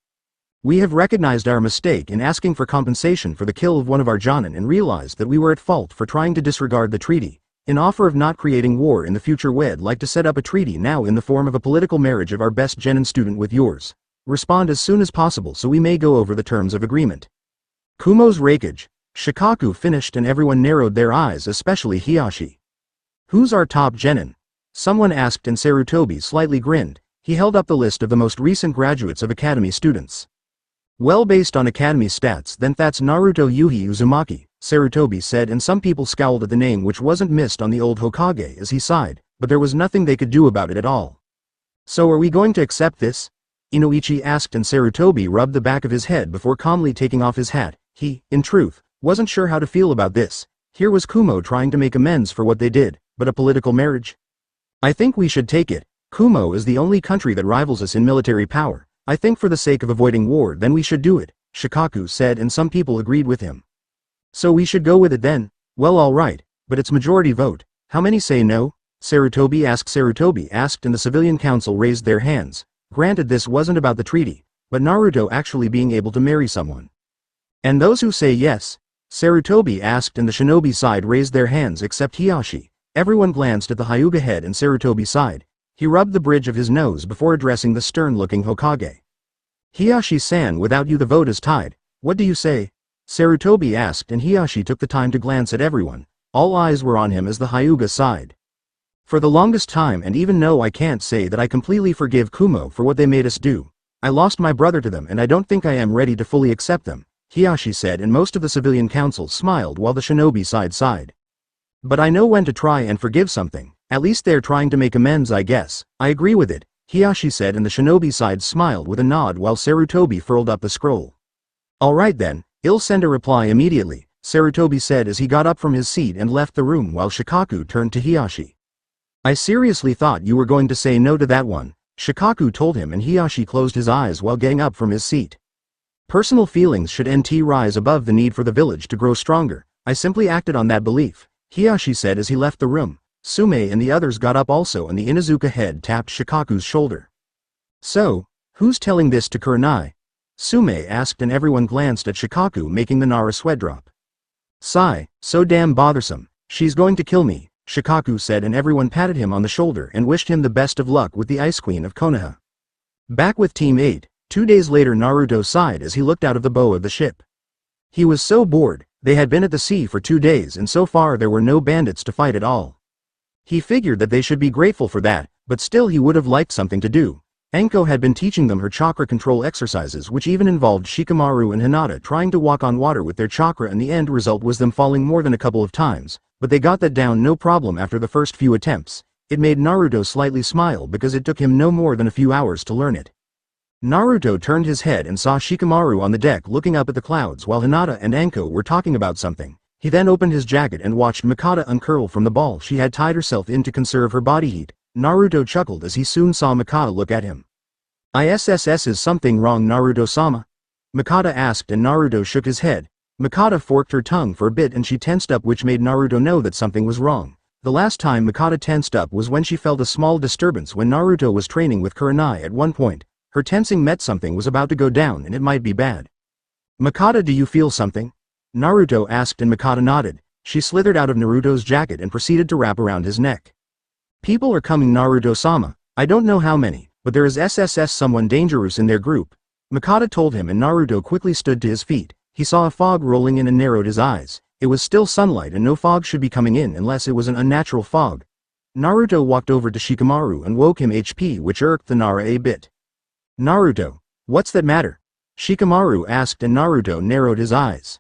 We have recognized our mistake in asking for compensation for the kill of one of our Jonin and realized that we were at fault for trying to disregard the treaty. In offer of not creating war in the future, we'd like to set up a treaty now in the form of a political marriage of our best genin student with yours. Respond as soon as possible so we may go over the terms of agreement. Kumo's rakage. Shikaku finished and everyone narrowed their eyes, especially Hiyashi. Who's our top genin? Someone asked, and Sarutobi slightly grinned. He held up the list of the most recent graduates of Academy students. Well, based on Academy stats, then that's Naruto Yuhi Uzumaki, Sarutobi said, and some people scowled at the name, which wasn't missed on the old Hokage, as he sighed, but there was nothing they could do about it at all. So are we going to accept this? Inoichi asked, and Sarutobi rubbed the back of his head before calmly taking off his hat. He, in truth, wasn't sure how to feel about this. Here was Kumo trying to make amends for what they did, but a political marriage? I think we should take it. Kumo is the only country that rivals us in military power. I think for the sake of avoiding war, then we should do it, Shikaku said, and some people agreed with him. So we should go with it then? Well, alright, but it's majority vote. How many say no? Sarutobi asked, and the civilian council raised their hands. Granted, this wasn't about the treaty, but Naruto actually being able to marry someone. And those who say yes? Sarutobi asked, and the shinobi side raised their hands except Hiyashi. Everyone glanced at the Hyuga head and Sarutobi side. He rubbed the bridge of his nose before addressing the stern-looking Hokage. Hiyashi-san, without you the vote is tied. What do you say? Sarutobi asked, and Hiyashi took the time to glance at everyone. All eyes were on him as the Hyuga sighed. For the longest time, and even though I can't say that I completely forgive Kumo for what they made us do, I lost my brother to them and I don't think I am ready to fully accept them, Hiyashi said, and most of the civilian council smiled while the shinobi side sighed. But I know when to try and forgive something. At least they're trying to make amends, I guess. I agree with it, Hiyashi said, and the shinobi side smiled with a nod while Sarutobi furled up the scroll. Alright then, I'll send a reply immediately, Sarutobi said as he got up from his seat and left the room while Shikaku turned to Hiyashi. I seriously thought you were going to say no to that one, Shikaku told him, and Hiyashi closed his eyes while getting up from his seat. Personal feelings should rise above the need for the village to grow stronger. I simply acted on that belief, Hiyashi said as he left the room. Sume and the others got up also, and the Inuzuka head tapped Shikaku's shoulder. So, who's telling this to Kurenai? Sume asked, and everyone glanced at Shikaku, making the Nara sweat drop. Sigh, so damn bothersome. She's going to kill me, Shikaku said, and everyone patted him on the shoulder and wished him the best of luck with the Ice Queen of Konoha. Back with Team 8, 2 days later, Naruto sighed as he looked out of the bow of the ship. He was so bored. They had been at the sea for 2 days and so far there were no bandits to fight at all. He figured that they should be grateful for that, but still he would have liked something to do. Anko had been teaching them her chakra control exercises, which even involved Shikamaru and Hinata trying to walk on water with their chakra, and the end result was them falling more than a couple of times, but they got that down no problem after the first few attempts. It made Naruto slightly smile because it took him no more than a few hours to learn it. Naruto turned his head and saw Shikamaru on the deck looking up at the clouds while Hinata and Anko were talking about something. He then opened his jacket and watched Mikata uncurl from the ball she had tied herself in to conserve her body heat. Naruto chuckled as he soon saw Mikata look at him. Is something wrong, Naruto-sama? Mikata asked, and Naruto shook his head. Mikata forked her tongue for a bit and she tensed up, which made Naruto know that something was wrong. The last time Mikata tensed up was when she felt a small disturbance when Naruto was training with Kurenai at one point. Her tensing meant something was about to go down and it might be bad. Mikata, do you feel something? Naruto asked, and Mikata nodded. She slithered out of Naruto's jacket and proceeded to wrap around his neck. People are coming, Naruto-sama. I don't know how many, but there is someone dangerous in their group. Mikata told him, and Naruto quickly stood to his feet. He saw a fog rolling in and narrowed his eyes. It was still sunlight and no fog should be coming in unless it was an unnatural fog. Naruto walked over to Shikamaru and woke him HP, which irked the Nara a bit. Naruto, what's that matter? Shikamaru asked, and Naruto narrowed his eyes.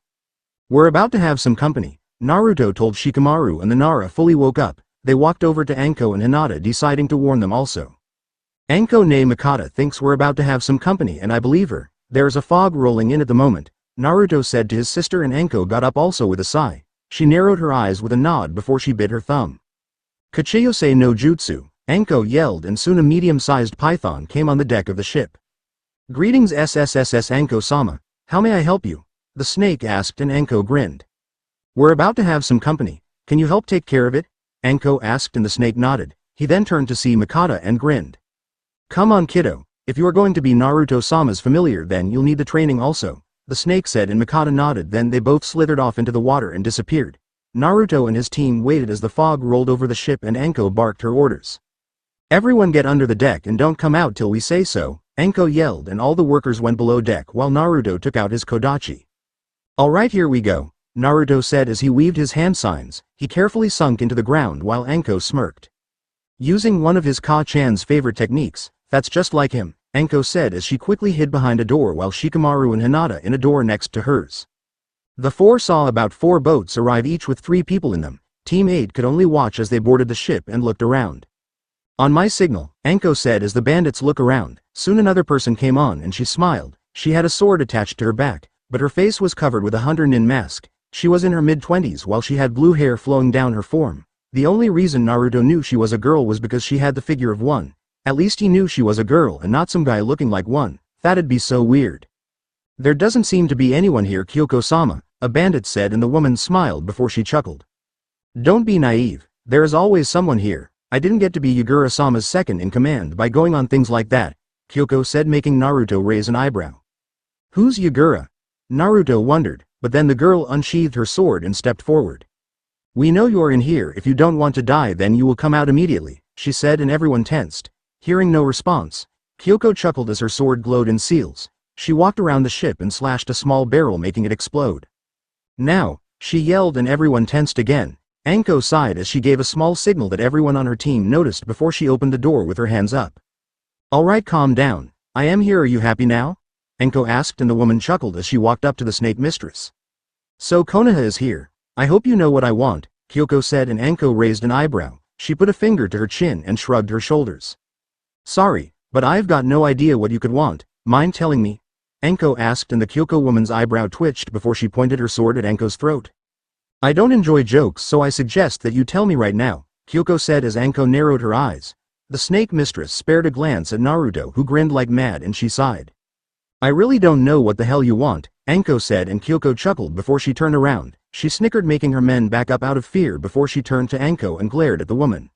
We're about to have some company, Naruto told Shikamaru, and the Nara fully woke up. They walked over to Anko and Hinata, deciding to warn them also. Anko ne Mikata thinks we're about to have some company, and I believe her. There's a fog rolling in at the moment, Naruto said to his sister, and Anko got up also with a sigh. She narrowed her eyes with a nod before she bit her thumb. Kachiyose no jutsu, Anko yelled, and soon a medium-sized python came on the deck of the ship. Greetings Anko-sama, how may I help you? The snake asked, and Anko grinned. We're about to have some company. Can you help take care of it? Anko asked, and the snake nodded. He then turned to see Mikata and grinned. Come on, kiddo. If you are going to be Naruto-sama's familiar, then you'll need the training also, the snake said, and Mikata nodded. Then they both slithered off into the water and disappeared. Naruto and his team waited as the fog rolled over the ship, and Anko barked her orders. Everyone get under the deck and don't come out till we say so, Anko yelled, and all the workers went below deck while Naruto took out his kodachi. Alright, here we go, Naruto said as he weaved his hand signs. He carefully sunk into the ground while Anko smirked. Using one of his Ka-chan's favorite techniques, that's just like him, Anko said as she quickly hid behind a door while Shikamaru and Hinata in a door next to hers. The four saw about 4 boats arrive, each with 3 people in them. Team 8 could only watch as they boarded the ship and looked around. On my signal, Anko said as the bandits look around. Soon another person came on and she smiled. She had a sword attached to her back, but her face was covered with a hunter-nin mask. She was in her mid-20s while she had blue hair flowing down her form. The only reason Naruto knew she was a girl was because she had the figure of one. At least he knew she was a girl and not some guy looking like one. That'd be so weird. There doesn't seem to be anyone here, Kyoko-sama, a bandit said, and the woman smiled before she chuckled. Don't be naive. There is always someone here. I didn't get to be Yagura-sama's second in command by going on things like that. Kyoko said, making Naruto raise an eyebrow. Who's Yagura? Naruto wondered, but then the girl unsheathed her sword and stepped forward. We know you're in here. If you don't want to die, then you will come out immediately, she said, and everyone tensed. Hearing no response, Kyoko chuckled as her sword glowed in seals. She walked around the ship and slashed a small barrel, making it explode. Now, she yelled, and everyone tensed again. Anko sighed as she gave a small signal that everyone on her team noticed before she opened the door with her hands up. Alright, calm down. I am here. Are you happy now? Anko asked, and the woman chuckled as she walked up to the snake mistress. So Konoha is here. I hope you know what I want, Kyoko said, and Anko raised an eyebrow. She put a finger to her chin and shrugged her shoulders. Sorry, but I've got no idea what you could want. Mind telling me? Anko asked, and the Kyoko woman's eyebrow twitched before she pointed her sword at Anko's throat. I don't enjoy jokes, so I suggest that you tell me right now, Kyoko said as Anko narrowed her eyes. The snake mistress spared a glance at Naruto, who grinned like mad, and she sighed. I really don't know what the hell you want, Anko said, and Kyoko chuckled before she turned around. She snickered, making her men back up out of fear before she turned to Anko and glared at the woman.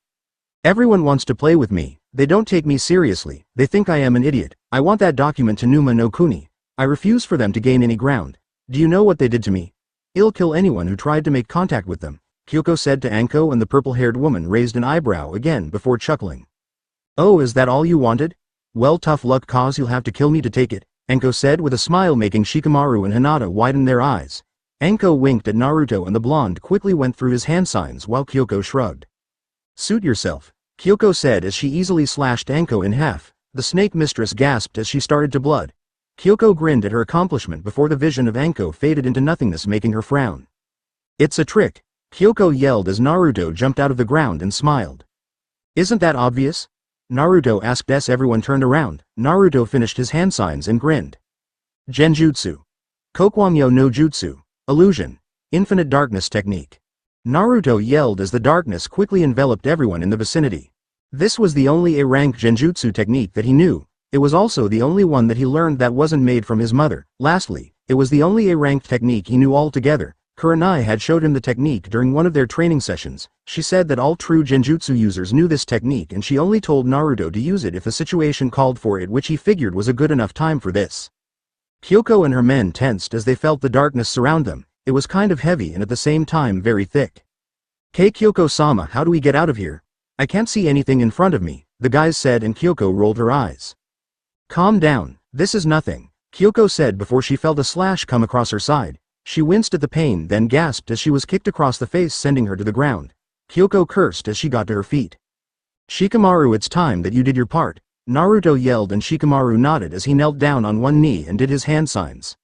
Everyone wants to play with me. They don't take me seriously. They think I am an idiot. I want that document to Numa no Kuni. I refuse for them to gain any ground. Do you know what they did to me? I'll kill anyone who tried to make contact with them, Kyoko said to Anko, and the purple-haired woman raised an eyebrow again before chuckling. Oh, is that all you wanted? Well, tough luck, cause you'll have to kill me to take it, Anko said with a smile, making Shikamaru and Hinata widen their eyes. Anko winked at Naruto, and the blonde quickly went through his hand signs while Kyoko shrugged. Suit yourself, Kyoko said as she easily slashed Anko in half. The snake mistress gasped as she started to blood. Kyoko grinned at her accomplishment before the vision of Anko faded into nothingness, making her frown. It's a trick, Kyoko yelled as Naruto jumped out of the ground and smiled. Isn't that obvious? Naruto asked as everyone turned around. Naruto finished his hand signs and grinned. Genjutsu. Kokwamyo no Jutsu. Illusion. Infinite darkness technique. Naruto yelled as the darkness quickly enveloped everyone in the vicinity. This was the only A-rank genjutsu technique that he knew. It was also the only one that he learned that wasn't made from his mother. Lastly, it was the only A-ranked technique he knew altogether. Kurenai had showed him the technique during one of their training sessions. She said that all true genjutsu users knew this technique, and she only told Naruto to use it if the situation called for it, which he figured was a good enough time for this. Kyoko and her men tensed as they felt the darkness surround them. It was kind of heavy and at the same time very thick. Kei Kyoko-sama, how do we get out of here? I can't see anything in front of me, the guys said, and Kyoko rolled her eyes. Calm down, this is nothing, Kyoko said before she felt a slash come across her side. She winced at the pain, then gasped as she was kicked across the face, sending her to the ground. Kyoko cursed as she got to her feet. Shikamaru, it's time that you did your part, Naruto yelled, and Shikamaru nodded as he knelt down on one knee and did his hand signs.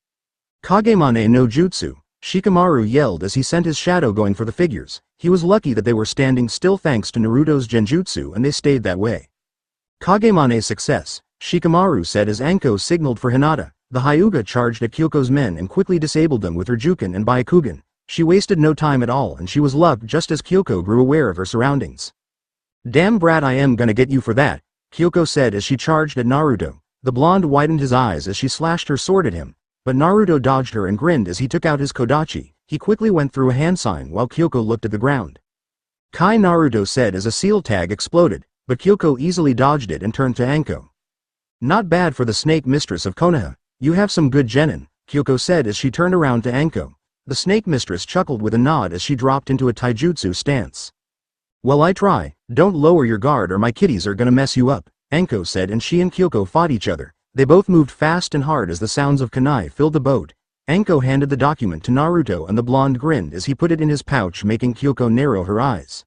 Kagemane no Jutsu, Shikamaru yelled as he sent his shadow going for the figures. He was lucky that they were standing still thanks to Naruto's genjutsu, and they stayed that way. Kagemane success, Shikamaru said as Anko signaled for Hinata. The Hyuga charged at Kyoko's men and quickly disabled them with her Juken and Byakugan. She wasted no time at all, and she was lucked just as Kyoko grew aware of her surroundings. Damn brat, I am gonna get you for that, Kyoko said as she charged at Naruto. The blonde widened his eyes as she slashed her sword at him, but Naruto dodged her and grinned as he took out his Kodachi. He quickly went through a hand sign while Kyoko looked at the ground. Kai, Naruto said as a seal tag exploded, but Kyoko easily dodged it and turned to Anko. Not bad for the snake mistress of Konoha. You have some good genin, Kyoko said as she turned around to Anko. The snake mistress chuckled with a nod as she dropped into a taijutsu stance. Well, I try. Don't lower your guard or my kitties are gonna mess you up, Anko said, and she and Kyoko fought each other. They both moved fast and hard as the sounds of kunai filled the boat. Anko handed the document to Naruto, and the blonde grinned as he put it in his pouch, making Kyoko narrow her eyes.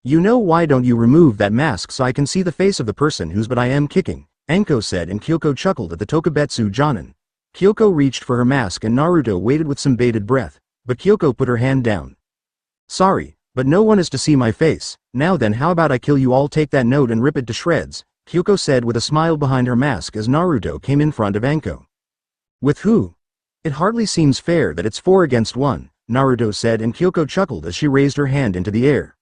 You know, why don't you remove that mask so I can see the face of the person whose butt I am kicking, Anko said, and Kyoko chuckled at the Tokubetsu Jonin. Kyoko reached for her mask and Naruto waited with some bated breath, but Kyoko put her hand down. Sorry, but no one is to see my face. Now then, how about I kill you all? Take that note and rip it to shreds, Kyoko said with a smile behind her mask as Naruto came in front of Anko. With who? It hardly seems fair that it's 4 against 1, Naruto said, and Kyoko chuckled as she raised her hand into the air.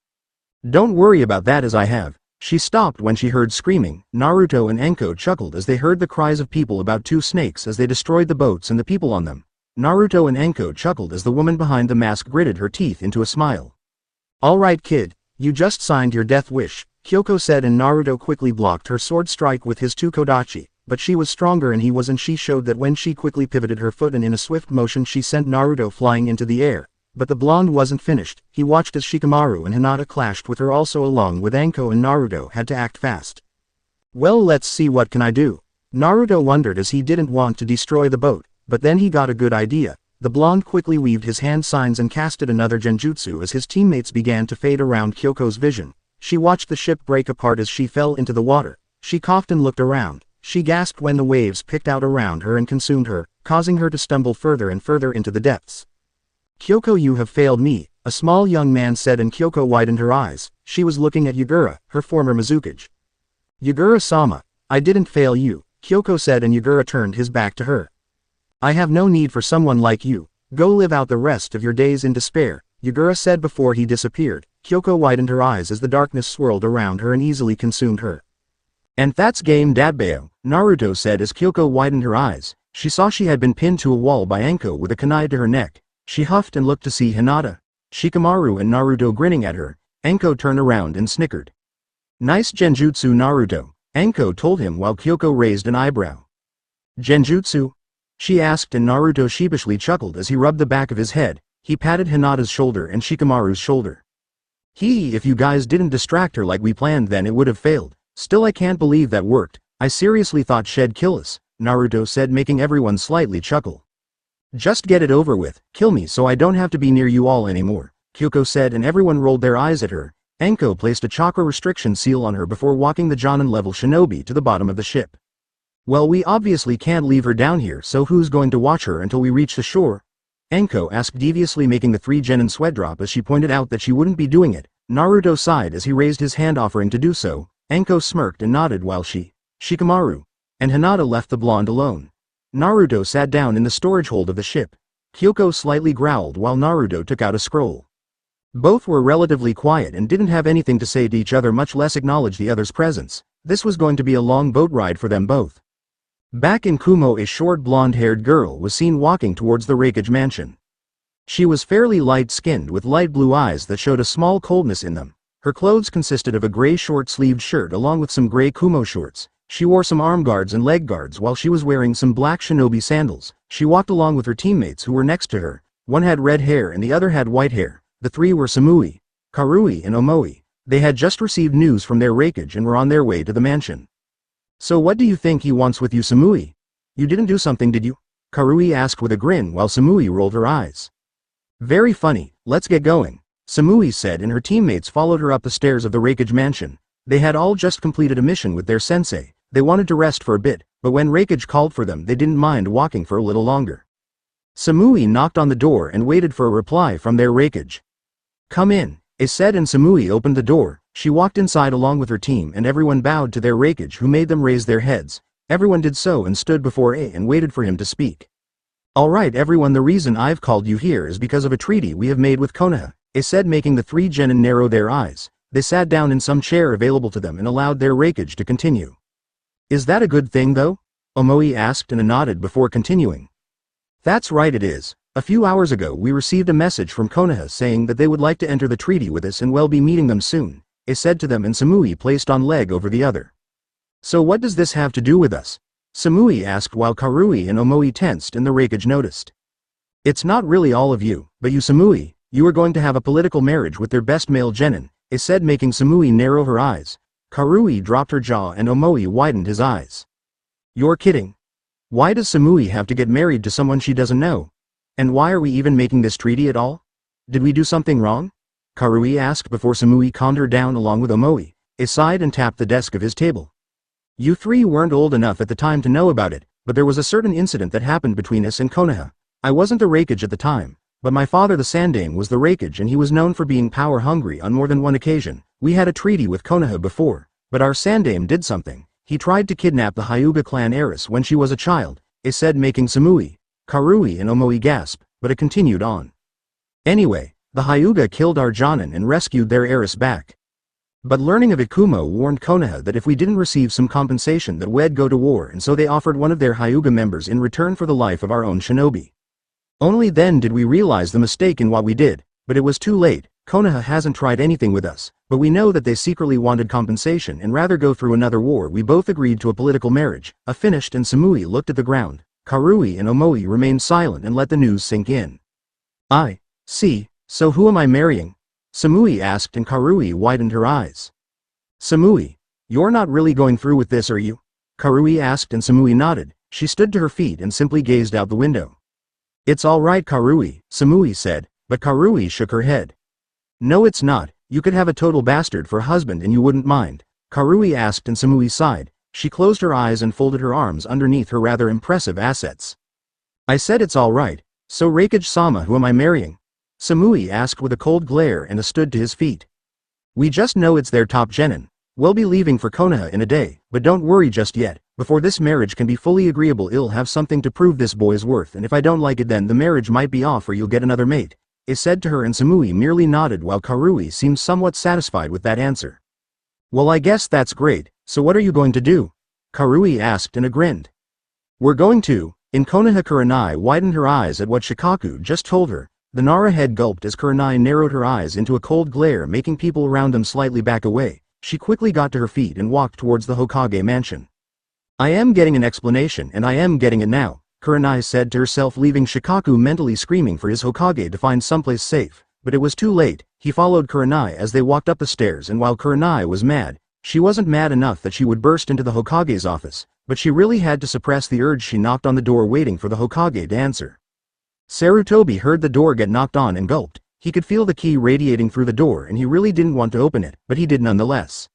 Don't worry about that, as I have. She stopped when she heard screaming. Naruto and Anko chuckled as they heard the cries of people about 2 snakes as they destroyed the boats and the people on them. Naruto and Anko chuckled as the woman behind the mask gritted her teeth into a smile. Alright kid, you just signed your death wish, Kyoko said, and Naruto quickly blocked her sword strike with his 2 Kodachi. but she was stronger and he wasn't. She showed that when she quickly pivoted her foot and in a swift motion she sent Naruto flying into the air. But the blonde wasn't finished. He watched as Shikamaru and Hinata clashed with her also along with Anko, and Naruto had to act fast. Well, let's see, what can I do? Naruto wondered as he didn't want to destroy the boat, but then he got a good idea. The blonde quickly weaved his hand signs and casted another genjutsu as his teammates began to fade around Kyoko's vision. She watched the ship break apart as she fell into the water. She coughed and looked around. She gasped when the waves picked out around her and consumed her, causing her to stumble further and further into the depths. Kyoko, you have failed me, a small young man said, and Kyoko widened her eyes. She was looking at Yagura, her former Mizukage. Yagura-sama, I didn't fail you, Kyoko said, and Yagura turned his back to her. I have no need for someone like you. Go live out the rest of your days in despair, Yagura said before he disappeared. Kyoko widened her eyes as the darkness swirled around her and easily consumed her. And that's game Dadbeo, Naruto said as Kyoko widened her eyes. She saw she had been pinned to a wall by Anko with a kunai to her neck. She huffed and looked to see Hinata, Shikamaru and Naruto grinning at her. Anko turned around and snickered. Nice genjutsu, Naruto, Anko told him while Kyoko raised an eyebrow. Genjutsu? She asked, and Naruto sheepishly chuckled as he rubbed the back of his head. He patted Hinata's shoulder and Shikamaru's shoulder. If you guys didn't distract her like we planned, then it would have failed. Still, I can't believe that worked. I seriously thought she'd kill us, Naruto said, making everyone slightly chuckle. Just get it over with, kill me so I don't have to be near you all anymore, Kyoko said, and everyone rolled their eyes at her. Anko placed a chakra restriction seal on her before walking the Jonin-level shinobi to the bottom of the ship. Well, we obviously can't leave her down here, so who's going to watch her until we reach the shore? Anko asked deviously, making the 3 genin sweat drop as she pointed out that she wouldn't be doing it. Naruto sighed as he raised his hand offering to do so. Anko smirked and nodded while Shikamaru, and Hinata left the blonde alone. Naruto sat down in the storage hold of the ship. Kyoko slightly growled while Naruto took out a scroll. Both were relatively quiet and didn't have anything to say to each other, much less acknowledge the other's presence. This was going to be a long boat ride for them both. Back in Kumo, a short blonde-haired girl was seen walking towards the Raikage mansion. She was fairly light-skinned with light blue eyes that showed a small coldness in them. Her clothes consisted of a gray short-sleeved shirt along with some gray Kumo shorts. She wore some arm guards and leg guards while she was wearing some black shinobi sandals. She walked along with her teammates who were next to her. One had red hair and the other had white hair. The 3 were Samui, Karui and Omoi. They had just received news from their Raikage and were on their way to the mansion. So what do you think he wants with you, Samui? You didn't do something, did you? Karui asked with a grin while Samui rolled her eyes. Very funny, let's get going, Samui said, and her teammates followed her up the stairs of the Raikage mansion. They had all just completed a mission with their sensei. They wanted to rest for a bit, but when Raikage called for them they didn't mind walking for a little longer. Samui knocked on the door and waited for a reply from their Raikage. Come in, it said, and Samui opened the door. She walked inside along with her team and everyone bowed to their Raikage, who made them raise their heads. Everyone did so and stood before A and waited for him to speak. Alright everyone, the reason I've called you here is because of a treaty we have made with Konoha, A said, making the 3 genin narrow their eyes. They sat down in some chair available to them and allowed their Raikage to continue. Is that a good thing though? Omoi asked and nodded before continuing. That's right, it is. A few hours ago we received a message from Konoha saying that they would like to enter the treaty with us and we'll be meeting them soon, A said to them, and Samui placed on leg over the other. So what does this have to do with us? Samui asked while Karui and Omoi tensed and the Raikage noticed. It's not really all of you, but you, Samui, you are going to have a political marriage with their best male genin, A said, making Samui narrow her eyes. Karui dropped her jaw and Omoi widened his eyes. You're kidding. Why does Samui have to get married to someone she doesn't know? And why are we even making this treaty at all? Did we do something wrong? Karui asked before Samui calmed her down along with Omoi. A sighed and tapped the desk of his table. You 3 weren't old enough at the time to know about it, but there was a certain incident that happened between us and Konoha. I wasn't the Raikage at the time, but my father the Sandame was the Raikage, and he was known for being power-hungry on more than one occasion. We had a treaty with Konoha before, but our Sandame did something. He tried to kidnap the Hyuga clan heiress when she was a child, A said, making Samui, Karui and Omoi gasp, but it continued on. Anyway, the Hyuga killed our Jonin and rescued their heiress back. But learning of it, Kumo warned Konoha that if we didn't receive some compensation that we'd go to war, and so they offered one of their Hyuga members in return for the life of our own shinobi. Only then did we realize the mistake in what we did, but it was too late. Konoha hasn't tried anything with us, but we know that they secretly wanted compensation and rather go through another war. We both agreed to a political marriage, finished, and Samui looked at the ground. Karui and Omoi remained silent and let the news sink in. I see, so who am I marrying? Samui asked and Karui widened her eyes. Samui, you're not really going through with this, are you? Karui asked and Samui nodded. She stood to her feet and simply gazed out the window. It's all right, Karui, Samui said, but Karui shook her head. No, it's not. You could have a total bastard for a husband and you wouldn't mind. Karui asked and Samui sighed. She closed her eyes and folded her arms underneath her rather impressive assets. I said it's all right. So Raikage-sama, who am I marrying? Samui asked with a cold glare and stood to his feet. We just know it's their top genin. We'll be leaving for Konoha in a day, but don't worry just yet. Before this marriage can be fully agreeable, I'll have something to prove this boy's worth, and if I don't like it, then the marriage might be off or you'll get another mate. It said to her, and Samui merely nodded while Karui seemed somewhat satisfied with that answer. Well, I guess that's great, so what are you going to do? Karui asked and grinned. We're going to. In Konoha. Kurenai widened her eyes at what Shikaku just told her. The Nara head gulped as Kurenai narrowed her eyes into a cold glare, making people around them slightly back away. She quickly got to her feet and walked towards the Hokage mansion. I am getting an explanation and I am getting it now, Kurenai said to herself, leaving Shikaku mentally screaming for his Hokage to find someplace safe. But it was too late. He followed Kurenai as they walked up the stairs, and while Kurenai was mad, she wasn't mad enough that she would burst into the Hokage's office, but she really had to suppress the urge. She knocked on the door waiting for the Hokage to answer. Sarutobi heard the door get knocked on and gulped. He could feel the key radiating through the door and he really didn't want to open it, but he did nonetheless.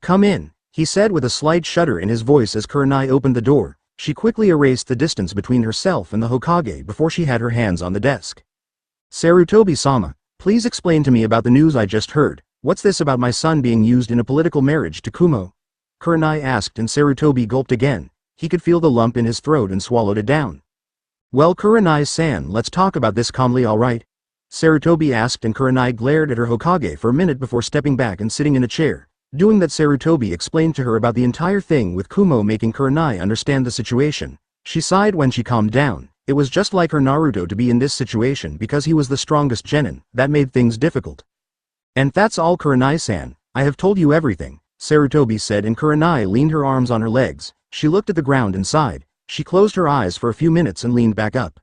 Come in, he said with a slight shudder in his voice as Kurenai opened the door. She quickly erased the distance between herself and the Hokage before she had her hands on the desk. Sarutobi-sama, please explain to me about the news I just heard. What's this about my son being used in a political marriage to Kumo? Kurenai asked and Sarutobi gulped again. He could feel the lump in his throat and swallowed it down. Well, Kurenai-san, let's talk about this calmly, all right? Sarutobi asked and Kurenai glared at her Hokage for a minute before stepping back and sitting in a chair. Doing that, Sarutobi explained to her about the entire thing with Kumo, making Kurenai understand the situation. She sighed when she calmed down. It was just like her Naruto to be in this situation because he was the strongest genin. That made things difficult. And that's all, Kurenai-san. I have told you everything, Sarutobi said, and Kurenai leaned her arms on her legs. She looked at the ground and sighed. She closed her eyes for a few minutes and leaned back up.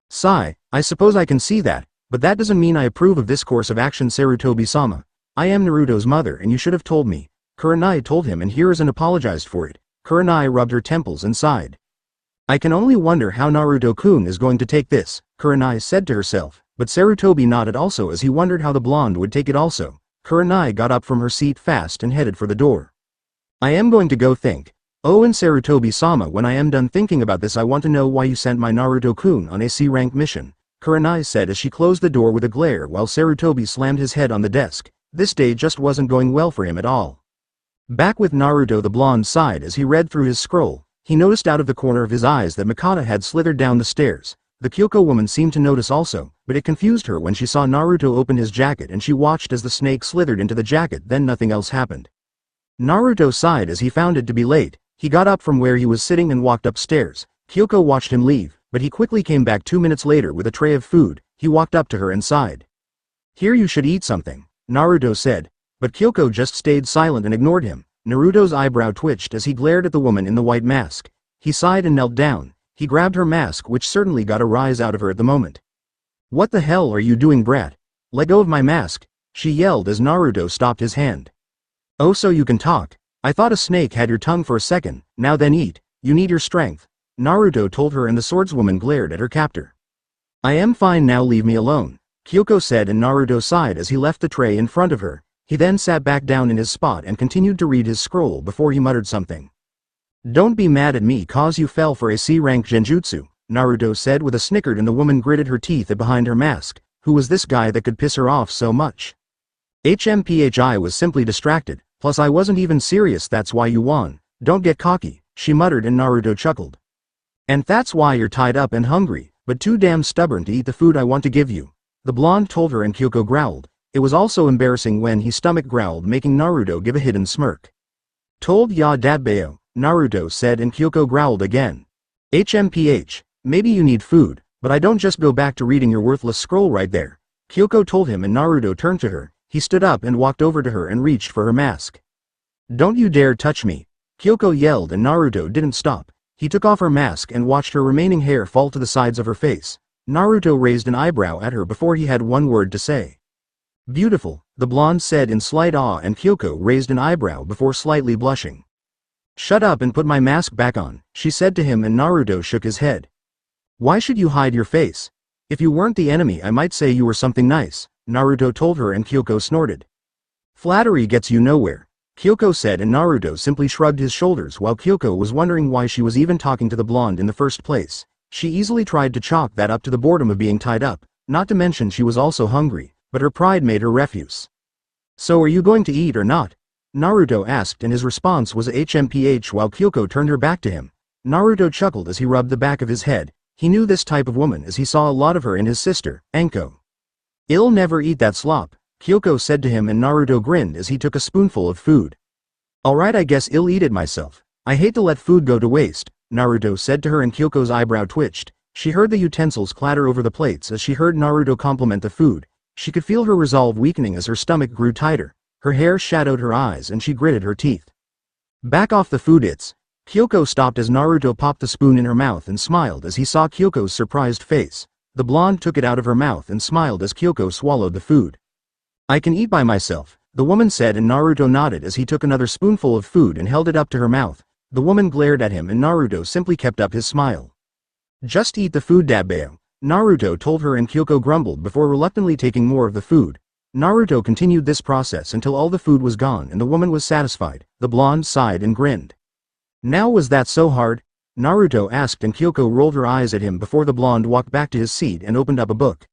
Sigh, I suppose I can see that. But that doesn't mean I approve of this course of action, Sarutobi-sama. I am Naruto's mother and you should have told me. Kurenai told him, and here's and apologized for it. Kurenai rubbed her temples and sighed. I can only wonder how Naruto-kun is going to take this, Kurenai said to herself, but Sarutobi nodded also as he wondered how the blonde would take it also. Kurenai got up from her seat fast and headed for the door. I am going to go think. Oh, and Sarutobi-sama, when I am done thinking about this, I want to know why you sent my Naruto-kun on a C-rank mission, Kurenai said as she closed the door with a glare while Sarutobi slammed his head on the desk. This day just wasn't going well for him at all. Back with Naruto, the blonde sighed as he read through his scroll. He noticed out of the corner of his eyes that Mikata had slithered down the stairs. The Kyoko woman seemed to notice also, but it confused her when she saw Naruto open his jacket and she watched as the snake slithered into the jacket, then nothing else happened. Naruto sighed as he found it to be late. He got up from where he was sitting and walked upstairs. Kyoko watched him leave, but he quickly came back 2 minutes later with a tray of food. He walked up to her and sighed. Here, you should eat something, Naruto said, but Kyoko just stayed silent and ignored him. Naruto's eyebrow twitched as he glared at the woman in the white mask. He sighed and knelt down. He grabbed her mask, which certainly got a rise out of her at the moment. What the hell are you doing, brat? Let go of my mask, she yelled as Naruto stopped his hand. Oh, so you can talk? I thought a snake had your tongue for a second. Now then eat. You need your strength, Naruto told her, and the swordswoman glared at her captor. I am fine now, leave me alone, Kyoko said, and Naruto sighed as he left the tray in front of her. He then sat back down in his spot and continued to read his scroll before he muttered something. Don't be mad at me cause you fell for a C-rank genjutsu, Naruto said with a snicker, and the woman gritted her teeth at behind her mask. Who was this guy that could piss her off so much? I was simply distracted, plus I wasn't even serious. That's why you won. Don't get cocky, she muttered, and Naruto chuckled. And that's why you're tied up and hungry, but too damn stubborn to eat the food I want to give you, the blonde told her, and Kyoko growled. It was also embarrassing when he stomach growled, making Naruto give a hidden smirk. Told ya dadbeo, Naruto said, and Kyoko growled again. Maybe you need food, but I don't just go back to reading your worthless scroll right there, Kyoko told him, and Naruto turned to her. He stood up and walked over to her and reached for her mask. "Don't you dare touch me!" Kyoko yelled, and Naruto didn't stop. He took off her mask and watched her remaining hair fall to the sides of her face. Naruto raised an eyebrow at her before he had one word to say. "Beautiful," the blonde said in slight awe, and Kyoko raised an eyebrow before slightly blushing. "Shut up and put my mask back on," she said to him, and Naruto shook his head. "Why should you hide your face? If you weren't the enemy, I might say you were something nice," Naruto told her, and Kyoko snorted. "Flattery gets you nowhere," Kyoko said, and Naruto simply shrugged his shoulders while Kyoko was wondering why she was even talking to the blonde in the first place. She easily tried to chalk that up to the boredom of being tied up, not to mention she was also hungry, but her pride made her refuse. "So are you going to eat or not?" Naruto asked, and his response was HMPH while Kyoko turned her back to him. Naruto chuckled as he rubbed the back of his head. He knew this type of woman as he saw a lot of her in his sister, Anko. "I'll never eat that slop," Kyoko said to him, and Naruto grinned as he took a spoonful of food. "Alright, I guess I'll eat it myself. I hate to let food go to waste," Naruto said to her, and Kyoko's eyebrow twitched. She heard the utensils clatter over the plates as she heard Naruto compliment the food. She could feel her resolve weakening as her stomach grew tighter. Her hair shadowed her eyes and she gritted her teeth. "Back off the food, it's..." Kyoko stopped as Naruto popped the spoon in her mouth and smiled as he saw Kyoko's surprised face. The blonde took it out of her mouth and smiled as Kyoko swallowed the food. "I can eat by myself," the woman said, and Naruto nodded as he took another spoonful of food and held it up to her mouth. The woman glared at him, and Naruto simply kept up his smile. "Just eat the food, Dabeo," Naruto told her, and Kyoko grumbled before reluctantly taking more of the food. Naruto continued this process until all the food was gone and the woman was satisfied. The blonde sighed and grinned. "Now was that so hard?" Naruto asked, and Kyoko rolled her eyes at him before the blonde walked back to his seat and opened up a book.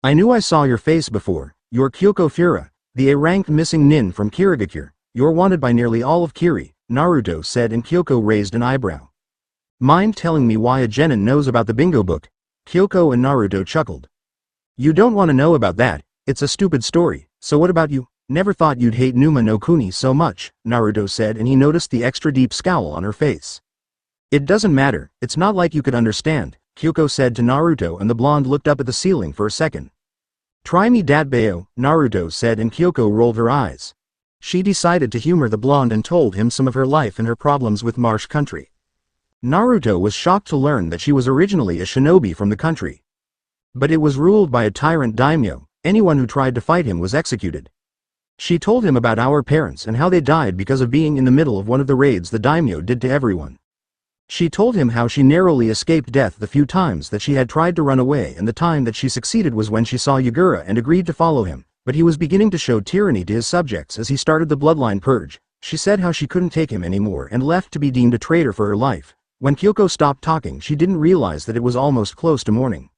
"I knew I saw your face before. You're Kyoko Fura, the A-ranked missing nin from Kirigakure. You're wanted by nearly all of Kiri," Naruto said, and Kyoko raised an eyebrow. "Mind telling me why a genin knows about the bingo book?" Kyoko and Naruto chuckled. "You don't want to know about that, it's a stupid story. So what about you?" "Never thought you'd hate Numa no Kuni so much," Naruto said, and he noticed the extra deep scowl on her face. "It doesn't matter, it's not like you could understand," Kyoko said to Naruto, and the blonde looked up at the ceiling for a second. "Try me, Datbeo," Naruto said, and Kyoko rolled her eyes. She decided to humor the blonde and told him some of her life and her problems with Marsh Country. Naruto was shocked to learn that she was originally a shinobi from the country. But it was ruled by a tyrant daimyo. Anyone who tried to fight him was executed. She told him about our parents and how they died because of being in the middle of one of the raids the daimyo did to everyone. She told him how she narrowly escaped death the few times that she had tried to run away, and the time that she succeeded was when she saw Yagura and agreed to follow him, but he was beginning to show tyranny to his subjects as he started the bloodline purge. She said how she couldn't take him anymore and left to be deemed a traitor for her life. When Kyoko stopped talking, she didn't realize that it was almost close to morning.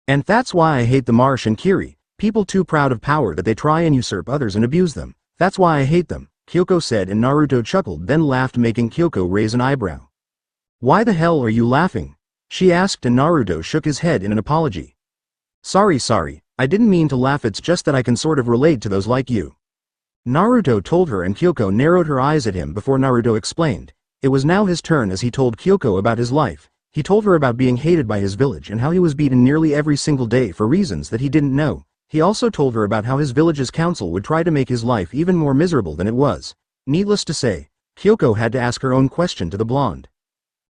"And that's why I hate the Marsh and Kiri, people too proud of power that they try and usurp others and abuse them. That's why I hate them," Kyoko said, and Naruto chuckled, then laughed, making Kyoko raise an eyebrow. "Why the hell are you laughing?" she asked, and Naruto shook his head in an apology. Sorry, I didn't mean to laugh, it's just that I can sort of relate to those like you," Naruto told her, and Kyoko narrowed her eyes at him before Naruto explained. It was now his turn as he told Kyoko about his life. He told her about being hated by his village and how he was beaten nearly every single day for reasons that he didn't know. He also told her about how his village's council would try to make his life even more miserable than it was. Needless to say, Kyoko had to ask her own question to the blonde.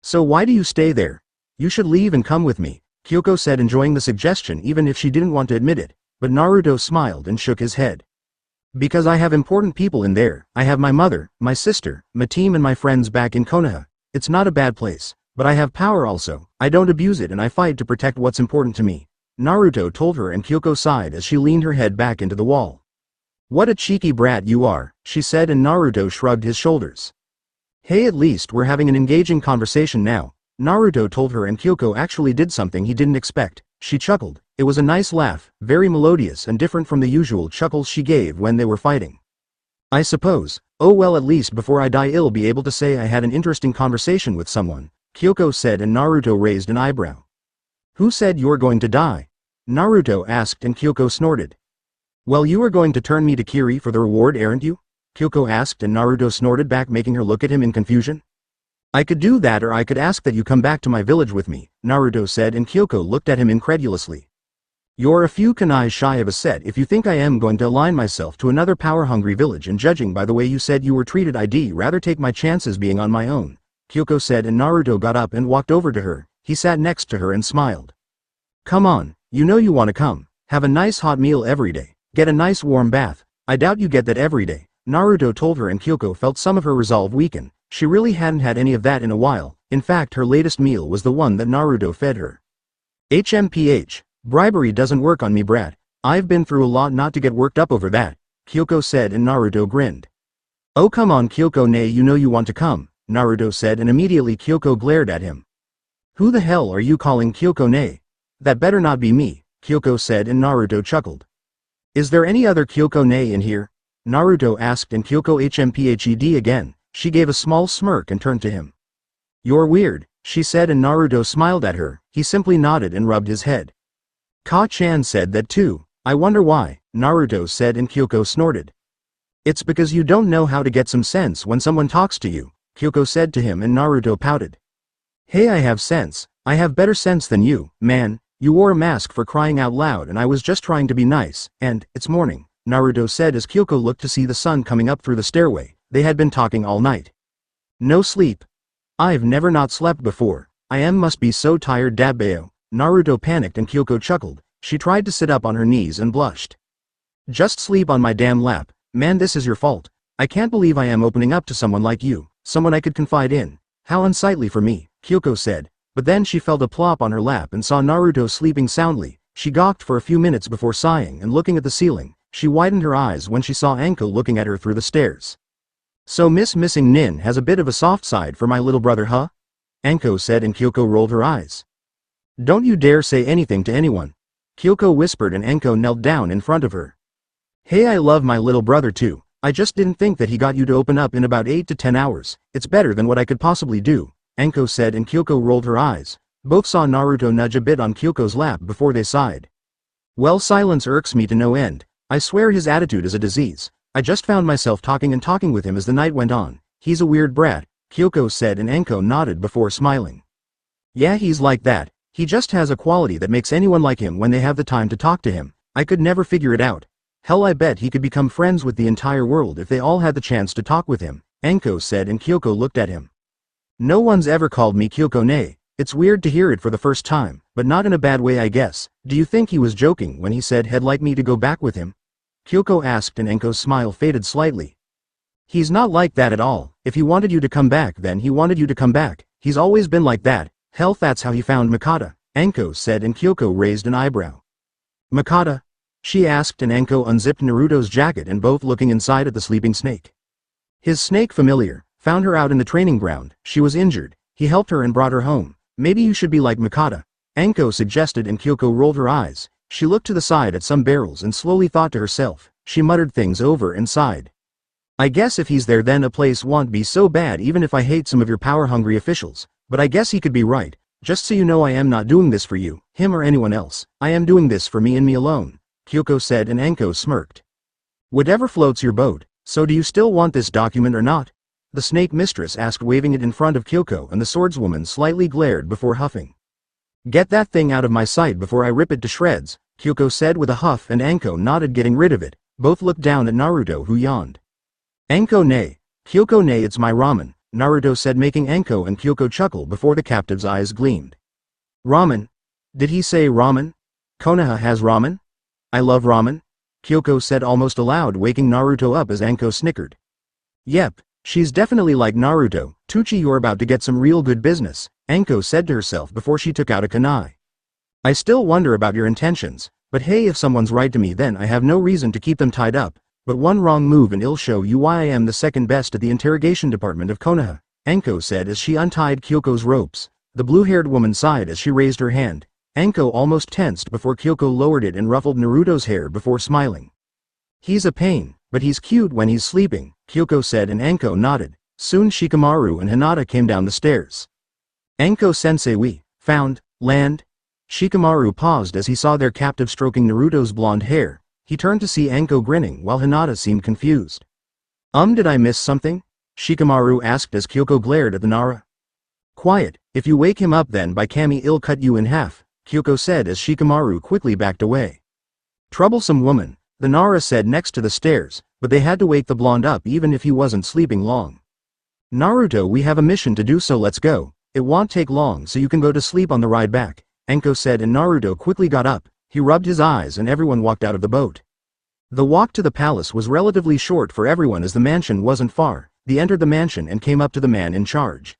"So why do you stay there? You should leave and come with me," Kyoko said, enjoying the suggestion even if she didn't want to admit it, but Naruto smiled and shook his head. "Because I have important people in there. I have my mother, my sister, my team, and my friends back in Konoha. It's not a bad place, but I have power also. I don't abuse it and I fight to protect what's important to me," Naruto told her, and Kyoko sighed as she leaned her head back into the wall. "What a cheeky brat you are," she said, and Naruto shrugged his shoulders. "Hey, at least we're having an engaging conversation now," Naruto told her, and Kyoko actually did something he didn't expect. She chuckled. It was a nice laugh, very melodious and different from the usual chuckles she gave when they were fighting. "I suppose. Oh well, at least before I die I'll be able to say I had an interesting conversation with someone," Kyoko said, and Naruto raised an eyebrow. "Who said you're going to die?" Naruto asked, and Kyoko snorted. "Well, you are going to turn me to Kiri for the reward, aren't you?" Kyoko asked, and Naruto snorted back, making her look at him in confusion. "I could do that, or I could ask that you come back to my village with me," Naruto said, and Kyoko looked at him incredulously. You're a few kunais shy of a set if you think I am going to align myself to another power-hungry village, and judging by the way you said you were treated, I'd rather take my chances being on my own, Kyoko said, and Naruto got up and walked over to her. He sat next to her and smiled. Come on, you know you want to come. Have a nice hot meal every day. Get a nice warm bath. I doubt you get that every day, Naruto told her, and Kyoko felt some of her resolve weaken. She really hadn't had any of that in a while. In fact, her latest meal was the one that Naruto fed her. HMPH. Bribery doesn't work on me, brat. I've been through a lot not to get worked up over that, Kyoko said, and Naruto grinned. Oh come on Kyoko, nay, you know you want to come, Naruto said, and immediately Kyoko glared at him. Who the hell are you calling Kyoko, nay? That better not be me, Kyoko said, and Naruto chuckled. Is there any other Kyoko nei in here? Naruto asked, and Kyoko HMPHED again. She gave a small smirk and turned to him. You're weird, she said, and Naruto smiled at her. He simply nodded and rubbed his head. Ka-chan said that too. I wonder why, Naruto said, and Kyoko snorted. It's because you don't know how to get some sense when someone talks to you, Kyoko said to him, and Naruto pouted. Hey, I have sense. I have better sense than you, man. You wore a mask for crying out loud, and I was just trying to be nice, and it's morning, Naruto said as Kyoko looked to see the sun coming up through the stairway. They had been talking all night. No sleep. I've never not slept before. Must be so tired, Dabbeo. Naruto panicked, and Kyoko chuckled. She tried to sit up on her knees and blushed. Just sleep on my damn lap. Man, this is your fault. I can't believe I am opening up to someone like you, someone I could confide in. How unsightly for me, Kyoko said. But then she felt a plop on her lap and saw Naruto sleeping soundly. She gawked for a few minutes before sighing and looking at the ceiling. She widened her eyes when she saw Anko looking at her through the stairs. So Miss Missing Nin has a bit of a soft side for my little brother, huh? Anko said, and Kyoko rolled her eyes. Don't you dare say anything to anyone, Kyoko whispered, and Anko knelt down in front of her. Hey, I love my little brother too. I just didn't think that he got you to open up in about 8 to 10 hours. It's better than what I could possibly do, Anko said, and Kyoko rolled her eyes. Both saw Naruto nudge a bit on Kyoko's lap before they sighed. Well, silence irks me to no end. I swear his attitude is a disease. I just found myself talking with him as the night went on. He's a weird brat, Kyoko said, and Anko nodded before smiling. Yeah, he's like that. He just has a quality that makes anyone like him when they have the time to talk to him. I could never figure it out. Hell, I bet he could become friends with the entire world if they all had the chance to talk with him, Anko said, and Kyoko looked at him. No one's ever called me Kyoko nei. It's weird to hear it for the first time, but not in a bad way, I guess. Do you think he was joking when he said he'd like me to go back with him? Kyoko asked, and Anko's smile faded slightly. He's not like that at all. If he wanted you to come back, then he wanted you to come back. He's always been like that. Hell, that's how he found Mikata, Anko said, and Kyoko raised an eyebrow. Mikata? She asked, and Anko unzipped Naruto's jacket, and both looking inside at the sleeping snake. His snake familiar, found her out in the training ground. She was injured. He helped her and brought her home. Maybe you should be like Mikata, Anko suggested, and Kyoko rolled her eyes. She looked to the side at some barrels and slowly thought to herself. She muttered things over and sighed. I guess if he's there, then a place won't be so bad, even if I hate some of your power-hungry officials. But I guess he could be right. Just so you know, I am not doing this for you, him, or anyone else. I am doing this for me and me alone, Kyoko said, and Anko smirked. Whatever floats your boat. So do you still want this document or not? The snake mistress asked, waving it in front of Kyoko, and the swordswoman slightly glared before huffing. Get that thing out of my sight before I rip it to shreds, Kyoko said with a huff, and Anko nodded, getting rid of it. Both looked down at Naruto, who yawned. Anko nei. Kyoko nei, it's my ramen, Naruto said, making Anko and Kyoko chuckle before the captive's eyes gleamed. Ramen? Did he say ramen? Konoha has ramen? I love ramen, Kyoko said almost aloud, waking Naruto up as Anko snickered. Yep, she's definitely like Naruto. Tucci, you're about to get some real good business, Anko said to herself before she took out a kunai. I still wonder about your intentions, but hey, if someone's right to me, then I have no reason to keep them tied up. But one wrong move and it'll show you why I am the second best at the interrogation department of Konoha, Anko said as she untied Kyoko's ropes. The blue-haired woman sighed as she raised her hand. Anko almost tensed before Kyoko lowered it and ruffled Naruto's hair before smiling. He's a pain, but he's cute when he's sleeping, Kyoko said, and Anko nodded. Soon Shikamaru and Hinata came down the stairs. Anko-sensei, we found land? Shikamaru paused as he saw their captive stroking Naruto's blonde hair. He turned to see Anko grinning while Hinata seemed confused. Did I miss something? Shikamaru asked as Kyoko glared at the Nara. Quiet, if you wake him up then by Kami, I'll cut you in half, Kyoko said as Shikamaru quickly backed away. Troublesome woman, the Nara said next to the stairs, but they had to wake the blonde up even if he wasn't sleeping long. Naruto, we have a mission to do, so let's go. It won't take long so you can go to sleep on the ride back, Anko said, and Naruto quickly got up. He rubbed his eyes and everyone walked out of the boat. The walk to the palace was relatively short for everyone as the mansion wasn't far. They entered the mansion and came up to the man in charge.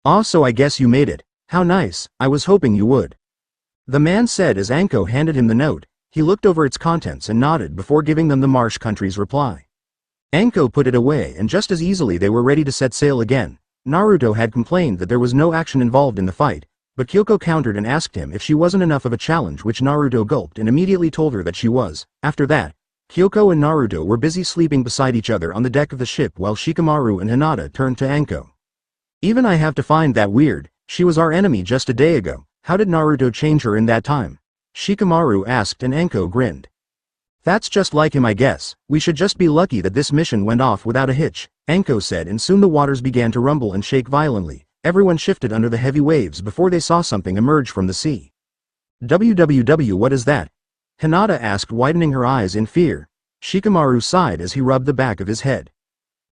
"Ah, so I guess you made it. How nice, I was hoping you would," the man said as Anko handed him the note. He looked over its contents and nodded before giving them the Marsh country's reply. Anko put it away, and just as easily they were ready to set sail again. Naruto had complained that there was no action involved in the fight, but Kyoko countered and asked him if she wasn't enough of a challenge, which Naruto gulped and immediately told her that she was. After that, Kyoko and Naruto were busy sleeping beside each other on the deck of the ship while Shikamaru and Hinata turned to Anko. "Even I have to find that weird. She was our enemy just a day ago. How did Naruto change her in that time?" Shikamaru asked, and Anko grinned. "That's just like him, I guess. We should just be lucky that this mission went off without a hitch," Anko said, and soon the waters began to rumble and shake violently. Everyone shifted under the heavy waves before they saw something emerge from the sea. "WWW, what is that?" Hinata asked, widening her eyes in fear. Shikamaru sighed as he rubbed the back of his head.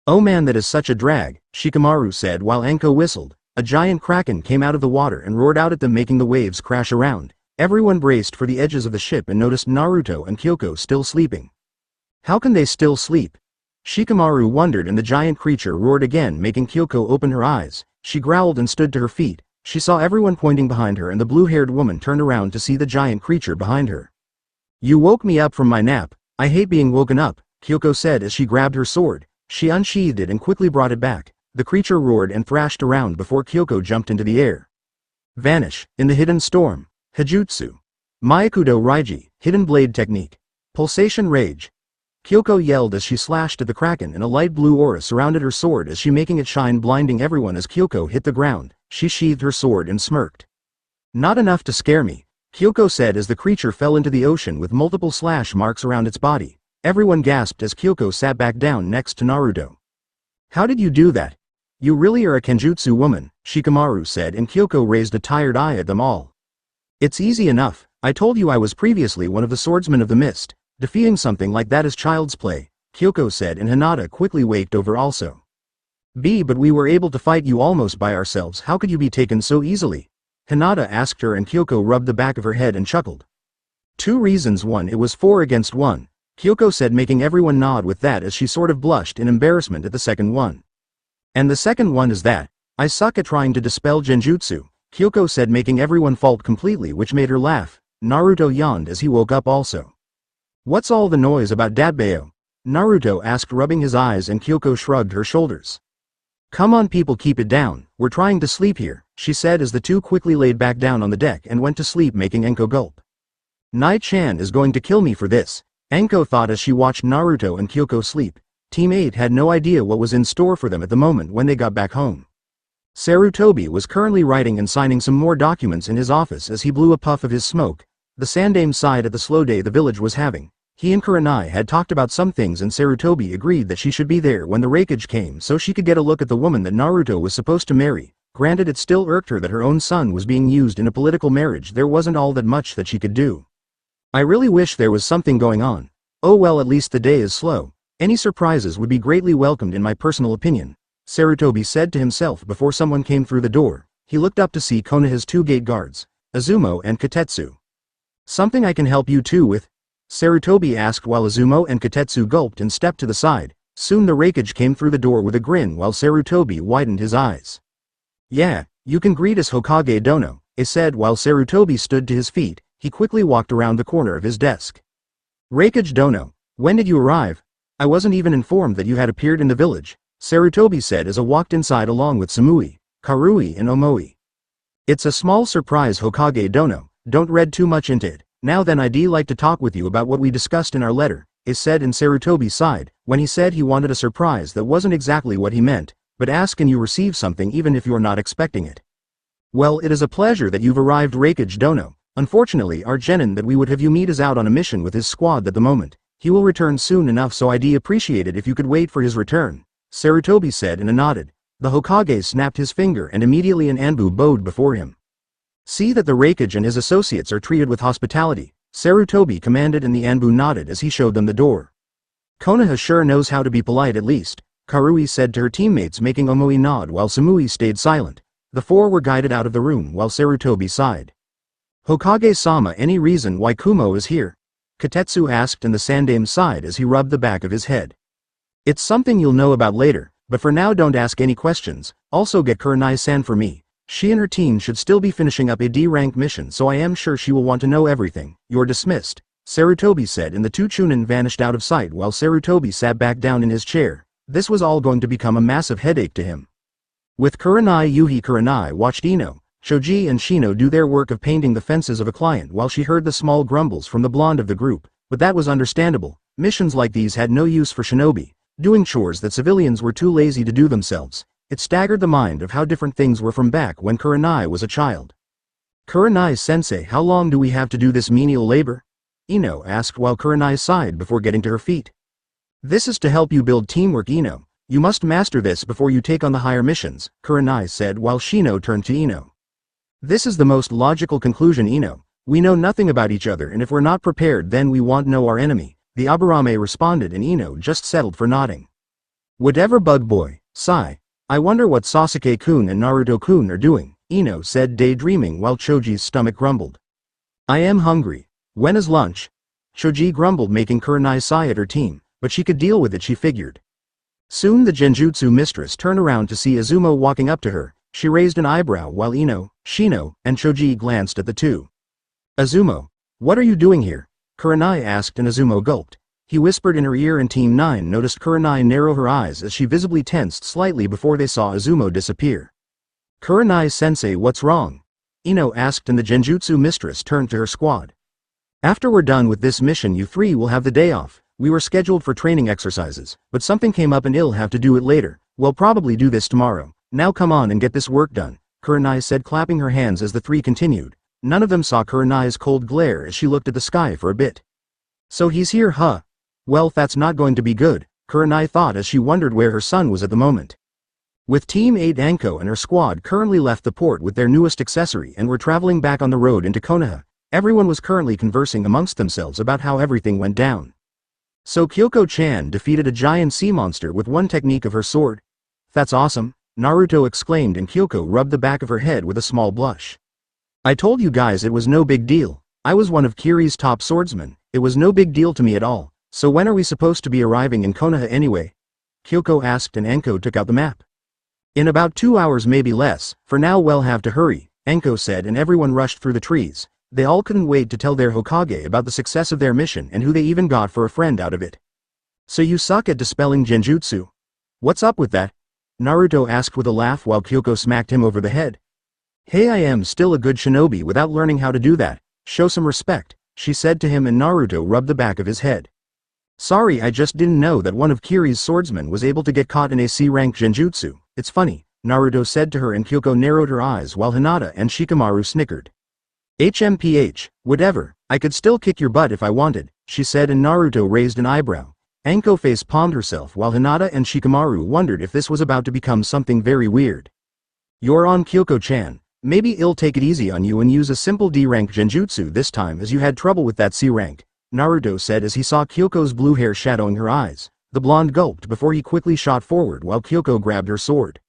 "Oh man, that is such a drag," Shikamaru said while Anko whistled. A giant kraken came out of the water and roared out at them, making the waves crash around. Everyone braced for the edges of the ship and noticed Naruto and Kyoko still sleeping. How can they still sleep? Shikamaru wondered, and the giant creature roared again, making Kyoko open her eyes. She growled and stood to her feet. She saw everyone pointing behind her, and the blue-haired woman turned around to see the giant creature behind her. "You woke me up from my nap. I hate being woken up," Kyoko said as she grabbed her sword. She unsheathed it and quickly brought it back. The creature roared and thrashed around before Kyoko jumped into the air. Vanish, in the hidden storm. Hajutsu. Myakudo Raiji, hidden blade technique. Pulsation rage. Kyoko yelled as she slashed at the kraken, and a light blue aura surrounded her sword as she making it shine, blinding everyone. As Kyoko hit the ground, she sheathed her sword and smirked. "Not enough to scare me," Kyoko said as the creature fell into the ocean with multiple slash marks around its body. Everyone gasped as Kyoko sat back down next to Naruto. "How did you do that? You really are a Kenjutsu woman," Shikamaru said, and Kyoko raised a tired eye at them all. "It's easy enough. I told you I was previously one of the swordsmen of the mist. Defeating something like that is child's play," Kyoko said, and Hinata quickly waked over also. But we were able to fight you almost by ourselves. How could you be taken so easily?" Hinata asked her, and Kyoko rubbed the back of her head and chuckled. "Two reasons. One, it was 4 against 1. Kyoko said, making everyone nod with that as she sort of blushed in embarrassment at the second one. "And the second one is that I suck at trying to dispel genjutsu," Kyoko said, making everyone fault completely, which made her laugh. Naruto yawned as he woke up also. "What's all the noise about, Datbeo?" Naruto asked, rubbing his eyes, and Kyoko shrugged her shoulders. "Come on people, keep it down. We're trying to sleep here," she said as the two quickly laid back down on the deck and went to sleep, making Anko gulp. "Nai-chan is going to kill me for this," Anko thought as she watched Naruto and Kyoko sleep. Team 8 had no idea what was in store for them at the moment when they got back home. Sarutobi was currently writing and signing some more documents in his office as he blew a puff of his smoke. The Sandame sighed at the slow day the village was having. He and Kurenai had talked about some things, and Sarutobi agreed that she should be there when the Raikage came so she could get a look at the woman that Naruto was supposed to marry. Granted, it still irked her that her own son was being used in a political marriage. There wasn't all that much that she could do. "I really wish there was something going on. Oh well, at least the day is slow. Any surprises would be greatly welcomed in my personal opinion," Sarutobi said to himself before someone came through the door. He looked up to see Konoha's 2 gate guards, Izumo and Kotetsu. "Something I can help you two with?" Sarutobi asked while Izumo and Kotetsu gulped and stepped to the side. Soon the Raikage came through the door with a grin while Sarutobi widened his eyes. "Yeah, you can greet us, Hokage Dono," he said while Sarutobi stood to his feet. He quickly walked around the corner of his desk. "Raikage Dono, when did you arrive? I wasn't even informed that you had appeared in the village," Sarutobi said as I walked inside along with Samui, Karui and Omoi. "It's a small surprise, Hokage Dono. Don't read too much into it. Now then, I'd like to talk with you about what we discussed in our letter," he said, and Sarutobi sighed. When he said he wanted a surprise, that wasn't exactly what he meant, but ask and you receive something even if you're not expecting it. "Well, it is a pleasure that you've arrived, Raikage Dono. Unfortunately, our genin that we would have you meet is out on a mission with his squad at the moment. He will return soon enough, so I'd appreciate it if you could wait for his return," Sarutobi said, and nodded. The Hokage snapped his finger and immediately an Anbu bowed before him. See that the Raikage and his associates are treated with hospitality, Sarutobi commanded, and the Anbu nodded as he showed them the door. Konoha sure knows how to be polite at least, Karui said to her teammates, making Omoi nod while Samui stayed silent. The four were guided out of the room while Sarutobi sighed. Hokage-sama, any reason why Kumo is here? Katetsu asked, and the Sandame sighed as he rubbed the back of his head. It's something you'll know about later, but for now don't ask any questions. Also get Kurenai-san for me. She and her team should still be finishing up a D-rank mission, so I am sure she will want to know everything. You're dismissed, Sarutobi said, and the two Chunin vanished out of sight while Sarutobi sat back down in his chair. This was all going to become a massive headache to him. With Kurenai, Yuhi Kurenai watched Ino, Shoji and Shino do their work of painting the fences of a client while she heard the small grumbles from the blonde of the group, but that was understandable. Missions like these had no use for shinobi, doing chores that civilians were too lazy to do themselves. It staggered the mind of how different things were from back when Kurenai was a child. Kurenai-sensei, how long do we have to do this menial labor? Ino asked while Kurenai sighed before getting to her feet. This is to help you build teamwork, Ino. You must master this before you take on the higher missions, Kurenai said while Shino turned to Ino. This is the most logical conclusion, Ino. We know nothing about each other, and if we're not prepared then we won't know our enemy, the Aburame responded, and Ino just settled for nodding. Whatever, bug boy, sigh. I wonder what Sasuke-kun and Naruto-kun are doing, Ino said, daydreaming while Choji's stomach grumbled. I am hungry. When is lunch? Choji grumbled, making Kurenai sigh at her team, but she could deal with it, she figured. Soon the Genjutsu mistress turned around to see Izumo walking up to her. She raised an eyebrow while Ino, Shino, and Choji glanced at the two. Izumo, what are you doing here? Kurenai asked, and Izumo gulped. He whispered in her ear, and Team 9 noticed Kurenai narrow her eyes as she visibly tensed slightly before they saw Izumo disappear. Kurenai-sensei, what's wrong? Ino asked, and the Genjutsu mistress turned to her squad. After we're done with this mission you three will have the day off. We were scheduled for training exercises, but something came up and I'll have to do it later. We'll probably do this tomorrow. Now come on and get this work done, Kurenai said, clapping her hands as the three continued. None of them saw Kurenai's cold glare as she looked at the sky for a bit. So he's here, huh? Well, that's not going to be good, Kurenai thought as she wondered where her son was at the moment. With Team 8, Anko and her squad currently left the port with their newest accessory and were traveling back on the road into Konoha. Everyone was currently conversing amongst themselves about how everything went down. So Kyoko-chan defeated a giant sea monster with one technique of her sword? That's awesome, Naruto exclaimed, and Kyoko rubbed the back of her head with a small blush. I told you guys it was no big deal. I was one of Kiri's top swordsmen. It was no big deal to me at all. So when are we supposed to be arriving in Konoha anyway? Kyoko asked, and Anko took out the map. In about 2 hours, maybe less. For now we'll have to hurry, Anko said, and everyone rushed through the trees. They all couldn't wait to tell their Hokage about the success of their mission and who they even got for a friend out of it. So you suck at dispelling genjutsu? What's up with that? Naruto asked with a laugh while Kyoko smacked him over the head. Hey, I am still a good shinobi without learning how to do that. Show some respect, she said to him, and Naruto rubbed the back of his head. Sorry, I just didn't know that one of Kiri's swordsmen was able to get caught in a C-rank genjutsu. It's funny, Naruto said to her, and Kyoko narrowed her eyes while Hinata and Shikamaru snickered. HMPH, whatever, I could still kick your butt if I wanted, she said, and Naruto raised an eyebrow. Anko face-palmed herself while Hinata and Shikamaru wondered if this was about to become something very weird. You're on, Kyoko-chan. Maybe I'll take it easy on you and use a simple D-rank genjutsu this time, as you had trouble with that C-rank, Naruto said as he saw Kyoko's blue hair shadowing her eyes. The blonde gulped before he quickly shot forward while Kyoko grabbed her sword.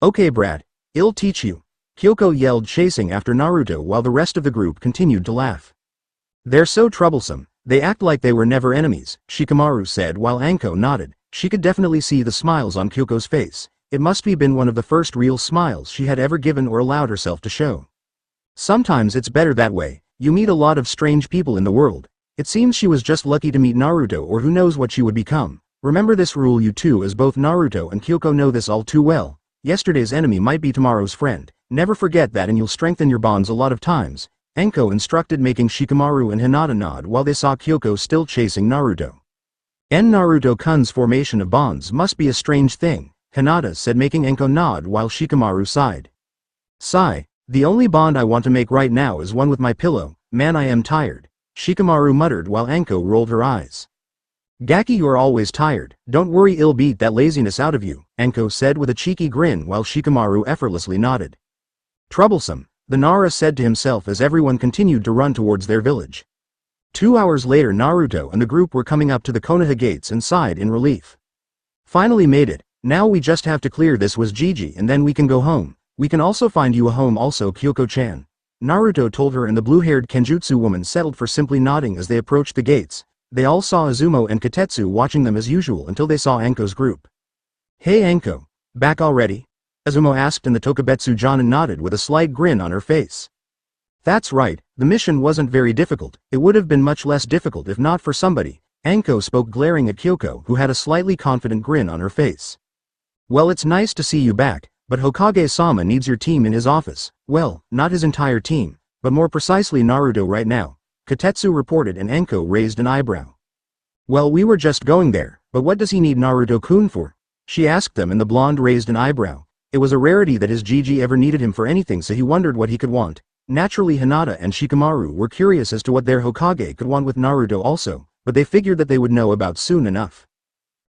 Okay, brat. I'll teach you, Kyoko yelled, chasing after Naruto while the rest of the group continued to laugh. They're so troublesome. They act like they were never enemies, Shikamaru said while Anko nodded. She could definitely see the smiles on Kyoko's face. It must have been one of the first real smiles she had ever given or allowed herself to show. Sometimes it's better that way. You meet a lot of strange people in the world. It seems she was just lucky to meet Naruto, or who knows what she would become. Remember this rule, you two, as both Naruto and Kyoko know this all too well. Yesterday's enemy might be tomorrow's friend. Never forget that and you'll strengthen your bonds a lot of times, Anko instructed, making Shikamaru and Hinata nod while they saw Kyoko still chasing Naruto. Naruto-kun's formation of bonds must be a strange thing, Hinata said, making Anko nod while Shikamaru sighed. Sigh, the only bond I want to make right now is one with my pillow. Man, I am tired, Shikamaru muttered while Anko rolled her eyes. Gaki, you're always tired. Don't worry, I'll beat that laziness out of you, Anko said with a cheeky grin while Shikamaru effortlessly nodded. Troublesome, the Nara said to himself as everyone continued to run towards their village. 2 hours later Naruto and the group were coming up to the Konoha gates and sighed in relief. Finally made it, now we just have to clear this was Gigi and then we can go home. We can also find you a home also Kyoko-chan. Naruto told her and the blue-haired Kenjutsu woman settled for simply nodding as they approached the gates. They all saw Izumo and Kotetsu watching them as usual until they saw Anko's group. Hey Anko, back already? Izumo asked and the Tokubetsu Jonin nodded with a slight grin on her face. That's right, the mission wasn't very difficult, it would have been much less difficult if not for somebody. Anko spoke glaring at Kyoko who had a slightly confident grin on her face. Well it's nice to see you back, but Hokage-sama needs your team in his office. Well, not his entire team, but more precisely Naruto right now. Kotetsu reported and Anko raised an eyebrow. Well we were just going there, but what does he need Naruto-kun for? She asked them and the blonde raised an eyebrow. It was a rarity that his Gigi ever needed him for anything so he wondered what he could want. Naturally Hinata and Shikamaru were curious as to what their Hokage could want with Naruto also, but they figured that they would know about soon enough.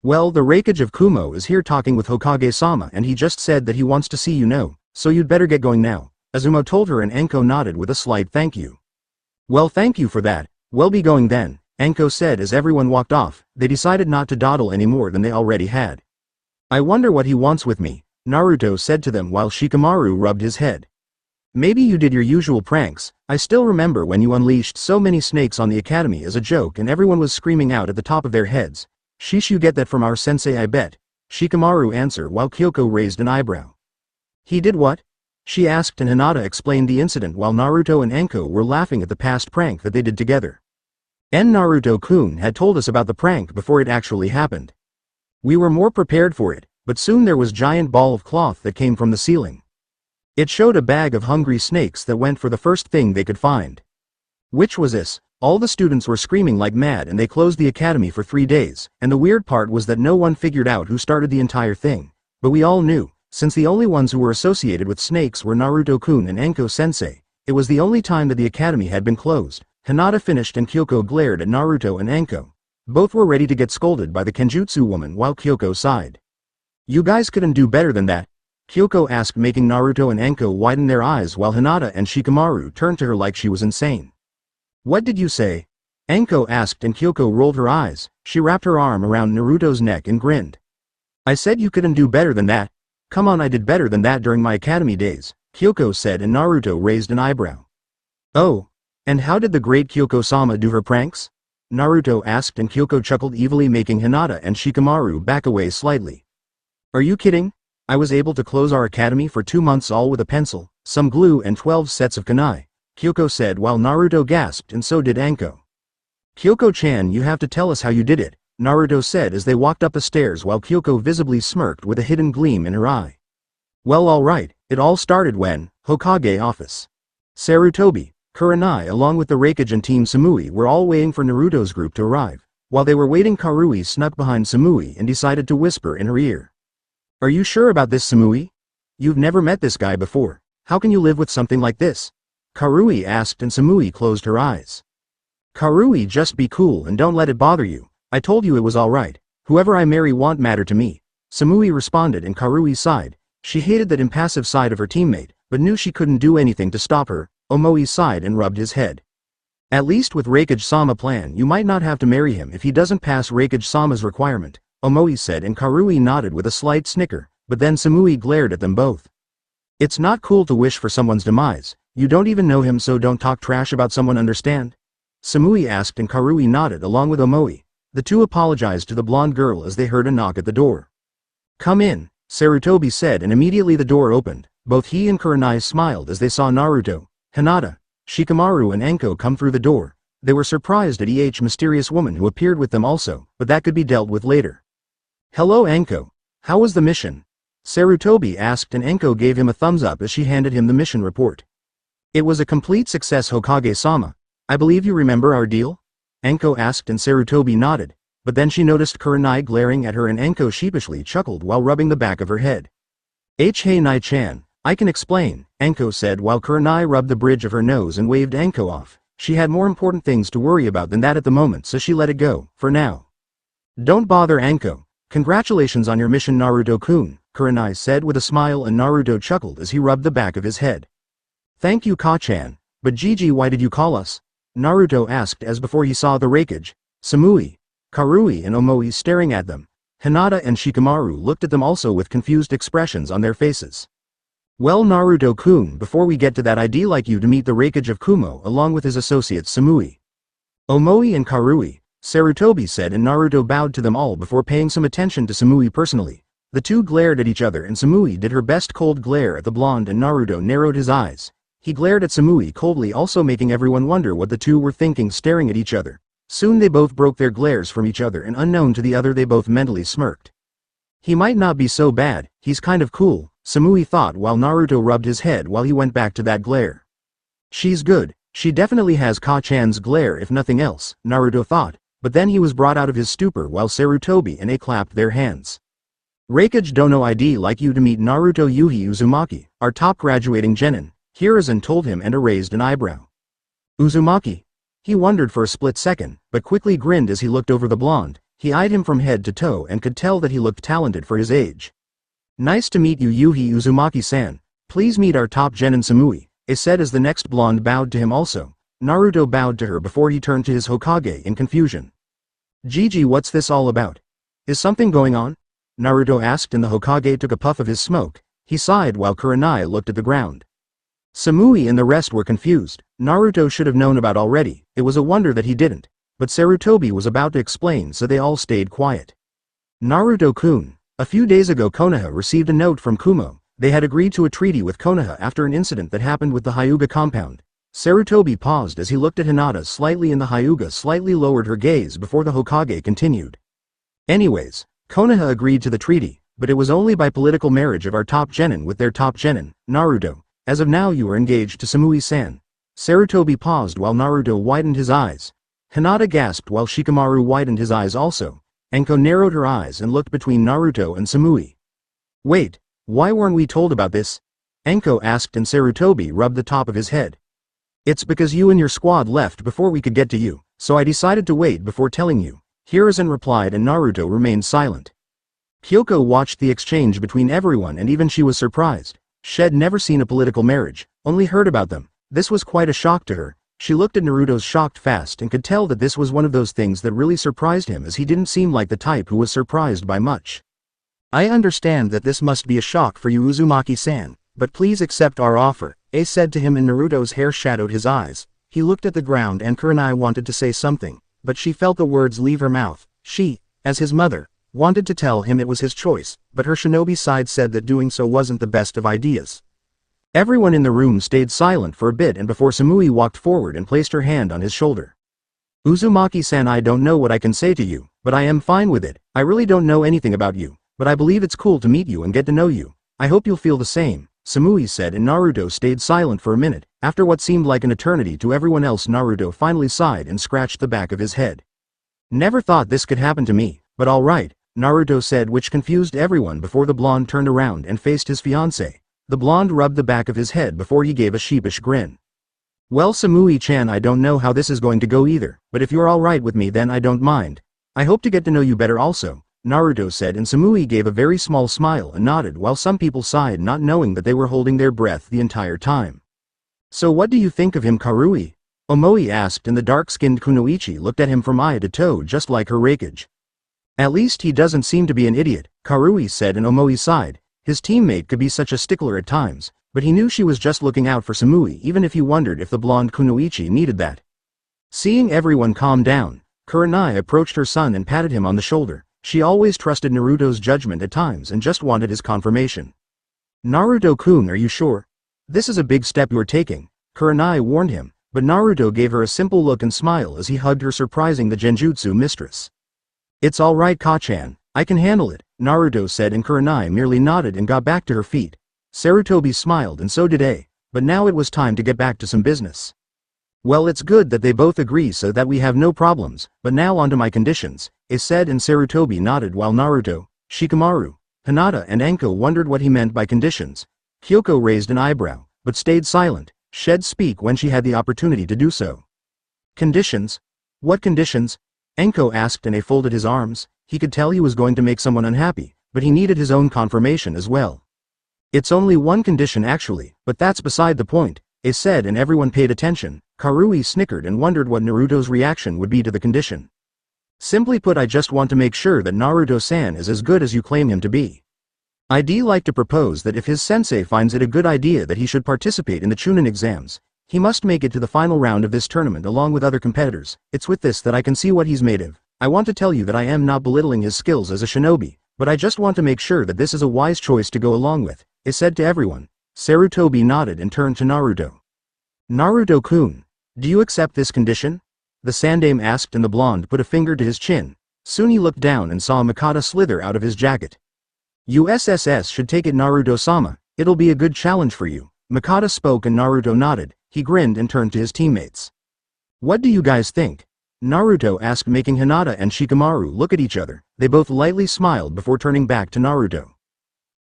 Well the Raikage of Kumo is here talking with Hokage-sama and he just said that he wants to see you know, so you'd better get going now. Izumo told her and Anko nodded with a slight thank you. Well thank you for that, we'll be going then, Anko said as everyone walked off. They decided not to dawdle any more than they already had. I wonder what he wants with me, Naruto said to them while Shikamaru rubbed his head. Maybe you did your usual pranks. I still remember when you unleashed so many snakes on the academy as a joke and everyone was screaming out at the top of their heads. Sheesh, you get that from our sensei I bet. Shikamaru answered while Kyoko raised an eyebrow. He did what? She asked and Hinata explained the incident while Naruto and Anko were laughing at the past prank that they did together. Naruto-kun had told us about the prank before it actually happened. We were more prepared for it, but soon there was giant ball of cloth that came from the ceiling. It showed a bag of hungry snakes that went for the first thing they could find. Which was this? All the students were screaming like mad and they closed the academy for 3 days, and the weird part was that no one figured out who started the entire thing. But we all knew, since the only ones who were associated with snakes were Naruto-kun and Anko-sensei, it was the only time that the academy had been closed. Hinata finished and Kyoko glared at Naruto and Anko. Both were ready to get scolded by the Kenjutsu woman while Kyoko sighed. You guys couldn't do better than that? Kyoko asked, making Naruto and Anko widen their eyes while Hinata and Shikamaru turned to her like she was insane. What did you say? Anko asked and Kyoko rolled her eyes. She wrapped her arm around Naruto's neck and grinned. I said you couldn't do better than that. Come on, I did better than that during my academy days, Kyoko said and Naruto raised an eyebrow. Oh, and how did the great Kyoko-sama do her pranks? Naruto asked and Kyoko chuckled evilly, making Hinata and Shikamaru back away slightly. Are you kidding? I was able to close our academy for 2 months all with a pencil, some glue and 12 sets of kunai, Kyoko said while Naruto gasped and so did Anko. Kyoko-chan, you have to tell us how you did it, Naruto said as they walked up the stairs while Kyoko visibly smirked with a hidden gleam in her eye. Well alright, it all started when, Hokage office. Sarutobi, Kurenai along with the Raikage and Team Samui were all waiting for Naruto's group to arrive. While they were waiting, Karui snuck behind Samui and decided to whisper in her ear. Are you sure about this, Samui? You've never met this guy before. How can you live with something like this? Karui asked and Samui closed her eyes. Karui, just be cool and don't let it bother you. I told you it was alright. Whoever I marry won't matter to me. Samui responded and Karui sighed. She hated that impassive side of her teammate, but knew she couldn't do anything to stop her. Omoi sighed and rubbed his head. At least with Raikage-sama plan you might not have to marry him if he doesn't pass Raikage-sama's requirement, Omoi said and Karui nodded with a slight snicker, but then Samui glared at them both. It's not cool to wish for someone's demise. You don't even know him, so don't talk trash about someone, understand? Samui asked and Karui nodded along with Omoi. The two apologized to the blonde girl as they heard a knock at the door. Come in, Sarutobi said and immediately the door opened. Both he and Kurenai smiled as they saw Naruto, Hinata, Shikamaru and Anko come through the door. They were surprised at the mysterious woman who appeared with them also, but that could be dealt with later. Hello Anko. How was the mission? Sarutobi asked and Anko gave him a thumbs up as she handed him the mission report. It was a complete success, Hokage-sama. I believe you remember our deal? Anko asked and Sarutobi nodded, but then she noticed Kurenai glaring at her and Anko sheepishly chuckled while rubbing the back of her head. Hey Nai-chan, I can explain, Anko said while Kurenai rubbed the bridge of her nose and waved Anko off. She had more important things to worry about than that at the moment, so she let it go, for now. Don't bother Anko. Congratulations on your mission, Naruto-kun, Kurenai said with a smile and Naruto chuckled as he rubbed the back of his head. Thank you Ka-chan, but Gigi, why did you call us? Naruto asked as before he saw the Raikage, Samui, Karui and Omoi staring at them. Hinata and Shikamaru looked at them also with confused expressions on their faces. Well Naruto-kun, before we get to that, I'd like you to meet the Raikage of Kumo along with his associate Samui, Omoi and Karui, Sarutobi said, and Naruto bowed to them all before paying some attention to Samui personally. The two glared at each other and Samui did her best cold glare at the blonde and Naruto narrowed his eyes. He glared at Samui coldly, also making everyone wonder what the two were thinking staring at each other. Soon they both broke their glares from each other and unknown to the other they both mentally smirked. He might not be so bad, he's kind of cool, Samui thought while Naruto rubbed his head while he went back to that glare. She's good, she definitely has Ka-chan's glare if nothing else, Naruto thought, but then he was brought out of his stupor while Sarutobi and A clapped their hands. Raikage dono I'd like you to meet Naruto Yuhi Uzumaki, our top graduating genin, Hiruzen told him and raised an eyebrow. Uzumaki? He wondered for a split second, but quickly grinned as he looked over the blonde. He eyed him from head to toe and could tell that he looked talented for his age. Nice to meet you Yuhi Uzumaki-san, please meet our top genin Samui, A said as the next blonde bowed to him also. Naruto bowed to her before he turned to his Hokage in confusion. Gigi, what's this all about? Is something going on? Naruto asked and the Hokage took a puff of his smoke. He sighed while Kurenai looked at the ground. Samui and the rest were confused. Naruto should have known about already, it was a wonder that he didn't. But Sarutobi was about to explain so they all stayed quiet. Naruto-kun, a few days ago Konoha received a note from Kumo. They had agreed to a treaty with Konoha after an incident that happened with the Hyuga compound. Sarutobi paused as he looked at Hinata slightly and the Hyuga slightly lowered her gaze before the Hokage continued. Anyways, Konoha agreed to the treaty, but it was only by political marriage of our top genin with their top genin, Naruto. As of now you are engaged to Samui-san. Sarutobi paused while Naruto widened his eyes. Hinata gasped while Shikamaru widened his eyes also. Anko narrowed her eyes and looked between Naruto and Samui. Wait, why weren't we told about this? Anko asked and Sarutobi rubbed the top of his head. It's because you and your squad left before we could get to you, so I decided to wait before telling you. Hiruzen replied and Naruto remained silent. Kyoko watched the exchange between everyone and even she was surprised. She'd never seen a political marriage, only heard about them. This was quite a shock to her. She looked at Naruto's shocked fast and could tell that this was one of those things that really surprised him as he didn't seem like the type who was surprised by much. I understand that this must be a shock for you Uzumaki-san, but please accept our offer, A said to him and Naruto's hair shadowed his eyes. He looked at the ground and Kurenai wanted to say something, but she felt the words leave her mouth. She, as his mother, wanted to tell him it was his choice, but her shinobi side said that doing so wasn't the best of ideas. Everyone in the room stayed silent for a bit and before Samui walked forward and placed her hand on his shoulder. Uzumaki-san, I don't know what I can say to you, but I am fine with it. I really don't know anything about you, but I believe it's cool to meet you and get to know you. I hope you'll feel the same, Samui said and Naruto stayed silent for a minute. After what seemed like an eternity to everyone else, Naruto finally sighed and scratched the back of his head. Never thought this could happen to me, but alright, Naruto said, which confused everyone before the blonde turned around and faced his fiancée. The blonde rubbed the back of his head before he gave a sheepish grin. Well Samui-chan, I don't know how this is going to go either, but if you're alright with me then I don't mind. I hope to get to know you better also, Naruto said and Samui gave a very small smile and nodded while some people sighed not knowing that they were holding their breath the entire time. So what do you think of him Karui? Omoi asked and the dark-skinned Kunoichi looked at him from eye to toe just like her Raikage. At least he doesn't seem to be an idiot, Karui said and Omoi sighed. His teammate could be such a stickler at times, but he knew she was just looking out for Samui even if he wondered if the blonde Kunoichi needed that. Seeing everyone calm down, Kurenai approached her son and patted him on the shoulder. She always trusted Naruto's judgment at times and just wanted his confirmation. Naruto-kun, are you sure? This is a big step you're taking, Kurenai warned him, but Naruto gave her a simple look and smile as he hugged her, surprising the genjutsu mistress. It's alright Ka-chan, I can handle it, Naruto said and Kurenai merely nodded and got back to her feet. Sarutobi smiled and so did A, but now it was time to get back to some business. Well, it's good that they both agree so that we have no problems, but now onto my conditions, A said and Sarutobi nodded while Naruto, Shikamaru, Hinata and Anko wondered what he meant by conditions. Kyoko raised an eyebrow, but stayed silent. She'd speak when she had the opportunity to do so. Conditions? What conditions? Anko asked and A folded his arms. He could tell he was going to make someone unhappy, but he needed his own confirmation as well. It's only one condition actually, but that's beside the point, said, and everyone paid attention. Karui snickered and wondered what Naruto's reaction would be to the condition. Simply put, I just want to make sure that Naruto-san is as good as you claim him to be. I'd like to propose that if his sensei finds it a good idea that he should participate in the Chunin exams, he must make it to the final round of this tournament along with other competitors. It's with this that I can see what he's made of. I want to tell you that I am not belittling his skills as a shinobi, but I just want to make sure that this is a wise choice to go along with, it said to everyone. Sarutobi nodded and turned to Naruto. Naruto-kun, do you accept this condition? The Sandame asked, and the blonde put a finger to his chin. Soon he looked down and saw Mikata slither out of his jacket. USSS should take it, Naruto-sama, it'll be a good challenge for you. Mikata spoke and Naruto nodded. He grinned and turned to his teammates. What do you guys think? Naruto asked, making Hinata and Shikamaru look at each other. They both lightly smiled before turning back to Naruto.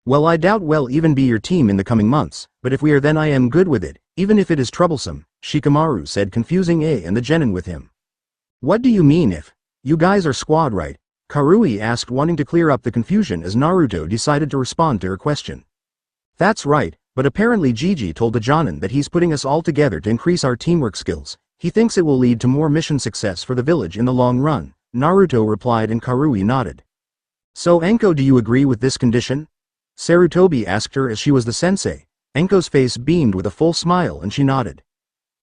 Well, I doubt we'll even be your team in the coming months, but if we are, then I am good with it, even if it is troublesome, Shikamaru said, confusing A and the genin with him. What do you mean if? You guys are squad, right? Karui asked, wanting to clear up the confusion as Naruto decided to respond to her question. That's right, but apparently Gigi told the Jonin that he's putting us all together to increase our teamwork skills. He thinks it will lead to more mission success for the village in the long run, Naruto replied, and Karui nodded. So Anko, do you agree with this condition? Sarutobi asked her as she was the sensei. Anko's face beamed with a full smile and she nodded.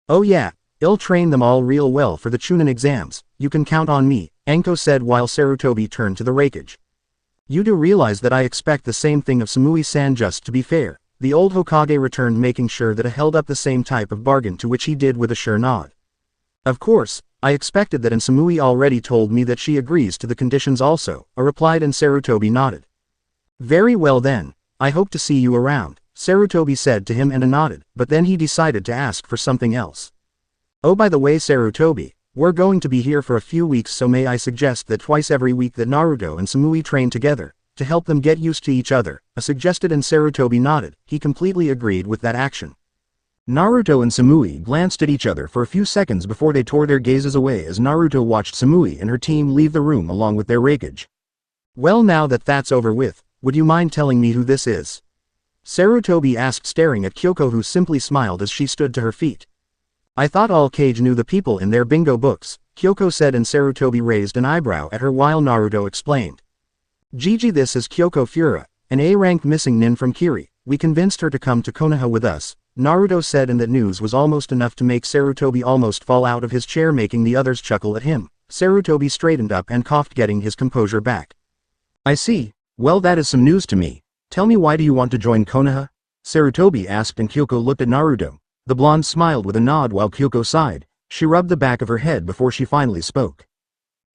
Oh yeah, I'll train them all real well for the Chunin exams, you can count on me, Anko said while Sarutobi turned to the Raikage. You do realize that I expect the same thing of Samui-san. Just to be fair, the old Hokage returned, making sure that I held up the same type of bargain, to which he did with a sure nod. Of course, I expected that, and Samui already told me that she agrees to the conditions also, I replied, and Sarutobi nodded. Very well then, I hope to see you around, Sarutobi said to him and nodded, but then he decided to ask for something else. Oh, by the way, Sarutobi, we're going to be here for a few weeks, so may I suggest that twice every week that Naruto and Samui train together, to help them get used to each other, I suggested, and Sarutobi nodded. He completely agreed with that action. Naruto and Samui glanced at each other for a few seconds before they tore their gazes away as Naruto watched Samui and her team leave the room along with their Raikage. Well, now that that's over with, would you mind telling me who this is? Sarutobi asked, staring at Kyoko, who simply smiled as she stood to her feet. I thought all Kage knew the people in their bingo books, Kyoko said, and Sarutobi raised an eyebrow at her while Naruto explained. Gigi, this is Kyoko Fura, an A-rank missing nin from Kiri. We convinced her to come to Konoha with us, Naruto said, and that news was almost enough to make Sarutobi almost fall out of his chair, making the others chuckle at him. Sarutobi straightened up and coughed, getting his composure back. I see. Well, that is some news to me. Tell me, why do you want to join Konoha? Sarutobi asked, and Kyoko looked at Naruto. The blonde smiled with a nod while Kyoko sighed. She rubbed the back of her head before she finally spoke.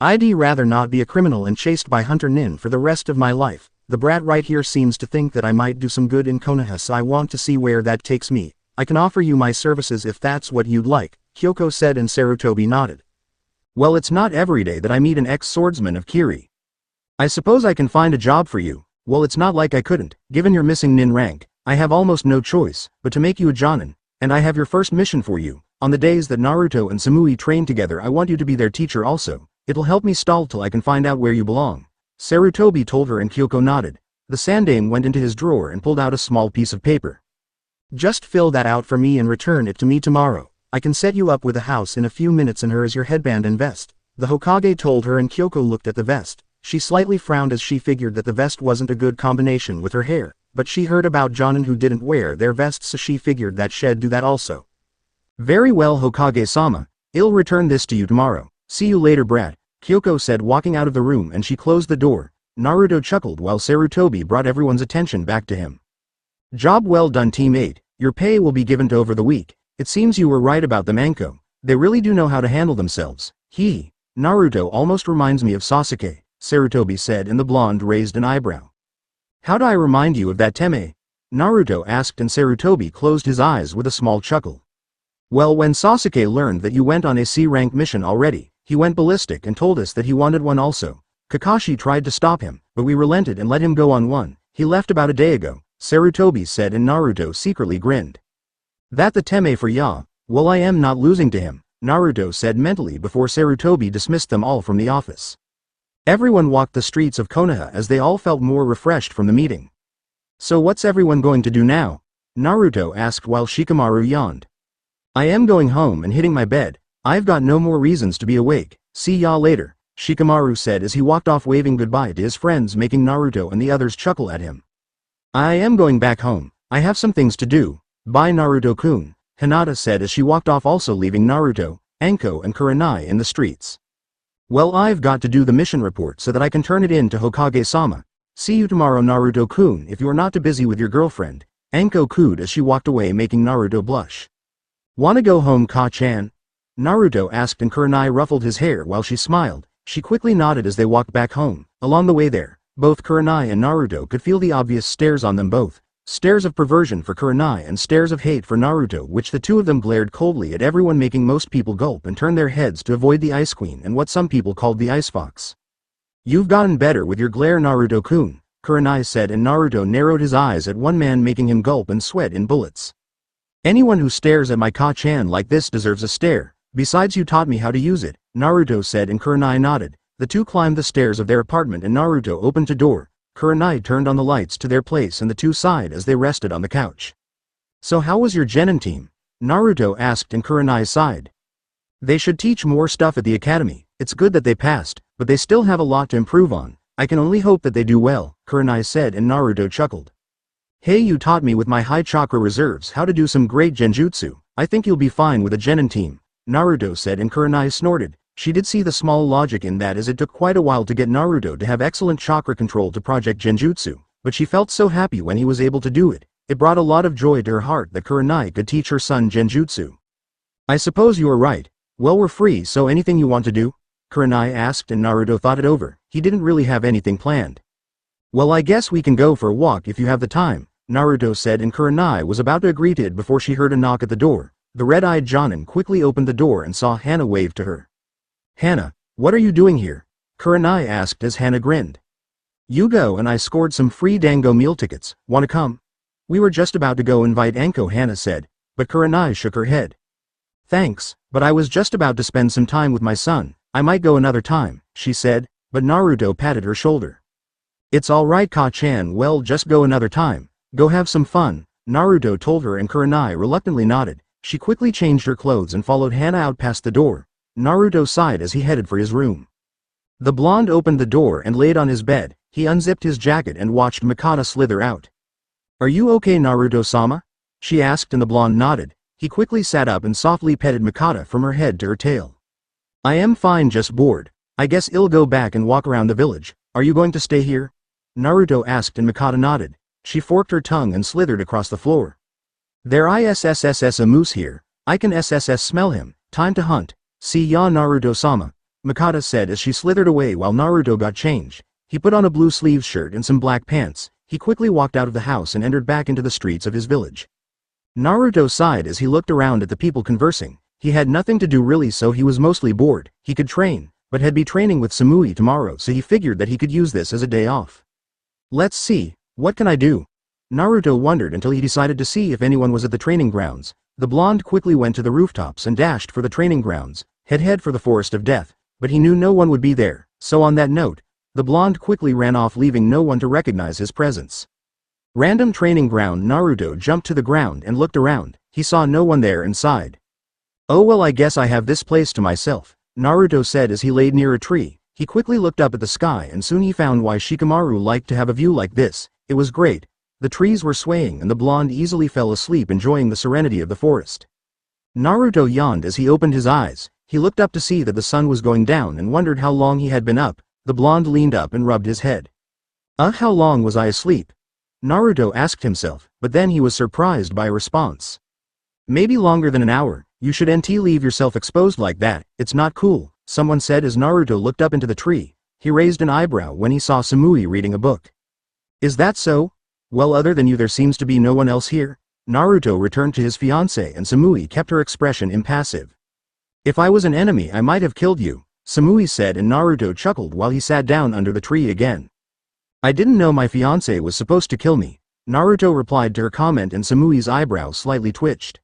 I'd rather not be a criminal and chased by Hunter Nin for the rest of my life. The brat right here seems to think that I might do some good in Konoha, so I want to see where that takes me. I can offer you my services if that's what you'd like, Kyoko said, and Sarutobi nodded. Well, it's not every day that I meet an ex-swordsman of Kiri. I suppose I can find a job for you. Well, it's not like I couldn't. Given your missing nin rank, I have almost no choice but to make you a jonin, and I have your first mission for you. On the days that Naruto and Samui train together, I want you to be their teacher also. It'll help me stall till I can find out where you belong. Sarutobi told her, and Kyoko nodded. The Sandame went into his drawer and pulled out a small piece of paper. Just fill that out for me and return it to me tomorrow. I can set you up with a house in a few minutes and her as your headband and vest, the Hokage told her, and Kyoko looked at the vest. She slightly frowned as she figured that the vest wasn't a good combination with her hair, but she heard about jonin who didn't wear their vests, so she figured that she'd do that also. Very well, Hokage-sama. I'll return this to you tomorrow. See you later, brat, Kyoko said, walking out of the room, and she closed the door. Naruto chuckled while Sarutobi brought everyone's attention back to him. Job well done, Team 8. Your pay will be given to over the week. It seems you were right about them, Anko. They really do know how to handle themselves. Naruto almost reminds me of Sasuke, Sarutobi said, and the blonde raised an eyebrow. How do I remind you of that, Teme? Naruto asked, and Sarutobi closed his eyes with a small chuckle. Well, when Sasuke learned that you went on a C-rank mission already, he went ballistic and told us that he wanted one also. Kakashi tried to stop him, but we relented and let him go on one. He left about a day ago, Sarutobi said, and Naruto secretly grinned. That the Teme for ya? Well, I am not losing to him, Naruto said mentally before Sarutobi dismissed them all from the office. Everyone walked the streets of Konoha as they all felt more refreshed from the meeting. So what's everyone going to do now? Naruto asked while Shikamaru yawned. I am going home and hitting my bed. I've got no more reasons to be awake. See ya later, Shikamaru said as he walked off waving goodbye to his friends, making Naruto and the others chuckle at him. I am going back home. I have some things to do. Bye Naruto-kun, Hinata said as she walked off, also leaving Naruto, Anko and Kurenai in the streets. Well, I've got to do the mission report so that I can turn it in to Hokage-sama. See you tomorrow Naruto-kun if you are not too busy with your girlfriend, Anko cooed as she walked away, making Naruto blush. Wanna go home Ka-chan? Naruto asked and Kurenai ruffled his hair while she smiled. She quickly nodded as they walked back home. Along the way there, both Kurenai and Naruto could feel the obvious stares on them both. Stares of perversion for Kurenai and stares of hate for Naruto, which the two of them glared coldly at everyone, making most people gulp and turn their heads to avoid the Ice Queen and what some people called the Ice Fox. You've gotten better with your glare Naruto-kun, Kurenai said, and Naruto narrowed his eyes at one man, making him gulp and sweat in bullets. Anyone who stares at my Ka-chan like this deserves a stare. Besides, you taught me how to use it, Naruto said, and Kurenai nodded. The two climbed the stairs of their apartment and Naruto opened a door. Kurenai turned on the lights to their place and the two sighed as they rested on the couch. So how was your genin team? Naruto asked and Kurenai sighed. They should teach more stuff at the academy. It's good that they passed, but they still have a lot to improve on. I can only hope that they do well, Kurenai said, and Naruto chuckled. Hey, you taught me with my high chakra reserves how to do some great genjutsu. I think you'll be fine with a genin team, Naruto said, and Kurenai snorted. She did see the small logic in that, as it took quite a while to get Naruto to have excellent chakra control to project genjutsu, but she felt so happy when he was able to do it. It brought a lot of joy to her heart that Kurenai could teach her son genjutsu. I suppose you are right. Well, we're free, so anything you want to do? Kurenai asked, and Naruto thought it over. He didn't really have anything planned. Well, I guess we can go for a walk if you have the time, Naruto said, and Kurenai was about to agree to it before she heard a knock at the door. The red-eyed Jonin quickly opened the door and saw Hana wave to her. Hana, what are you doing here? Kurenai asked as Hana grinned. You go, and I scored some free dango meal tickets. Wanna come? We were just about to go invite Anko, Hana said, but Kurenai shook her head. Thanks, but I was just about to spend some time with my son. I might go another time, she said, but Naruto patted her shoulder. It's alright Ka-chan, well, just go another time. Go have some fun, Naruto told her, and Kurenai reluctantly nodded. She quickly changed her clothes and followed Hana out past the door. Naruto sighed as he headed for his room. The blonde opened the door and laid on his bed. He unzipped his jacket and watched Mikata slither out. Are you okay Naruto-sama? She asked, and the blonde nodded. He quickly sat up and softly petted Mikata from her head to her tail. I am fine, just bored. I guess I'll go back and walk around the village. Are you going to stay here? Naruto asked, and Mikata nodded. She forked her tongue and slithered across the floor. There is a moose here. I can smell him. Time to hunt. See ya Naruto-sama, Mikata said as she slithered away while Naruto got changed. He put on a blue sleeves shirt and some black pants. He quickly walked out of the house and entered back into the streets of his village. Naruto sighed as he looked around at the people conversing. He had nothing to do really, so he was mostly bored. He could train, but had be training with Samui tomorrow, so he figured that he could use this as a day off. Let's see, what can I do? Naruto wondered until he decided to see if anyone was at the training grounds. The blonde quickly went to the rooftops and dashed for the training grounds, head for the Forest of Death, but he knew no one would be there, so on that note, the blonde quickly ran off, leaving no one to recognize his presence. Random training ground. Naruto jumped to the ground and looked around. He saw no one there and sighed. Oh well, I guess I have this place to myself, Naruto said as he laid near a tree. He quickly looked up at the sky and soon he found why Shikamaru liked to have a view like this. It was great. The trees were swaying and the blonde easily fell asleep, enjoying the serenity of the forest. Naruto yawned as he opened his eyes. He looked up to see that the sun was going down and wondered how long he had been up. The blonde leaned up and rubbed his head. How long was I asleep? Naruto asked himself, but then he was surprised by a response. Maybe longer than an hour. You shouldn't leave yourself exposed like that. It's not cool, someone said as Naruto looked up into the tree. He raised an eyebrow when he saw Samui reading a book. Is that so? Well, other than you there seems to be no one else here. Naruto returned to his fiancée and Samui kept her expression impassive. If I was an enemy I might have killed you, Samui said, and Naruto chuckled while he sat down under the tree again. I didn't know my fiancé was supposed to kill me, Naruto replied to her comment, and Samui's eyebrows slightly twitched.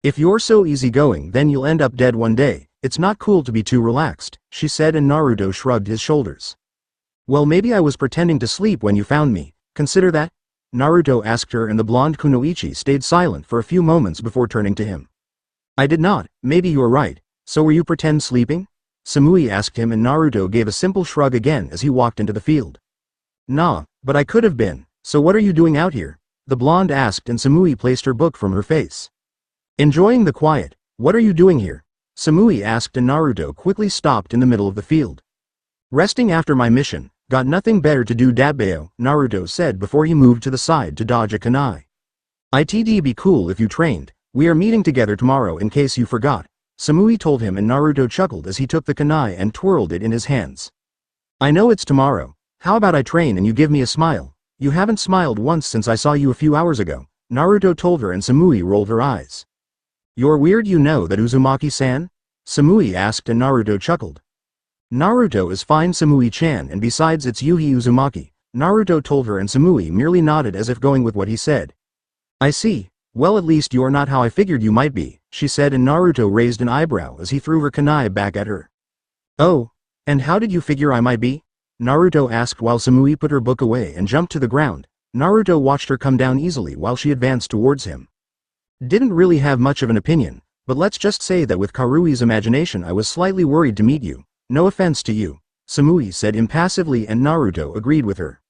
If you're so easygoing then you'll end up dead one day. It's not cool to be too relaxed, she said, and Naruto shrugged his shoulders. Well, maybe I was pretending to sleep when you found me. Consider that? Naruto asked her, and the blonde kunoichi stayed silent for a few moments before turning to him. I did not, maybe you're right, so were you pretend sleeping? Samui asked him and Naruto gave a simple shrug again as he walked into the field. Nah, but I could have been, so what are you doing out here? The blonde asked and Samui placed her book from her face. Enjoying the quiet, what are you doing here? Samui asked and Naruto quickly stopped in the middle of the field. Resting after my mission, got nothing better to do Dabbeo, Naruto said before he moved to the side to dodge a kunai. It'd be cool if you trained, we are meeting together tomorrow in case you forgot, Samui told him and Naruto chuckled as he took the kunai and twirled it in his hands. I know it's tomorrow, how about I train and you give me a smile? You haven't smiled once since I saw you a few hours ago, Naruto told her and Samui rolled her eyes. You're weird, you know that Uzumaki-san? Samui asked and Naruto chuckled. Naruto is fine, Samui-chan, and besides it's Yuhi Uzumaki, Naruto told her and Samui merely nodded as if going with what he said. I see, well at least you're not how I figured you might be, she said and Naruto raised an eyebrow as he threw her kunai back at her. Oh, and how did you figure I might be? Naruto asked while Samui put her book away and jumped to the ground. Naruto watched her come down easily while she advanced towards him. Didn't really have much of an opinion, but let's just say that with Karui's imagination I was slightly worried to meet you. No offense to you, Samui said impassively and Naruto agreed with her.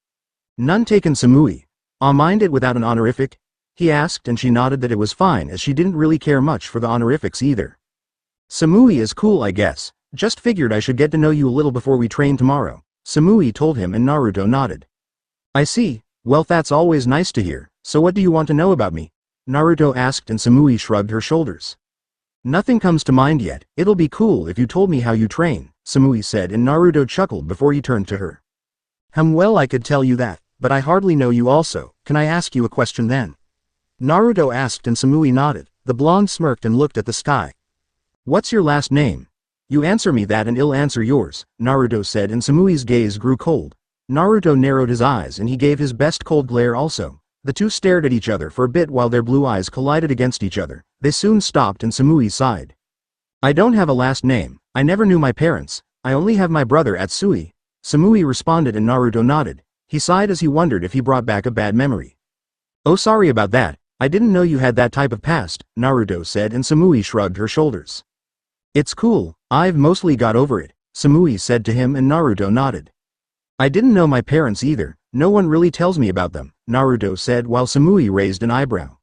None taken, Samui. I'll mind it without an honorific? He asked and she nodded that it was fine as she didn't really care much for the honorifics either. Samui is cool, I guess, just figured I should get to know you a little before we train tomorrow, Samui told him and Naruto nodded. I see, well that's always nice to hear, so what do you want to know about me? Naruto asked and Samui shrugged her shoulders. Nothing comes to mind yet, it'll be cool if you told me how you train, Samui said and Naruto chuckled before he turned to her. Well I could tell you that, but I hardly know you also, can I ask you a question then? Naruto asked and Samui nodded, the blonde smirked and looked at the sky. What's your last name? You answer me that and I'll answer yours, Naruto said and Samui's gaze grew cold. Naruto narrowed his eyes and he gave his best cold glare also. The two stared at each other for a bit while their blue eyes collided against each other. They soon stopped and Samui sighed. I don't have a last name, I never knew my parents, I only have my brother Atsui. Samui responded and Naruto nodded. He sighed as he wondered if he brought back a bad memory. Oh sorry about that, I didn't know you had that type of past, Naruto said and Samui shrugged her shoulders. It's cool, I've mostly got over it, Samui said to him and Naruto nodded. I didn't know my parents either, no one really tells me about them, Naruto said while Samui raised an eyebrow.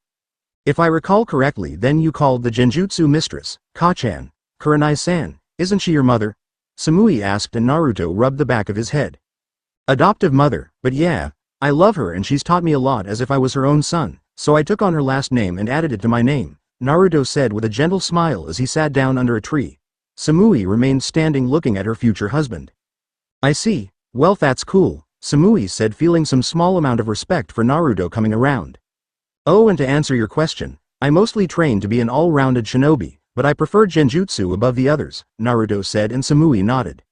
If I recall correctly then you called the Genjutsu mistress, Ka-chan, Kurenai-san, isn't she your mother? Samui asked and Naruto rubbed the back of his head. Adoptive mother, but yeah, I love her and she's taught me a lot as if I was her own son, so I took on her last name and added it to my name, Naruto said with a gentle smile as he sat down under a tree. Samui remained standing looking at her future husband. I see, well that's cool, Samui said feeling some small amount of respect for Naruto coming around. Oh and to answer your question, I mostly trained to be an all-rounded shinobi, but I prefer Genjutsu above the others, Naruto said and Samui nodded.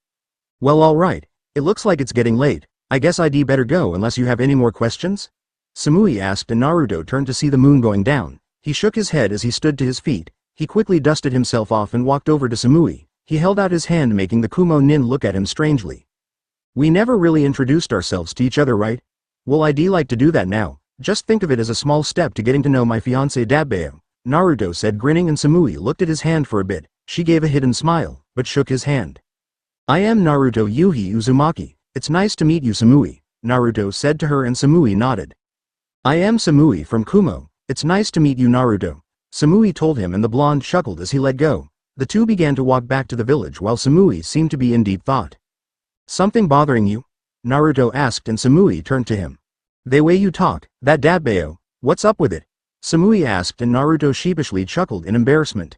Well alright, it looks like it's getting late, I guess I'd better go unless you have any more questions? Samui asked and Naruto turned to see the moon going down. He shook his head as he stood to his feet. He quickly dusted himself off and walked over to Samui. He held out his hand making the Kumo Nin look at him strangely. We never really introduced ourselves to each other, right? Well I'd like to do that now. Just think of it as a small step to getting to know my fiancé Dabbeo, Naruto said grinning and Samui looked at his hand for a bit. She gave a hidden smile, but shook his hand. I am Naruto Yuhi Uzumaki. It's nice to meet you Samui, Naruto said to her and Samui nodded. I am Samui from Kumo. It's nice to meet you Naruto, Samui told him and the blonde chuckled as he let go. The two began to walk back to the village while Samui seemed to be in deep thought. Something bothering you? Naruto asked and Samui turned to him. The way you talk, that Dabbeo, what's up with it? Samui asked and Naruto sheepishly chuckled in embarrassment.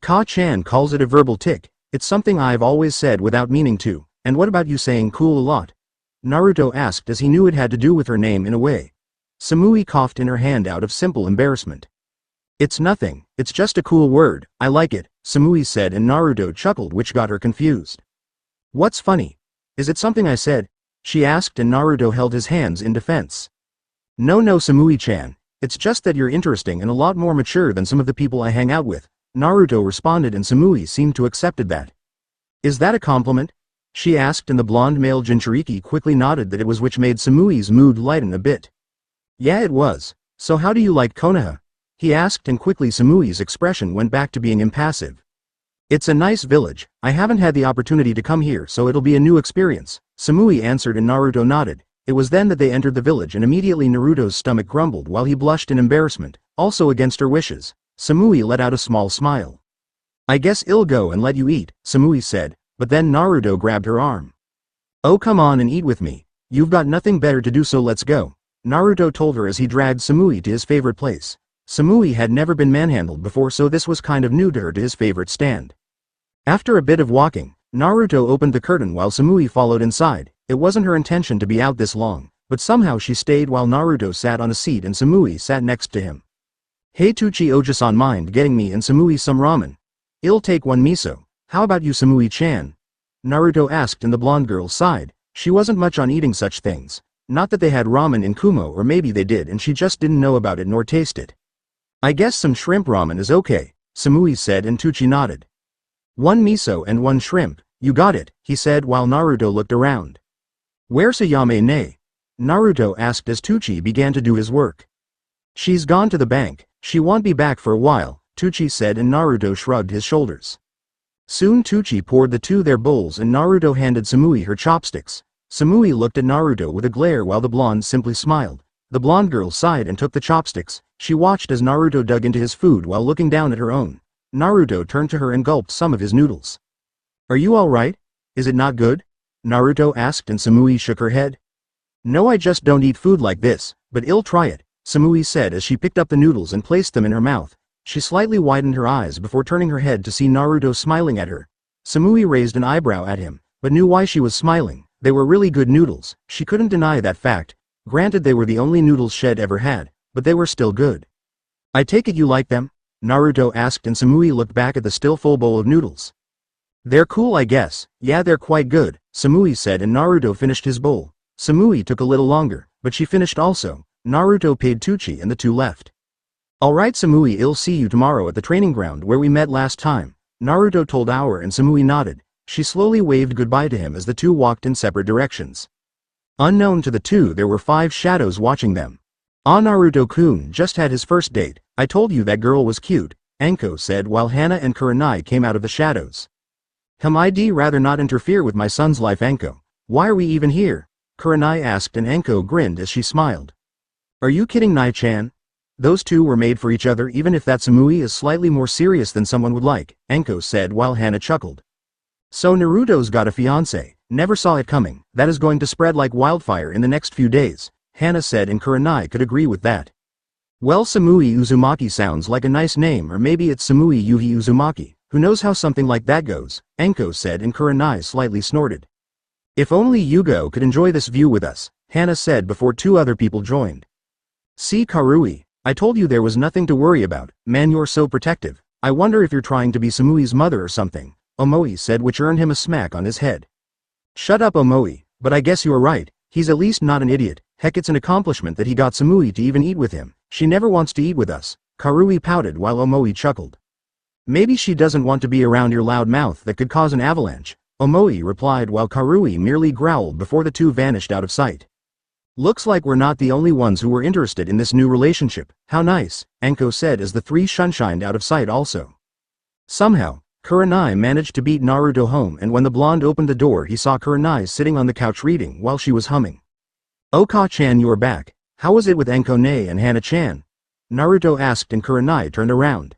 Ka-chan calls it a verbal tic, it's something I've always said without meaning to, and what about you saying cool a lot? Naruto asked as he knew it had to do with her name in a way. Samui coughed in her hand out of simple embarrassment. It's nothing, it's just a cool word, I like it, Samui said and Naruto chuckled which got her confused. What's funny? Is it something I said? She asked and Naruto held his hands in defense. No Samui-chan, it's just that you're interesting and a lot more mature than some of the people I hang out with, Naruto responded and Samui seemed to accepted that. Is that a compliment? She asked and the blonde male Jinchuriki quickly nodded that it was which made Samui's mood lighten a bit. Yeah it was, so how do you like Konoha? he asked, and quickly Samui's expression went back to being impassive. It's a nice village. I haven't had the opportunity to come here, so it'll be a new experience, Samui answered, and Naruto nodded. It was then that they entered the village, and immediately Naruto's stomach grumbled while he blushed in embarrassment, also against her wishes. Samui let out a small smile. I guess I'll go and let you eat, Samui said, but then Naruto grabbed her arm. Oh, come on and eat with me. You've got nothing better to do, so let's go, Naruto told her as he dragged Samui to his favorite place. Samui had never been manhandled before, so this was kind of new to her, to his favorite stand. After a bit of walking, Naruto opened the curtain while Samui followed inside. It wasn't her intention to be out this long, but somehow she stayed while Naruto sat on a seat and Samui sat next to him. Hey Tuchi Oji-san, mind getting me and Samui some ramen? I'll take one miso. How about you, Samui-chan? Naruto asked, and the blonde girl sighed. She wasn't much on eating such things. Not that they had ramen in Kumo, or maybe they did and she just didn't know about it nor taste it. I guess some shrimp ramen is okay, Samui said, and Tuchi nodded. One miso and one shrimp, you got it, he said while Naruto looked around. Where's Ayane? Naruto asked as Tuchi began to do his work. She's gone to the bank. She won't be back for a while, Tuchi said, and Naruto shrugged his shoulders. Soon Tuchi poured the two their bowls and Naruto handed Samui her chopsticks. Samui looked at Naruto with a glare while the blonde simply smiled. The blonde girl sighed and took the chopsticks. She watched as Naruto dug into his food while looking down at her own. Naruto turned to her and gulped some of his noodles. Are you alright? Is it not good? Naruto asked, and Samui shook her head. No, I just don't eat food like this, but I'll try it, Samui said as she picked up the noodles and placed them in her mouth. She slightly widened her eyes before turning her head to see Naruto smiling at her. Samui raised an eyebrow at him, but knew why she was smiling. They were really good noodles. She couldn't deny that fact. Granted, they were the only noodles she'd ever had, but they were still good. I take it you like them? Naruto asked, and Samui looked back at the still full bowl of noodles. They're cool, I guess. Yeah, they're quite good, Samui said, and Naruto finished his bowl. Samui took a little longer, but she finished also. Naruto paid Tuchi and the two left. Alright Samui, I'll see you tomorrow at the training ground where we met last time, Naruto told Aur, and Samui nodded. She slowly waved goodbye to him as the two walked in separate directions. Unknown to the two, there were 5 shadows watching them. Ah, Naruto-kun just had his first date. I told you that girl was cute, Anko said while Hana and Kurenai came out of the shadows. I'd rather not interfere with my son's life, Anko. Why are we even here? Kurenai asked, and Anko grinned as she smiled. Are you kidding, Nai-chan? Those two were made for each other, even if that Samui is slightly more serious than someone would like, Anko said while Hana chuckled. So Naruto's got a fiancé. Never saw it coming. That is going to spread like wildfire in the next few days, Hana said, and Kurenai could agree with that. Well, Samui Uzumaki sounds like a nice name, or maybe it's Samui Yuhi Uzumaki. Who knows how something like that goes, Anko said, and Kurenai slightly snorted. If only Yugo could enjoy this view with us, Hana said before 2 other people joined. See, Karui, I told you there was nothing to worry about. Man, you're so protective. I wonder if you're trying to be Samui's mother or something, Omoi said, which earned him a smack on his head. Shut up, Omoi, but I guess you're right. He's at least not an idiot. Heck, it's an accomplishment that he got Samui to even eat with him. She never wants to eat with us, Karui pouted while Omoi chuckled. Maybe she doesn't want to be around your loud mouth that could cause an avalanche, Omoi replied while Karui merely growled before the two vanished out of sight. Looks like we're not the only ones who were interested in this new relationship. How nice, Anko said as the 3 shunshined out of sight also. Somehow, Kurenai managed to beat Naruto home, and when the blonde opened the door he saw Kurenai sitting on the couch reading while she was humming. Oka-chan, you're back. How was it with Anko-ne and Hana-chan? Naruto asked, and Kurenai turned around.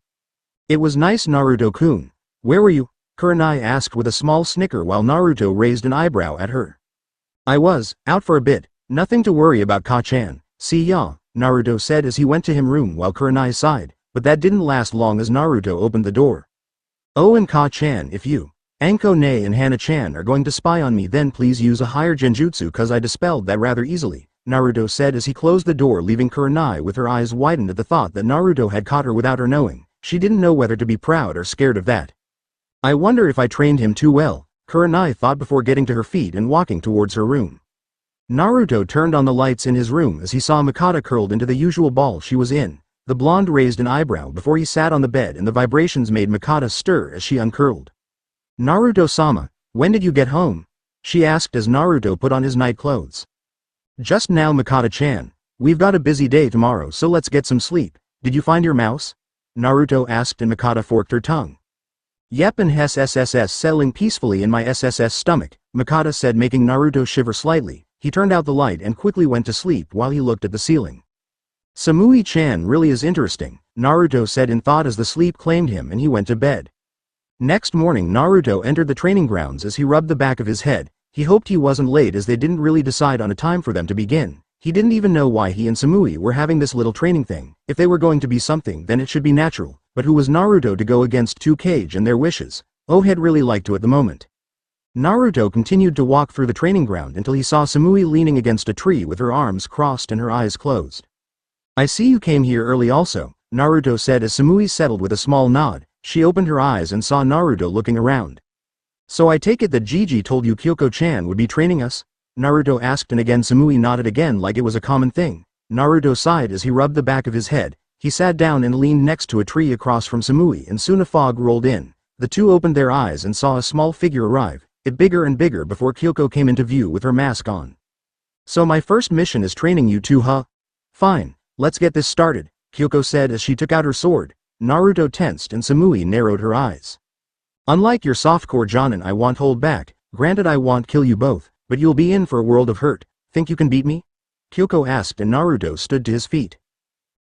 It was nice, Naruto-kun. Where were you? Kurenai asked with a small snicker while Naruto raised an eyebrow at her. I was out for a bit. Nothing to worry about, Ka-chan. See ya, Naruto said as he went to his room while Kurenai sighed, but that didn't last long as Naruto opened the door. Oh, and Ka-chan, if you, Anko-ne and Hana-chan are going to spy on me, then please use a higher genjutsu, cause I dispelled that rather easily, Naruto said as he closed the door, leaving Kurenai with her eyes widened at the thought that Naruto had caught her without her knowing. She didn't know whether to be proud or scared of that. I wonder if I trained him too well, Kurenai thought before getting to her feet and walking towards her room. Naruto turned on the lights in his room as he saw Mikata curled into the usual ball she was in. The blonde raised an eyebrow before he sat on the bed, and the vibrations made Mikata stir as she uncurled. Naruto-sama, when did you get home? She asked as Naruto put on his night clothes. Just now, Mikata-chan. We've got a busy day tomorrow, so let's get some sleep, Did you find your mouse? Naruto asked and Mikata forked her tongue. Yep, and SSSS settling peacefully in my SSS stomach, Mikata said, making Naruto shiver slightly. He turned out the light and quickly went to sleep while he looked at the ceiling. Samui-chan really is interesting, Naruto said in thought as the sleep claimed him and he went to bed. Next morning Naruto entered the training grounds as he rubbed the back of his head. He hoped he wasn't late as they didn't really decide on a time for them to begin. He didn't even know why he and Samui were having this little training thing. If they were going to be something then it should be natural, but who was Naruto to go against 2Kage and their wishes? Oh, he'd really like to at the moment. Naruto continued to walk through the training ground until he saw Samui leaning against a tree with her arms crossed and her eyes closed. I see you came here early also, Naruto said as Samui settled with a small nod. She opened her eyes and saw Naruto looking around. So I take it that Gigi told you Kyoko-chan would be training us? Naruto asked and again Samui nodded again like it was a common thing. Naruto sighed as he rubbed the back of his head. He sat down and leaned next to a tree across from Samui and soon a fog rolled in. The two opened their eyes and saw a small figure arrive, it bigger and bigger before Kyoko came into view with her mask on. So my first mission is training you two, huh? Fine, let's get this started, Kyoko said as she took out her sword. Naruto tensed and Samui narrowed her eyes. Unlike your softcore Jonin, I won't hold back. Granted, I won't kill you both, but you'll be in for a world of hurt. Think you can beat me? Kyoko asked and Naruto stood to his feet.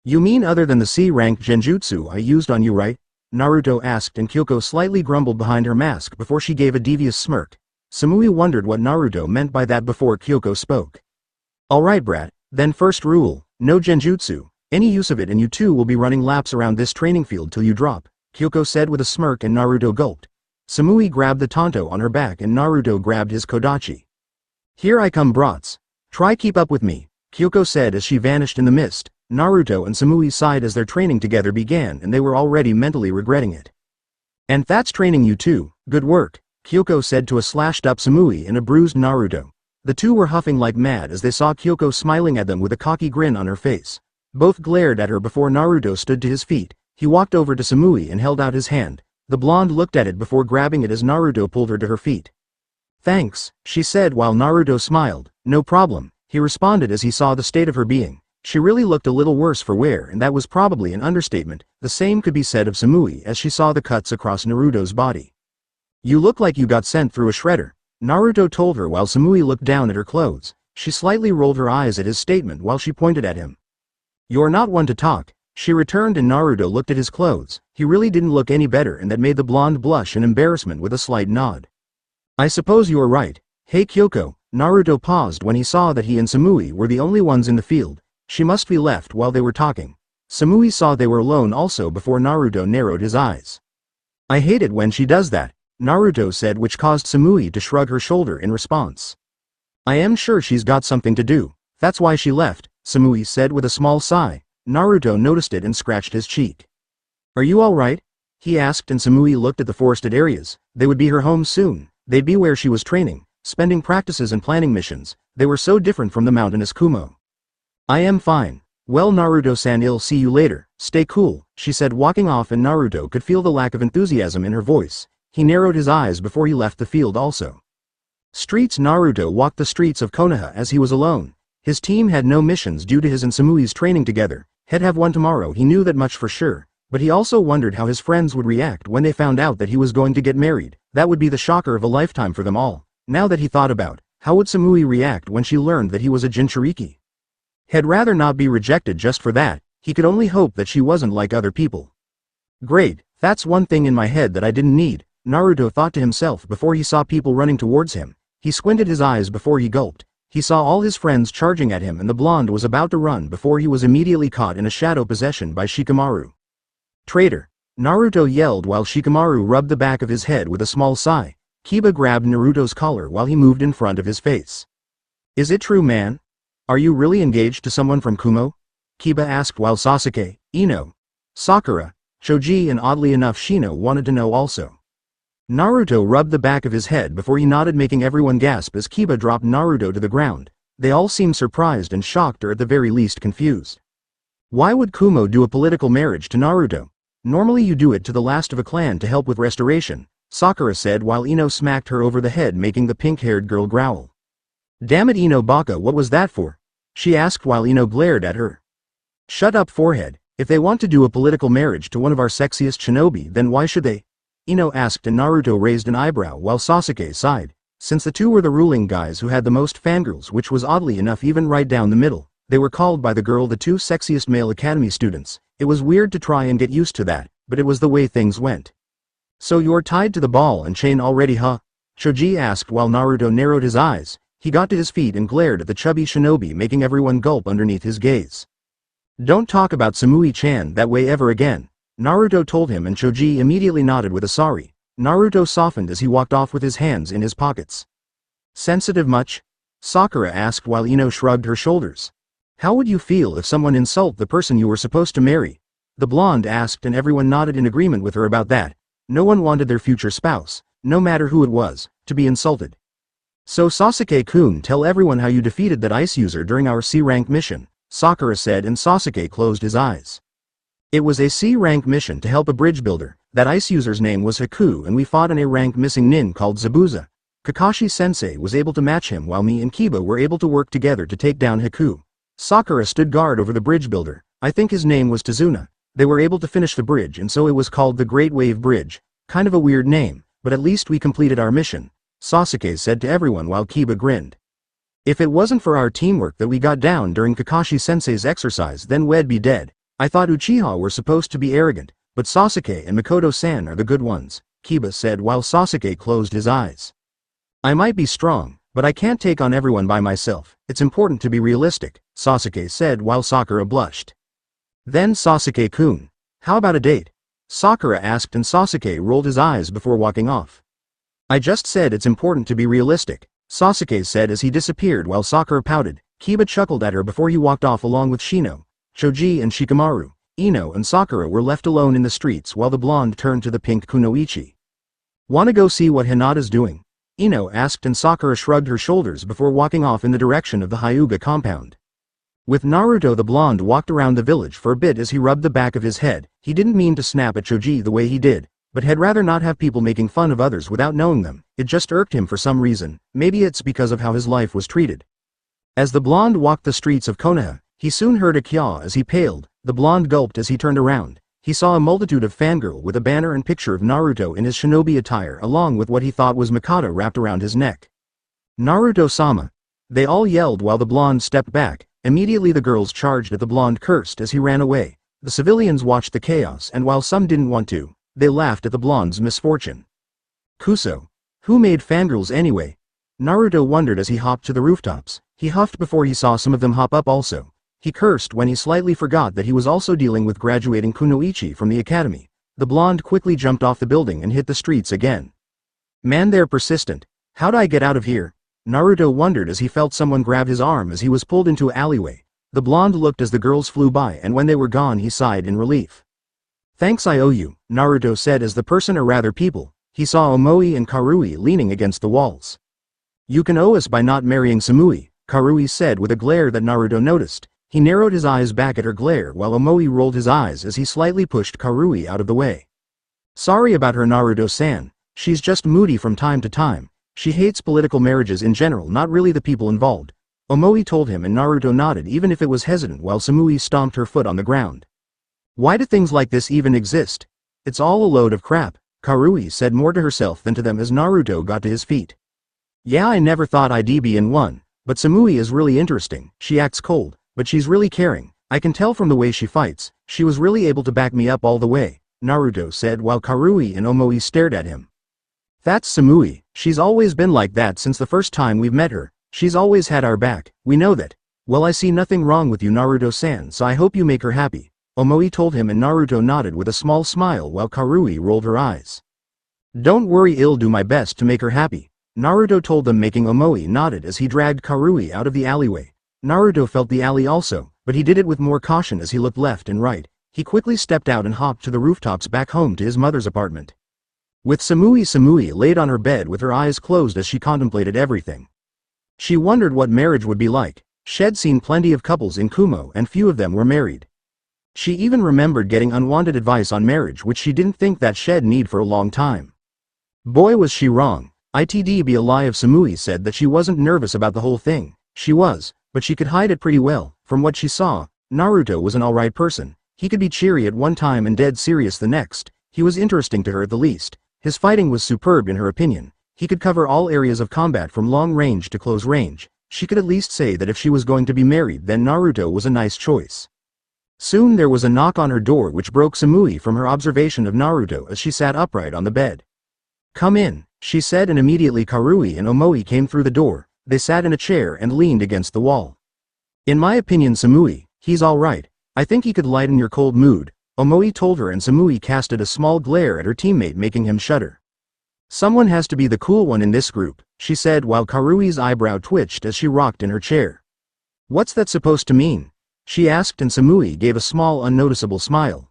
You mean other than the C-rank genjutsu I used on you, right? Naruto asked and Kyoko slightly grumbled behind her mask before she gave a devious smirk. Samui wondered what Naruto meant by that before Kyoko spoke. Alright brat, then first rule, no genjutsu. Any use of it and you two will be running laps around this training field till you drop, Kyoko said with a smirk and Naruto gulped. Samui grabbed the tanto on her back and Naruto grabbed his kodachi. Here I come brats. Try keep up with me, Kyoko said as she vanished in the mist. Naruto and Samui sighed as their training together began and they were already mentally regretting it. And that's training you too, good work, Kyoko said to a slashed up Samui and a bruised Naruto. The two were huffing like mad as they saw Kyoko smiling at them with a cocky grin on her face. Both glared at her before Naruto stood to his feet. He walked over to Samui and held out his hand. The blonde looked at it before grabbing it as Naruto pulled her to her feet. Thanks, she said while Naruto smiled. No problem, he responded as he saw the state of her being. She really looked a little worse for wear and that was probably an understatement. The same could be said of Samui as she saw the cuts across Naruto's body. You look like you got sent through a shredder, Naruto told her while Samui looked down at her clothes. She slightly rolled her eyes at his statement while she pointed at him. You're not one to talk, she returned and Naruto looked at his clothes. He really didn't look any better and that made the blonde blush in embarrassment with a slight nod. I suppose you are right. Hey Kyoko, Naruto paused when he saw that he and Samui were the only ones in the field. She must be left while they were talking. Samui saw they were alone also before Naruto narrowed his eyes. I hate it when she does that, Naruto said, which caused Samui to shrug her shoulder in response. I am sure she's got something to do. That's why she left, Samui said with a small sigh. Naruto noticed it and scratched his cheek. Are you alright? He asked and Samui looked at the forested areas. They would be her home soon. They'd be where she was training, spending practices and planning missions. They were so different from the mountainous Kumo. I am fine. Well Naruto-san, I'll see you later. Stay cool, she said walking off and Naruto could feel the lack of enthusiasm in her voice. He narrowed his eyes before he left the field also. Streets. Naruto walked the streets of Konoha as he was alone. His team had no missions due to his and Samui's training together. He'd have one tomorrow, he knew that much for sure. But he also wondered how his friends would react when they found out that he was going to get married. That would be the shocker of a lifetime for them all. Now that he thought about, how would Samui react when she learned that he was a Jinchuriki? He'd rather not be rejected just for that. He could only hope that she wasn't like other people. Great, that's one thing in my head that I didn't need, Naruto thought to himself before he saw people running towards him. He squinted his eyes before he gulped. He saw all his friends charging at him and the blonde was about to run before he was immediately caught in a shadow possession by Shikamaru. Traitor! Naruto yelled while Shikamaru rubbed the back of his head with a small sigh. Kiba grabbed Naruto's collar while he moved in front of his face. Is it true, man? Are you really engaged to someone from Kumo? Kiba asked while Sasuke, Ino, Sakura, Choji and oddly enough Shino wanted to know also. Naruto rubbed the back of his head before he nodded, making everyone gasp as Kiba dropped Naruto to the ground. They all seemed surprised and shocked or at the very least confused. Why would Kumo do a political marriage to Naruto? Normally you do it to the last of a clan to help with restoration, Sakura said while Ino smacked her over the head, making the pink-haired girl growl. Damn it Ino Baka, what was that for? She asked while Ino glared at her. Shut up forehead, If they want to do a political marriage to one of our sexiest shinobi, then why should they? Ino asked, and Naruto raised an eyebrow while Sasuke sighed. Since the two were the ruling guys who had the most fangirls, which was oddly enough even right down the middle, they were called by the girl the two sexiest male academy students. It was weird to try and get used to that, but it was the way things went. So you're tied to the ball and chain already, huh? Choji asked while Naruto narrowed his eyes. He got to his feet and glared at the chubby shinobi, making everyone gulp underneath his gaze. Don't talk about Samui-chan that way ever again, Naruto told him, and Choji immediately nodded with a sorry. Naruto softened as he walked off with his hands in his pockets. Sensitive much? Sakura asked while Ino shrugged her shoulders. How would you feel if someone insulted the person you were supposed to marry? The blonde asked, and everyone nodded in agreement with her about that. No one wanted their future spouse, no matter who it was, to be insulted. So Sasuke-kun, tell everyone how you defeated that ice user during our C-rank mission, Sakura said, and Sasuke closed his eyes. It was a C-rank mission to help a bridge builder. That ice user's name was Haku, and we fought an A-rank missing nin called Zabuza. Kakashi-sensei was able to match him while me and Kiba were able to work together to take down Haku. Sakura stood guard over the bridge builder. I think his name was Tazuna. They were able to finish the bridge, and so it was called the Great Wave Bridge. Kind of a weird name, but at least we completed our mission, Sasuke said to everyone while Kiba grinned. If it wasn't for our teamwork that we got down during Kakashi-sensei's exercise, then we'd be dead. I thought Uchiha were supposed to be arrogant, but Sasuke and Mikoto-san are the good ones, Kiba said while Sasuke closed his eyes. I might be strong, but I can't take on everyone by myself. It's important to be realistic, Sasuke said while Sakura blushed. Then Sasuke-kun, how about a date? Sakura asked, and Sasuke rolled his eyes before walking off. I just said it's important to be realistic, Sasuke said as he disappeared while Sakura pouted. Kiba chuckled at her before he walked off along with Shino. Choji and Shikamaru, Ino and Sakura were left alone in the streets while the blonde turned to the pink kunoichi. Wanna go see what Hinata's doing? Ino asked, and Sakura shrugged her shoulders before walking off in the direction of the Hyuga compound. With Naruto, the blonde walked around the village for a bit as he rubbed the back of his head. He didn't mean to snap at Choji the way he did, but had rather not have people making fun of others without knowing them. It just irked him for some reason. Maybe it's because of how his life was treated. As the blonde walked the streets of Konoha, he soon heard a kya as he paled. The blonde gulped as he turned around. He saw a multitude of fangirl with a banner and picture of Naruto in his shinobi attire along with what he thought was Mikado wrapped around his neck. Naruto-sama! They all yelled while the blonde stepped back. Immediately the girls charged at the blonde, cursed as he ran away. The civilians watched the chaos, and while some didn't want to, they laughed at the blonde's misfortune. Kuso. Who made fangirls anyway? Naruto wondered as he hopped to the rooftops. He huffed before he saw some of them hop up also. He cursed when he slightly forgot that he was also dealing with graduating kunoichi from the academy. The blonde quickly jumped off the building and hit the streets again. Man, they're persistent. How'd I get out of here? Naruto wondered as he felt someone grab his arm as he was pulled into an alleyway. The blonde looked as the girls flew by, and when they were gone he sighed in relief. Thanks, I owe you, Naruto said as the person, or rather people, he saw Omoi and Karui leaning against the walls. You can owe us by not marrying Samui, Karui said with a glare that Naruto noticed. He narrowed his eyes back at her glare while Omoi rolled his eyes as he slightly pushed Karui out of the way. Sorry about her, Naruto-san. She's just moody from time to time. She hates political marriages in general, not really the people involved. Omoi told him, and Naruto nodded even if it was hesitant while Samui stomped her foot on the ground. Why do things like this even exist? It's all a load of crap, Karui said more to herself than to them as Naruto got to his feet. Yeah, I never thought I'd be in one, but Samui is really interesting. She acts cold, but she's really caring. I can tell from the way she fights. She was really able to back me up all the way, Naruto said while Karui and Omoi stared at him. That's Samui. She's always been like that since the first time we've met her. She's always had our back. We know that. Well, I see nothing wrong with you, Naruto-san, so I hope you make her happy, Omoi told him, and Naruto nodded with a small smile while Karui rolled her eyes. Don't worry, I'll do my best to make her happy, Naruto told them, making Omoi nodded as he dragged Karui out of the alleyway. Naruto felt the alley also, but he did it with more caution as he looked left and right. He quickly stepped out and hopped to the rooftops back home to his mother's apartment. With Samui laid on her bed with her eyes closed as she contemplated everything. She wondered what marriage would be like. She'd seen plenty of couples in Kumo and few of them were married. She even remembered getting unwanted advice on marriage which she didn't think that she'd need for a long time. Boy, was she wrong. It'd be a lie if Samui said that she wasn't nervous about the whole thing. She was, but she could hide it pretty well. From what she saw, Naruto was an alright person. He could be cheery at one time and dead serious the next. He was interesting to her at the least. His fighting was superb in her opinion. He could cover all areas of combat from long range to close range. She could at least say that if she was going to be married, then Naruto was a nice choice. Soon there was a knock on her door which broke Samui from her observation of Naruto as she sat upright on the bed. "Come in," she said, and immediately Karui and Omoi came through the door. They sat in a chair and leaned against the wall. "In my opinion, Samui, he's alright. I think he could lighten your cold mood," Omoi told her, and Samui casted a small glare at her teammate, making him shudder. "Someone has to be the cool one in this group," she said while Karui's eyebrow twitched as she rocked in her chair. "What's that supposed to mean?" she asked, and Samui gave a small unnoticeable smile.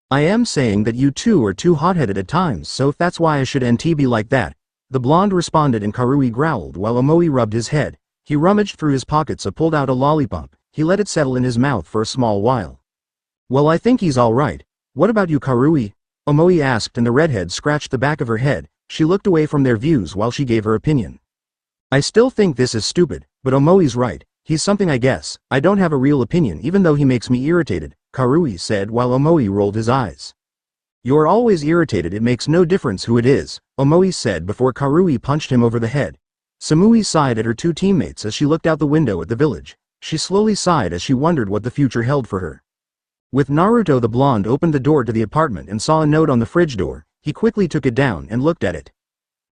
"I am saying that you two are too hot-headed at times, so if that's why I should be like that," the blonde responded, and Karui growled while Omoi rubbed his head. He rummaged through his pockets and pulled out a lollipop. He let it settle in his mouth for a small while. "Well, I think he's alright. What about you, Karui?" Omoi asked, and the redhead scratched the back of her head. She looked away from their views while she gave her opinion. "I still think this is stupid, but Omoi's right. He's something, I guess. I don't have a real opinion even though he makes me irritated," Karui said while Omoi rolled his eyes. "You're always irritated, it makes no difference who it is," Omoi said before Karui punched him over the head. Samui sighed at her two teammates as she looked out the window at the village. She slowly sighed as she wondered what the future held for her. With Naruto, the blonde opened the door to the apartment and saw a note on the fridge door. He quickly took it down and looked at it.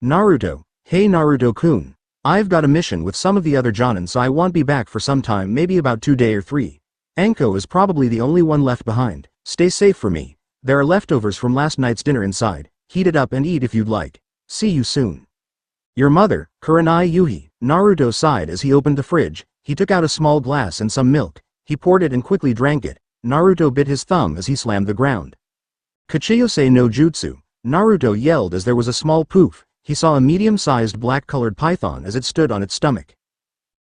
"Naruto, hey Naruto-kun. I've got a mission with some of the other Jonin, so I won't be back for some time, maybe about 2 days or 3. Anko is probably the only one left behind. Stay safe for me. There are leftovers from last night's dinner inside. Heat it up and eat if you'd like. See you soon. Your mother, Kurenai Yuhi." Naruto sighed as he opened the fridge. He took out a small glass and some milk. He poured it and quickly drank it. Naruto bit his thumb as he slammed the ground. "Kachiyose no jutsu," Naruto yelled as there was a small poof. He saw a medium-sized black-colored python as it stood on its stomach.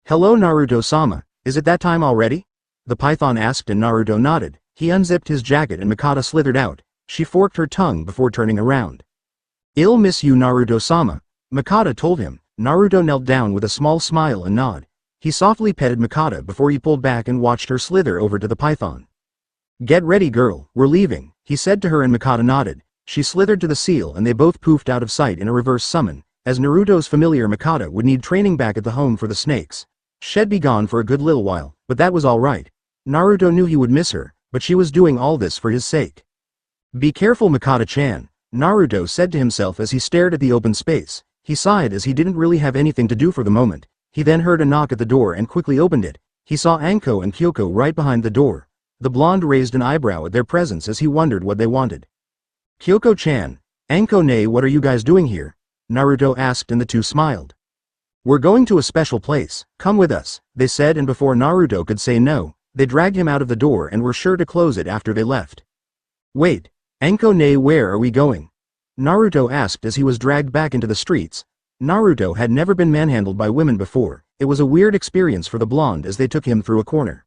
"Hello Naruto-sama, is it that time already?" the python asked, and Naruto nodded. He unzipped his jacket and Mikata slithered out. She forked her tongue before turning around. "I'll miss you Naruto-sama," Mikata told him. Naruto knelt down with a small smile and nod. He softly petted Mikata before he pulled back and watched her slither over to the python. "Get ready, girl, we're leaving," he said to her, and Mikata nodded. She slithered to the seal and they both poofed out of sight in a reverse summon. As Naruto's familiar, Mikata would need training back at the home for the snakes. She'd be gone for a good little while, but that was alright. Naruto knew he would miss her, but she was doing all this for his sake. "Be careful, Mikata-chan," Naruto said to himself as he stared at the open space. He sighed as he didn't really have anything to do for the moment. He then heard a knock at the door and quickly opened it. He saw Anko and Kyoko right behind the door. The blonde raised an eyebrow at their presence as he wondered what they wanted. "Kyoko-chan, Anko-ne, what are you guys doing here?" Naruto asked, and the two smiled. "We're going to a special place, come with us," they said, and before Naruto could say no, they dragged him out of the door and were sure to close it after they left. "Wait, Anko-ne, where are we going?" Naruto asked as he was dragged back into the streets. Naruto had never been manhandled by women before. It was a weird experience for the blonde as they took him through a corner.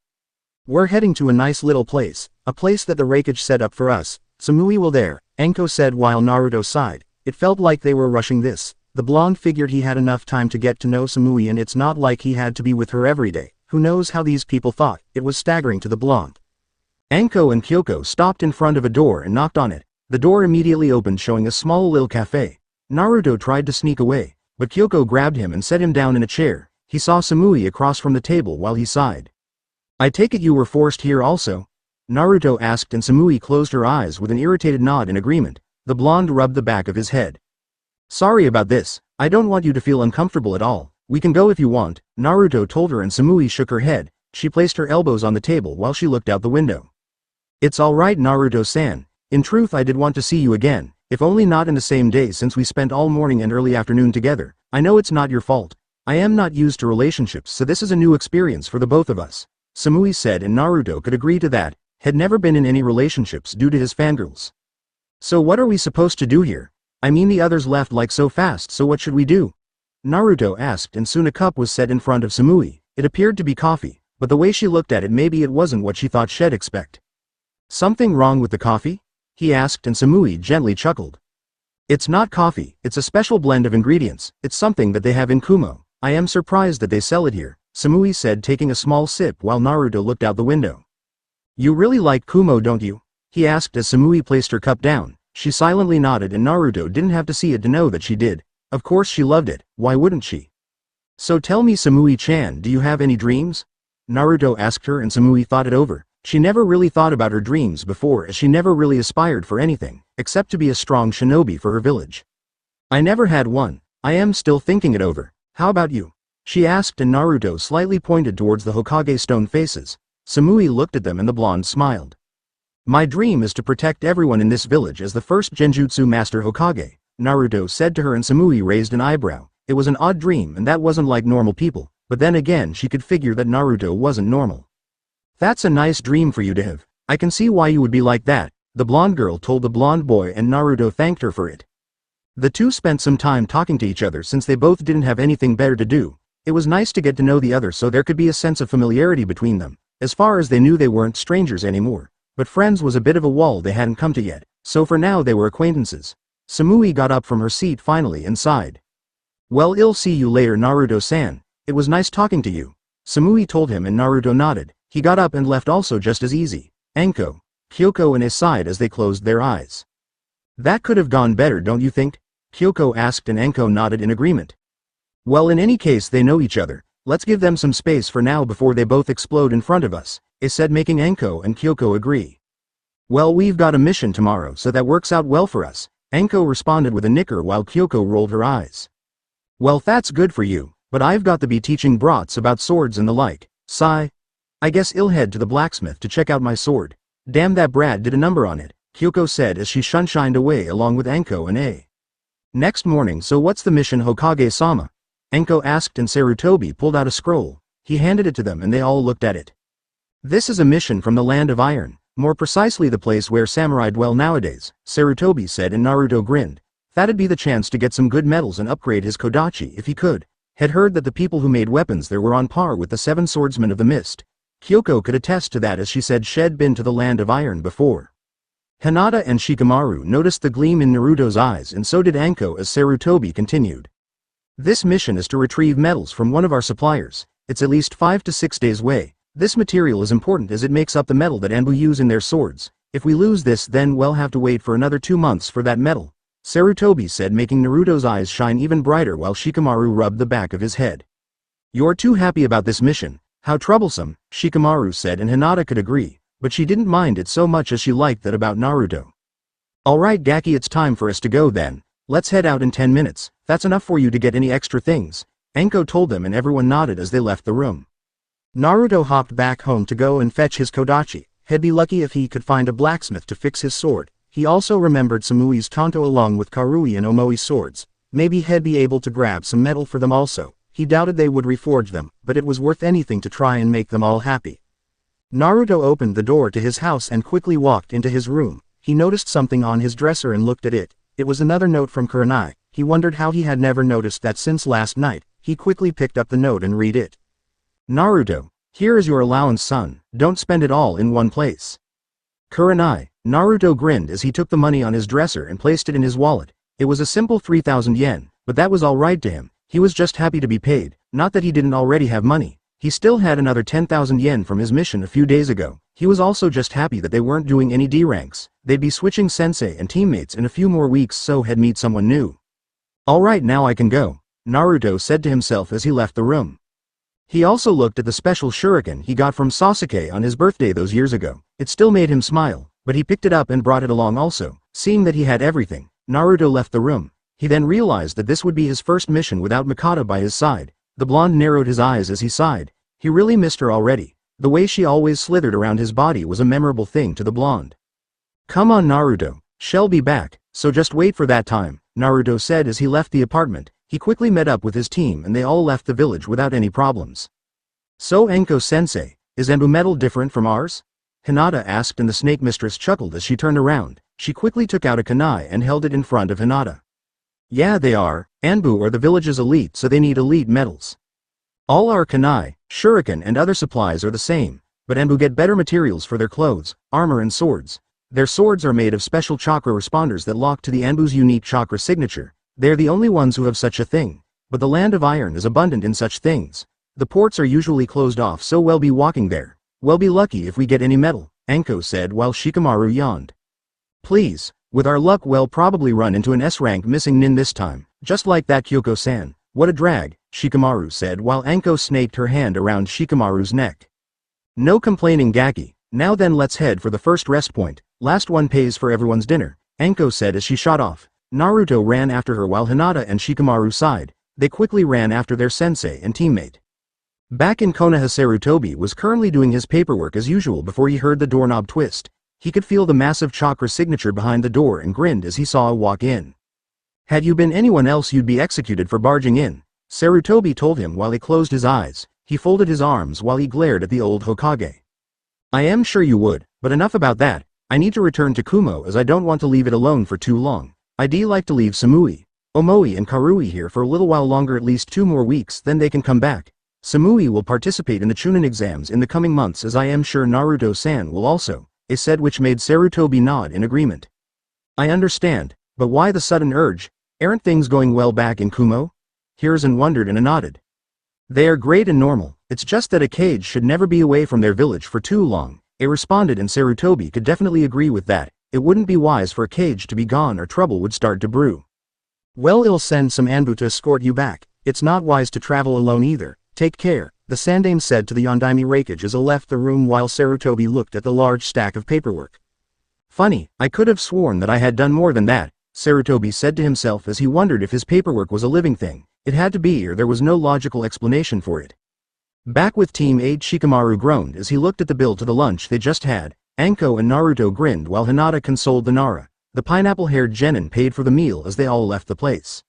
"We're heading to a nice little place, a place that the Raikage set up for us. Samui will there," Anko said while Naruto sighed. It felt like they were rushing this. The blonde figured he had enough time to get to know Samui, and it's not like he had to be with her every day. Who knows how these people thought. It was staggering to the blonde. Anko and Kyoko stopped in front of a door and knocked on it. The door immediately opened, showing a small little cafe. Naruto tried to sneak away, but Kyoko grabbed him and set him down in a chair. He saw Samui across from the table while he sighed. "I take it you were forced here also?" Naruto asked, and Samui closed her eyes with an irritated nod in agreement. The blonde rubbed the back of his head. "Sorry about this. I don't want you to feel uncomfortable at all. We can go if you want," Naruto told her, and Samui shook her head. She placed her elbows on the table while she looked out the window. "It's alright Naruto-san. In truth, I did want to see you again, if only not in the same day since we spent all morning and early afternoon together. I know it's not your fault. I am not used to relationships, so this is a new experience for the both of us," Samui said, and Naruto could agree to that. Had never been in any relationships due to his fangirls. "So what are we supposed to do here? I mean, the others left like so fast, so what should we do?" Naruto asked, and soon a cup was set in front of Samui. It appeared to be coffee, but the way she looked at it, maybe it wasn't what she thought she'd expect. "Something wrong with the coffee?" he asked, and Samui gently chuckled. "It's not coffee, it's a special blend of ingredients. It's something that they have in Kumo. I am surprised that they sell it here," Samui said, taking a small sip while Naruto looked out the window. You really like Kumo, don't you? He asked as Samui placed her cup down. She silently nodded and Naruto didn't have to see it to know that she did. Of course she loved it, why wouldn't she? So tell me Samui-chan, do you have any dreams? Naruto asked her and Samui thought it over. She never really thought about her dreams before as she never really aspired for anything, except to be a strong shinobi for her village. I never had one. I am still thinking it over. How about you? She asked and Naruto slightly pointed towards the Hokage stone faces. Samui looked at them and the blonde smiled. My dream is to protect everyone in this village as the first Genjutsu Master Hokage, Naruto said to her and Samui raised an eyebrow. It was an odd dream and that wasn't like normal people, but then again she could figure that Naruto wasn't normal. That's a nice dream for you to have. I can see why you would be like that, the blonde girl told the blonde boy and Naruto thanked her for it. The two spent some time talking to each other since they both didn't have anything better to do. It was nice to get to know the other so there could be a sense of familiarity between them. As far as they knew they weren't strangers anymore. But friends was a bit of a wall they hadn't come to yet, so for now they were acquaintances. Samui got up from her seat finally and sighed. Well, I'll see you later, Naruto-san. It was nice talking to you. Samui told him and Naruto nodded. He got up and left also just as easy. Anko, Kyoko and his sighed as they closed their eyes. That could have gone better, don't you think? Kyoko asked and Anko nodded in agreement. Well, in any case they know each other. Let's give them some space for now before they both explode in front of us, he said, making Anko and Kyoko agree. Well, we've got a mission tomorrow so that works out well for us, Anko responded with a nicker while Kyoko rolled her eyes. Well, that's good for you, but I've got to be teaching brats about swords and the like, sigh. I guess I'll head to the blacksmith to check out my sword. Damn, that Brad did a number on it, Kyoko said as she shunshined away along with Anko and A. Next morning, so what's the mission, Hokage-sama? Anko asked and Sarutobi pulled out a scroll. He handed it to them and they all looked at it. This is a mission from the Land of Iron, more precisely the place where samurai dwell nowadays, Sarutobi said and Naruto grinned. That'd be the chance to get some good medals and upgrade his Kodachi if he could. Had heard that the people who made weapons there were on par with the 7 swordsmen of the mist. Kyoko could attest to that as she said she'd been to the Land of Iron before. Hinata and Shikamaru noticed the gleam in Naruto's eyes and so did Anko as Sarutobi continued. This mission is to retrieve metals from one of our suppliers. It's at least 5 to 6 days away. This material is important as it makes up the metal that Anbu use in their swords. If we lose this then we'll have to wait for another 2 months for that metal, Sarutobi said, making Naruto's eyes shine even brighter while Shikamaru rubbed the back of his head. You're too happy about this mission. How troublesome, Shikamaru said and Hinata could agree, but she didn't mind it so much as she liked that about Naruto. Alright Gaki, it's time for us to go then. Let's head out in 10 minutes, that's enough for you to get any extra things, Anko told them and everyone nodded as they left the room. Naruto hopped back home to go and fetch his Kodachi. He'd be lucky if he could find a blacksmith to fix his sword. He also remembered Samui's Tonto along with Karui and Omoi's swords. Maybe he'd be able to grab some metal for them also. He doubted they would reforge them, but it was worth anything to try and make them all happy. Naruto opened the door to his house and quickly walked into his room. He noticed something on his dresser and looked at it. It was another note from Kurenai. He wondered how he had never noticed that since last night. He quickly picked up the note and read it. Naruto, here is your allowance, son. Don't spend it all in one place. Kurenai. Naruto grinned as he took the money on his dresser and placed it in his wallet. It was a simple 3,000 yen, but that was all right to him. He was just happy to be paid, not that he didn't already have money. He still had another 10,000 yen from his mission a few days ago. He was also just happy that they weren't doing any D ranks. They'd be switching sensei and teammates in a few more weeks, so he'd meet someone new. Alright, now I can go, Naruto said to himself as he left the room. He also looked at the special shuriken he got from Sasuke on his birthday those years ago. It still made him smile, but he picked it up and brought it along also. Seeing that he had everything, Naruto left the room. He then realized that this would be his first mission without Mikata by his side. The blonde narrowed his eyes as he sighed. He really missed her already. The way she always slithered around his body was a memorable thing to the blonde. Come on Naruto, she'll be back, so just wait for that time, Naruto said as he left the apartment. He quickly met up with his team and they all left the village without any problems. So Anko-sensei, is Anbu metal different from ours? Hinata asked and the snake mistress chuckled as she turned around. She quickly took out a kunai and held it in front of Hinata. Yeah, they are. Anbu are the village's elite, so they need elite metals. All our kunai, shuriken and other supplies are the same, but Anbu get better materials for their clothes, armor and swords. Their swords are made of special chakra responders that lock to the Anbu's unique chakra signature. They're the only ones who have such a thing, but the Land of Iron is abundant in such things. The ports are usually closed off, so we'll be walking there. We'll be lucky if we get any metal. Anko said while Shikamaru yawned. Please, with our luck we'll probably run into an S-rank missing nin this time, just like that Kyoko-san. What a drag, Shikamaru said while Anko snaked her hand around Shikamaru's neck. No complaining Gaki, now then let's head for the first rest point, last one pays for everyone's dinner, Anko said as she shot off. Naruto ran after her while Hinata and Shikamaru sighed. They quickly ran after their sensei and teammate. Back in Konoha, Sarutobi was currently doing his paperwork as usual before he heard the doorknob twist. He could feel the massive Chakra signature behind the door and grinned as he saw a walk in. Had you been anyone else you'd be executed for barging in, Sarutobi told him while he closed his eyes. He folded his arms while he glared at the old Hokage. I am sure you would, but enough about that. I need to return to Kumo as I don't want to leave it alone for too long. I'd like to leave Samui, Omoi and Karui here for a little while longer, at least 2 more weeks, then they can come back. Samui will participate in the Chunin exams in the coming months as I am sure Naruto-san will also, he said, which made Sarutobi nod in agreement. I understand, but why the sudden urge? Aren't things going well back in Kumo? Hiruzen wondered and nodded. They are great and normal, it's just that a Kage should never be away from their village for too long, he responded, and Sarutobi could definitely agree with that. It wouldn't be wise for a Kage to be gone or trouble would start to brew. Well, I'll send some Anbu to escort you back. It's not wise to travel alone either. Take care, the Sandame said to the Yondaime Raikage as he left the room while Sarutobi looked at the large stack of paperwork. Funny, I could have sworn that I had done more than that, Sarutobi said to himself as he wondered if his paperwork was a living thing. It had to be, or there was no logical explanation for it. Back with Team 8, Shikamaru groaned as he looked at the bill to the lunch they just had. Anko and Naruto grinned while Hinata consoled the Nara. The pineapple-haired genin paid for the meal as they all left the place.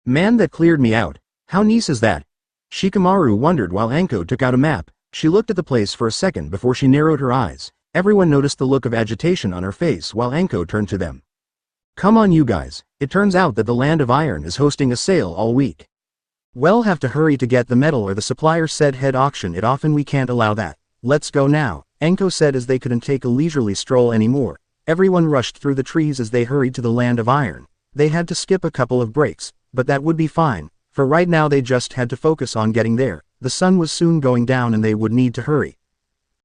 Man, that cleared me out. How nice is that? Shikamaru wondered while Anko took out a map. She looked at the place for a second before she narrowed her eyes. Everyone noticed the look of agitation on her face while Anko turned to them. Come on you guys, it turns out that the Land of Iron is hosting a sale all week. We'll have to hurry to get the metal or the supplier said head auction it off and we can't allow that. Let's go now, Anko said as they couldn't take a leisurely stroll anymore. Everyone rushed through the trees as they hurried to the Land of Iron. They had to skip a couple of breaks, but that would be fine. For right now they just had to focus on getting there. The sun was soon going down and they would need to hurry.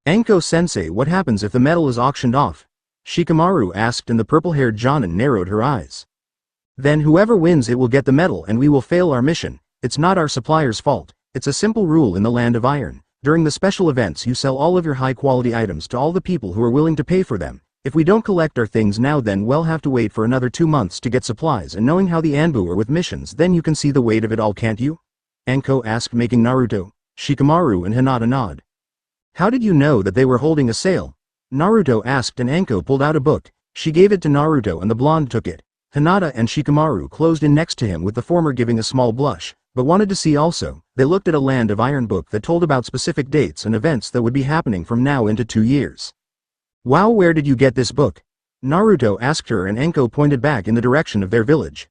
Anko-sensei, what happens if the metal is auctioned off? Shikamaru asked and the purple-haired Jonin narrowed her eyes. Then whoever wins it will get the metal and we will fail our mission. It's not our supplier's fault. It's a simple rule in the Land of Iron. During the special events you sell all of your high-quality items to all the people who are willing to pay for them. If we don't collect our things now then we'll have to wait for another 2 months to get supplies, and knowing how the Anbu are with missions then you can see the weight of it all, can't you? Anko asked, making Naruto, Shikamaru and Hinata nod. How did you know that they were holding a sale? Naruto asked and Anko pulled out a book. She gave it to Naruto and the blonde took it. Hinata and Shikamaru closed in next to him with the former giving a small blush, but wanted to see also. They looked at a Land of Iron book that told about specific dates and events that would be happening from now into 2 years. Wow, where did you get this book? Naruto asked her and Anko pointed back in the direction of their village.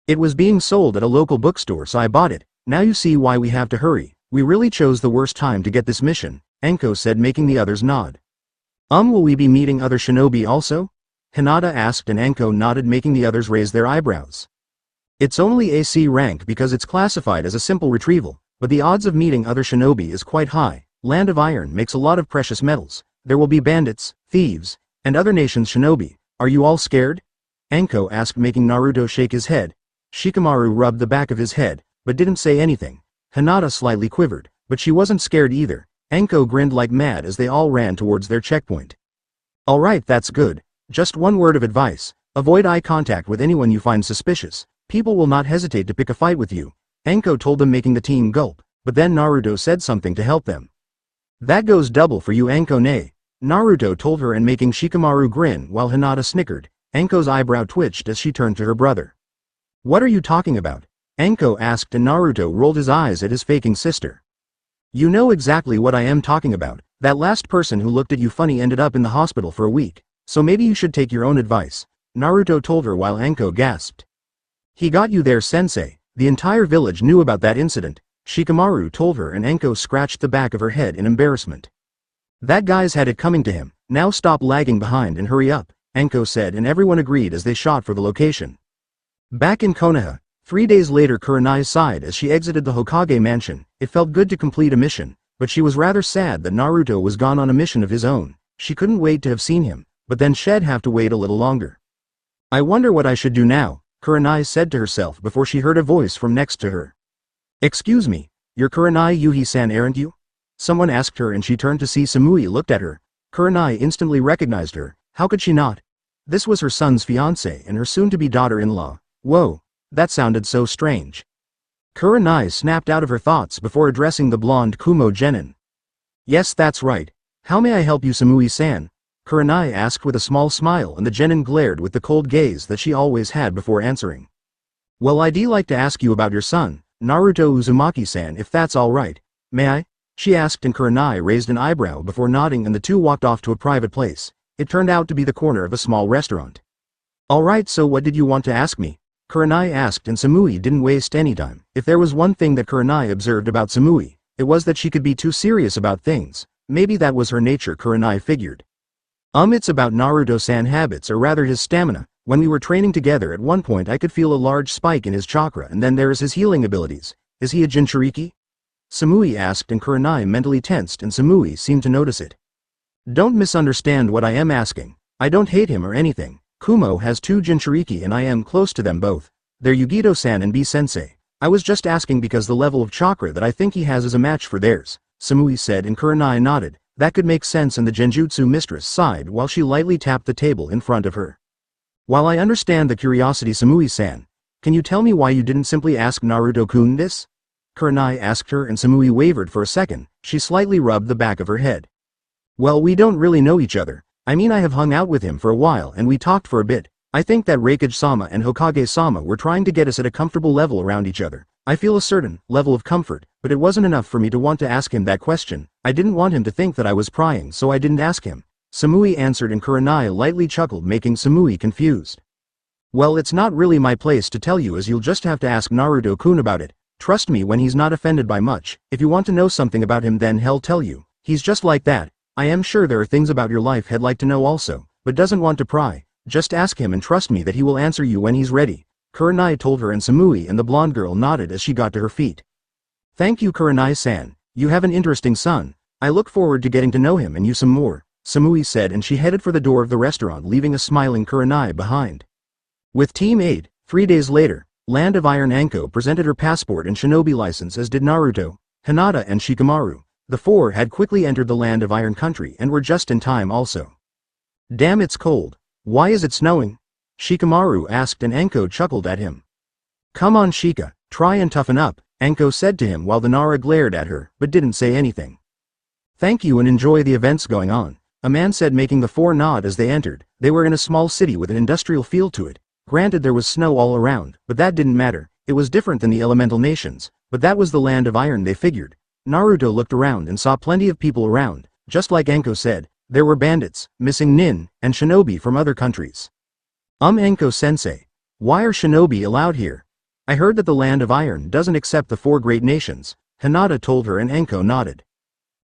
It was being sold at a local bookstore so I bought it. Now you see why we have to hurry. We really chose the worst time to get this mission, Anko said, making the others nod. Will we be meeting other shinobi also? Hinata asked and Anko nodded, making the others raise their eyebrows. It's only AC rank because it's classified as a simple retrieval, but the odds of meeting other shinobi is quite high. Land of Iron makes a lot of precious metals. There will be bandits, thieves, and other nations' shinobi. Are you all scared? Anko asked, making Naruto shake his head. Shikamaru rubbed the back of his head, but didn't say anything. Hinata slightly quivered, but she wasn't scared either. Anko grinned like mad as they all ran towards their checkpoint. Alright, that's good. Just one word of advice. Avoid eye contact with anyone you find suspicious. People will not hesitate to pick a fight with you. Anko told them, making the team gulp, but then Naruto said something to help them. That goes double for you, Anko-ne, Naruto told her, and making Shikamaru grin while Hinata snickered. Anko's eyebrow twitched as she turned to her brother. What are you talking about? Anko asked and Naruto rolled his eyes at his faking sister. You know exactly what I am talking about. That last person who looked at you funny ended up in the hospital for a week, so maybe you should take your own advice, Naruto told her while Anko gasped. He got you there, sensei. The entire village knew about that incident, Shikamaru told her, and Anko scratched the back of her head in embarrassment. That guy's had it coming to him. Now stop lagging behind and hurry up, Anko said, and everyone agreed as they shot for the location. Back in Konoha, 3 days later, Kurenai sighed as she exited the Hokage mansion. It felt good to complete a mission, but she was rather sad that Naruto was gone on a mission of his own. She couldn't wait to have seen him, but then she'd have to wait a little longer. I wonder what I should do now, Kurenai said to herself before she heard a voice from next to her. Excuse me, you're Kurenai Yuhi-san, aren't you? Someone asked her and she turned to see Samui looked at her. Kurenai instantly recognized her. How could she not? This was her son's fiancée and her soon-to-be daughter-in-law. Whoa, that sounded so strange. Kurenai snapped out of her thoughts before addressing the blonde Kumo genin. Yes, that's right. How may I help you, Samui-san? Kurenai asked with a small smile, and the genin glared with the cold gaze that she always had before answering. Well, I'd like to ask you about your son, Naruto Uzumaki-san, if that's all right. May I? She asked, and Kurenai raised an eyebrow before nodding, and the two walked off to a private place. It turned out to be the corner of a small restaurant. All right, so what did you want to ask me? Kurenai asked, and Samui didn't waste any time. If there was one thing that Kurenai observed about Samui, it was that she could be too serious about things. Maybe that was her nature, Kurenai figured. It's about Naruto-san habits, or rather his stamina. When we were training together at one point I could feel a large spike in his chakra, and then there's his healing abilities. Is he a Jinchuriki? Samui asked, and Kurenai mentally tensed, and Samui seemed to notice it. Don't misunderstand what I am asking. I don't hate him or anything. Kumo has 2 Jinchuriki and I am close to them both. They're Yugito-san and B-sensei. I was just asking because the level of chakra that I think he has is a match for theirs, Samui said, and Kurenai nodded. That could make sense, and the Genjutsu mistress sighed while she lightly tapped the table in front of her. While I understand the curiosity, Samui-san, can you tell me why you didn't simply ask Naruto-kun this? Kurenai asked her, and Samui wavered for a second. She slightly rubbed the back of her head. Well, we don't really know each other. I mean, I have hung out with him for a while and we talked for a bit. I think that Raikage-sama and Hokage-sama were trying to get us at a comfortable level around each other. I feel a certain level of comfort, but it wasn't enough for me to want to ask him that question. I didn't want him to think that I was prying, so I didn't ask him. Samui answered, and Kurenai lightly chuckled, making Samui confused. Well, it's not really my place to tell you, as you'll just have to ask Naruto-kun about it. Trust me when he's not offended by much. If you want to know something about him, then he'll tell you. He's just like that. I am sure there are things about your life he'd like to know also, but doesn't want to pry. Just ask him and trust me that he will answer you when he's ready. Kurenai told her, and Samui and the blonde girl nodded as she got to her feet. Thank you, Kurenai-san. You have an interesting son. I look forward to getting to know him and you some more, Samui said, and she headed for the door of the restaurant, leaving a smiling Kurenai behind. With Team 8, 3 days later, Land of Iron Anko presented her passport and shinobi license, as did Naruto, Hinata and Shikamaru. The 4 had quickly entered the Land of Iron country and were just in time also. Damn, it's cold. Why is it snowing? Shikamaru asked, and Anko chuckled at him. Come on, Shika, try and toughen up, Anko said to him while the Nara glared at her, but didn't say anything. Thank you, and enjoy the events going on, a man said, making the 4 nod as they entered. They were in a small city with an industrial feel to it. Granted, there was snow all around, but that didn't matter. It was different than the elemental nations, but that was the Land of Iron, they figured. Naruto looked around and saw plenty of people around. Just like Anko said, there were bandits, missing nin, and shinobi from other countries. Anko-sensei, why are shinobi allowed here? I heard that the Land of Iron doesn't accept the 4 great nations, Hinata told her, and Anko nodded.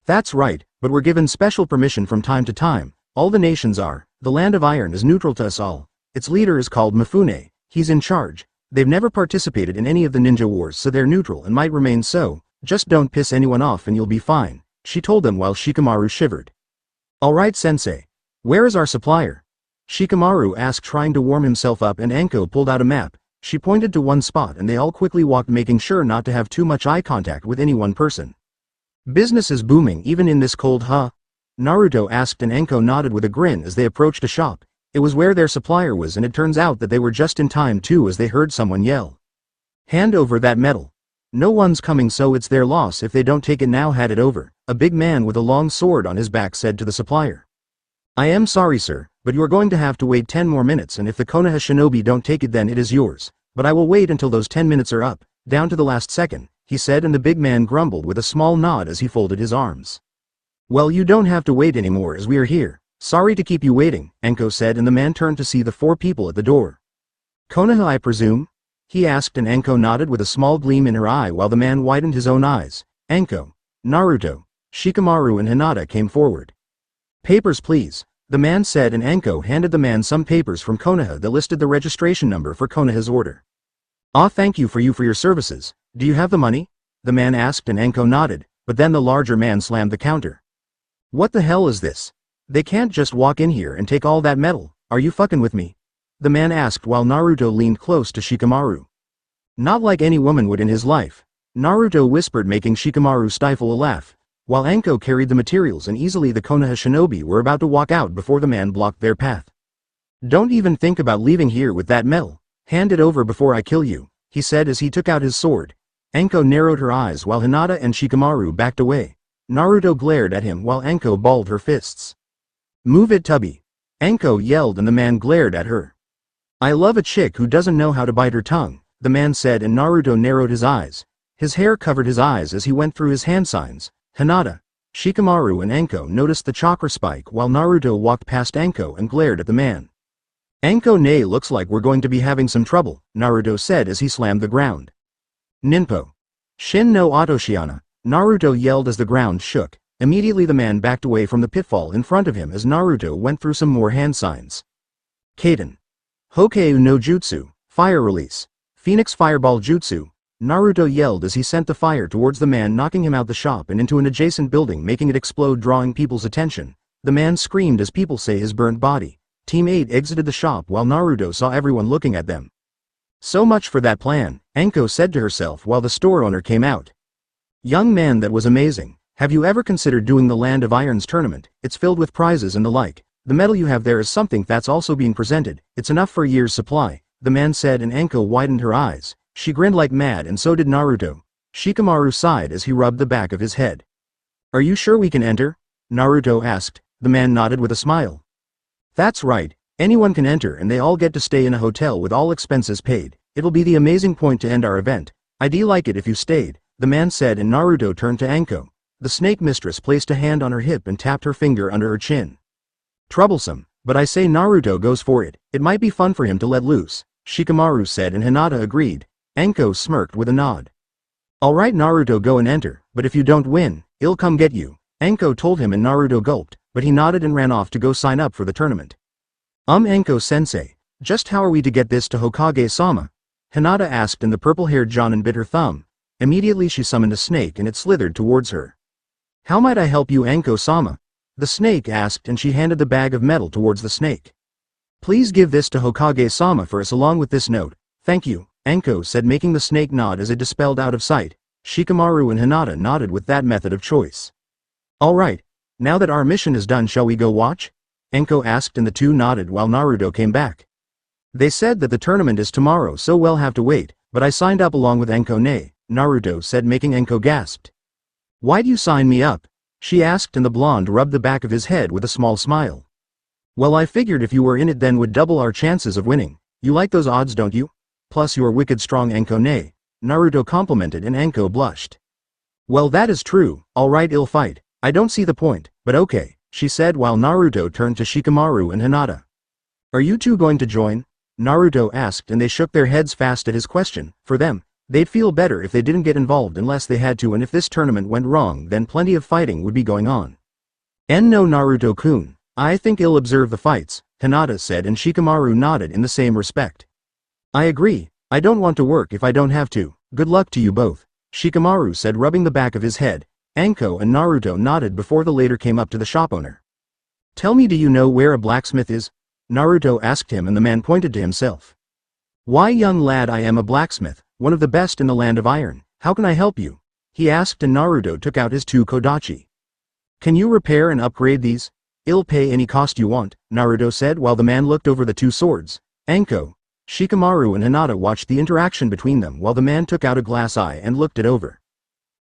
That's right, but we're given special permission from time to time. All the nations are. The Land of Iron is neutral to us all. Its leader is called Mifune. He's in charge. They've never participated in any of the ninja wars, so they're neutral and might remain so. Just don't piss anyone off and you'll be fine, she told them while Shikamaru shivered. Alright, sensei. Where is our supplier? Shikamaru asked, trying to warm himself up, and Anko pulled out a map. She pointed to one spot and they all quickly walked, making sure not to have too much eye contact with any one person. Business is booming even in this cold, huh? Naruto asked, and Anko nodded with a grin as they approached a shop. It was where their supplier was, and it turns out that they were just in time too, as they heard someone yell. Hand over that metal. No one's coming, so it's their loss if they don't take it now. Hand it over, a big man with a long sword on his back said to the supplier. I am sorry, sir, but you are going to have to wait 10 more minutes, and if the Konoha shinobi don't take it, then it is yours. But I will wait until those 10 minutes are up, down to the last second, he said, and the big man grumbled with a small nod as he folded his arms. Well, you don't have to wait anymore, as we are here. Sorry to keep you waiting, Anko said, and the man turned to see the 4 people at the door. Konoha, I presume? He asked, and Anko nodded with a small gleam in her eye while the man widened his own eyes. Anko, Naruto, Shikamaru and Hinata came forward. Papers, please, the man said, and Anko handed the man some papers from Konoha that listed the registration number for Konoha's order. Ah, thank you for your services. Do you have the money? The man asked, and Anko nodded, but then the larger man slammed the counter. What the hell is this? They can't just walk in here and take all that metal, are you fucking with me? The man asked while Naruto leaned close to Shikamaru. Not like any woman would in his life. Naruto whispered, making Shikamaru stifle a laugh, while Anko carried the materials and easily the Konoha shinobi were about to walk out before the man blocked their path. Don't even think about leaving here with that metal. Hand it over before I kill you, he said as he took out his sword. Anko narrowed her eyes while Hinata and Shikamaru backed away. Naruto glared at him while Anko balled her fists. Move it, Tubby. Anko yelled and the man glared at her. I love a chick who doesn't know how to bite her tongue, the man said, and Naruto narrowed his eyes. His hair covered his eyes as he went through his hand signs. Hinata, Shikamaru and Anko noticed the chakra spike while Naruto walked past Anko and glared at the man. Anko ne looks like we're going to be having some trouble, Naruto said as he slammed the ground. Ninpo. Shin no Otoshiana, Naruto yelled as the ground shook. Immediately the man backed away from the pitfall in front of him as Naruto went through some more hand signs. Kaden. Hokage no Jutsu, fire release. Phoenix Fireball Jutsu, Naruto yelled as he sent the fire towards the man, knocking him out the shop and into an adjacent building, making it explode, drawing people's attention. The man screamed as people say his burnt body. Team 8 exited the shop while Naruto saw everyone looking at them. So much for that plan, Anko said to herself while the store owner came out. Young man, that was amazing. Have you ever considered doing the Land of Irons tournament? It's filled with prizes and the like. The medal you have there is something that's also being presented. It's enough for a year's supply, the man said, and Anko widened her eyes. She grinned like mad and so did Naruto. Shikamaru sighed as he rubbed the back of his head. Are you sure we can enter? Naruto asked. The man nodded with a smile. That's right. Anyone can enter and they all get to stay in a hotel with all expenses paid. It'll be the amazing point to end our event. I'd like it if you stayed, the man said, and Naruto turned to Anko. The snake mistress placed a hand on her hip and tapped her finger under her chin. Troublesome, but I say Naruto goes for it. It might be fun for him to let loose, Shikamaru said, and Hinata agreed. Anko smirked with a nod. Alright Naruto, go and enter, but if you don't win, I'll come get you, Anko told him, and Naruto gulped, but he nodded and ran off to go sign up for the tournament. Anko-sensei, just how are we to get this to Hokage-sama? Hinata asked, and the purple-haired Jonin bit her thumb. Immediately she summoned a snake and it slithered towards her. How might I help you, Anko-sama? The snake asked, and she handed the bag of metal towards the snake. Please give this to Hokage-sama for us along with this note. Thank you, Anko said, making the snake nod as it dispelled out of sight. Shikamaru and Hinata nodded with that method of choice. Alright, now that our mission is done, shall we go watch? Anko asked, and the two nodded while Naruto came back. They said that the tournament is tomorrow, so we'll have to wait, but I signed up along with Anko ne, Naruto said, making Anko gasped. Why'd you sign me up? She asked, and the blonde rubbed the back of his head with a small smile. Well, I figured if you were in it then would double our chances of winning. You like those odds, don't you? Plus you're wicked strong, Anko ne, Naruto complimented, and Anko blushed. Well, that is true. Alright, I'll fight. I don't see the point, but okay, she said while Naruto turned to Shikamaru and Hinata. Are you two going to join? Naruto asked, and they shook their heads fast at his question. For them, they'd feel better if they didn't get involved unless they had to, and if this tournament went wrong then plenty of fighting would be going on. No, Naruto-kun, I think I'll observe the fights, Hinata said, and Shikamaru nodded in the same respect. I agree. I don't want to work if I don't have to. Good luck to you both, Shikamaru said, rubbing the back of his head. Anko and Naruto nodded before the latter came up to the shop owner. Tell me, do you know where a blacksmith is? Naruto asked him, and the man pointed to himself. Why, young lad, I am a blacksmith, one of the best in the Land of Iron. How can I help you? He asked, and Naruto took out his 2 kodachi. Can you repair and upgrade these? I'll pay any cost you want, Naruto said while the man looked over the 2 swords. Anko, Shikamaru and Hinata watched the interaction between them while the man took out a glass eye and looked it over.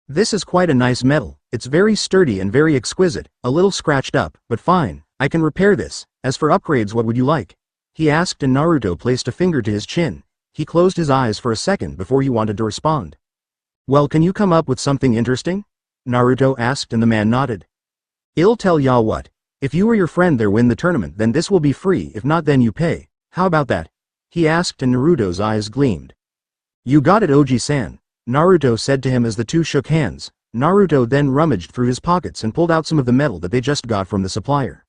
This is quite a nice metal. It's very sturdy and very exquisite, a little scratched up, but fine. I can repair this. As for upgrades, what would you like? He asked, and Naruto placed a finger to his chin. He closed his eyes for a second before he wanted to respond. Well, can you come up with something interesting? Naruto asked, and the man nodded. I'll tell ya what. If you or your friend there win the tournament, then this will be free. If not, then you pay. How about that? He asked, and Naruto's eyes gleamed. You got it, Oji-san, Naruto said to him as the two shook hands. Naruto then rummaged through his pockets and pulled out some of the metal that they just got from the supplier.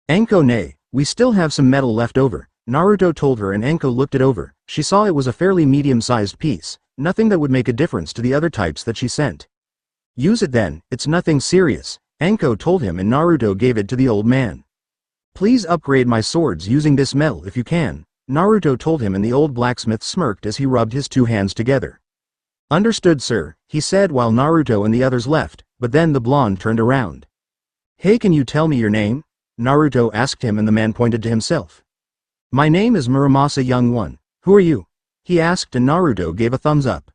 Anko ne, we still have some metal left over, Naruto told her, and Anko looked it over. She saw it was a fairly medium-sized piece, nothing that would make a difference to the other types that she sent. Use it then, it's nothing serious, Anko told him, and Naruto gave it to the old man. Please upgrade my swords using this metal if you can, Naruto told him, and the old blacksmith smirked as he rubbed his two hands together. Understood, sir, he said while Naruto and the others left, but then the blonde turned around. Hey, can you tell me your name? Naruto asked him, and the man pointed to himself. My name is Muramasa, young one. Who are you? He asked, and Naruto gave a thumbs up.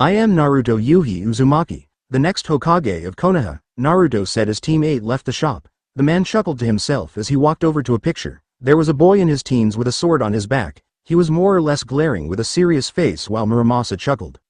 I am Naruto Yuhi Uzumaki, the next Hokage of Konoha, Naruto said as Team 8 left the shop. The man chuckled to himself as he walked over to a picture. There was a boy in his teens with a sword on his back. He was more or less glaring with a serious face while Muramasa chuckled.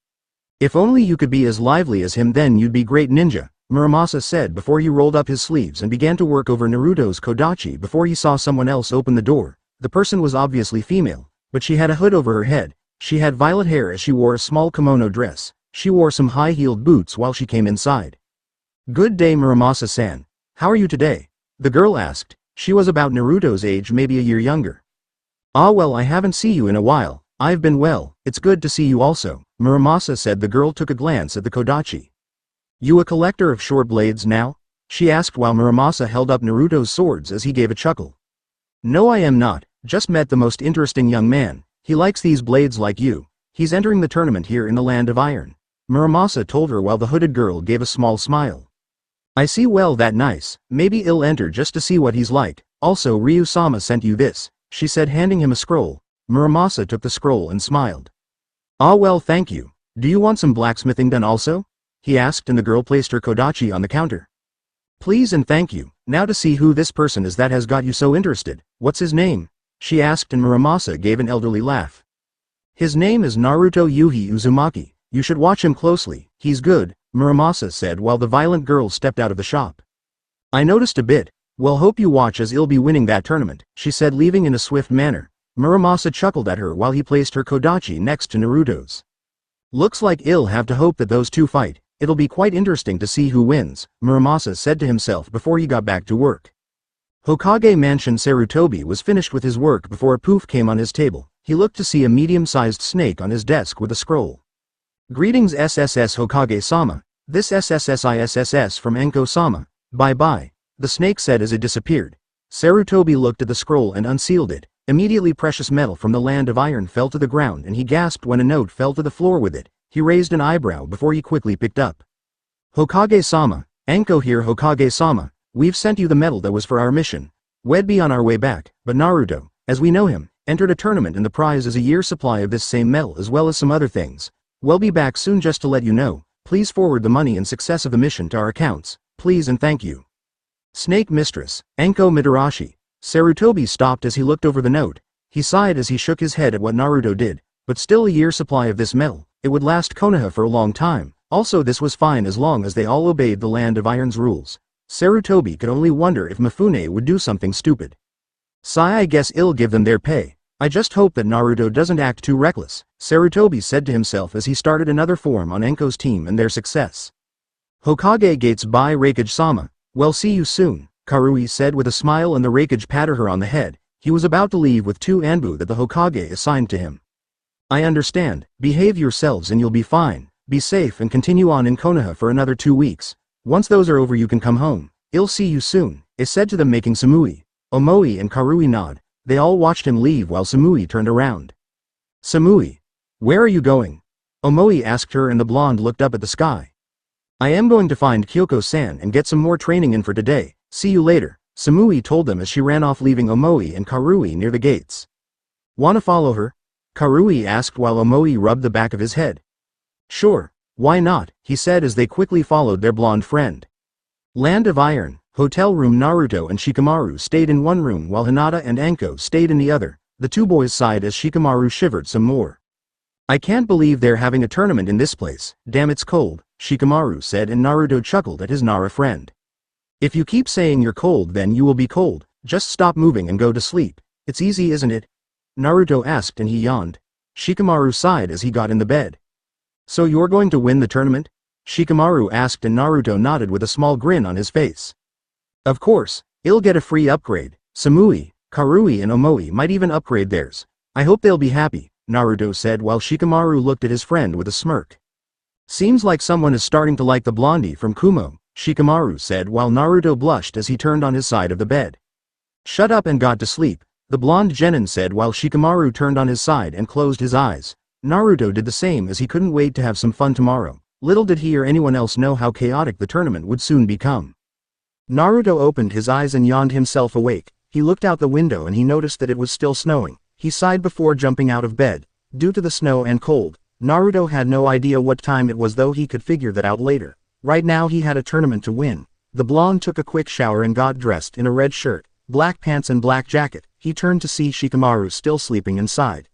If only you could be as lively as him, then you'd be great ninja, Muramasa said before he rolled up his sleeves and began to work over Naruto's kodachi before he saw someone else open the door. The person was obviously female, but she had a hood over her head. She had violet hair as she wore a small kimono dress. She wore some high-heeled boots while she came inside. Good day, Muramasa-san. How are you today? The girl asked. She was about Naruto's age, maybe a year younger. Ah well, I haven't seen you in a while. I've been well. It's good to see you also, Muramasa said. The girl took a glance at the kodachi. You a collector of short blades now? She asked while Muramasa held up Naruto's swords as he gave a chuckle. No, I am not. Just met the most interesting young man. He likes these blades like you. He's entering the tournament here in the Land of Iron, Muramasa told her while the hooded girl gave a small smile. I see, well, that nice. Maybe he'll enter just to see what he's like. Also, Ryu-sama sent you this, she said, handing him a scroll. Muramasa took the scroll and smiled. Ah well, thank you. Do you want some blacksmithing done also? He asked, and the girl placed her kodachi on the counter. Please and thank you. Now to see who this person is that has got you so interested. What's his name? She asked, and Muramasa gave an elderly laugh. His name is Naruto Yuhi Uzumaki. You should watch him closely. He's good, Muramasa said while the violent girl stepped out of the shop. I noticed a bit. Well, hope you watch as he'll be winning that tournament, she said, leaving in a swift manner. Muramasa chuckled at her while he placed her kodachi next to Naruto's. Looks like he'll have to hope that those two fight. It'll be quite interesting to see who wins, Muramasa said to himself before he got back to work. Hokage Mansion. Sarutobi was finished with his work before a poof came on his table. He looked to see a medium-sized snake on his desk with a scroll. Greetings SSS Hokage-sama. This SSSISSS from Anko-sama. Bye-bye, the snake said as it disappeared. Sarutobi looked at the scroll and unsealed it. Immediately precious metal from the Land of Iron fell to the ground, and he gasped when a note fell to the floor with it. He raised an eyebrow before he quickly picked up. Hokage-sama, Anko here. Hokage-sama, we've sent you the medal that was for our mission. We'd be on our way back, but Naruto, as we know him, entered a tournament and the prize is a year's supply of this same medal as well as some other things. We'll be back soon. Just to let you know, please forward the money and success of the mission to our accounts, please and thank you. Snake Mistress, Anko Midarashi. Sarutobi stopped as he looked over the note. He sighed as he shook his head at what Naruto did, but still a year's supply of this metal. It would last Konoha for a long time. Also, this was fine as long as they all obeyed the Land of Iron's rules. Sarutobi could only wonder if Mifune would do something stupid. Sigh, I guess he'll give them their pay. I just hope that Naruto doesn't act too reckless, Sarutobi said to himself as he started another form on Anko's team and their success. Hokage Gates by Raikage-sama. Well, see you soon, Karui said with a smile, and the Raikage patted her on the head. He was about to leave with 2 anbu that the Hokage assigned to him. I understand. Behave yourselves and you'll be fine. Be safe and continue on in Konoha for another 2 weeks. Once those are over you can come home. I'll see you soon, it said to them, making Samui, Omoi and Karui nod. They all watched him leave while Samui turned around. Samui, where are you going? Omoi asked her, and the blonde looked up at the sky. I am going to find Kyoko-san and get some more training in for today. See you later, Samui told them as she ran off, leaving Omoi and Karui near the gates. Wanna follow her? Karui asked while Omoi rubbed the back of his head. Sure, why not, he said as they quickly followed their blonde friend. Land of Iron, hotel room. Naruto and Shikamaru stayed in one room while Hinata and Anko stayed in the other. The two boys sighed as Shikamaru shivered some more. I can't believe they're having a tournament in this place. Damn, it's cold, Shikamaru said, and Naruto chuckled at his Nara friend. If you keep saying you're cold, then you will be cold. Just stop moving and go to sleep. It's easy, isn't it? Naruto asked, and he yawned. Shikamaru sighed as he got in the bed. So you're going to win the tournament? Shikamaru asked, and Naruto nodded with a small grin on his face. Of course, he'll get a free upgrade. Samui, Karui and Omoi might even upgrade theirs. I hope they'll be happy, Naruto said while Shikamaru looked at his friend with a smirk. Seems like someone is starting to like the blondie from Kumo, Shikamaru said while Naruto blushed as he turned on his side of the bed. Shut up and got to sleep, the blonde genin said while Shikamaru turned on his side and closed his eyes. Naruto did the same as he couldn't wait to have some fun tomorrow. Little did he or anyone else know how chaotic the tournament would soon become. Naruto opened his eyes and yawned himself awake. He looked out the window and he noticed that it was still snowing. He sighed before jumping out of bed. Due to the snow and cold, Naruto had no idea what time it was, though he could figure that out later. Right now he had a tournament to win. The blonde took a quick shower and got dressed in a red shirt, black pants and black jacket. He turned to see Shikamaru still sleeping and sighed.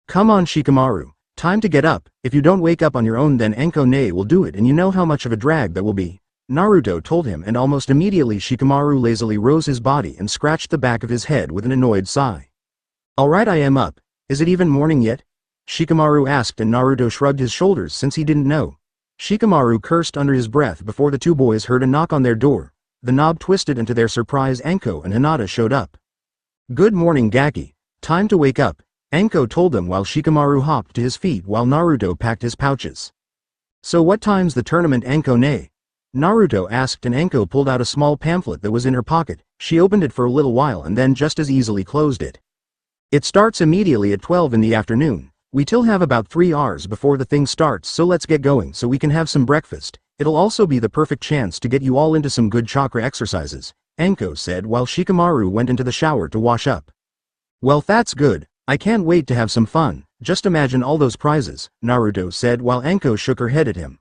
Come on Shikamaru, time to get up. If you don't wake up on your own then Anko will do it, and you know how much of a drag that will be. Naruto told him, and almost immediately Shikamaru lazily rose his body and scratched the back of his head with an annoyed sigh. Alright, I am up. Is it even morning yet? Shikamaru asked, and Naruto shrugged his shoulders since he didn't know. Shikamaru cursed under his breath before the two boys heard a knock on their door. The knob twisted, and to their surprise Anko and Hinata showed up. Good morning Gaki. Time to wake up, Anko told them while Shikamaru hopped to his feet while Naruto packed his pouches. So what time's the tournament Anko ne? Naruto asked, and Anko pulled out a small pamphlet that was in her pocket. She opened it for a little while and then just as easily closed it. It starts immediately at 12 in the afternoon. We still have about 3 hours before the thing starts, so let's get going so we can have some breakfast. It'll also be the perfect chance to get you all into some good chakra exercises, Anko said while Shikamaru went into the shower to wash up. Well, that's good. I can't wait to have some fun. Just imagine all those prizes, Naruto said while Anko shook her head at him.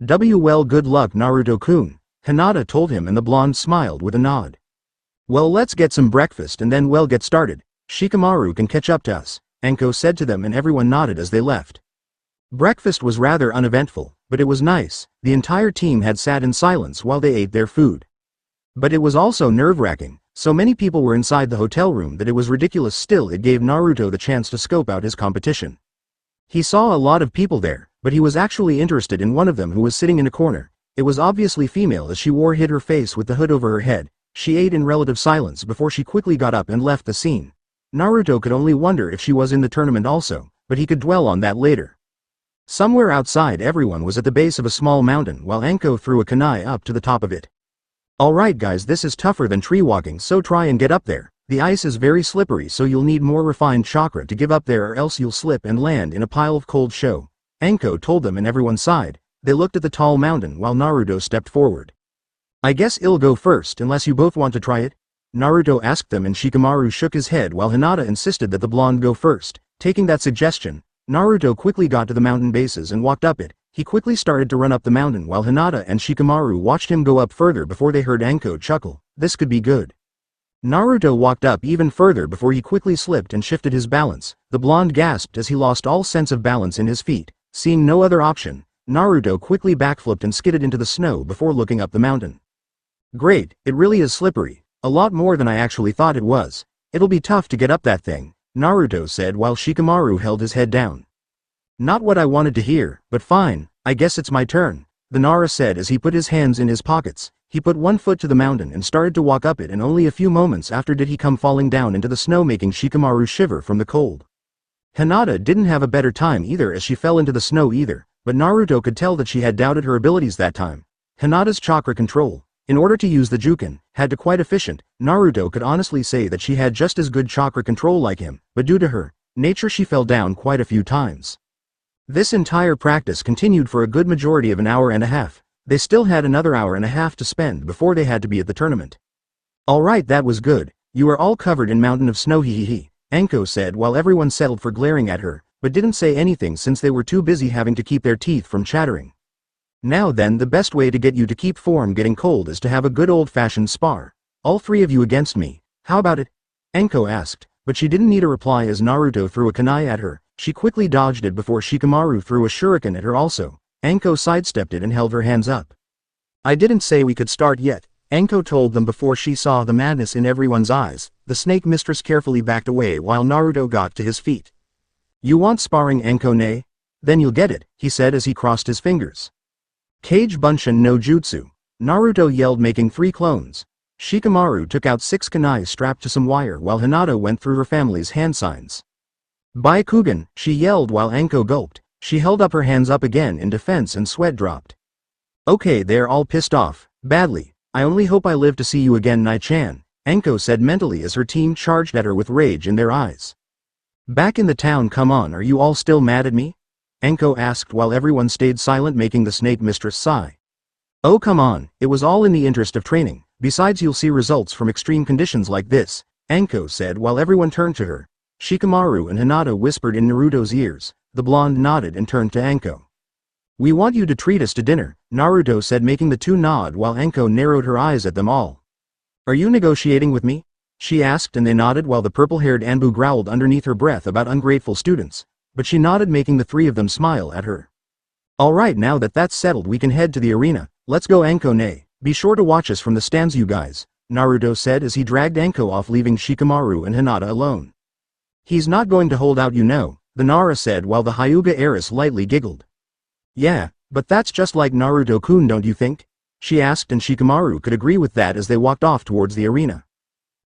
Well, good luck Naruto-kun, Hinata told him, and the blonde smiled with a nod. Well, let's get some breakfast and then we'll get started. Shikamaru can catch up to us, Anko said to them, and everyone nodded as they left. Breakfast was rather uneventful, but it was nice. The entire team had sat in silence while they ate their food. But it was also nerve-wracking. So many people were inside the hotel room that it was ridiculous. Still, it gave Naruto the chance to scope out his competition. He saw a lot of people there, but he was actually interested in one of them who was sitting in a corner. It was obviously female as she hid her face with the hood over her head. She ate in relative silence before she quickly got up and left the scene. Naruto could only wonder if she was in the tournament also, but he could dwell on that later. Somewhere outside, everyone was at the base of a small mountain while Anko threw a kunai up to the top of it. Alright guys, this is tougher than tree walking, so try and get up there. The ice is very slippery, so you'll need more refined chakra to give up there, or else you'll slip and land in a pile of cold show, Anko told them, and everyone sighed. They looked at the tall mountain while Naruto stepped forward. I guess I'll go first unless you both want to try it? Naruto asked them, and Shikamaru shook his head while Hinata insisted that the blonde go first. Taking that suggestion, Naruto quickly got to the mountain bases and walked up it. He quickly started to run up the mountain while Hinata and Shikamaru watched him go up further before they heard Anko chuckle. This could be good. Naruto walked up even further before he quickly slipped and shifted his balance. The blonde gasped as he lost all sense of balance in his feet. Seeing no other option, Naruto quickly backflipped and skidded into the snow before looking up the mountain. Great, it really is slippery. A lot more than I actually thought it was. It'll be tough to get up that thing, Naruto said while Shikamaru held his head down. Not what I wanted to hear, but fine, I guess it's my turn, the Nara said as he put his hands in his pockets. He put one foot to the mountain and started to walk up it, and only a few moments after did he come falling down into the snow, making Shikamaru shiver from the cold. Hinata didn't have a better time either as she fell into the snow either, but Naruto could tell that she had doubted her abilities that time. Hinata's chakra control, in order to use the Juken, had to quite efficient. Naruto could honestly say that she had just as good chakra control like him, but due to her nature she fell down quite a few times. This entire practice continued for a good majority of an hour and a half. They still had another hour and a half to spend before they had to be at the tournament. Alright, that was good. You are all covered in mountain of snow, hehehe, Anko said while everyone settled for glaring at her, but didn't say anything since they were too busy having to keep their teeth from chattering. Now then, the best way to get you to keep from getting cold is to have a good old-fashioned spar. All three of you against me. How about it? Anko asked, but she didn't need a reply as Naruto threw a kunai at her. She quickly dodged it before Shikamaru threw a shuriken at her also. Anko sidestepped it and held her hands up. I didn't say we could start yet, Anko told them before she saw the madness in everyone's eyes. The snake mistress carefully backed away while Naruto got to his feet. You want sparring, Anko ne? Then you'll get it, he said as he crossed his fingers. Kage Bunshin no Jutsu, Naruto yelled, making 3 clones. Shikamaru took out 6 kunai strapped to some wire while Hinata went through her family's hand signs. Byakugan, she yelled while Anko gulped. She held up her hands up again in defense and sweat dropped. Okay, they're all pissed off, badly. I only hope I live to see you again, Nai-chan, Anko said mentally as her team charged at her with rage in their eyes. Back in the town, come on, are you all still mad at me? Anko asked while everyone stayed silent, making the snake mistress sigh. Oh come on, it was all in the interest of training, besides you'll see results from extreme conditions like this, Anko said while everyone turned to her. Shikamaru and Hinata whispered in Naruto's ears. The blonde nodded and turned to Anko. We want you to treat us to dinner, Naruto said, making the two nod while Anko narrowed her eyes at them all. Are you negotiating with me? She asked, and they nodded while the purple-haired Anbu growled underneath her breath about ungrateful students, but she nodded, making the three of them smile at her. Alright, now that that's settled, we can head to the arena. Let's go, Anko. Nay, be sure to watch us from the stands, you guys, Naruto said as he dragged Anko off, leaving Shikamaru and Hinata alone. He's not going to hold out, you know, the Nara said while the Hyuga heiress lightly giggled. Yeah, but that's just like Naruto-kun, don't you think? She asked, and Shikamaru could agree with that as they walked off towards the arena.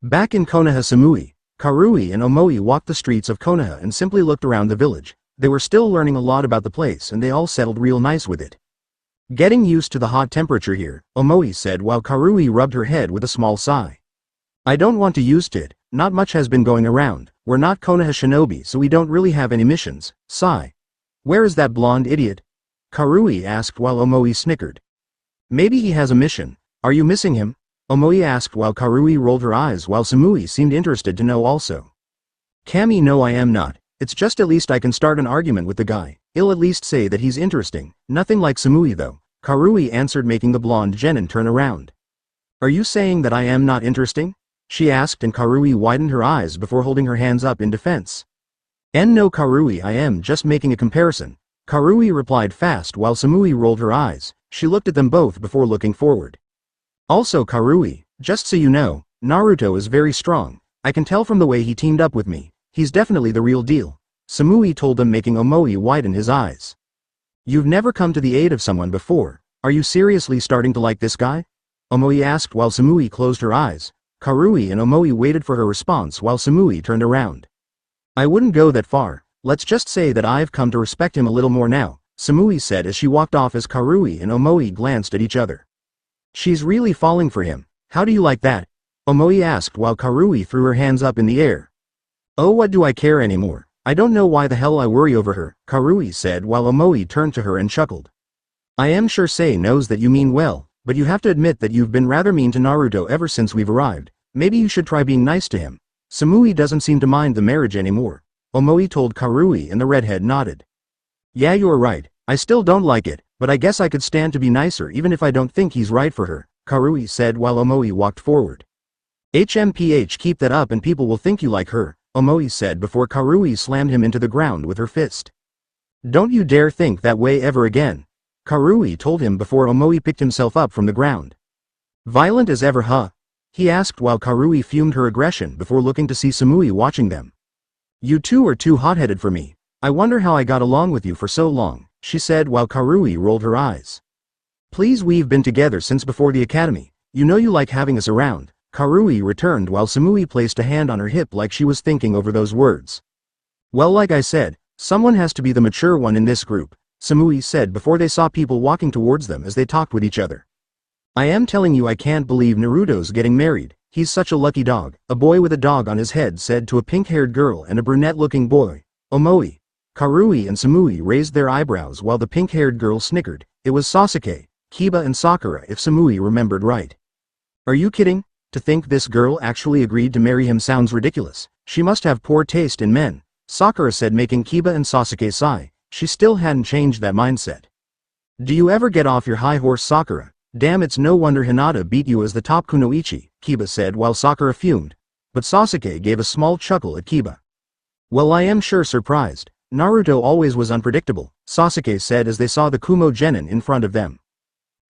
Back in Konoha, Samui, Karui and Omoi walked the streets of Konoha and simply looked around the village. They were still learning a lot about the place and they all settled real nice with it. Getting used to the hot temperature here, Omoi said while Karui rubbed her head with a small sigh. I don't want to used to it, not much has been going around, we're not Konoha shinobi so we don't really have any missions, sigh. Where is that blonde idiot? Karui asked while Omoi snickered. Maybe he has a mission, are you missing him? Omoi asked while Karui rolled her eyes while Samui seemed interested to know also. Kami, no, I am not, it's just at least I can start an argument with the guy, I'll at least say that he's interesting, nothing like Samui though, Karui answered, making the blonde genin turn around. Are you saying that I am not interesting? She asked, and Karui widened her eyes before holding her hands up in defense. No Karui, I am just making a comparison, Karui replied fast while Samui rolled her eyes. She looked at them both before looking forward. Also Karui, just so you know, Naruto is very strong, I can tell from the way he teamed up with me, he's definitely the real deal, Samui told them, making Omoi widen his eyes. You've never come to the aid of someone before, are you seriously starting to like this guy? Omoi asked while Samui closed her eyes. Karui and Omoi waited for her response while Samui turned around. I wouldn't go that far, let's just say that I've come to respect him a little more now, Samui said as she walked off as Karui and Omoi glanced at each other. She's really falling for him, how do you like that? Omoi asked while Karui threw her hands up in the air. Oh, what do I care anymore, I don't know why the hell I worry over her, Karui said while Omoi turned to her and chuckled. I am sure Sei knows that you mean well, but you have to admit that you've been rather mean to Naruto ever since we've arrived, maybe you should try being nice to him. Samui doesn't seem to mind the marriage anymore, Omoi told Karui, and the redhead nodded. Yeah, you're right, I still don't like it, but I guess I could stand to be nicer even if I don't think he's right for her, Karui said while Omoi walked forward. HMPH, keep that up and people will think you like her, Omoi said before Karui slammed him into the ground with her fist. Don't you dare think that way ever again, Karui told him before Omoi picked himself up from the ground. Violent as ever, huh? He asked while Karui fumed her aggression before looking to see Samui watching them. You two are too hot-headed for me, I wonder how I got along with you for so long, she said while Karui rolled her eyes. Please, we've been together since before the academy, you know you like having us around, Karui returned while Samui placed a hand on her hip like she was thinking over those words. Well, like I said, someone has to be the mature one in this group, Samui said before they saw people walking towards them as they talked with each other. I am telling you, I can't believe Naruto's getting married, he's such a lucky dog, a boy with a dog on his head said to a pink-haired girl and a brunette-looking boy, Omoi. Karui and Samui raised their eyebrows while the pink-haired girl snickered. It was Sasuke, Kiba and Sakura if Samui remembered right. Are you kidding? To think this girl actually agreed to marry him sounds ridiculous, she must have poor taste in men, Sakura said, making Kiba and Sasuke sigh. She still hadn't changed that mindset. Do you ever get off your high horse, Sakura? Damn, it's no wonder Hinata beat you as the top kunoichi, Kiba said while Sakura fumed. But Sasuke gave a small chuckle at Kiba. Well, I am sure surprised. Naruto always was unpredictable, Sasuke said as they saw the Kumo genin in front of them.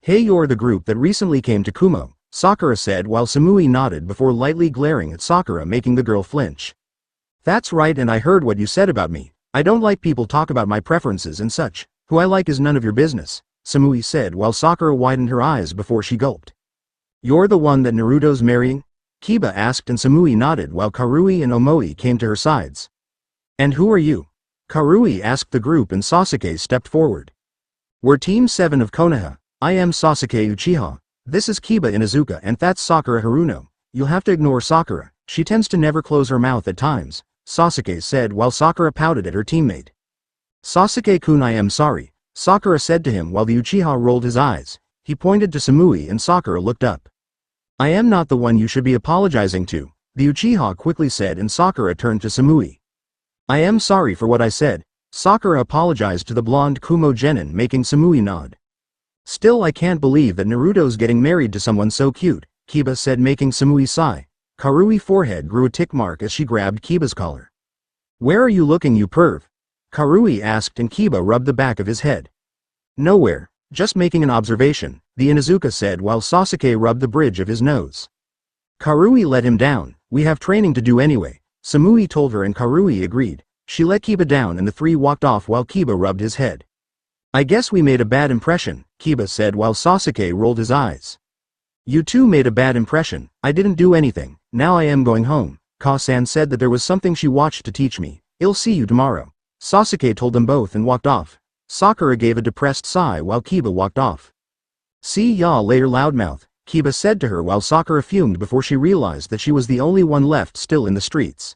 Hey, you're the group that recently came to Kumo, Sakura said while Samui nodded before lightly glaring at Sakura, making the girl flinch. That's right, and I heard what you said about me. I don't like people talk about my preferences and such. Who I like is none of your business, Samui said while Sakura widened her eyes before she gulped. You're the one that Naruto's marrying? Kiba asked, and Samui nodded while Karui and Omoi came to her sides. And who are you? Karui asked the group, and Sasuke stepped forward. We're Team 7 of Konoha. I am Sasuke Uchiha. This is Kiba Inuzuka, and that's Sakura Haruno. you'll have to ignore Sakura, she tends to never close her mouth at times, Sasuke said while Sakura pouted at her teammate. Sasuke-kun, I am sorry, Sakura said to him while the Uchiha rolled his eyes. He pointed to Samui and Sakura looked up. I am not the one you should be apologizing to, the Uchiha quickly said, and Sakura turned to Samui. I am sorry for what I said, Sakura apologized to the blonde Kumo Genin, making Samui nod. Still, I can't believe that Naruto's getting married to someone so cute, Kiba said, making Samui sigh. Karui's forehead grew a tick mark as she grabbed Kiba's collar. Where are you looking, you perv? Karui asked, and Kiba rubbed the back of his head. Nowhere, just making an observation, the Inuzuka said while Sasuke rubbed the bridge of his nose. Karui let him down. We have training to do anyway, Samui told her, and Karui agreed. She let Kiba down and the three walked off while Kiba rubbed his head. I guess we made a bad impression, Kiba said while Sasuke rolled his eyes. You two made a bad impression, I didn't do anything, now I am going home. Ka-san said that there was something she watched to teach me. I'll see you tomorrow. Sasuke told them both and walked off. Sakura gave a depressed sigh while Kiba walked off. See ya later, loudmouth, Kiba said to her while Sakura fumed before she realized that she was the only one left still in the streets.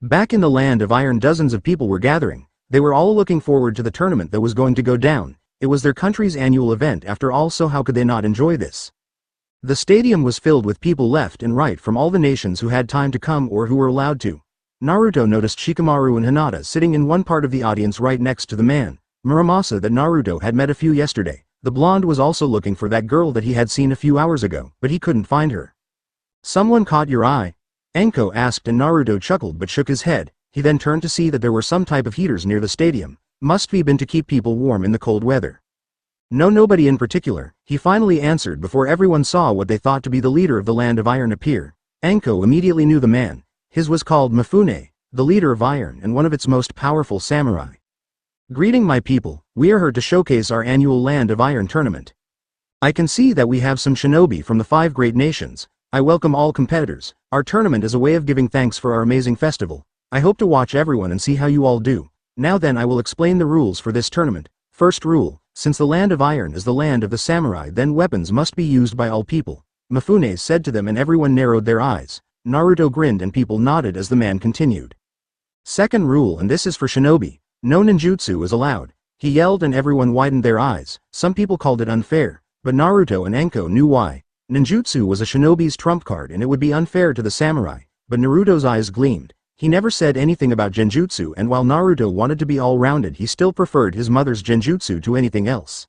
Back in the land of Iron, dozens of people were gathering. They were all looking forward to the tournament that was going to go down. It was their country's annual event after all, so how could they not enjoy this? The stadium was filled with people left and right from all the nations who had time to come or who were allowed to. Naruto noticed Shikamaru and Hinata sitting in one part of the audience right next to the man, Muramasa, that Naruto had met a few yesterday. The blonde was also looking for that girl that he had seen a few hours ago, but he couldn't find her. Someone caught your eye? Anko asked, and Naruto chuckled but shook his head. He then turned to see that there were some type of heaters near the stadium. Must be been to keep people warm in the cold weather. No, nobody in particular, he finally answered before everyone saw what they thought to be the leader of the land of Iron appear. Anko immediately knew the man. His was called Mifune, the leader of Iron and one of its most powerful samurai. Greeting, my people, we are here to showcase our annual Land of Iron tournament. I can see that we have some shinobi from the 5 great nations. I welcome all competitors. Our tournament is a way of giving thanks for our amazing festival. I hope to watch everyone and see how you all do. Now then, I will explain the rules for this tournament. First rule, since the land of Iron is the land of the samurai, then weapons must be used by all people, Mifune said to them, and everyone narrowed their eyes. Naruto grinned and people nodded as the man continued. Second rule, and this is for shinobi, no ninjutsu is allowed. He yelled and everyone widened their eyes. Some people called it unfair, but Naruto and Anko knew why. Ninjutsu was a shinobi's trump card and it would be unfair to the samurai, but Naruto's eyes gleamed. He never said anything about genjutsu, and while Naruto wanted to be all-rounded, he still preferred his mother's genjutsu to anything else.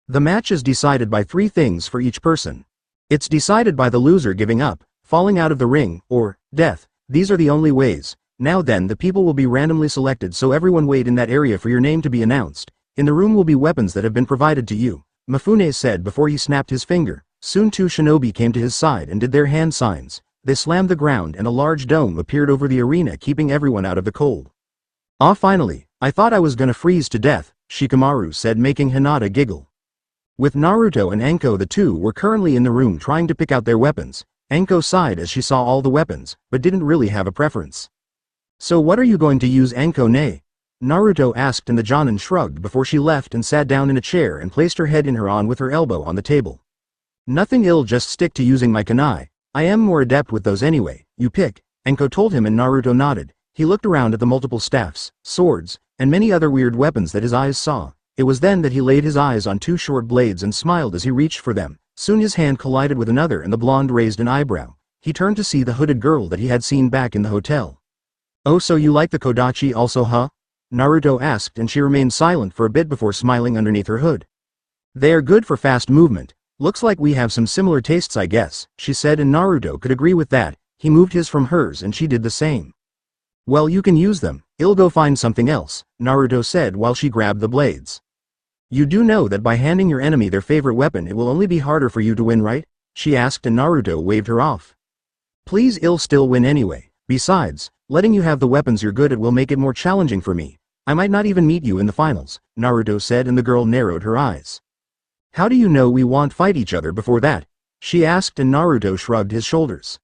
The match is decided by 3 things for each person. It's decided by the loser giving up, falling out of the ring, or death. These are the only ways. Now then, the people will be randomly selected, so everyone wait in that area for your name to be announced. In the room will be weapons that have been provided to you, Mifune said before he snapped his finger. Soon 2 shinobi came to his side and did their hand signs. They slammed the ground and a large dome appeared over the arena, keeping everyone out of the cold. Ah, finally, I thought I was gonna freeze to death, Shikamaru said, making Hinata giggle. With Naruto and Anko, the two were currently in the room trying to pick out their weapons. Anko sighed as she saw all the weapons, but didn't really have a preference. So what are you going to use, Anko-ne? Naruto asked, and the Jonin shrugged before she left and sat down in a chair and placed her head in her on with her elbow on the table. Nothing, I'll just stick to using my kunai. I am more adept with those anyway. You pick, Anko told him, and Naruto nodded. He looked around at the multiple staffs, swords, and many other weird weapons that his eyes saw. It was then that he laid his eyes on 2 short blades and smiled as he reached for them. Soon his hand collided with another and the blonde raised an eyebrow. He turned to see the hooded girl that he had seen back in the hotel. Oh, so you like the kodachi also, huh? Naruto asked, and she remained silent for a bit before smiling underneath her hood. They are good for fast movement. Looks like we have some similar tastes, I guess, she said, and Naruto could agree with that. He moved his from hers and she did the same. Well, you can use them. I'll go find something else, Naruto said while she grabbed the blades. You do know that by handing your enemy their favorite weapon it will only be harder for you to win, right? She asked, and Naruto waved her off. Please, I'll still win anyway. Besides, letting you have the weapons you're good at will make it more challenging for me. I might not even meet you in the finals, Naruto said, and the girl narrowed her eyes. How do you know we won't fight each other before that? She asked, and Naruto shrugged his shoulders.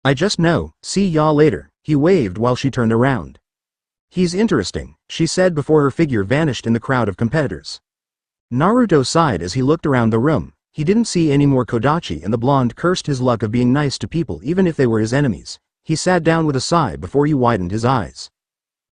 I just know. See ya later, he waved while she turned around. He's interesting, she said before her figure vanished in the crowd of competitors. Naruto sighed as he looked around the room. He didn't see any more Kodachi and the blonde cursed his luck of being nice to people even if they were his enemies. He sat down with a sigh before he widened his eyes.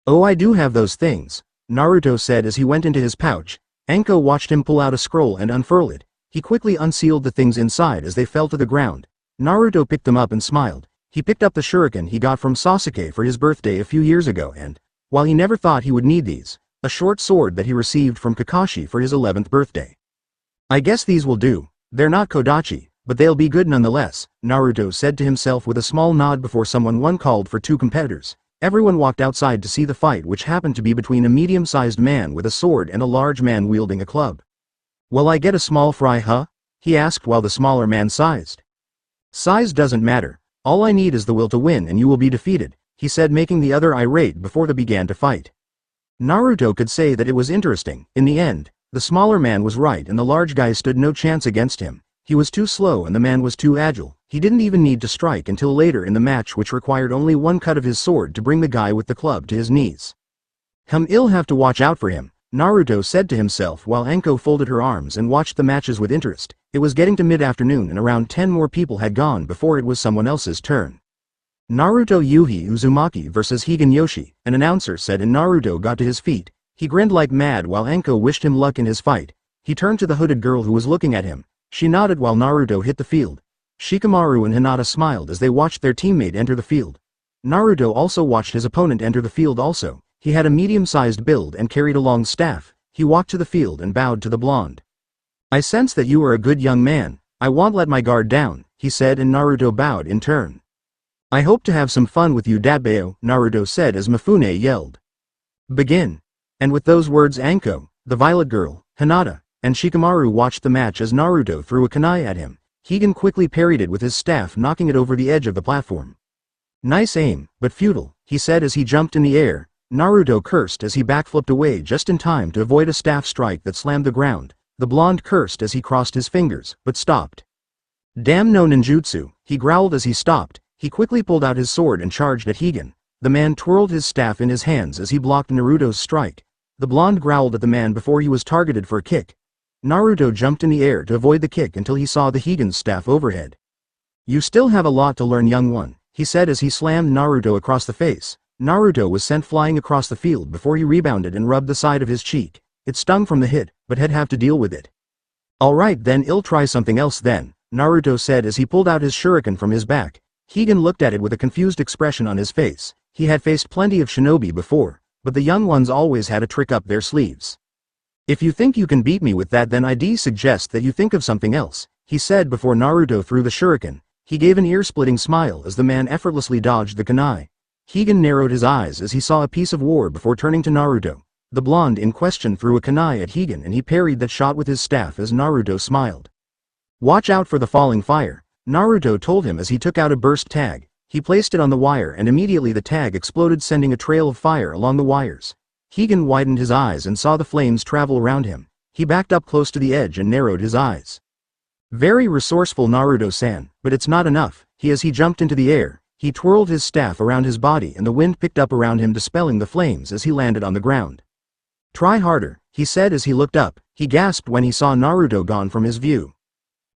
"Oh, I do have those things," Naruto said as he went into his pouch. Anko watched him pull out a scroll and unfurl it. He quickly unsealed the things inside as they fell to the ground. Naruto picked them up and smiled. He picked up the shuriken he got from Sasuke for his birthday a few years ago and, while he never thought he would need these, a short sword that he received from Kakashi for his 11th birthday. "I guess these will do. They're not Kodachi, but they'll be good nonetheless," Naruto said to himself with a small nod before someone called for two competitors. Everyone walked outside to see the fight, which happened to be between a medium-sized man with a sword and a large man wielding a club. "Will I get a small fry, huh?" he asked while the smaller man sized. "Size doesn't matter. All I need is the will to win and you will be defeated," he said, making the other irate before they began to fight. Naruto could say that it was interesting. In the end, the smaller man was right and the large guy stood no chance against him. He was too slow and the man was too agile. He didn't even need to strike until later in the match, which required only one cut of his sword to bring the guy with the club to his knees. "I'll have to watch out for him," Naruto said to himself while Anko folded her arms and watched the matches with interest. It was getting to mid-afternoon and around 10 more people had gone before it was someone else's turn. "Naruto Yuhi Uzumaki vs Higan Yoshi," an announcer said, and Naruto got to his feet. He grinned like mad while Anko wished him luck in his fight. He turned to the hooded girl who was looking at him. She nodded while Naruto hit the field. Shikamaru and Hinata smiled as they watched their teammate enter the field. Naruto also watched his opponent enter the field also. He had a medium-sized build and carried a long staff. He walked to the field and bowed to the blonde. "I sense that you are a good young man. I won't let my guard down," he said, and Naruto bowed in turn. "I hope to have some fun with you, Datbeo," Naruto said as Mifune yelled. "Begin." And with those words, Anko, the violet girl, Hinata, and Shikamaru watched the match as Naruto threw a kunai at him. Higan quickly parried it with his staff, knocking it over the edge of the platform. "Nice aim, but futile," he said as he jumped in the air. Naruto cursed as he backflipped away just in time to avoid a staff strike that slammed the ground. The blonde cursed as he crossed his fingers, but stopped. "Damn no ninjutsu," he growled as he stopped. He quickly pulled out his sword and charged at Higan. The man twirled his staff in his hands as he blocked Naruto's strike. The blonde growled at the man before he was targeted for a kick. Naruto jumped in the air to avoid the kick until he saw the Higan's staff overhead. "You still have a lot to learn, young one," he said as he slammed Naruto across the face. Naruto was sent flying across the field before he rebounded and rubbed the side of his cheek. It stung from the hit, but he'd have to deal with it. "Alright then, I'll try something else then," Naruto said as he pulled out his shuriken from his back. Higan looked at it with a confused expression on his face. He had faced plenty of shinobi before, but the young ones always had a trick up their sleeves. "If you think you can beat me with that, then I'd suggest that you think of something else," he said before Naruto threw the shuriken. He gave an ear-splitting smile as the man effortlessly dodged the kunai. Higan narrowed his eyes as he saw a piece of war before turning to Naruto. The blonde in question threw a kunai at Higan and he parried that shot with his staff as Naruto smiled. "Watch out for the falling fire," Naruto told him as he took out a burst tag. He placed it on the wire and immediately the tag exploded, sending a trail of fire along the wires. Higan widened his eyes and saw the flames travel around him. He backed up close to the edge and narrowed his eyes. "Very resourceful, Naruto-san, but it's not enough." As he jumped into the air, he twirled his staff around his body and the wind picked up around him, dispelling the flames as he landed on the ground. "Try harder," he said as he looked up. He gasped when he saw Naruto gone from his view.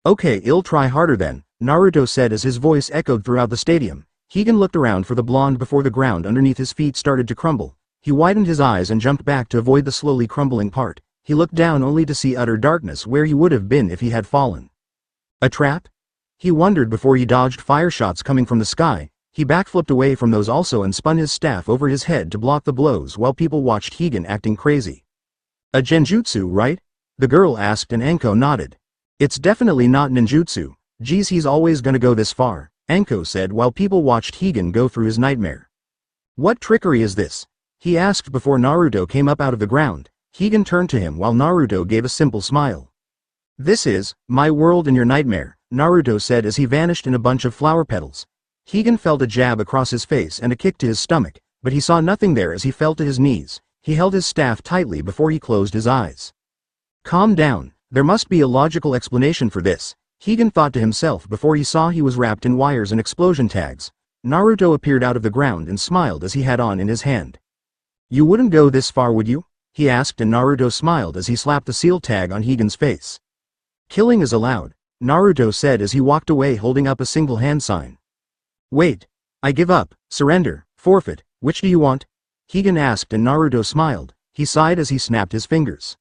"Okay, I'll try harder then," Naruto said as his voice echoed throughout the stadium. Higan looked around for the blonde before the ground underneath his feet started to crumble. He widened his eyes and jumped back to avoid the slowly crumbling part. He looked down only to see utter darkness where he would have been if he had fallen. A trap? He wondered before he dodged fire shots coming from the sky. He backflipped away from those also and spun his staff over his head to block the blows while people watched Higan acting crazy. "A genjutsu, right?" the girl asked and Anko nodded. "It's definitely not ninjutsu. Geez, he's always gonna go this far," Anko said while people watched Higan go through his nightmare. "What trickery is this?" he asked before Naruto came up out of the ground. Higan turned to him while Naruto gave a simple smile. "This is my world and your nightmare," Naruto said as he vanished in a bunch of flower petals. Higan felt a jab across his face and a kick to his stomach, but he saw nothing there as he fell to his knees. He held his staff tightly before he closed his eyes. "Calm down, there must be a logical explanation for this," Higan thought to himself before he saw he was wrapped in wires and explosion tags. Naruto appeared out of the ground and smiled as he had on in his hand. "You wouldn't go this far, would you?" he asked and Naruto smiled as he slapped the seal tag on Higan's face. Killing is allowed, Naruto said as he walked away holding up a single hand sign. Wait. I give up, surrender, forfeit, which do you want? Higan asked and Naruto smiled. He sighed as he snapped his fingers.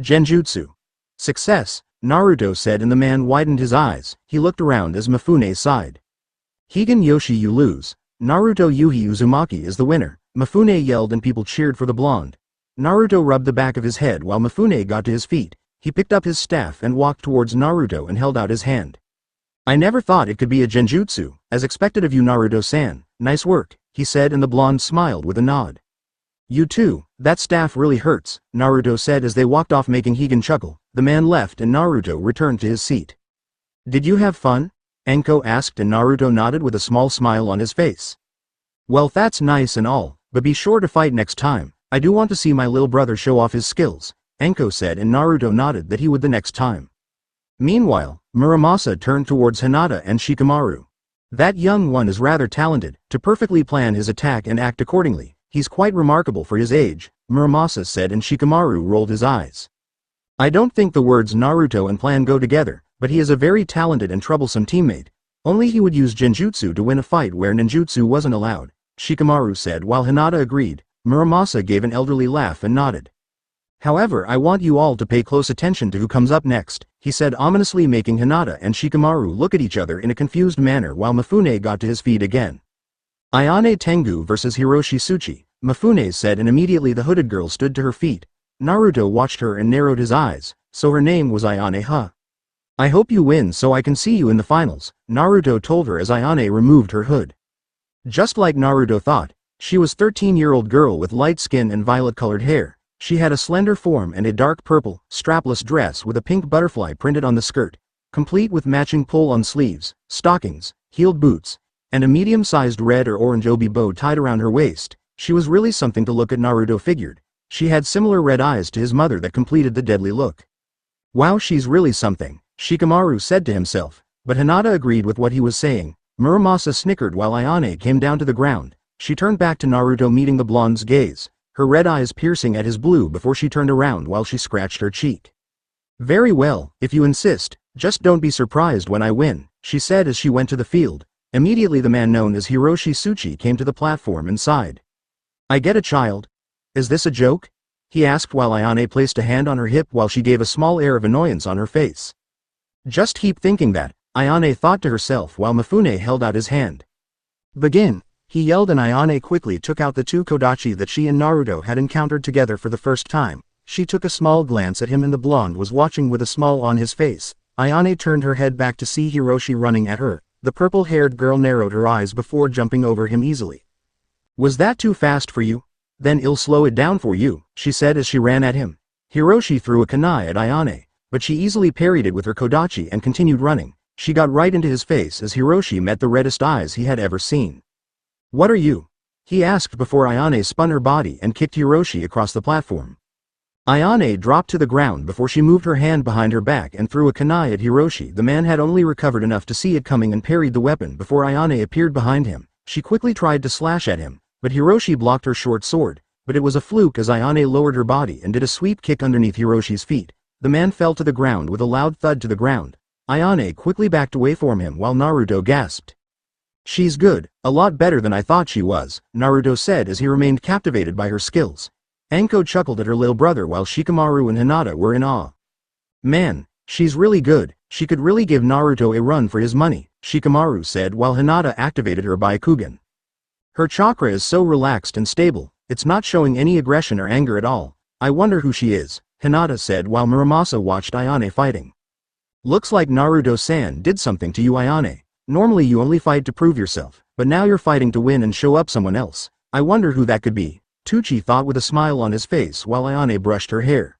Genjutsu. Success, Naruto said and the man widened his eyes. He looked around as Mifune sighed. Higan Yoshi, you lose. Naruto Yuhi Uzumaki is the winner, Mifune yelled and people cheered for the blonde. Naruto rubbed the back of his head while Mifune got to his feet. He picked up his staff and walked towards Naruto and held out his hand. I never thought it could be a genjutsu, as expected of you Naruto-san. Nice work, he said and the blonde smiled with a nod. You too, that staff really hurts, Naruto said as they walked off making Higan chuckle. The man left and Naruto returned to his seat. Did you have fun? Anko asked and Naruto nodded with a small smile on his face. Well, that's nice and all, but be sure to fight next time. I do want to see my little brother show off his skills, Anko said and Naruto nodded that he would the next time. Meanwhile, Muramasa turned towards Hinata and Shikamaru. That young one is rather talented, to perfectly plan his attack and act accordingly. He's quite remarkable for his age, Muramasa said and Shikamaru rolled his eyes. I don't think the words Naruto and plan go together, but he is a very talented and troublesome teammate. Only he would use genjutsu to win a fight where ninjutsu wasn't allowed, Shikamaru said while Hinata agreed. Muramasa gave an elderly laugh and nodded. However, I want you all to pay close attention to who comes up next, he said ominously making Hinata and Shikamaru look at each other in a confused manner while Mifune got to his feet again. Ayane Tengu vs Hiroshi Tsuchi, Mifune said and immediately the hooded girl stood to her feet. Naruto watched her and narrowed his eyes, so her name was Ayane huh? I hope you win so I can see you in the finals, Naruto told her as Ayane removed her hood. Just like Naruto thought, she was a 13-year-old girl with light skin and violet-colored hair. She had a slender form and a dark purple, strapless dress with a pink butterfly printed on the skirt, complete with matching pull-on sleeves, stockings, heeled boots, and a medium-sized red or orange obi bow tied around her waist. She was really something to look at, Naruto figured. She had similar red eyes to his mother that completed the deadly look. Wow, she's really something, Shikamaru said to himself, but Hinata agreed with what he was saying. Muramasa snickered while Ayane came down to the ground. She turned back to Naruto meeting the blonde's gaze, her red eyes piercing at his blue before she turned around while she scratched her cheek. Very well, if you insist, just don't be surprised when I win, she said as she went to the field. Immediately the man known as Hiroshi Tsuchi came to the platform and sighed. I get a child? Is this a joke? He asked while Ayane placed a hand on her hip while she gave a small air of annoyance on her face. Just keep thinking that, Ayane thought to herself while Mifune held out his hand. Begin, he yelled and Ayane quickly took out the two kodachi that she and Naruto had encountered together for the first time. She took a small glance at him and the blonde was watching with a smile on his face. Ayane turned her head back to see Hiroshi running at her. The purple-haired girl narrowed her eyes before jumping over him easily. Was that too fast for you? Then I'll slow it down for you, she said as she ran at him. Hiroshi threw a kunai at Ayane, but she easily parried it with her kodachi and continued running. She got right into his face as Hiroshi met the reddest eyes he had ever seen. What are you? He asked before Ayane spun her body and kicked Hiroshi across the platform. Ayane dropped to the ground before she moved her hand behind her back and threw a kunai at Hiroshi. The man had only recovered enough to see it coming and parried the weapon before Ayane appeared behind him. She quickly tried to slash at him, but Hiroshi blocked her short sword, but it was a fluke as Ayane lowered her body and did a sweep kick underneath Hiroshi's feet. The man fell to the ground with a loud thud to the ground. Ayane quickly backed away from him while Naruto gasped. She's good, a lot better than I thought she was, Naruto said as he remained captivated by her skills. Anko chuckled at her little brother while Shikamaru and Hinata were in awe. Man, she's really good, she could really give Naruto a run for his money, Shikamaru said while Hinata activated her Byakugan. Her chakra is so relaxed and stable, it's not showing any aggression or anger at all. I wonder who she is, Hinata said while Muramasa watched Ayane fighting. Looks like Naruto-san did something to you, Ayane. Normally you only fight to prove yourself, but now you're fighting to win and show up someone else. I wonder who that could be, Tsuchi thought with a smile on his face while Ayane brushed her hair.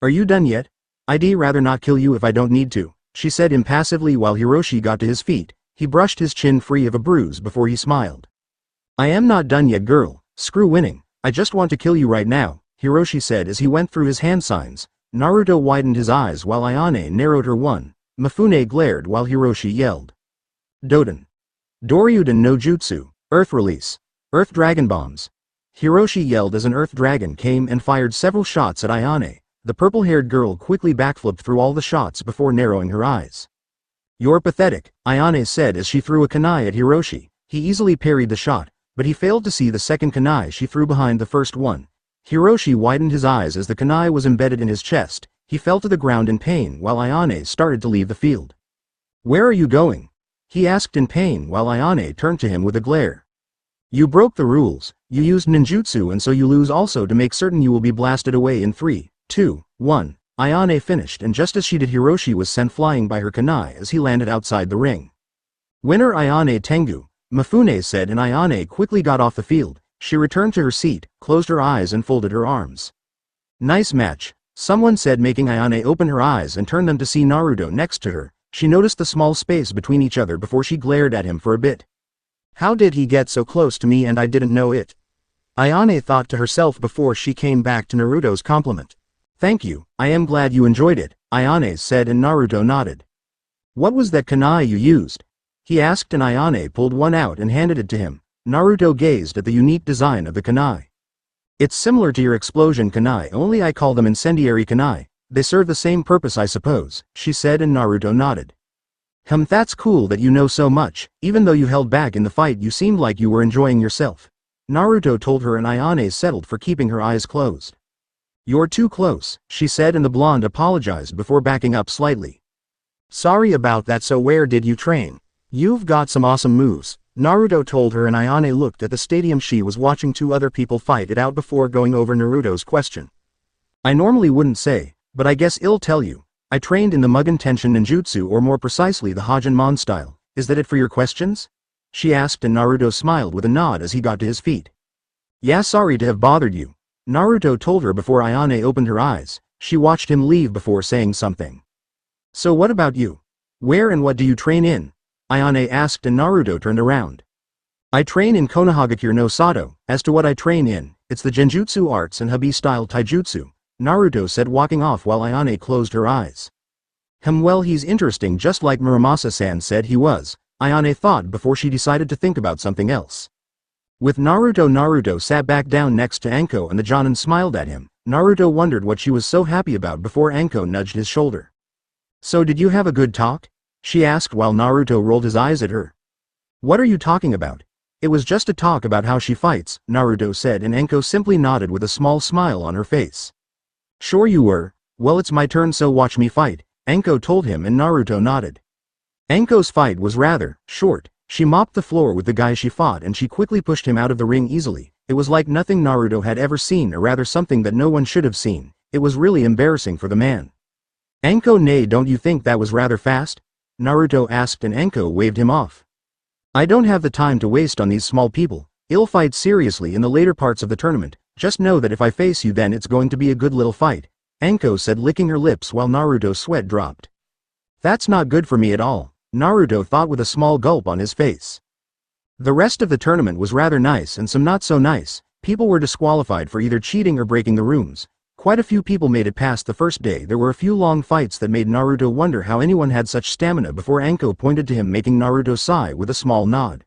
Are you done yet? I'd rather not kill you if I don't need to, she said impassively while Hiroshi got to his feet. He brushed his chin free of a bruise before he smiled. I am not done yet, girl. Screw winning. I just want to kill you right now, Hiroshi said as he went through his hand signs. Naruto widened his eyes while Ayane narrowed her one. Mifune glared while Hiroshi yelled. Doden. Doryuden no Jutsu. Earth release. Earth dragon bombs. Hiroshi yelled as an earth dragon came and fired several shots at Ayane. The purple-haired girl quickly backflipped through all the shots before narrowing her eyes. You're pathetic, Ayane said as she threw a kunai at Hiroshi. He easily parried the shot, but he failed to see the second kunai she threw behind the first one. Hiroshi widened his eyes as the kunai was embedded in his chest. He fell to the ground in pain while Ayane started to leave the field. Where are you going? He asked in pain while Ayane turned to him with a glare. You broke the rules, you used ninjutsu and so you lose also to make certain you will be blasted away in 3, 2, 1. Ayane finished and just as she did Hiroshi was sent flying by her kunai as he landed outside the ring. Winner Ayane Tengu, Mifune said and Ayane quickly got off the field. She returned to her seat, closed her eyes and folded her arms. Nice match, someone said making Ayane open her eyes and turn them to see Naruto next to her. She noticed the small space between each other before she glared at him for a bit. How did he get so close to me and I didn't know it? Ayane thought to herself before she came back to Naruto's compliment. Thank you, I am glad you enjoyed it, Ayane said and Naruto nodded. What was that kunai you used? He asked and Ayane pulled one out and handed it to him. Naruto gazed at the unique design of the kunai. It's similar to your explosion kunai, only I call them incendiary kunai. They serve the same purpose I suppose, she said and Naruto nodded. That's cool that you know so much, even though you held back in the fight you seemed like you were enjoying yourself. Naruto told her and Ayane settled for keeping her eyes closed. You're too close, she said and the blonde apologized before backing up slightly. Sorry about that, so where did you train? You've got some awesome moves, Naruto told her and Ayane looked at the stadium. She was watching two other people fight it out before going over Naruto's question. I normally wouldn't say, but I guess I'll tell you. I trained in the Mugen Tenshin ninjutsu or more precisely the Hajinmon style. Is that it for your questions? She asked and Naruto smiled with a nod as he got to his feet. Yeah, sorry to have bothered you, Naruto told her before Ayane opened her eyes. She watched him leave before saying something. So what about you? Where and what do you train in? Ayane asked and Naruto turned around. I train in Konohagakure no Sato. As to what I train in, it's the Genjutsu arts and Hobby-style taijutsu, Naruto said walking off while Ayane closed her eyes. Well, he's interesting just like Muramasa-san said he was, Ayane thought before she decided to think about something else. With Naruto sat back down next to Anko and the Jonin smiled at him. Naruto wondered what she was so happy about before Anko nudged his shoulder. So did you have a good talk? She asked while Naruto rolled his eyes at her. What are you talking about? It was just a talk about how she fights, Naruto said and Anko simply nodded with a small smile on her face. Sure you were. Well, it's my turn, so watch me fight, Anko told him and Naruto nodded. Anko's fight was rather short. She mopped the floor with the guy she fought and she quickly pushed him out of the ring easily. It was like nothing Naruto had ever seen, or rather something that no one should have seen. It was really embarrassing for the man. Anko, nay, don't you think that was rather fast? Naruto asked and Anko waved him off. I don't have the time to waste on these small people. I'll fight seriously in the later parts of the tournament. Just know that if I face you then it's going to be a good little fight, Anko said licking her lips while Naruto's sweat dropped. That's not good for me at all, Naruto thought with a small gulp on his face. The rest of the tournament was rather nice and some not so nice. People were disqualified for either cheating or breaking the rules. Quite a few people made it past the first day. There were a few long fights that made Naruto wonder how anyone had such stamina before Anko pointed to him, making Naruto sigh with a small nod.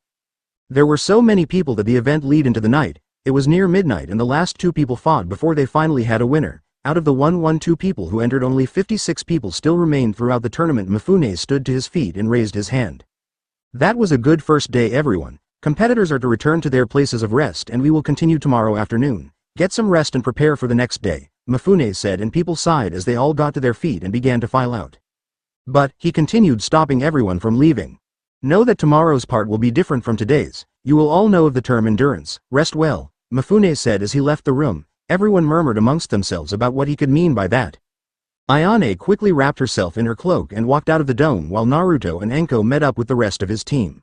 There were so many people that the event lead into the night. It was near midnight and the last two people fought before they finally had a winner. Out of the 112 people who entered, only 56 people still remained throughout the tournament. Mifune stood to his feet and raised his hand. That was a good first day, everyone. Competitors are to return to their places of rest and we will continue tomorrow afternoon. Get some rest and prepare for the next day, Mifune said, and people sighed as they all got to their feet and began to file out. But, he continued, stopping everyone from leaving. Know that tomorrow's part will be different from today's. You will all know of the term endurance. Rest well, Mifune said as he left the room. Everyone murmured amongst themselves about what he could mean by that. Ayane quickly wrapped herself in her cloak and walked out of the dome while Naruto and Anko met up with the rest of his team.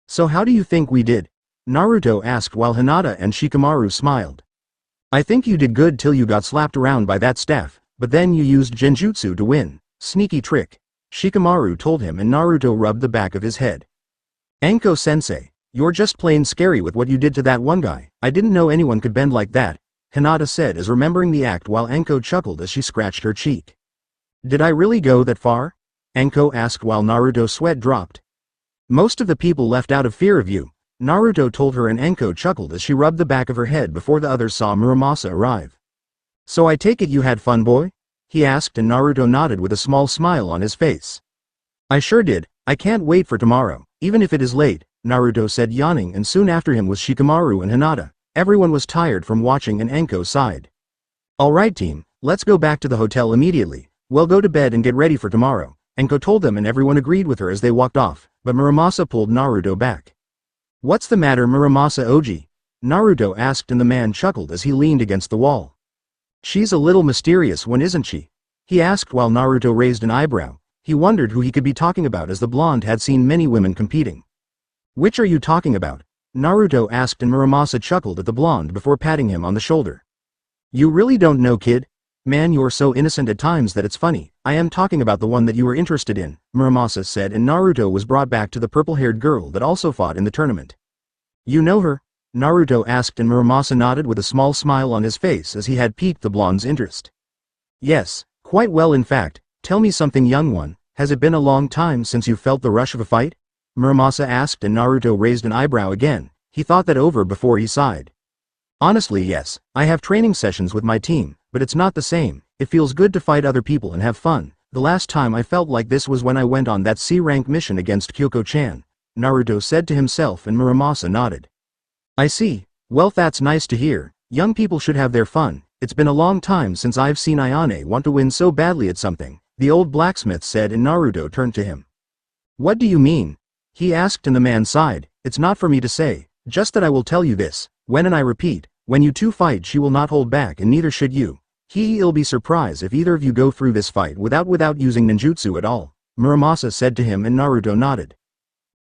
So how do you think we did? Naruto asked while Hinata and Shikamaru smiled. I think you did good till you got slapped around by that staff, but then you used genjutsu to win. Sneaky trick, Shikamaru told him, and Naruto rubbed the back of his head. Anko-sensei, you're just plain scary with what you did to that one guy. I didn't know anyone could bend like that, Hinata said as remembering the act while Anko chuckled as she scratched her cheek. Did I really go that far? Anko asked while Naruto's sweat dropped. Most of the people left out of fear of you, Naruto told her, and Anko chuckled as she rubbed the back of her head before the others saw Muramasa arrive. So I take it you had fun, boy? he asked, and Naruto nodded with a small smile on his face. I sure did, I can't wait for tomorrow, even if it is late, Naruto said, yawning, and soon after him was Shikamaru and Hinata. Everyone was tired from watching, and Anko sighed. Alright team, let's go back to the hotel immediately. We'll go to bed and get ready for tomorrow, Anko told them, and everyone agreed with her as they walked off, but Muramasa pulled Naruto back. What's the matter, Muramasa Oji? Naruto asked, and the man chuckled as he leaned against the wall. She's a little mysterious one, isn't she? He asked while Naruto raised an eyebrow. He wondered who he could be talking about, as the blonde had seen many women competing. Which are you talking about? Naruto asked, and Muramasa chuckled at the blonde before patting him on the shoulder. You really don't know, kid? Man, you're so innocent at times that it's funny. I am talking about the one that you were interested in, Muramasa said, and Naruto was brought back to the purple-haired girl that also fought in the tournament. You know her? Naruto asked, and Muramasa nodded with a small smile on his face as he had piqued the blonde's interest. Yes, quite well in fact. Tell me something, young one, has it been a long time since you felt the rush of a fight? Muramasa asked, and Naruto raised an eyebrow again. He thought that over before he sighed. Honestly, yes, I have training sessions with my team, but it's not the same. It feels good to fight other people and have fun. The last time I felt like this was when I went on that C-rank mission against Kyoko-chan, Naruto said to himself, and Muramasa nodded. I see, well that's nice to hear. Young people should have their fun. It's been a long time since I've seen Ayane want to win so badly at something, the old blacksmith said, and Naruto turned to him. What do you mean? He asked, and the man sighed. It's not for me to say, just that I will tell you this. When, and I repeat, when you two fight, she will not hold back, and neither should you. He'll be surprised if either of you go through this fight without using ninjutsu at all, Muramasa said to him, and Naruto nodded.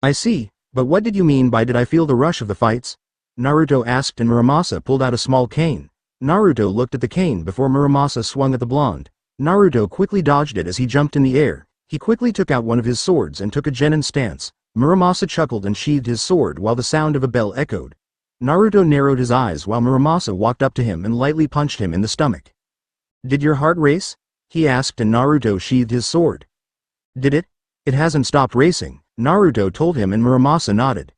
I see, but what did you mean by did I feel the rush of the fights? Naruto asked, and Muramasa pulled out a small cane. Naruto looked at the cane before Muramasa swung at the blonde. Naruto quickly dodged it as he jumped in the air. He quickly took out one of his swords and took a genin stance. Muramasa chuckled and sheathed his sword while the sound of a bell echoed. Naruto narrowed his eyes while Muramasa walked up to him and lightly punched him in the stomach. Did your heart race? He asked, and Naruto sheathed his sword. Did it? It hasn't stopped racing, Naruto told him, and Muramasa nodded.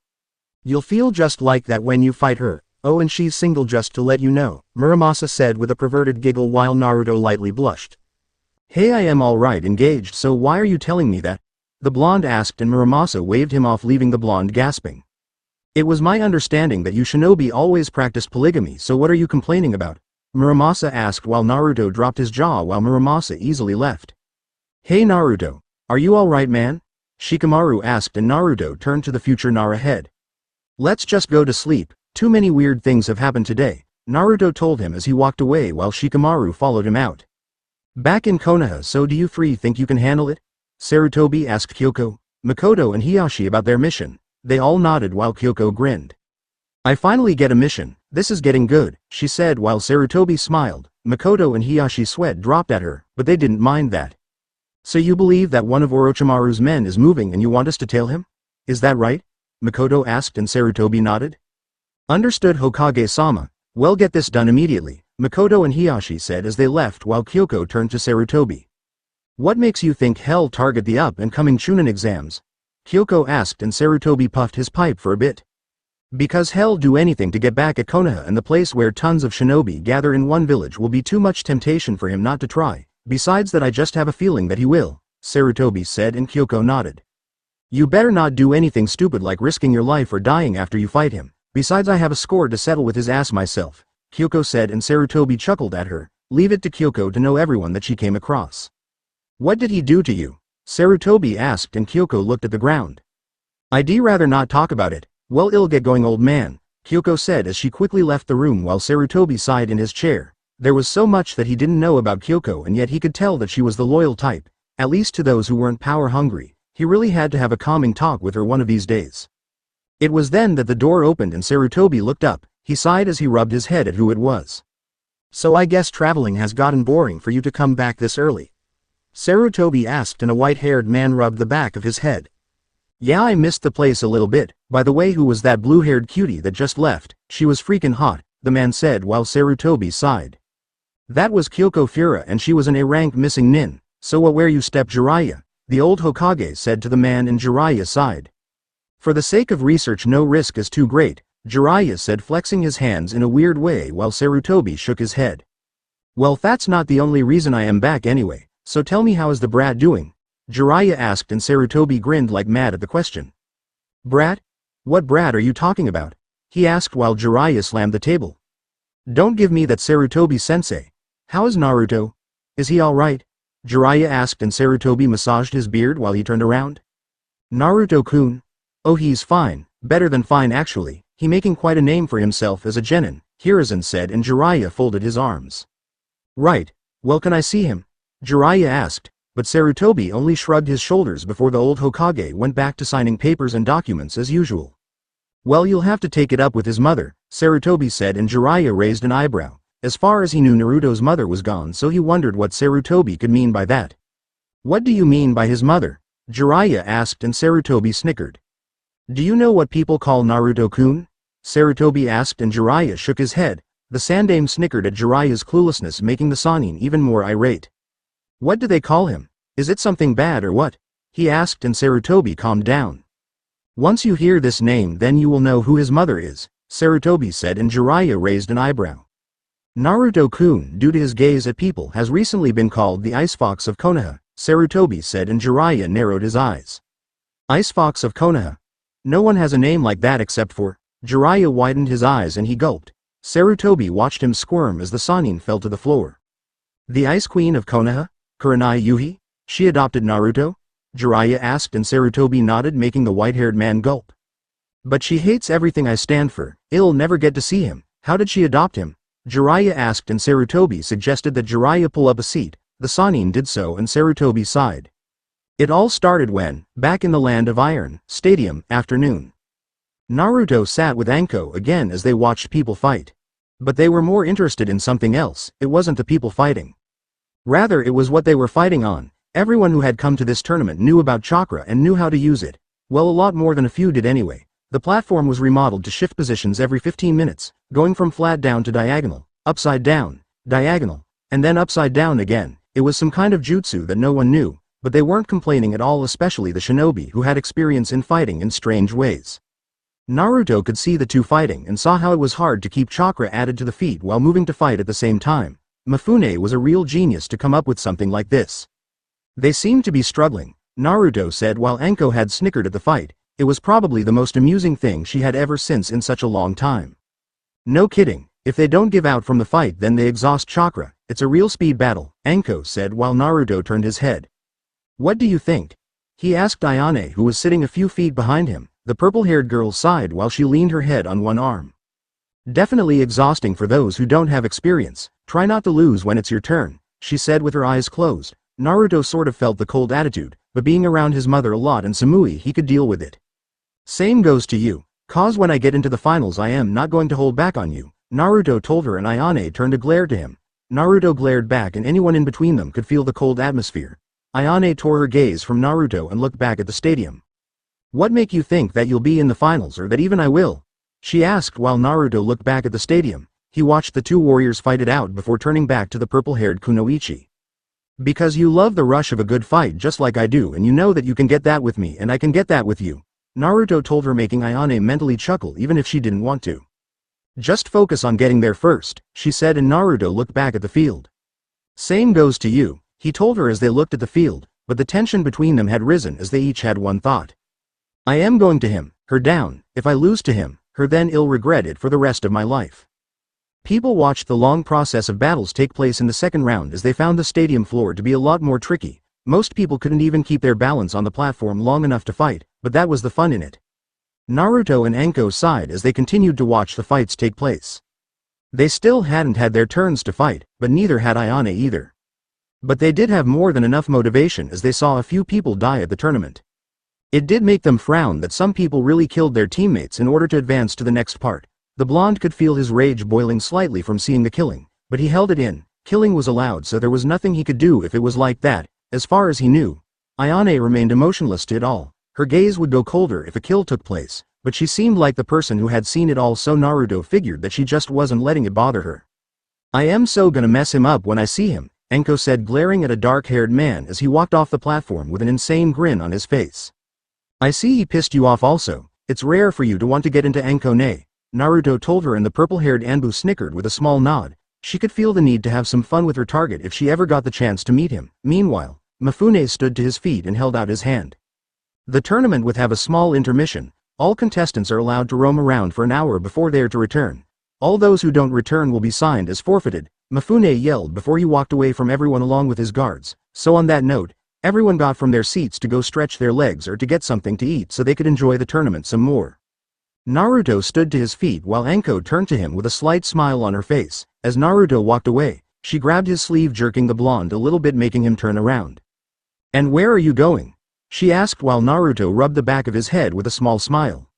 You'll feel just like that when you fight her. Oh, and she's single, just to let you know, Muramasa said with a perverted giggle while Naruto lightly blushed. Hey, I am alright engaged, so why are you telling me that? The blonde asked, and Muramasa waved him off, leaving the blonde gasping. It was my understanding that you shinobi always practiced polygamy, so what are you complaining about? Muramasa asked while Naruto dropped his jaw while Muramasa easily left. Hey Naruto, are you alright, man? Shikamaru asked, and Naruto turned to the future Nara head. Let's just go to sleep, too many weird things have happened today, Naruto told him as he walked away while Shikamaru followed him out. Back in Konoha, so do you three think you can handle it? Sarutobi asked Kyoko, Makoto and Hiyashi about their mission. They all nodded while Kyoko grinned. I finally get a mission, this is getting good, she said while Sarutobi smiled. Makoto and Hiyashi's sweat dropped at her, but they didn't mind that. So you believe that one of Orochimaru's men is moving and you want us to tail him? Is that right? Makoto asked, and Sarutobi nodded. Understood, Hokage-sama. Well, get this done immediately, Makoto and Hiyashi said as they left while Kyoko turned to Sarutobi. What makes you think hell target the up-and-coming Chunin exams? Kyoko asked, and Sarutobi puffed his pipe for a bit. Because hell do anything to get back at Konoha, and the place where tons of shinobi gather in one village will be too much temptation for him not to try. Besides that, I just have a feeling that he will, Sarutobi said, and Kyoko nodded. You better not do anything stupid like risking your life or dying after you fight him. Besides, I have a score to settle with his ass myself, Kyoko said, and Sarutobi chuckled at her. Leave it to Kyoko to know everyone that she came across. What did he do to you? Sarutobi asked, and Kyoko looked at the ground. I'd rather not talk about it. Well, it'll get going, old man, Kyoko said as she quickly left the room while Sarutobi sighed in his chair. There was so much that he didn't know about Kyoko, and yet he could tell that she was the loyal type, at least to those who weren't power hungry. He really had to have a calming talk with her one of these days. It was then that the door opened and Sarutobi looked up. He sighed as he rubbed his head at who it was. So I guess traveling has gotten boring for you to come back this early? Sarutobi asked, and a white-haired man rubbed the back of his head. Yeah, I missed the place a little bit. By the way, who was that blue-haired cutie that just left? She was freaking hot, the man said while Sarutobi sighed. That was Kyoko Fura, and she was an A-rank missing nin. So where you step, Jiraiya? The old Hokage said to the man, and Jiraiya sighed. For the sake of research, no risk is too great, Jiraiya said, flexing his hands in a weird way while Sarutobi shook his head. Well, that's not the only reason I am back anyway, so tell me, how is the brat doing? Jiraiya asked, and Sarutobi grinned like mad at the question. Brat? What brat are you talking about? He asked while Jiraiya slammed the table. Don't give me that, Sarutobi-sensei. How is Naruto? Is he alright? Jiraiya asked, and Sarutobi massaged his beard while he turned around. Naruto-kun? Oh, he's fine, better than fine actually, he making quite a name for himself as a genin, Hiruzen said, and Jiraiya folded his arms. Right, well, can I see him? Jiraiya asked, but Sarutobi only shrugged his shoulders before the old Hokage went back to signing papers and documents as usual. Well, you'll have to take it up with his mother, Sarutobi said, and Jiraiya raised an eyebrow. As far as he knew, Naruto's mother was gone, so he wondered what Sarutobi could mean by that. What do you mean by his mother? Jiraiya asked, and Sarutobi snickered. Do you know what people call Naruto-kun? Sarutobi asked, and Jiraiya shook his head. The Sandaime snickered at Jiraiya's cluelessness, making the Sannin even more irate. What do they call him? Is it something bad or what? He asked, and Sarutobi calmed down. Once you hear this name, then you will know who his mother is, Sarutobi said, and Jiraiya raised an eyebrow. Naruto-kun, due to his gaze at people, has recently been called the Ice Fox of Konoha, Sarutobi said, and Jiraiya narrowed his eyes. Ice Fox of Konoha? No one has a name like that except for... Jiraiya widened his eyes and he gulped. Sarutobi watched him squirm as the Sannin fell to the floor. The Ice Queen of Konoha? Kurenai Yuhi? She adopted Naruto? Jiraiya asked, and Sarutobi nodded, making the white-haired man gulp. But she hates everything I stand for, I'll never get to see him. How did she adopt him? Jiraiya asked, and Sarutobi suggested that Jiraiya pull up a seat. The Sannin did so, and Sarutobi sighed. It all started when, back in the Land of Iron, Stadium, afternoon. Naruto sat with Anko again as they watched people fight. But they were more interested in something else. It wasn't the people fighting. Rather, it was what they were fighting on. Everyone who had come to this tournament knew about Chakra and knew how to use it. Well, a lot more than a few did anyway. The platform was remodeled to shift positions every 15 minutes, going from flat down to diagonal, upside down, diagonal, and then upside down again. It was some kind of jutsu that no one knew, but they weren't complaining at all, especially the shinobi who had experience in fighting in strange ways. Naruto could see the two fighting and saw how it was hard to keep Chakra added to the feet while moving to fight at the same time. Mifune was a real genius to come up with something like this. They seemed to be struggling, Naruto said while Anko had snickered at the fight. It was probably the most amusing thing she had ever seen in such a long time. No kidding, if they don't give out from the fight then they exhaust Chakra. It's a real speed battle, Anko said while Naruto turned his head. What do you think? He asked Ayane, who was sitting a few feet behind him. The purple-haired girl sighed while she leaned her head on one arm. Definitely exhausting for those who don't have experience. Try not to lose when it's your turn, she said with her eyes closed. Naruto sort of felt the cold attitude, but being around his mother a lot and Samui, he could deal with it. Same goes to you, cause when I get into the finals I am not going to hold back on you, Naruto told her, and Ayane turned to glare to him. Naruto glared back and anyone in between them could feel the cold atmosphere. Ayane tore her gaze from Naruto and looked back at the stadium. What make you think that you'll be in the finals or that even I will? She asked while Naruto looked back at the stadium. He watched the two warriors fight it out before turning back to the purple-haired Kunoichi. Because you love the rush of a good fight just like I do, and you know that you can get that with me and I can get that with you, Naruto told her, making Ayane mentally chuckle even if she didn't want to. Just focus on getting there first, she said, and Naruto looked back at the field. Same goes to you, he told her as they looked at the field, but the tension between them had risen as they each had one thought. I am going to him, her down. If I lose to him, her, then I'll regret it for the rest of my life. People watched the long process of battles take place in the second round as they found the stadium floor to be a lot more tricky. Most people couldn't even keep their balance on the platform long enough to fight, but that was the fun in it. Naruto and Anko sighed as they continued to watch the fights take place. They still hadn't had their turns to fight, but neither had Ayane either. But they did have more than enough motivation as they saw a few people die at the tournament. It did make them frown that some people really killed their teammates in order to advance to the next part. The blonde could feel his rage boiling slightly from seeing the killing, but he held it in. Killing was allowed, so there was nothing he could do if it was like that, as far as he knew. Ayane remained emotionless to it all. Her gaze would go colder if a kill took place, but she seemed like the person who had seen it all, so Naruto figured that she just wasn't letting it bother her. I am so gonna mess him up when I see him, Anko said, glaring at a dark-haired man as he walked off the platform with an insane grin on his face. I see he pissed you off also. It's rare for you to want to get into Anko ne, Naruto told her, and the purple-haired Anbu snickered with a small nod. She could feel the need to have some fun with her target if she ever got the chance to meet him. Meanwhile, Mifune stood to his feet and held out his hand. The tournament would have a small intermission. All contestants are allowed to roam around for an hour before they are to return. All those who don't return will be signed as forfeited, Mifune yelled before he walked away from everyone along with his guards. So on that note, everyone got from their seats to go stretch their legs or to get something to eat so they could enjoy the tournament some more. Naruto stood to his feet while Anko turned to him with a slight smile on her face. As Naruto walked away, she grabbed his sleeve, jerking the blonde a little bit, making him turn around. "And where are you going?" she asked while Naruto rubbed the back of his head with a small smile.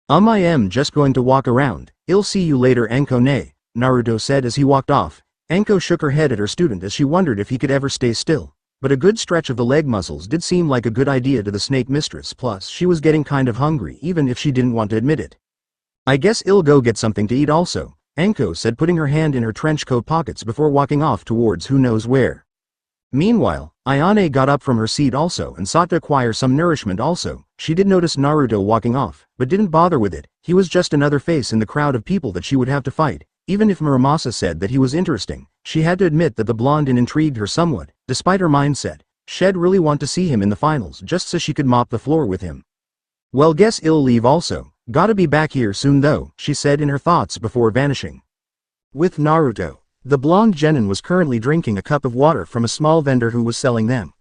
I am just going to walk around. I'll see you later, Anko-ne," Naruto said as he walked off. Anko shook her head at her student as she wondered if he could ever stay still. But a good stretch of the leg muscles did seem like a good idea to the snake mistress, plus she was getting kind of hungry even if she didn't want to admit it. "I guess I'll go get something to eat also," Anko said, putting her hand in her trench coat pockets before walking off towards who knows where. Meanwhile, Ayane got up from her seat also and sought to acquire some nourishment also. She did notice Naruto walking off, but didn't bother with it. He was just another face in the crowd of people that she would have to fight. Even if Muramasa said that he was interesting, she had to admit that the blonde intrigued her somewhat. Despite her mindset, she'd really want to see him in the finals just so she could mop the floor with him. "Well, guess I'll leave also. Gotta be back here soon though," she said in her thoughts before vanishing. With Naruto, the blonde genin was currently drinking a cup of water from a small vendor who was selling them.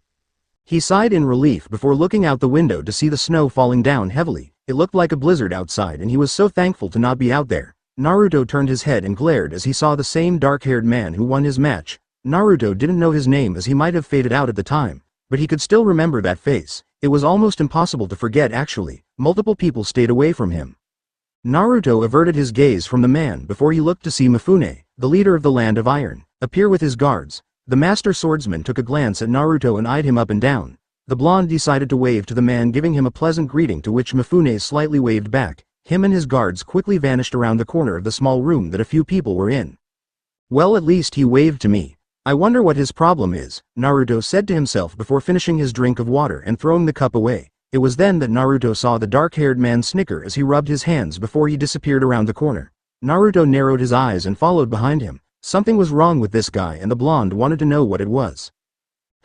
He sighed in relief before looking out the window to see the snow falling down heavily. It looked like a blizzard outside and he was so thankful to not be out there. Naruto turned his head and glared as he saw the same dark-haired man who won his match. Naruto didn't know his name as he might have faded out at the time, but he could still remember that face. It was almost impossible to forget actually. Multiple people stayed away from him. Naruto averted his gaze from the man before he looked to see Mifune, the leader of the Land of Iron, appear with his guards. The master swordsman took a glance at Naruto and eyed him up and down. The blonde decided to wave to the man, giving him a pleasant greeting, to which Mifune slightly waved back. Him and his guards quickly vanished around the corner of the small room that a few people were in. "Well, at least he waved to me. I wonder what his problem is," Naruto said to himself before finishing his drink of water and throwing the cup away. It was then that Naruto saw the dark-haired man snicker as he rubbed his hands before he disappeared around the corner. Naruto narrowed his eyes and followed behind him. Something was wrong with this guy and the blonde wanted to know what it was.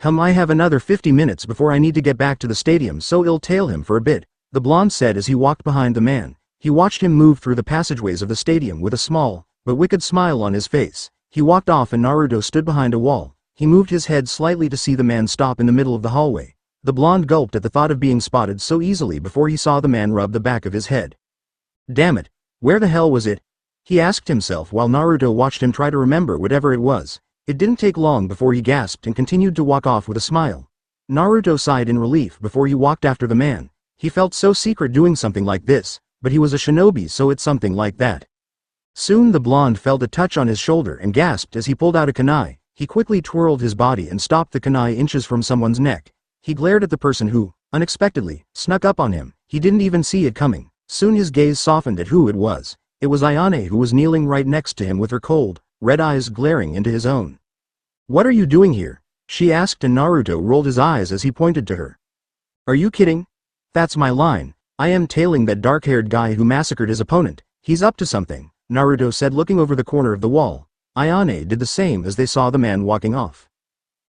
I have another 50 minutes before I need to get back to the stadium, so I'll tail him for a bit," the blonde said as he walked behind the man. He watched him move through the passageways of the stadium with a small, but wicked smile on his face. He walked off and Naruto stood behind a wall. He moved his head slightly to see the man stop in the middle of the hallway. The blonde gulped at the thought of being spotted so easily before he saw the man rub the back of his head. "Damn it, where the hell was it?" he asked himself while Naruto watched him try to remember whatever it was. It didn't take long before he gasped and continued to walk off with a smile. Naruto sighed in relief before he walked after the man. He felt so secret doing something like this, but he was a shinobi, so it's something like that. Soon the blonde felt a touch on his shoulder and gasped as he pulled out a kunai. He quickly twirled his body and stopped the kunai inches from someone's neck. He glared at the person who, unexpectedly, snuck up on him. He didn't even see it coming. Soon his gaze softened at who it was. It was Ayane, who was kneeling right next to him with her cold, red eyes glaring into his own. "What are you doing here?" she asked, and Naruto rolled his eyes as he pointed to her. "Are you kidding? That's my line. I am tailing that dark-haired guy who massacred his opponent. He's up to something," Naruto said, looking over the corner of the wall. Ayane did the same as they saw the man walking off.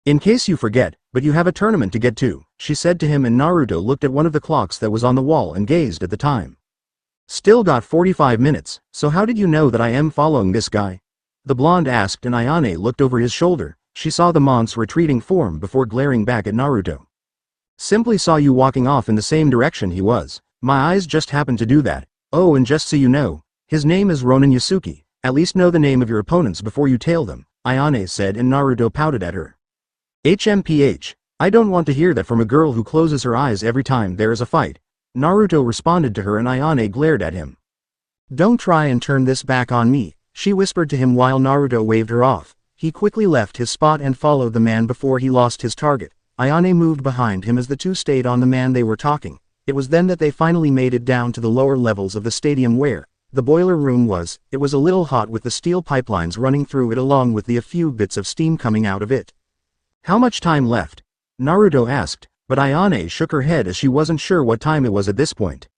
"In case you forget, but you have a tournament to get to," she said to him, and Naruto looked at one of the clocks that was on the wall and gazed at the time. "Still got 45 minutes, so how did you know that I am following this guy?" the blonde asked, and Ayane looked over his shoulder. She saw the monk's retreating form before glaring back at Naruto. "Simply saw you walking off in the same direction he was. My eyes just happened to do that. Oh, and just so you know, his name is Ronin Yasuki. At least know the name of your opponents before you tail them," Ayane said, and Naruto pouted at her. "HMPH, I don't want to hear that from a girl who closes her eyes every time there is a fight," Naruto responded to her, and Ayane glared at him. "Don't try and turn this back on me," she whispered to him while Naruto waved her off. He quickly left his spot and followed the man before he lost his target. Ayane moved behind him as the two stayed on the man they were talking. It was then that they finally made it down to the lower levels of the stadium where the boiler room was. It was a little hot with the steel pipelines running through it along with a few bits of steam coming out of it. "How much time left?" Naruto asked, but Ayane shook her head as she wasn't sure what time it was at this point.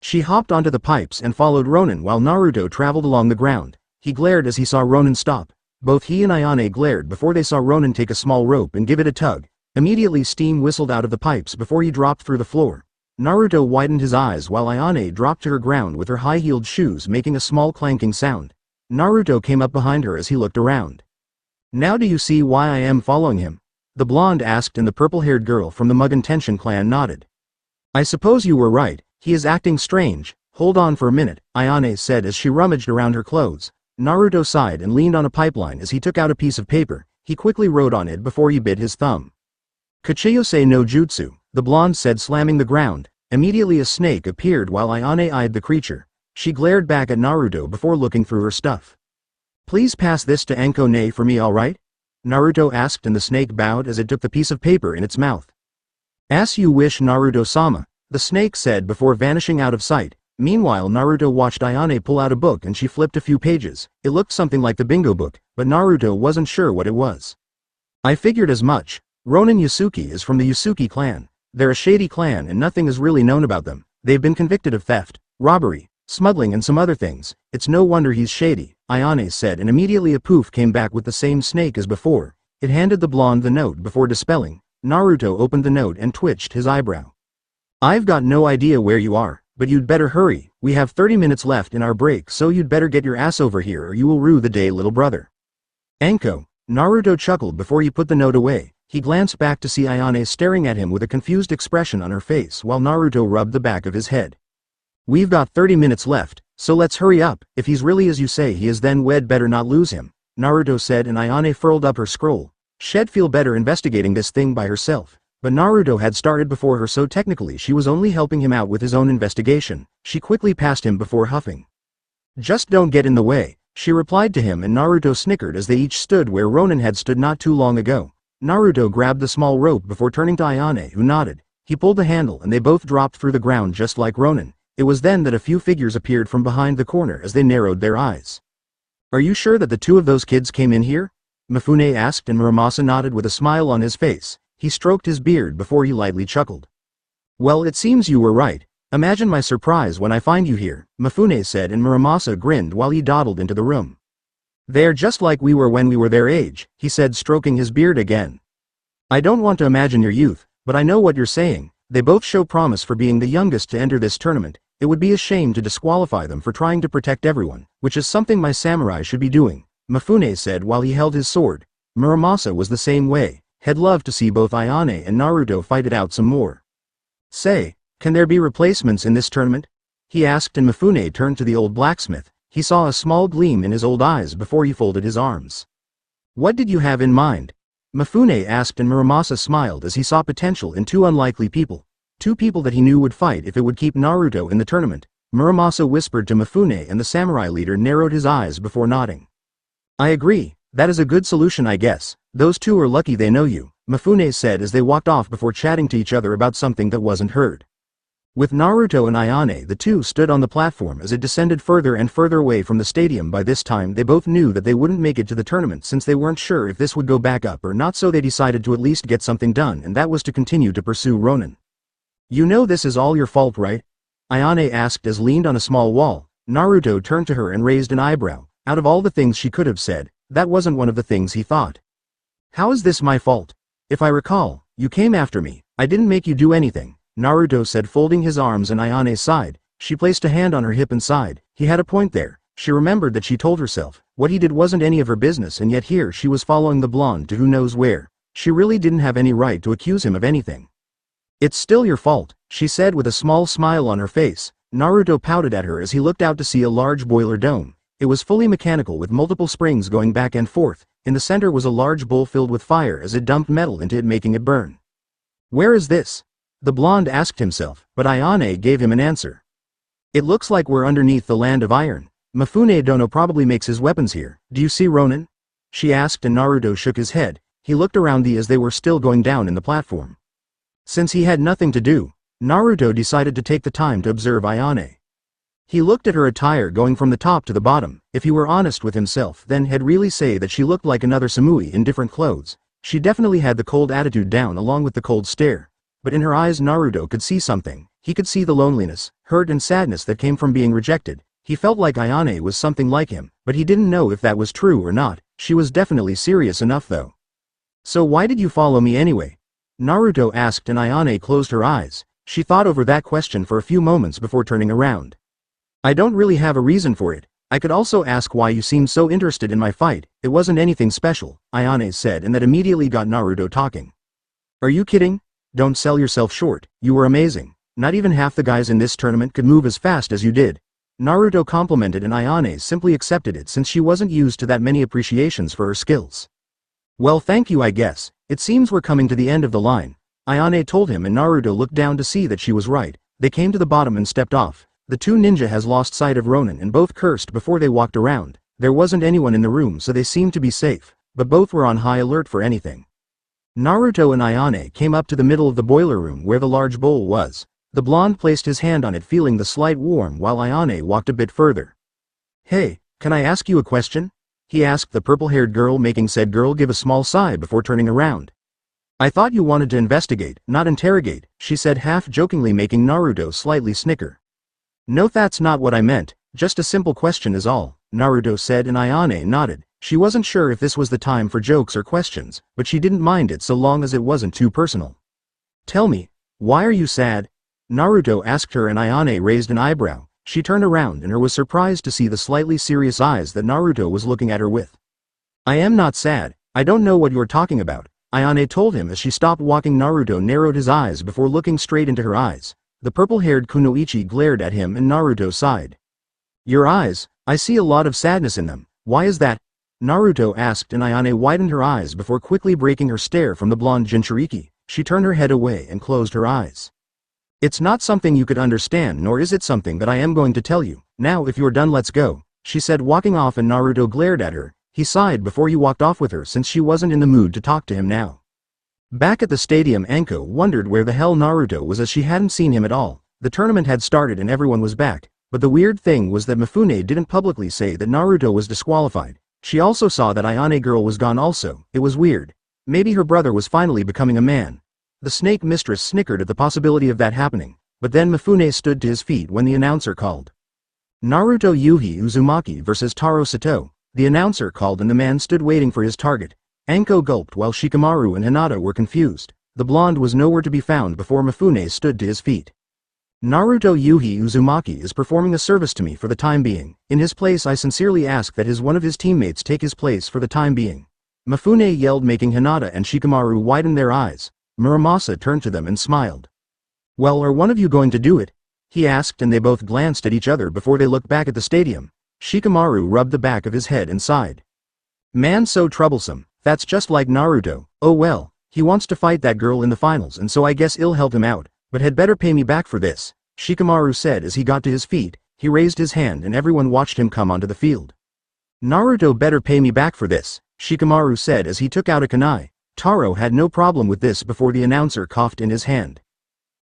She hopped onto the pipes and followed Ronin while Naruto traveled along the ground. He glared as he saw Ronin stop, Both he and Ayane glared before they saw Ronin take a small rope and give it a tug. Immediately steam whistled out of the pipes before he dropped through the floor. Naruto widened his eyes while Ayane dropped to her ground with her high-heeled shoes making a small clanking sound. Naruto came up behind her as he looked around. "Now do you see why I am following him?" the blonde asked, and the purple-haired girl from the Mugen Tenshin clan nodded. "I suppose you were right, he is acting strange. Hold on for a minute," Ayane said as she rummaged around her clothes. Naruto sighed and leaned on a pipeline as he took out a piece of paper. He quickly wrote on it before he bit his thumb. "Kachiyose no Jutsu," the blonde said, slamming the ground. Immediately a snake appeared while Ayane eyed the creature. She glared back at Naruto before looking through her stuff. "Please pass this to Anko ne for me, alright?" Naruto asked, and the snake bowed as it took the piece of paper in its mouth. "As you wish, Naruto-sama," the snake said before vanishing out of sight. Meanwhile, Naruto watched Ayane pull out a book and she flipped a few pages. It looked something like the bingo book, but Naruto wasn't sure what it was. "I figured as much. Ronin Yasuki is from the Yasuki clan. They're a shady clan and nothing is really known about them. They've been convicted of theft, robbery, smuggling and some other things. It's no wonder he's shady," Ayane said, and immediately a poof came back with the same snake as before. It handed the blonde the note before dispelling. Naruto opened the note and twitched his eyebrow. "I've got no idea where you are, but you'd better hurry. We have 30 minutes left in our break, so you'd better get your ass over here or you will rue the day, little brother." "Anko," Naruto chuckled before he put the note away. He glanced back to see Ayane staring at him with a confused expression on her face while Naruto rubbed the back of his head. "We've got 30 minutes left, so let's hurry up. If he's really as you say he is, then we'd better not lose him," Naruto said, and Ayane furled up her scroll. She'd feel better investigating this thing by herself. But Naruto had started before her, so technically she was only helping him out with his own investigation. She quickly passed him before huffing. "Just don't get in the way," she replied to him, and Naruto snickered as they each stood where Ronin had stood not too long ago. Naruto grabbed the small rope before turning to Ayane, who nodded. He pulled the handle and they both dropped through the ground just like Ronin. It was then that a few figures appeared from behind the corner as they narrowed their eyes. "Are you sure that the two of those kids came in here?" Mifune asked, and Muramasa nodded with a smile on his face. He stroked his beard before he lightly chuckled. "Well, it seems you were right. Imagine my surprise when I find you here," Mifune said, and Muramasa grinned while he dawdled into the room. "They're just like we were when we were their age," he said, stroking his beard again. "I don't want to imagine your youth, but I know what you're saying. They both show promise for being the youngest to enter this tournament. It would be a shame to disqualify them for trying to protect everyone, which is something my samurai should be doing," Mifune said while he held his sword. Muramasa was the same way. Had loved to see both Ayane and Naruto fight it out some more. "Say, can there be replacements in this tournament?" he asked, and Mifune turned to the old blacksmith. He saw a small gleam in his old eyes before he folded his arms. "What did you have in mind?" Mifune asked, and Muramasa smiled as he saw potential in two unlikely people. Two people that he knew would fight if it would keep Naruto in the tournament. Muramasa whispered to Mifune, and the samurai leader narrowed his eyes before nodding. "I agree, that is a good solution, I guess. Those two are lucky they know you," Mifune said as they walked off before chatting to each other about something that wasn't heard. With Naruto and Ayane, the two stood on the platform as it descended further and further away from the stadium. By this time they both knew that they wouldn't make it to the tournament since they weren't sure if this would go back up or not, so they decided to at least get something done, and that was to continue to pursue Ronin. "You know this is all your fault, right?" Ayane asked as leaned on a small wall. Naruto turned to her and raised an eyebrow. Out of all the things she could have said, that wasn't one of the things he thought. "How is this my fault? If I recall, you came after me. I didn't make you do anything," Naruto said, folding his arms, and Ayane sighed. She placed a hand on her hip and sighed. He had a point there. She remembered that she told herself what he did wasn't any of her business, and yet here she was following the blonde to who knows where. She really didn't have any right to accuse him of anything. "It's still your fault," she said with a small smile on her face. Naruto pouted at her as he looked out to see a large boiler dome. It was fully mechanical with multiple springs going back and forth. In the center was a large bowl filled with fire as it dumped metal into it, making it burn. "Where is this?" the blonde asked himself, but Ayane gave him an answer. "It looks like we're underneath the land of iron. Mifune Dono probably makes his weapons here. Do you see Ronin?" she asked, and Naruto shook his head. He looked around as they were still going down in the platform. Since he had nothing to do, Naruto decided to take the time to observe Ayane. He looked at her attire going from the top to the bottom. If he were honest with himself, then he'd really say that she looked like another Samui in different clothes. She definitely had the cold attitude down along with the cold stare. But in her eyes Naruto could see something. He could see the loneliness, hurt and sadness that came from being rejected. He felt like Ayane was something like him, but he didn't know if that was true or not. She was definitely serious enough though. So why did you follow me anyway? Naruto asked and Ayane closed her eyes. She thought over that question for a few moments before turning around. I don't really have a reason for it. I could also ask why you seemed so interested in my fight. It wasn't anything special, Ayane said, and that immediately got Naruto talking. Are you kidding? Don't sell yourself short. You were amazing. Not even half the guys in this tournament could move as fast as you did. Naruto complimented and Ayane simply accepted it since she wasn't used to that many appreciations for her skills. Well, thank you, I guess. It seems we're coming to the end of the line, Ayane told him, and Naruto looked down to see that she was right. They came to the bottom and stepped off. The two ninja has lost sight of Ronin and both cursed before they walked around. There wasn't anyone in the room, so they seemed to be safe, but both were on high alert for anything. Naruto and Ayane came up to the middle of the boiler room where the large bowl was. The blonde placed his hand on it, feeling the slight warmth, while Ayane walked a bit further. Hey, can I ask you a question? He asked the purple-haired girl, making said girl give a small sigh before turning around. I thought you wanted to investigate, not interrogate, she said half-jokingly, making Naruto slightly snicker. No, that's not what I meant, just a simple question is all, Naruto said, and Ayane nodded. She wasn't sure if this was the time for jokes or questions, but she didn't mind it so long as it wasn't too personal. Tell me, why are you sad? Naruto asked her, and Ayane raised an eyebrow. She turned around and was surprised to see the slightly serious eyes that Naruto was looking at her with. I am not sad, I don't know what you're talking about, Ayane told him as she stopped walking. Naruto narrowed his eyes before looking straight into her eyes. The purple-haired kunoichi glared at him and Naruto sighed. Your eyes, I see a lot of sadness in them, why is that? Naruto asked, and Ayane widened her eyes before quickly breaking her stare from the blonde Jinchuriki. She turned her head away and closed her eyes. It's not something you could understand, nor is it something that I am going to tell you. Now if you're done, let's go, she said, walking off, and Naruto glared at her. He sighed before he walked off with her since she wasn't in the mood to talk to him now. Back at the stadium, Anko wondered where the hell Naruto was, as she hadn't seen him at all. The tournament had started and everyone was back, but the weird thing was that Mifune didn't publicly say that Naruto was disqualified. She also saw that Ayane girl was gone also. It was weird. Maybe her brother was finally becoming a man. The snake mistress snickered at the possibility of that happening, but then Mifune stood to his feet when the announcer called. Naruto Yuhi Uzumaki vs Taro Sato. The announcer called and the man stood waiting for his target. Anko gulped while Shikamaru and Hinata were confused. The blonde was nowhere to be found before Mifune stood to his feet. Naruto Yuhi Uzumaki is performing a service to me for the time being. In his place, I sincerely ask that one of his teammates take his place for the time being. Mifune yelled, making Hinata and Shikamaru widen their eyes. Muramasa turned to them and smiled. Well, are one of you going to do it? He asked, and they both glanced at each other before they looked back at the stadium. Shikamaru rubbed the back of his head and sighed. Man, so troublesome. That's just like Naruto. Oh well, he wants to fight that girl in the finals, and so I guess I'll help him out, but had better pay me back for this, Shikamaru said as he got to his feet. He raised his hand and everyone watched him come onto the field. Naruto better pay me back for this, Shikamaru said as he took out a kunai. Taro had no problem with this before the announcer coughed in his hand.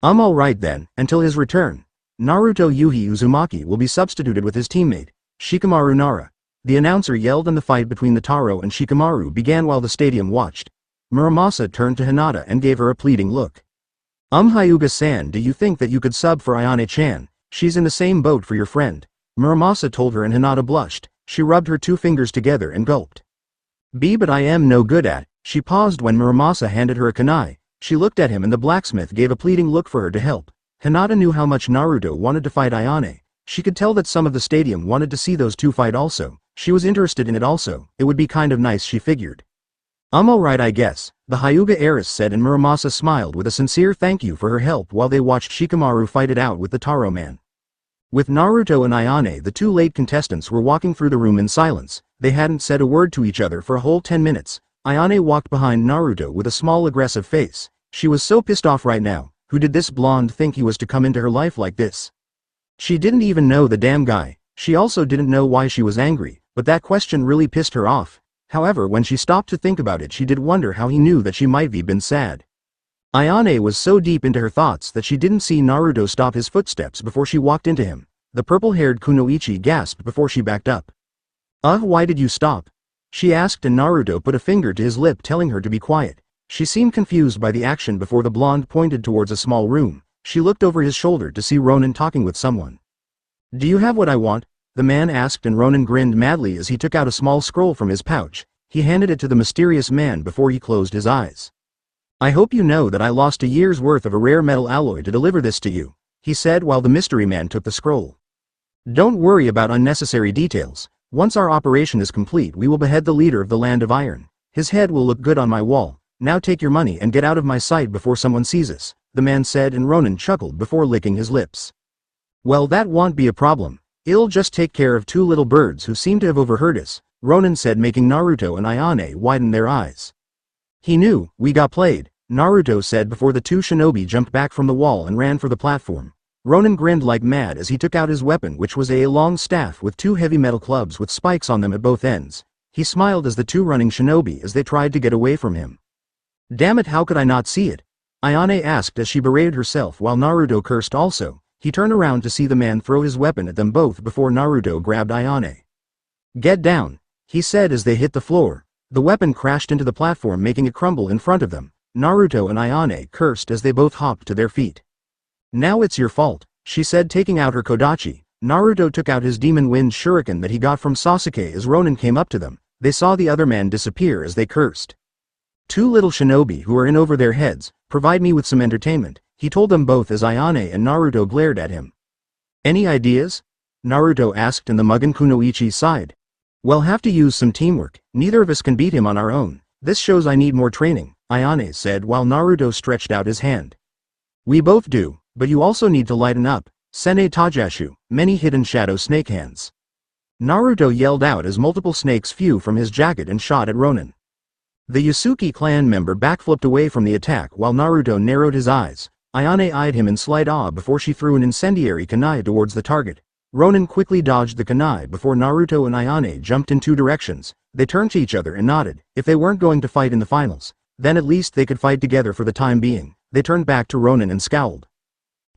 I'm alright then, until his return. Naruto Yuhi Uzumaki will be substituted with his teammate, Shikamaru Nara. The announcer yelled, and the fight between the Taro and Shikamaru began while the stadium watched. Muramasa turned to Hinata and gave her a pleading look. Hyuga-san, do you think that you could sub for Ayane-chan? She's in the same boat for your friend. Muramasa told her, and Hinata blushed. She rubbed her two fingers together and gulped. But I am no good at. She paused when Muramasa handed her a kunai. She looked at him and the blacksmith gave a pleading look for her to help. Hinata knew how much Naruto wanted to fight Ayane. She could tell that some of the stadium wanted to see those two fight also. She was interested in it also. It would be kind of nice, she figured. I'm alright, I guess, the Hyuga heiress said, and Muramasa smiled with a sincere thank you for her help while they watched Shikamaru fight it out with the Taro man. With Naruto and Ayane, the two late contestants were walking through the room in silence. They hadn't said a word to each other for a whole 10 minutes. Ayane walked behind Naruto with a small aggressive face. She was so pissed off right now. Who did this blonde think he was to come into her life like this? She didn't even know the damn guy. She also didn't know why she was angry, but that question really pissed her off. However, when she stopped to think about it, she did wonder how he knew that she might have been sad. Ayane was so deep into her thoughts that she didn't see Naruto stop his footsteps before she walked into him. The purple-haired kunoichi gasped before she backed up. Why did you stop? She asked, and Naruto put a finger to his lip telling her to be quiet. She seemed confused by the action before the blonde pointed towards a small room. She looked over his shoulder to see Ronin talking with someone. Do you have what I want? The man asked, and Ronin grinned madly as he took out a small scroll from his pouch. he handed it to the mysterious man before he closed his eyes. "I hope you know that I lost a year's worth of a rare metal alloy to deliver this to you," he said while the mystery man took the scroll. "Don't worry about unnecessary details. Once our operation is complete, we will behead the leader of the Land of Iron. His head will look good on my wall. Now take your money and get out of my sight before someone sees us," the man said, and Ronin chuckled before licking his lips. "Well, that won't be a problem. I'll just take care of two little birds who seem to have overheard us," Ronin said, making Naruto and Ayane widen their eyes. "He knew, we got played," Naruto said before the two shinobi jumped back from the wall and ran for the platform. Ronin grinned like mad as he took out his weapon, which was a long staff with two heavy metal clubs with spikes on them at both ends. He smiled as the two running shinobi as they tried to get away from him. "Damn it, how could I not see it?" Ayane asked as she berated herself while Naruto cursed also. He turned around to see the man throw his weapon at them both before Naruto grabbed Ayane. "Get down," he said as they hit the floor. The weapon crashed into the platform, making it crumble in front of them. Naruto and Ayane cursed as they both hopped to their feet. "Now it's your fault," she said, taking out her kodachi. Naruto took out his demon wind shuriken that he got from Sasuke as Ronin came up to them. They saw the other man disappear as they cursed. "Two little shinobi who are in over their heads, provide me with some entertainment," he told them both as Ayane and Naruto glared at him. "Any ideas?" Naruto asked, and the Mugen Kunoichi sighed. "We'll have to use some teamwork. Neither of us can beat him on our own. This shows I need more training," Ayane said while Naruto stretched out his hand. "We both do, but you also need to lighten up. Sene Tajashu, many hidden shadow snake hands." Naruto yelled out as multiple snakes flew from his jacket and shot at Ronin. The Yasuki clan member backflipped away from the attack while Naruto narrowed his eyes. Ayane eyed him in slight awe before she threw an incendiary kunai towards the target. Ronin quickly dodged the kunai before Naruto and Ayane jumped in two directions. They turned to each other and nodded. If they weren't going to fight in the finals, then at least they could fight together for the time being. They turned back to Ronin and scowled.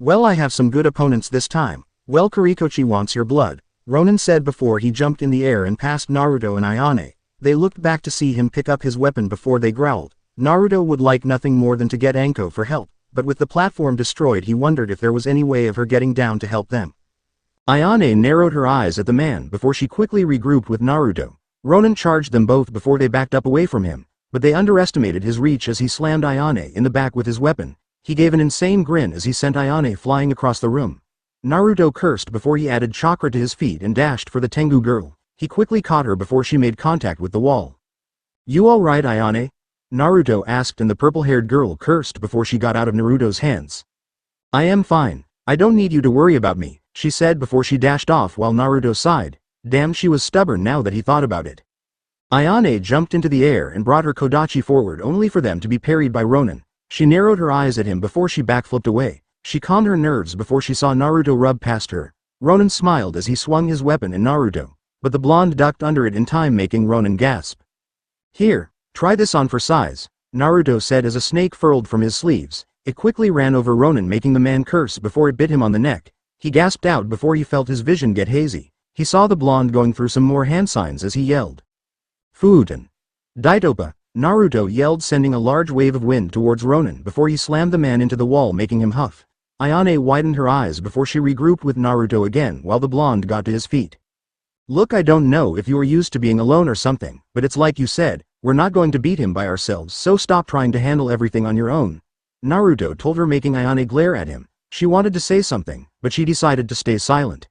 "Well, I have some good opponents this time. Well, Kurikochi wants your blood," Ronin said before he jumped in the air and passed Naruto and Ayane. They looked back to see him pick up his weapon before they growled. Naruto would like nothing more than to get Anko for help, but with the platform destroyed he wondered if there was any way of her getting down to help them. Ayane narrowed her eyes at the man before she quickly regrouped with Naruto. Ronin charged them both before they backed up away from him, but they underestimated his reach as he slammed Ayane in the back with his weapon. He gave an insane grin as he sent Ayane flying across the room. Naruto cursed before he added Chakra to his feet and dashed for the Tengu girl. He quickly caught her before she made contact with the wall. "You alright, Ayane?" Naruto asked, and the purple-haired girl cursed before she got out of Naruto's hands. "I am fine. I don't need you to worry about me," she said before she dashed off while Naruto sighed. Damn, she was stubborn now that he thought about it. Ayane jumped into the air and brought her kodachi forward only for them to be parried by Ronin. She narrowed her eyes at him before she backflipped away. She calmed her nerves before she saw Naruto rub past her. Ronin smiled as he swung his weapon at Naruto, but the blonde ducked under it in time, making Ronin gasp. "Here, try this on for size," Naruto said as a snake furled from his sleeves. It quickly ran over Ronin, making the man curse before it bit him on the neck. He gasped out before he felt his vision get hazy. He saw the blonde going through some more hand signs as he yelled. "Futen! Daitopa!" Naruto yelled, sending a large wave of wind towards Ronin before he slammed the man into the wall, making him huff. Ayane widened her eyes before she regrouped with Naruto again while the blonde got to his feet. "Look, I don't know if you are used to being alone or something, but it's like you said, we're not going to beat him by ourselves, so stop trying to handle everything on your own," Naruto told her, making Ayane glare at him. She wanted to say something, but she decided to stay silent.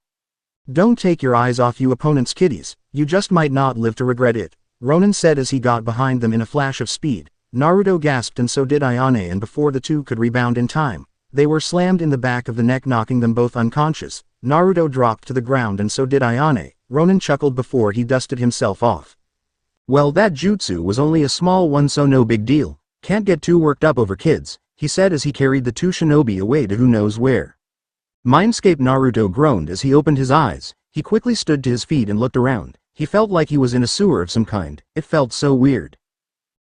"Don't take your eyes off you opponent's kiddies, you just might not live to regret it," Ronin said as he got behind them in a flash of speed. Naruto gasped and so did Ayane, and before the two could rebound in time, they were slammed in the back of the neck, knocking them both unconscious. Naruto dropped to the ground and so did Ayane. Ronin chuckled before he dusted himself off. "Well, that jutsu was only a small one, so no big deal. Can't get too worked up over kids," he said as he carried the two shinobi away to who knows where. Mindscape, Naruto groaned as he opened his eyes. He quickly stood to his feet and looked around. He felt like he was in a sewer of some kind. It felt so weird.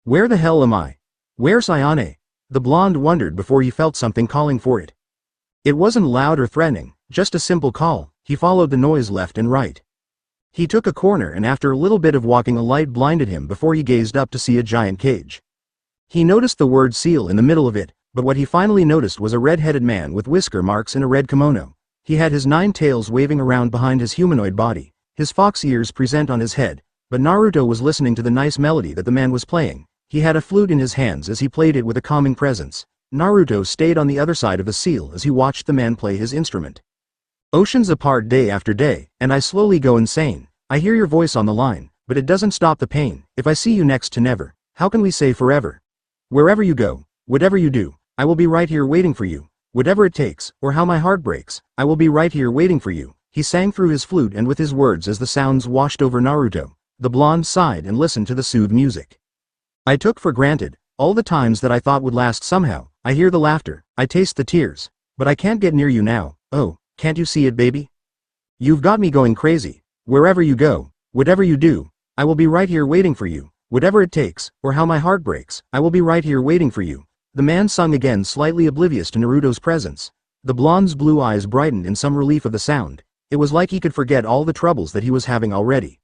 "Where the hell am I? Where's Ayane?" the blonde wondered before he felt something calling for it. It wasn't loud or threatening, just a simple call. He followed the noise left and right. He took a corner, and after a little bit of walking, a light blinded him before he gazed up to see a giant cage. He noticed the word seal in the middle of it, but what he finally noticed was a red-headed man with whisker marks in a red kimono. He had his 9 tails waving around behind his humanoid body, his fox ears present on his head, but Naruto was listening to the nice melody that the man was playing. He had a flute in his hands as he played it with a calming presence. Naruto stayed on the other side of the seal as he watched the man play his instrument. Oceans apart day after day, and I slowly go insane. I hear your voice on the line, but it doesn't stop the pain. If I see you next to never, how can we say forever? Wherever you go, whatever you do, I will be right here waiting for you. Whatever it takes, or how my heart breaks, I will be right here waiting for you. He sang through his flute and with his words as the sounds washed over Naruto. The blonde sighed and listened to the soothed music. I took for granted all the times that I thought would last somehow. I hear the laughter, I taste the tears, but I can't get near you now. Oh, can't you see it, baby? You've got me going crazy. Wherever you go, whatever you do, I will be right here waiting for you. Whatever it takes, or how my heart breaks, I will be right here waiting for you. The man sung again, slightly oblivious to Naruto's presence. The blonde's blue eyes brightened in some relief of the sound. It was like he could forget all the troubles that he was having already.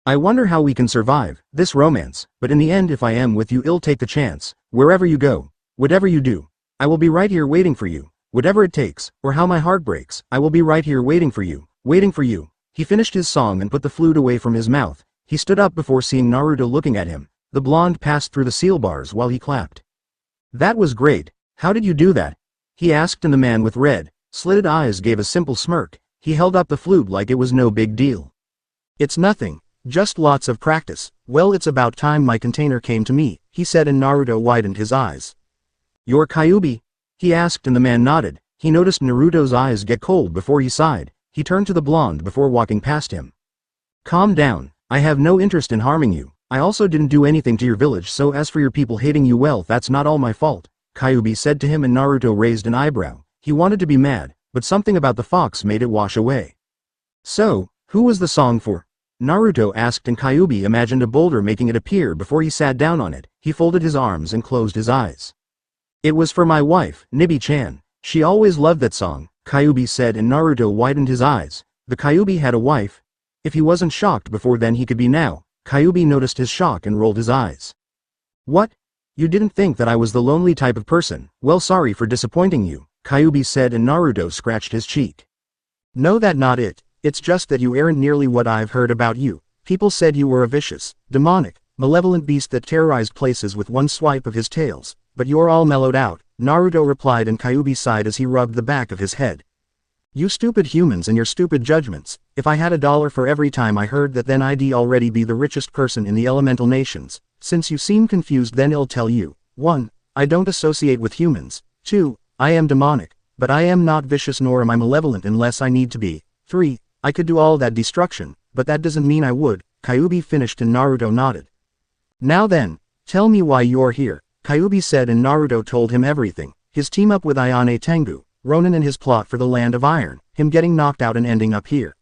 I wonder how we can survive this romance, but in the end if I am with you, I'll take the chance. Wherever you go, whatever you do, I will be right here waiting for you. Whatever it takes, or how my heart breaks, I will be right here waiting for you. Waiting for you. He finished his song and put the flute away from his mouth. He stood up before seeing Naruto looking at him. The blonde passed through the seal bars while he clapped. That was great. How did you do that? He asked, and the man with red, slitted eyes gave a simple smirk. He held up the flute like it was no big deal. It's nothing, just lots of practice. Well, it's about time my container came to me, he said, and Naruto widened his eyes. You're Kyuubi? He asked, and the man nodded. He noticed Naruto's eyes get cold before he sighed. He turned to the blonde before walking past him. Calm down, I have no interest in harming you. I also didn't do anything to your village, so as for your people hating you, well, that's not all my fault, Kyuubi said to him, and Naruto raised an eyebrow. He wanted to be mad, but something about the fox made it wash away. So, who was the song for? Naruto asked, and Kyuubi imagined a boulder making it appear before he sat down on it. He folded his arms and closed his eyes. It was for my wife, Nibi-chan. She always loved that song, Kyuubi said, and Naruto widened his eyes. The Kyuubi had a wife? If he wasn't shocked before, then he could be now. Kyuubi noticed his shock and rolled his eyes. What? You didn't think that I was the lonely type of person? Well, sorry for disappointing you, Kyuubi said, and Naruto scratched his cheek. No, that's not it. It's just that you aren't nearly what I've heard about you. People said you were a vicious, demonic, malevolent beast that terrorized places with one swipe of his tails, but you're all mellowed out, Naruto replied, and Kyuubi sighed as he rubbed the back of his head. You stupid humans and your stupid judgments. If I had $1 for every time I heard that, then I'd already be the richest person in the elemental nations. Since you seem confused, then I'll tell you. 1. I don't associate with humans. 2. I am demonic, but I am not vicious, nor am I malevolent unless I need to be. 3. I could do all that destruction, but that doesn't mean I would, Kyuubi finished, and Naruto nodded. Now then, tell me why you're here, Kyuubi said, and Naruto told him everything. His team up with Ayane Tengu, Ronin, and his plot for the Land of Iron, him getting knocked out and ending up here.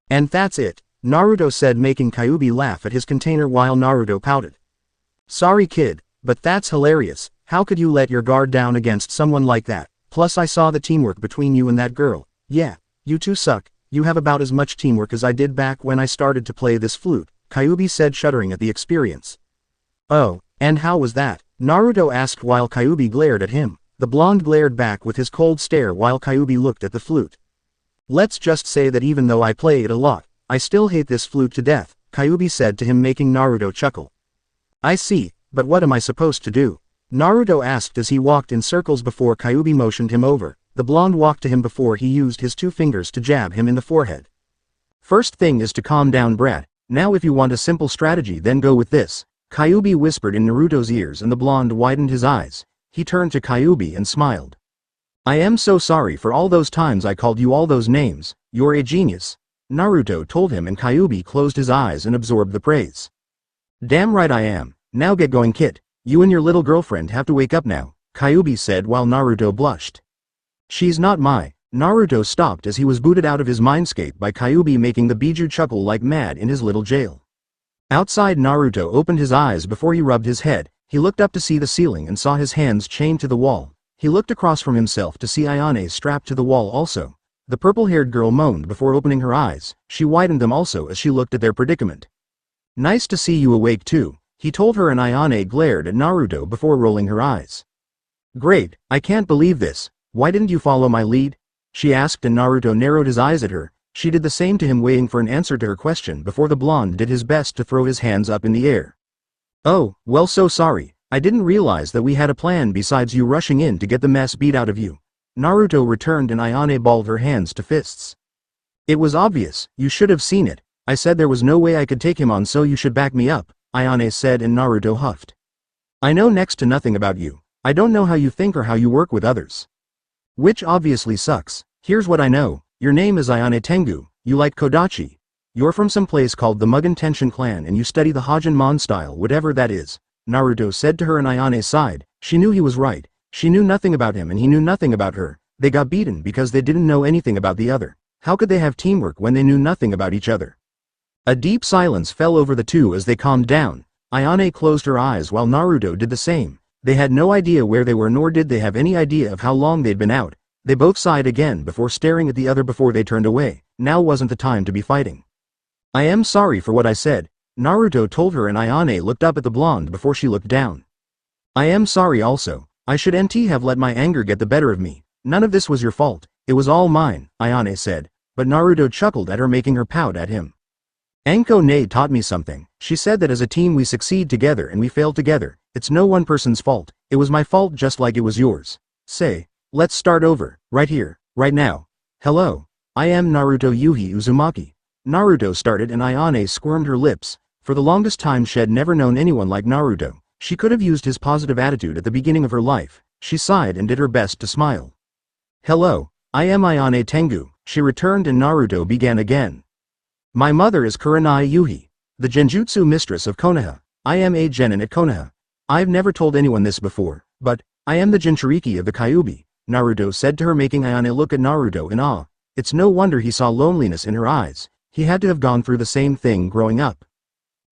And that's it, Naruto said, making Kyuubi laugh at his container while Naruto pouted. Sorry kid, but that's hilarious. How could you let your guard down against someone like that? Plus I saw the teamwork between you and that girl. Yeah, you two suck. You have about as much teamwork as I did back when I started to play this flute, Kyuubi said, shuddering at the experience. Oh, and how was that? Naruto asked while Kyuubi glared at him. The blonde glared back with his cold stare while Kyuubi looked at the flute. Let's just say that even though I play it a lot, I still hate this flute to death, Kyuubi said to him, making Naruto chuckle. I see, but what am I supposed to do? Naruto asked as he walked in circles before Kyuubi motioned him over. The blonde walked to him before he used his 2 fingers to jab him in the forehead. First thing is to calm down, brat. Now if you want a simple strategy, then go with this, Kyuubi whispered in Naruto's ears, and the blonde widened his eyes. He turned to Kyuubi and smiled. I am so sorry for all those times I called you all those names. You're a genius, Naruto told him, and Kyuubi closed his eyes and absorbed the praise. Damn right I am. Now get going, kid. You and your little girlfriend have to wake up now, Kyuubi said while Naruto blushed. She's not my. Naruto stopped as he was booted out of his mindscape by Kyuubi, making the Biju chuckle like mad in his little jail. Outside, Naruto opened his eyes before he rubbed his head. He looked up to see the ceiling and saw his hands chained to the wall. He looked across from himself to see Ayane strapped to the wall also. The purple-haired girl moaned before opening her eyes. She widened them also as she looked at their predicament. Nice to see you awake too, he told her, and Ayane glared at Naruto before rolling her eyes. Great, I can't believe this. Why didn't you follow my lead? She asked, and Naruto narrowed his eyes at her. She did the same to him, waiting for an answer to her question before the blonde did his best to throw his hands up in the air. "Oh, well, so sorry. I didn't realize that we had a plan besides you rushing in to get the mess beat out of you." Naruto returned and Ayane balled her hands to fists. "It was obvious, you should have seen it. I said there was no way I could take him on, so you should back me up," Ayane said, and Naruto huffed. "I know next to nothing about you. I don't know how you think or how you work with others. Which obviously sucks. Here's what I know. Your name is Ayane Tengu, you like Kodachi. You're from some place called the Mugen Tenshin clan and you study the Hajinmon style, whatever that is," Naruto said to her, and Ayane sighed. She knew he was right. She knew nothing about him and he knew nothing about her. They got beaten because they didn't know anything about the other. How could they have teamwork when they knew nothing about each other? A deep silence fell over the two as they calmed down. Ayane closed her eyes while Naruto did the same. They had no idea where they were, nor did they have any idea of how long they'd been out. They both sighed again before staring at the other before they turned away. Now wasn't the time to be fighting. "I am sorry for what I said," Naruto told her, and Ayane looked up at the blonde before she looked down. "I am sorry also. I shouldn't have let my anger get the better of me. None of this was your fault. It was all mine," Ayane said, but Naruto chuckled at her, making her pout at him. "Anko taught me something. She said that as a team we succeed together and we fail together. It's no one person's fault. It was my fault just like it was yours. Say, let's start over, right here, right now. Hello. I am Naruto Yuhi Uzumaki." Naruto started and Ayane squirmed her lips. For the longest time she had never known anyone like Naruto. She could have used his positive attitude at the beginning of her life. She sighed and did her best to smile. "Hello, I am Ayane Tengu," she returned, and Naruto began again. "My mother is Kurenai Yuhi, the Genjutsu mistress of Konoha. I am a genin at Konoha. I've never told anyone this before, but I am the Jinchuriki of the Kyuubi," Naruto said to her, making Ayane look at Naruto in awe. It's no wonder he saw loneliness in her eyes. He had to have gone through the same thing growing up.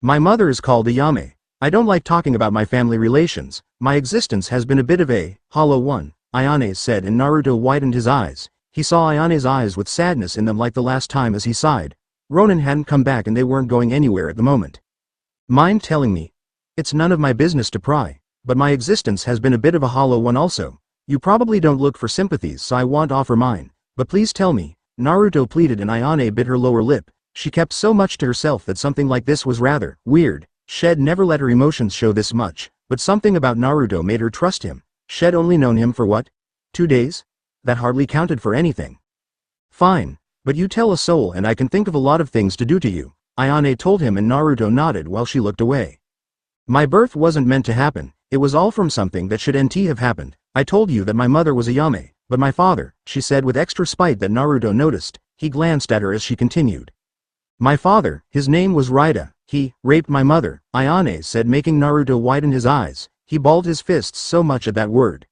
"My mother is called Ayame. I don't like talking about my family relations. My existence has been a bit of a hollow one," Ayane said, and Naruto widened his eyes. He saw Ayane's eyes with sadness in them like the last time as he sighed. Ronin hadn't come back and they weren't going anywhere at the moment. "Mind telling me? It's none of my business to pry, but my existence has been a bit of a hollow one also. You probably don't look for sympathies, so I won't offer mine. But please tell me," Naruto pleaded, and Ayane bit her lower lip. She kept so much to herself that something like this was rather weird. She'd never let her emotions show this much, but something about Naruto made her trust him. She'd only known him for what? 2 days? That hardly counted for anything. "Fine, but you tell a soul and I can think of a lot of things to do to you," Ayane told him, and Naruto nodded while she looked away. "My birth wasn't meant to happen, it was all from something that shouldn't have happened. I told you that my mother was a Yame, but my father," she said with extra spite that Naruto noticed. He glanced at her as she continued. "My father, his name was Raida, he raped my mother," Ayane said, making Naruto widen his eyes. He balled his fists so much at that word.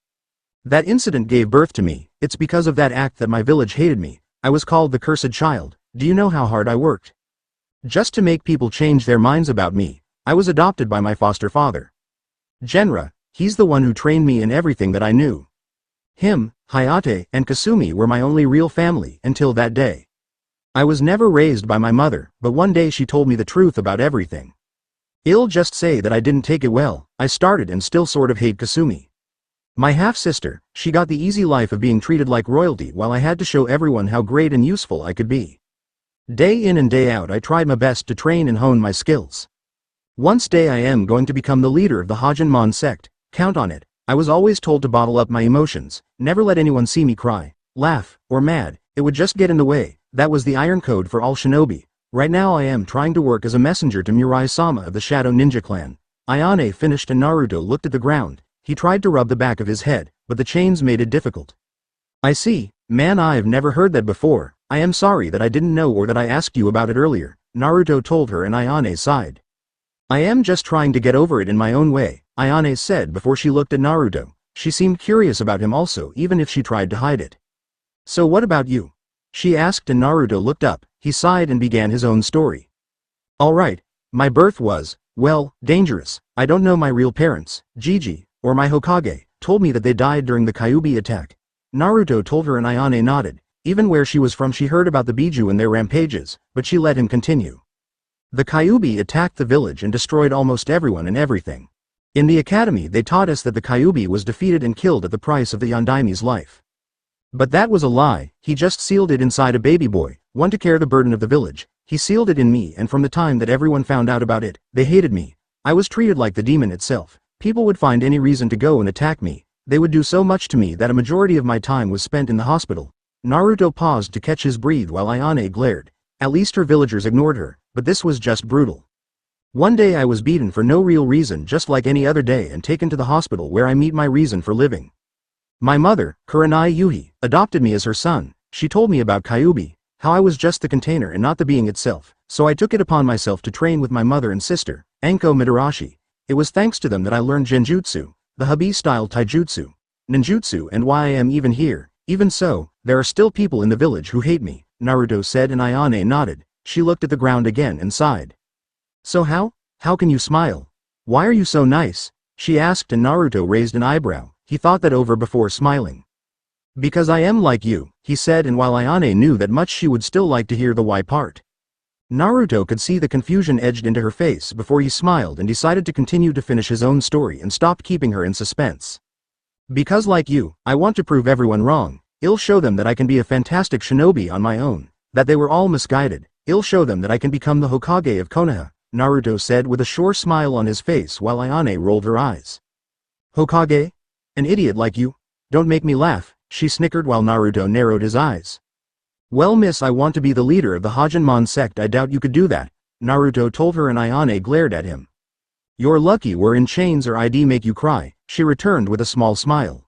"That incident gave birth to me. It's because of that act that my village hated me. I was called the cursed child. Do you know how hard I worked? Just to make people change their minds about me. I was adopted by my foster father. Genra, he's the one who trained me in everything that I knew. Him, Hayate, and Kasumi were my only real family until that day. I was never raised by my mother, but one day she told me the truth about everything. I'll just say that I didn't take it well. I started and still sort of hate Kasumi. My half-sister, she got the easy life of being treated like royalty while I had to show everyone how great and useful I could be. Day in and day out I tried my best to train and hone my skills. Once day I am going to become the leader of the Hajinmon sect, count on it. I was always told to bottle up my emotions, never let anyone see me cry, laugh, or mad, it would just get in the way. That was the iron code for all shinobi. Right now I am trying to work as a messenger to Mirai-sama of the Shadow Ninja clan. Ayane finished and Naruto looked at the ground. He tried to rub the back of his head, but the chains made it difficult. I see, man, I've never heard that before. I am sorry that I didn't know or that I asked you about it earlier, Naruto told her, and Ayane sighed. I am just trying to get over it in my own way, Ayane said before she looked at Naruto. She seemed curious about him also, even if she tried to hide it. So what about you? She asked, and Naruto looked up. He sighed and began his own story. Alright, my birth was, well, dangerous. I don't know my real parents, Gigi, or my Hokage, told me that they died during the Kyuubi attack. Naruto told her, and Ayane nodded. Even where she was from she heard about the Biju and their rampages, but she let him continue. The Kyuubi attacked the village and destroyed almost everyone and everything. In the academy they taught us that the Kyuubi was defeated and killed at the price of the Yondaime's life. But that was a lie, he just sealed it inside a baby boy, one to carry the burden of the village. He sealed it in me, and from the time that everyone found out about it, they hated me. I was treated like the demon itself. People would find any reason to go and attack me. They would do so much to me that a majority of my time was spent in the hospital. Naruto paused to catch his breath while Ayane glared. At least her villagers ignored her, but this was just brutal. One day I was beaten for no real reason, just like any other day, and taken to the hospital where I meet my reason for living. My mother, Kurenai Yuhi, adopted me as her son. She told me about Kyuubi, how I was just the container and not the being itself, so I took it upon myself to train with my mother and sister, Anko Midarashi. It was thanks to them that I learned Genjutsu, the Hobby-style Taijutsu, Ninjutsu, and why I am even here. Even so, there are still people in the village who hate me, Naruto said, and Ayane nodded. She looked at the ground again and sighed. So how can you smile? Why are you so nice? She asked, and Naruto raised an eyebrow. He thought that over before smiling. Because I am like you, he said, and while Ayane knew that much, she would still like to hear the why part. Naruto could see the confusion edged into her face before he smiled and decided to continue to finish his own story and stopped keeping her in suspense. Because like you, I want to prove everyone wrong. I'll show them that I can be a fantastic shinobi on my own, that they were all misguided. I'll show them that I can become the Hokage of Konoha, Naruto said with a sure smile on his face while Ayane rolled her eyes. Hokage? An idiot like you? Don't make me laugh, she snickered while Naruto narrowed his eyes. Well miss, I want to be the leader of the Hajinmon sect. I doubt you could do that, Naruto told her, and Ayane glared at him. You're lucky we're in chains or I'd make you cry, she returned with a small smile.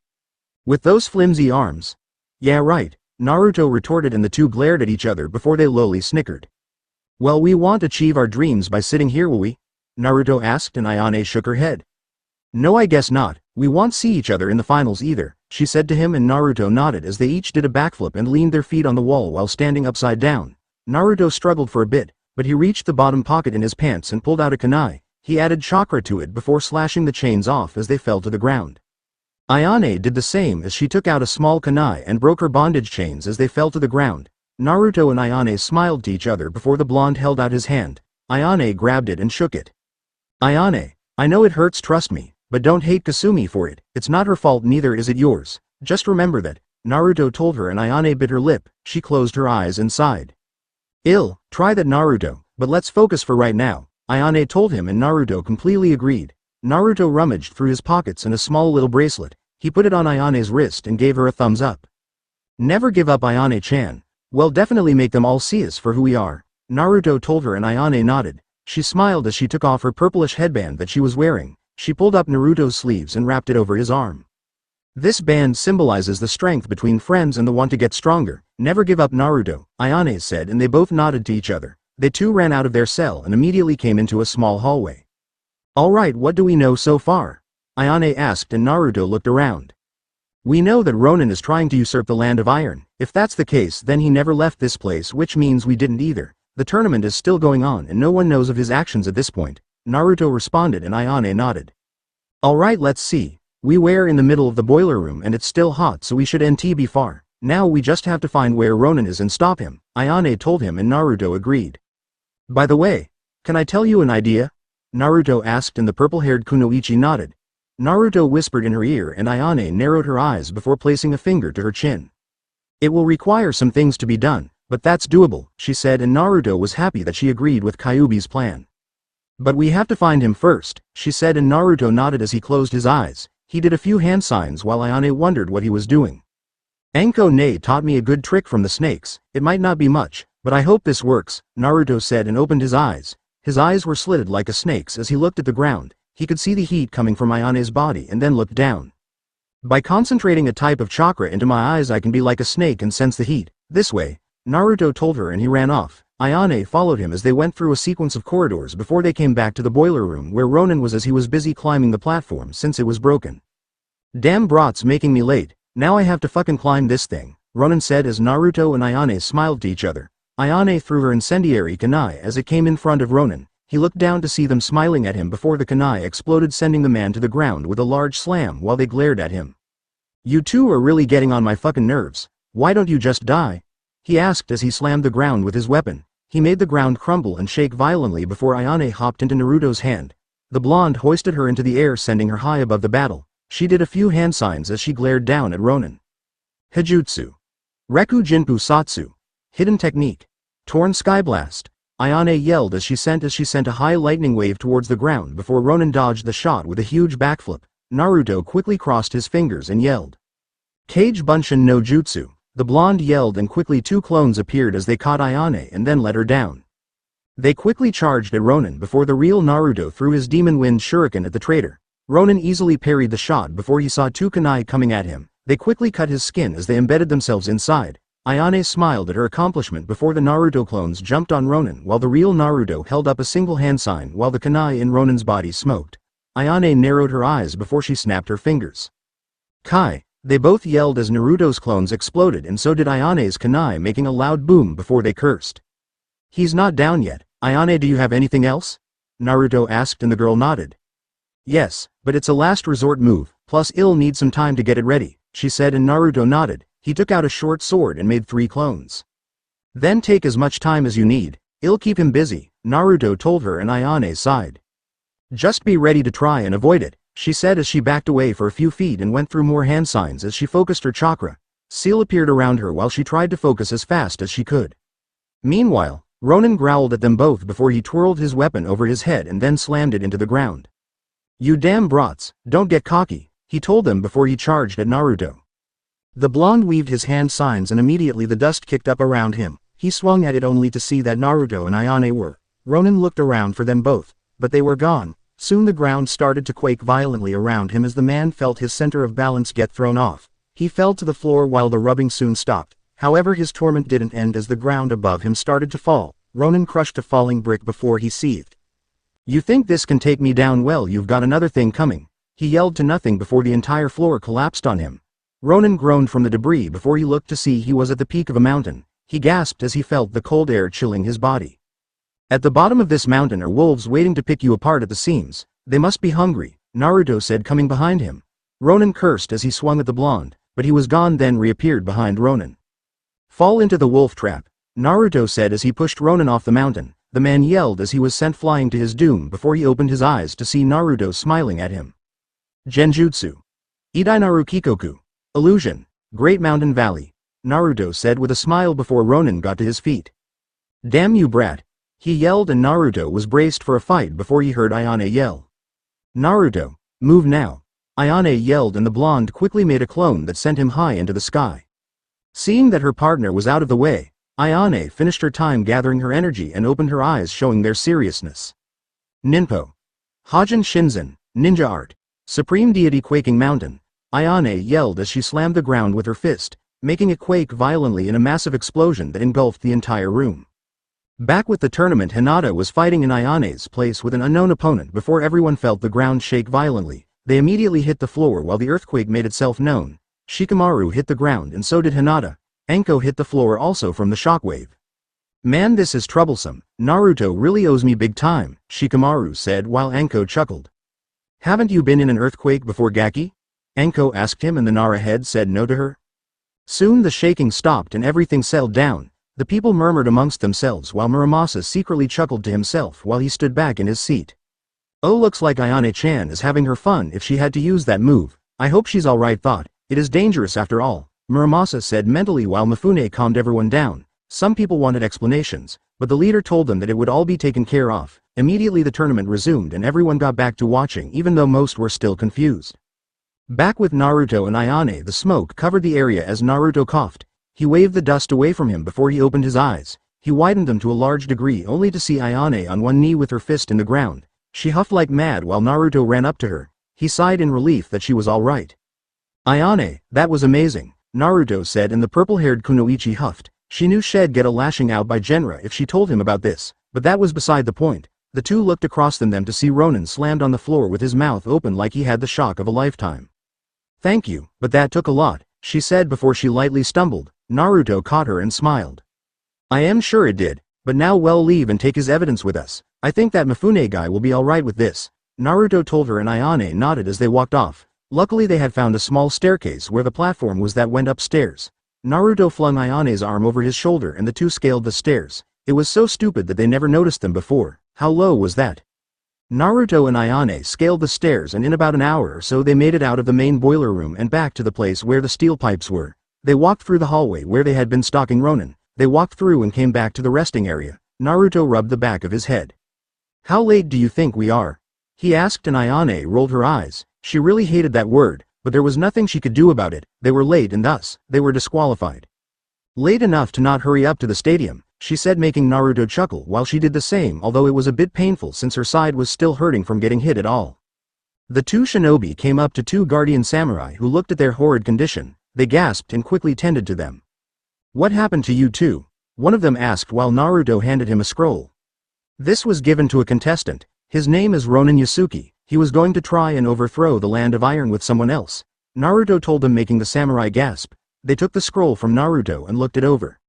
With those flimsy arms? Yeah right, Naruto retorted, and the two glared at each other before they lowly snickered. Well, we won't achieve our dreams by sitting here, will we? Naruto asked, and Ayane shook her head. No, I guess not. We won't see each other in the finals either, she said to him, and Naruto nodded as they each did a backflip and leaned their feet on the wall while standing upside down. Naruto struggled for a bit, but he reached the bottom pocket in his pants and pulled out a kunai. He added chakra to it before slashing the chains off as they fell to the ground. Ayane did the same as she took out a small kunai and broke her bondage chains as they fell to the ground. Naruto and Ayane smiled to each other before the blonde held out his hand. Ayane grabbed it and shook it. Ayane, I know it hurts, trust me. But don't hate Kasumi for it. It's not her fault, neither is it yours. Just remember that, Naruto told her, and Ayane bit her lip. She closed her eyes and sighed. Try that, Naruto, but let's focus for right now, Ayane told him, and Naruto completely agreed. Naruto rummaged through his pockets and a small little bracelet. He put it on Ayane's wrist and gave her a thumbs up. Never give up, Ayane-chan. Well, definitely make them all see us for who we are, Naruto told her, and Ayane nodded. She smiled as she took off her purplish headband that she was wearing. She pulled up Naruto's sleeves and wrapped it over his arm. This band symbolizes the strength between friends and the want to get stronger. Never give up, Naruto, Ayane said, and they both nodded to each other. They too ran out of their cell and immediately came into a small hallway. Alright, what do we know so far? Ayane asked, and Naruto looked around. We know that Ronin is trying to usurp the land of iron. If that's the case, then he never left this place, which means we didn't either. The tournament is still going on and no one knows of his actions at this point, Naruto responded, and Ayane nodded. Alright, let's see. We were in the middle of the boiler room and it's still hot, so we shouldn't be far. Now we just have to find where Ronin is and stop him, Ayane told him, and Naruto agreed. By the way, can I tell you an idea? Naruto asked, and the purple-haired Kunoichi nodded. Naruto whispered in her ear, and Ayane narrowed her eyes before placing a finger to her chin. It will require some things to be done, but that's doable, she said, and Naruto was happy that she agreed with Kyuubi's plan. But we have to find him first, she said, and Naruto nodded as he closed his eyes. He did a few hand signs while Ayane wondered what he was doing. Anko taught me a good trick from the snakes. It might not be much, but I hope this works, Naruto said and opened his eyes. His eyes were slitted like a snake's as he looked at the ground. He could see the heat coming from Ayane's body and then looked down. By concentrating a type of chakra into my eyes, I can be like a snake and sense the heat. This way, Naruto told her, and he ran off. Ayane followed him as they went through a sequence of corridors before they came back to the boiler room where Ronin was, as he was busy climbing the platform since it was broken. Damn, brot's making me late. Now I have to fucking climb this thing, Ronin said as Naruto and Ayane smiled to each other. Ayane threw her incendiary kunai as it came in front of Ronin. He looked down to see them smiling at him before the kunai exploded, sending the man to the ground with a large slam while they glared at him. You two are really getting on my fucking nerves. Why don't you just die? He asked as he slammed the ground with his weapon. He made the ground crumble and shake violently before Ayane hopped into Naruto's hand. The blonde hoisted her into the air, sending her high above the battle. She did a few hand signs as she glared down at Ronin. Hijutsu. Reku Jinpu Satsu. Hidden technique. Torn Sky Blast. Ayane yelled as she sent a high lightning wave towards the ground before Ronin dodged the shot with a huge backflip. Naruto quickly crossed his fingers and yelled. Kage Bunshin no Jutsu. The blonde yelled and quickly two clones appeared as they caught Ayane and then let her down. They quickly charged at Ronin before the real Naruto threw his Demon Wind Shuriken at the traitor. Ronin easily parried the shot before he saw two kunai coming at him. They quickly cut his skin as they embedded themselves inside. Ayane smiled at her accomplishment before the Naruto clones jumped on Ronin while the real Naruto held up a single hand sign while the kunai in Ronin's body smoked. Ayane narrowed her eyes before she snapped her fingers. Kai. They both yelled as Naruto's clones exploded and so did Ayane's kunai, making a loud boom before they cursed. He's not down yet. Ayane, do you have anything else? Naruto asked and the girl nodded. Yes, but it's a last resort move, plus I'll need some time to get it ready, she said and Naruto nodded. He took out a short sword and made 3 clones. Then take as much time as you need, I'll keep him busy, Naruto told her and Ayane sighed. Just be ready to try and avoid it, she said as she backed away for a few feet and went through more hand signs as she focused her chakra. Seal appeared around her while she tried to focus as fast as she could. Meanwhile, Ronin growled at them both before he twirled his weapon over his head and then slammed it into the ground. You damn brats, don't get cocky, he told them before he charged at Naruto. The blonde weaved his hand signs and immediately the dust kicked up around him. He swung at it only to see that Naruto and Ayane were. Ronin looked around for them both, but they were gone. Soon the ground started to quake violently around him as the man felt his center of balance get thrown off. He fell to the floor while the rubbing soon stopped. However, his torment didn't end as the ground above him started to fall. Ronin crushed a falling brick before he seethed. You think this can take me down? Well, you've got another thing coming. He yelled to nothing before the entire floor collapsed on him. Ronin groaned from the debris before he looked to see he was at the peak of a mountain. He gasped as he felt the cold air chilling his body. At the bottom of this mountain are wolves waiting to pick you apart at the seams. They must be hungry, Naruto said coming behind him. Ronin cursed as he swung at the blonde, but he was gone then reappeared behind Ronin. Fall into the wolf trap, Naruto said as he pushed Ronin off the mountain. The man yelled as he was sent flying to his doom before he opened his eyes to see Naruto smiling at him. Genjutsu. Idainaru Kikoku. Illusion. Great Mountain Valley, Naruto said with a smile before Ronin got to his feet. Damn you brat, he yelled and Naruto was braced for a fight before he heard Ayane yell. Naruto, move now. Ayane yelled and the blonde quickly made a clone that sent him high into the sky. Seeing that her partner was out of the way, Ayane finished her time gathering her energy and opened her eyes showing their seriousness. Ninpo. Hajin Shinzen, Ninja Art. Supreme Deity Quaking Mountain. Ayane yelled as she slammed the ground with her fist, making it quake violently in a massive explosion that engulfed the entire room. Back with the tournament, Hinata was fighting in Ayane's place with an unknown opponent before everyone felt the ground shake violently. They immediately hit the floor while the earthquake made itself known. Shikamaru hit the ground and so did Hinata. Anko hit the floor also from the shockwave. Man, this is troublesome. Naruto really owes me big time, Shikamaru said while Anko chuckled. Haven't you been in an earthquake before, Gaki? Anko asked him and the Nara head said no to her. Soon the shaking stopped and everything settled down. The people murmured amongst themselves while Muramasa secretly chuckled to himself while he stood back in his seat. Oh, looks like Ayane-chan is having her fun if she had to use that move. I hope she's alright. Thought. It is dangerous after all, Muramasa said mentally while Mifune calmed everyone down. Some people wanted explanations, but the leader told them that it would all be taken care of. Immediately the tournament resumed and everyone got back to watching even though most were still confused. Back with Naruto and Ayane, the smoke covered the area as Naruto coughed. He waved the dust away from him before he opened his eyes. He widened them to a large degree only to see Ayane on one knee with her fist in the ground. She huffed like mad while Naruto ran up to her. He sighed in relief that she was alright. Ayane, that was amazing, Naruto said and the purple-haired Kunoichi huffed. She knew she'd get a lashing out by Genra if she told him about this, but that was beside the point. The two looked across them to see Ronin slammed on the floor with his mouth open like he had the shock of a lifetime. Thank you, but that took a lot, she said before she lightly stumbled. Naruto caught her and smiled. I am sure it did, but now we'll leave and take his evidence with us. I think that Mifune guy will be alright with this, Naruto told her and Ayane nodded as they walked off. Luckily they had found a small staircase where the platform was that went upstairs. Naruto flung Ayane's arm over his shoulder and the two scaled the stairs. It was so stupid that they never noticed them before. How low was that? Naruto and Ayane scaled the stairs and in about an hour or so they made it out of the main boiler room and back to the place where the steel pipes were. They walked through the hallway where they had been stalking Ronin. They walked through and came back to the resting area. Naruto rubbed the back of his head. "How late do you think we are?" he asked, and Ayane rolled her eyes. She really hated that word, but there was nothing she could do about it. They were late and thus, they were disqualified. "Late enough to not hurry up to the stadium," she said, making Naruto chuckle while she did the same, although it was a bit painful since her side was still hurting from getting hit at all. The two shinobi came up to two guardian samurai who looked at their horrid condition. They gasped and quickly tended to them. "What happened to you two?" one of them asked while Naruto handed him a scroll. This was given to a contestant. His name is Ronin Yasuki. He was going to try and overthrow the Land of Iron with someone else. Naruto told them, making the samurai gasp. They took the scroll from Naruto and looked it over.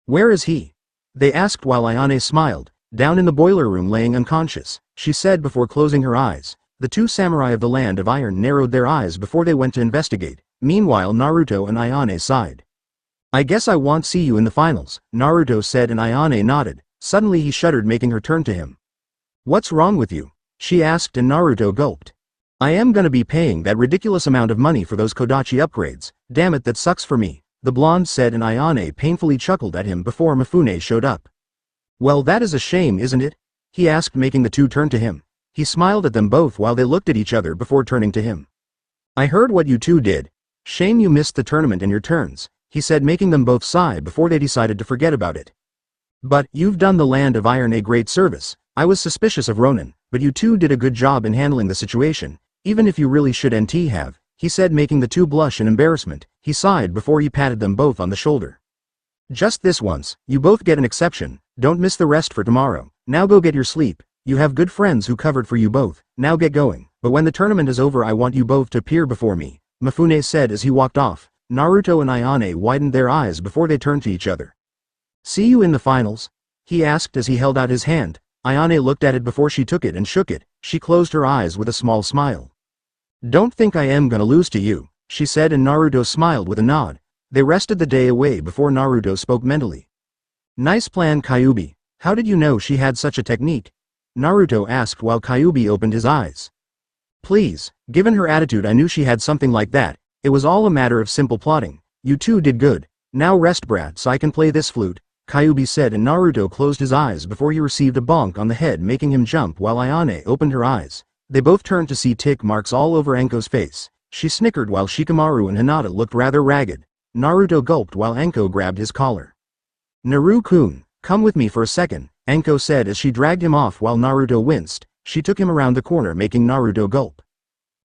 "Where is he?" they asked while Ayane smiled. "Down in the boiler room laying unconscious," she said before closing her eyes. The two samurai of the Land of Iron narrowed their eyes before they went to investigate. Meanwhile, Naruto and Ayane sighed. "I guess I won't see you in the finals," Naruto said, and Ayane nodded. Suddenly he shuddered, making her turn to him. "What's wrong with you?" she asked, and Naruto gulped. "I am gonna be paying that ridiculous amount of money for those Kodachi upgrades. Damn it, that sucks for me," the blonde said, and Ayane painfully chuckled at him before Mifune showed up. "Well, that is a shame, isn't it?" he asked, making the two turn to him. He smiled at them both while they looked at each other before turning to him. "I heard what you two did. Shame you missed the tournament in your turns," he said, making them both sigh before they decided to forget about it. "But, you've done the Land of Iron a great service. I was suspicious of Ronin, but you two did a good job in handling the situation, even if you really should NT have," he said, making the two blush in embarrassment. He sighed before he patted them both on the shoulder. "Just this once, you both get an exception. Don't miss the rest for tomorrow. Now go get your sleep. You have good friends who covered for you both. Now get going. But when the tournament is over, I want you both to appear before me," Mifune said as he walked off. Naruto and Ayane widened their eyes before they turned to each other. "See you in the finals?" he asked as he held out his hand. Ayane looked at it before she took it and shook it. She closed her eyes with a small smile. "Don't think I am gonna lose to you," she said, and Naruto smiled with a nod. They rested the day away before Naruto spoke mentally. "Nice plan, Kyuubi. How did you know she had such a technique?" Naruto asked while Kyuubi opened his eyes. "Please, given her attitude, I knew she had something like that. It was all a matter of simple plotting. You two did good. Now rest, brat, so I can play this flute," Kyuubi said, and Naruto closed his eyes before he received a bonk on the head, making him jump while Ayane opened her eyes. They both turned to see tick marks all over Anko's face. She snickered while Shikamaru and Hinata looked rather ragged. Naruto gulped while Anko grabbed his collar. "Naru-kun, come with me for a second," Anko said as she dragged him off while Naruto winced. She took him around the corner, making Naruto gulp.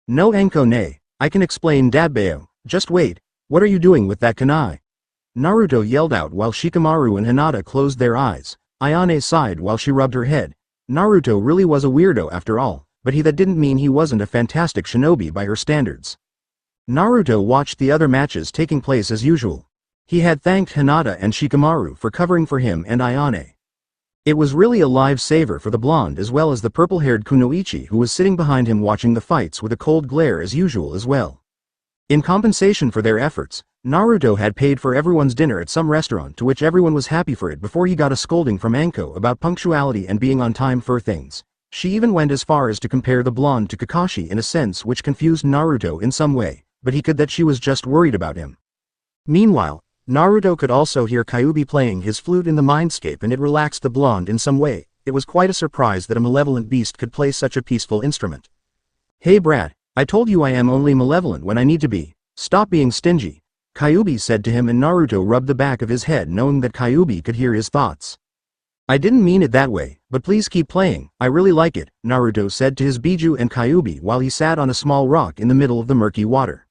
"No, Anko, nay. I can explain, Dabbeo. Just wait. What are you doing with that kunai?" Naruto yelled out while Shikamaru and Hinata closed their eyes. Ayane sighed while she rubbed her head. Naruto really was a weirdo after all, but that didn't mean he wasn't a fantastic shinobi by her standards. Naruto watched the other matches taking place as usual. He had thanked Hinata and Shikamaru for covering for him and Ayane. It was really a lifesaver for the blonde as well as the purple-haired Kunoichi, who was sitting behind him watching the fights with a cold glare as usual as well. In compensation for their efforts, Naruto had paid for everyone's dinner at some restaurant, to which everyone was happy for it before he got a scolding from Anko about punctuality and being on time for things. She even went as far as to compare the blonde to Kakashi in a sense which confused Naruto in some way, but he could that she was just worried about him. Meanwhile, Naruto could also hear Kyuubi playing his flute in the mindscape, and it relaxed the blonde in some way. It was quite a surprise that a malevolent beast could play such a peaceful instrument. "Hey brat, I told you I am only malevolent when I need to be. Stop being stingy," Kyuubi said to him, and Naruto rubbed the back of his head knowing that Kyuubi could hear his thoughts. "I didn't mean it that way, but please keep playing, I really like it," Naruto said to his Biju and Kyuubi while he sat on a small rock in the middle of the murky water.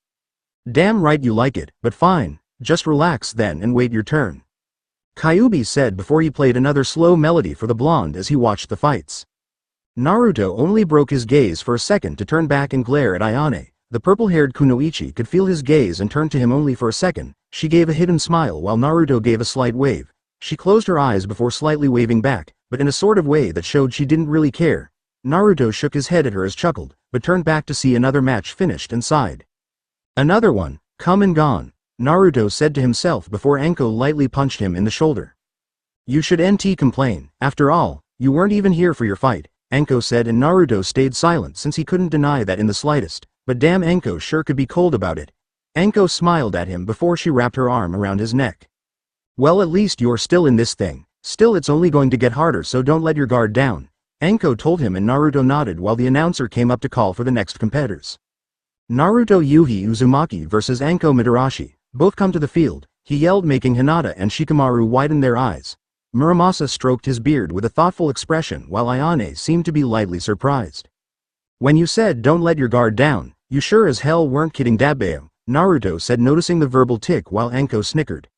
"Damn right you like it, but fine. Just relax then and wait your turn," Kyuubi said before he played another slow melody for the blonde as he watched the fights. Naruto only broke his gaze for a second to turn back and glare at Ayane. The purple-haired Kunoichi could feel his gaze and turned to him only for a second. She gave a hidden smile while Naruto gave a slight wave. She closed her eyes before slightly waving back, but in a sort of way that showed she didn't really care. Naruto shook his head at her as chuckled, but turned back to see another match finished and sighed. "Another one, come and gone," Naruto said to himself before Anko lightly punched him in the shoulder. "You should NT complain. After all, you weren't even here for your fight," Anko said, and Naruto stayed silent since he couldn't deny that in the slightest. But damn, Anko sure could be cold about it. Anko smiled at him before she wrapped her arm around his neck. Well, at least you're still in this thing. Still, it's only going to get harder, so don't let your guard down, Anko told him, and Naruto nodded while the announcer came up to call for the next competitors. Naruto Yuhi Uzumaki vs Anko Mitarashi. Both come to the field, he yelled, making Hinata and Shikamaru widen their eyes. Muramasa stroked his beard with a thoughtful expression while Ayane seemed to be lightly surprised. When you said don't let your guard down, you sure as hell weren't kidding, Dabbeo, Naruto said, noticing the verbal tick while Anko snickered.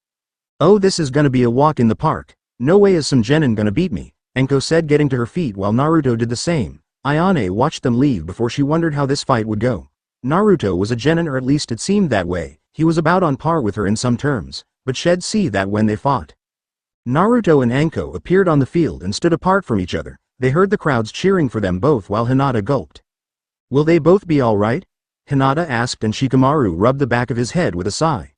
Oh, this is gonna be a walk in the park. No way is some genin gonna beat me, Anko said, getting to her feet while Naruto did the same. Ayane watched them leave before she wondered how this fight would go. Naruto was a genin, or at least it seemed that way. He was about on par with her in some terms, but she'd see that when they fought. Naruto and Anko appeared on the field and stood apart from each other. They heard the crowds cheering for them both while Hinata gulped. Will they both be alright? Hinata asked, and Shikamaru rubbed the back of his head with a sigh.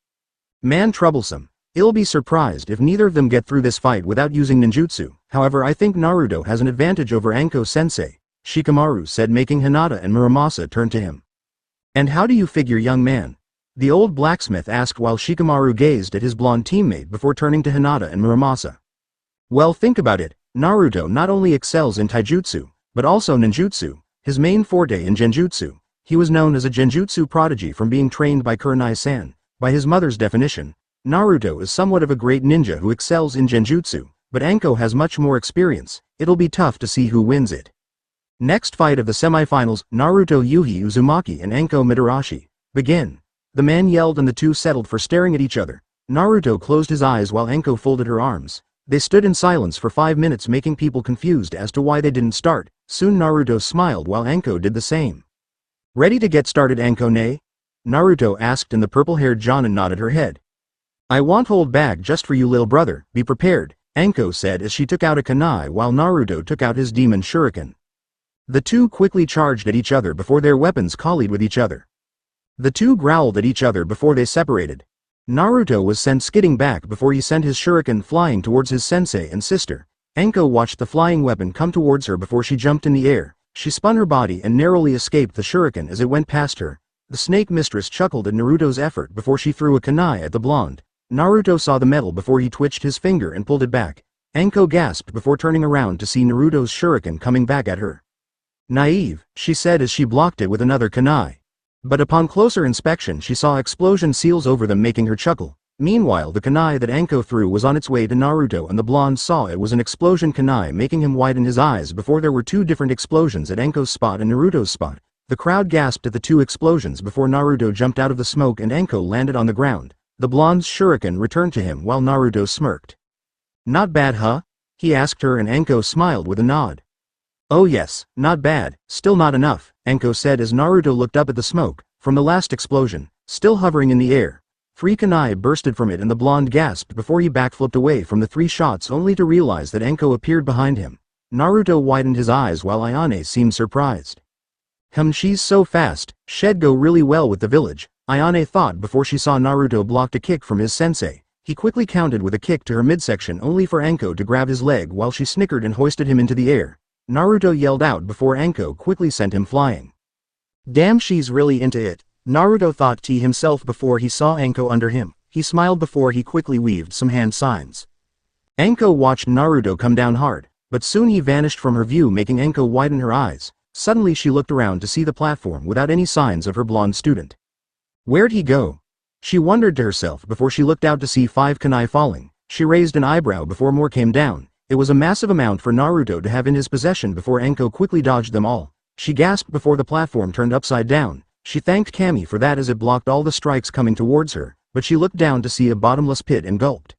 Man, troublesome. I'll be surprised if neither of them get through this fight without using ninjutsu. However, I think Naruto has an advantage over Anko-sensei, Shikamaru said, making Hinata and Muramasa turn to him. And how do you figure, young man? The old blacksmith asked while Shikamaru gazed at his blonde teammate before turning to Hinata and Muramasa. Well, think about it. Naruto not only excels in taijutsu, but also ninjutsu, his main forte in genjutsu. He was known as a genjutsu prodigy from being trained by Kurenai-san. By his mother's definition, Naruto is somewhat of a great ninja who excels in genjutsu, but Anko has much more experience. It'll be tough to see who wins it. Next fight of the semifinals, Naruto Yuhi Uzumaki and Anko Mitarashi. Begin. The man yelled, and the two settled for staring at each other. Naruto closed his eyes while Anko folded her arms. They stood in silence for 5 minutes, making people confused as to why they didn't start. Soon Naruto smiled while Anko did the same. Ready to get started, Anko-ne? Naruto asked, and the purple-haired Jonin nodded her head. I won't hold back just for you, lil brother. Be prepared, Anko said as she took out a kunai while Naruto took out his demon shuriken. The two quickly charged at each other before their weapons collided with each other. The two growled at each other before they separated. Naruto was sent skidding back before he sent his shuriken flying towards his sensei and sister. Anko watched the flying weapon come towards her before she jumped in the air. She spun her body and narrowly escaped the shuriken as it went past her. The snake mistress chuckled at Naruto's effort before she threw a kunai at the blonde. Naruto saw the metal before he twitched his finger and pulled it back. Anko gasped before turning around to see Naruto's shuriken coming back at her. Naive, she said as she blocked it with another kunai. But upon closer inspection she saw explosion seals over them, making her chuckle. Meanwhile, the kunai that Anko threw was on its way to Naruto, and the blonde saw it was an explosion kunai, making him widen his eyes before there were two different explosions at Anko's spot and Naruto's spot. The crowd gasped at the two explosions before Naruto jumped out of the smoke and Anko landed on the ground. The blonde's shuriken returned to him while Naruto smirked. Not bad, huh? He asked her, and Anko smiled with a nod. Oh yes, not bad, still not enough, Anko said as Naruto looked up at the smoke from the last explosion, still hovering in the air. 3 kunai bursted from it, and the blonde gasped before he backflipped away from the 3 shots, only to realize that Anko appeared behind him. Naruto widened his eyes while Ayane seemed surprised. She's so fast, she'd go really well with the village, Ayane thought before she saw Naruto blocked a kick from his sensei. He quickly countered with a kick to her midsection, only for Anko to grab his leg while she snickered and hoisted him into the air. Naruto yelled out before Anko quickly sent him flying. Damn, she's really into it, Naruto thought to himself before he saw Anko under him. He smiled before he quickly weaved some hand signs. Anko watched Naruto come down hard, but soon he vanished from her view, making Anko widen her eyes. Suddenly she looked around to see the platform without any signs of her blonde student. Where'd he go? She wondered to herself before she looked out to see 5 kunai falling. She raised an eyebrow before more came down. It was a massive amount for Naruto to have in his possession before Anko quickly dodged them all. She gasped before the platform turned upside down. She thanked Kami for that as it blocked all the strikes coming towards her, but she looked down to see a bottomless pit and gulped.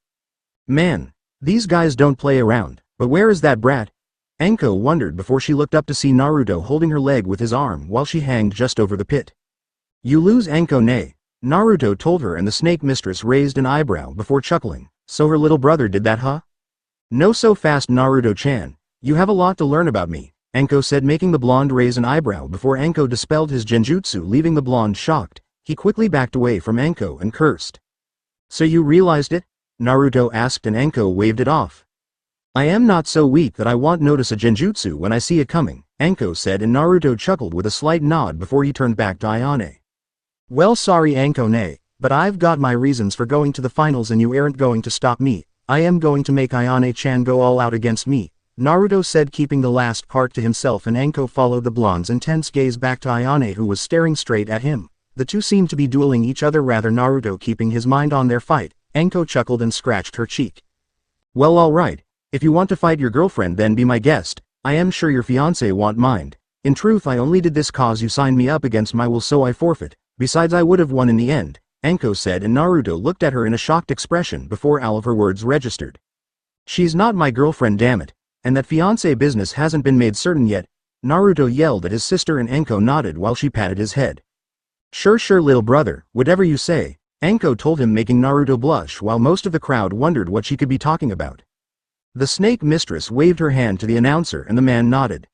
Man, these guys don't play around, but where is that brat? Anko wondered before she looked up to see Naruto holding her leg with his arm while she hanged just over the pit. You lose, Anko-ne, Naruto told her, and the snake mistress raised an eyebrow before chuckling. So her little brother did that, huh? No, so fast, Naruto-chan. You have a lot to learn about me, Anko said, making the blonde raise an eyebrow before Anko dispelled his genjutsu, leaving the blonde shocked. He quickly backed away from Anko and cursed. So you realized it? Naruto asked, and Anko waved it off. I am not so weak that I won't notice a genjutsu when I see it coming, Anko said, and Naruto chuckled with a slight nod before he turned back to Ayane. Well, sorry, Anko-ne. But I've got my reasons for going to the finals and you aren't going to stop me. I am going to make Ayane-chan go all out against me, Naruto said, keeping the last part to himself, and Anko followed the blonde's intense gaze back to Ayane, who was staring straight at him. The two seemed to be dueling each other, rather Naruto keeping his mind on their fight. Anko chuckled and scratched her cheek. Well, alright. If you want to fight your girlfriend, then be my guest. I am sure your fiancé won't mind. In truth, I only did this cause you signed me up against my will, so I forfeit. Besides, I would have won in the end, Anko said, and Naruto looked at her in a shocked expression before all of her words registered. She's not my girlfriend, damn it. And that fiancé business hasn't been made certain yet, Naruto yelled at his sister, and Anko nodded while she patted his head. Sure little brother, whatever you say, Anko told him, making Naruto blush while most of the crowd wondered what she could be talking about. The snake mistress waved her hand to the announcer and the man nodded.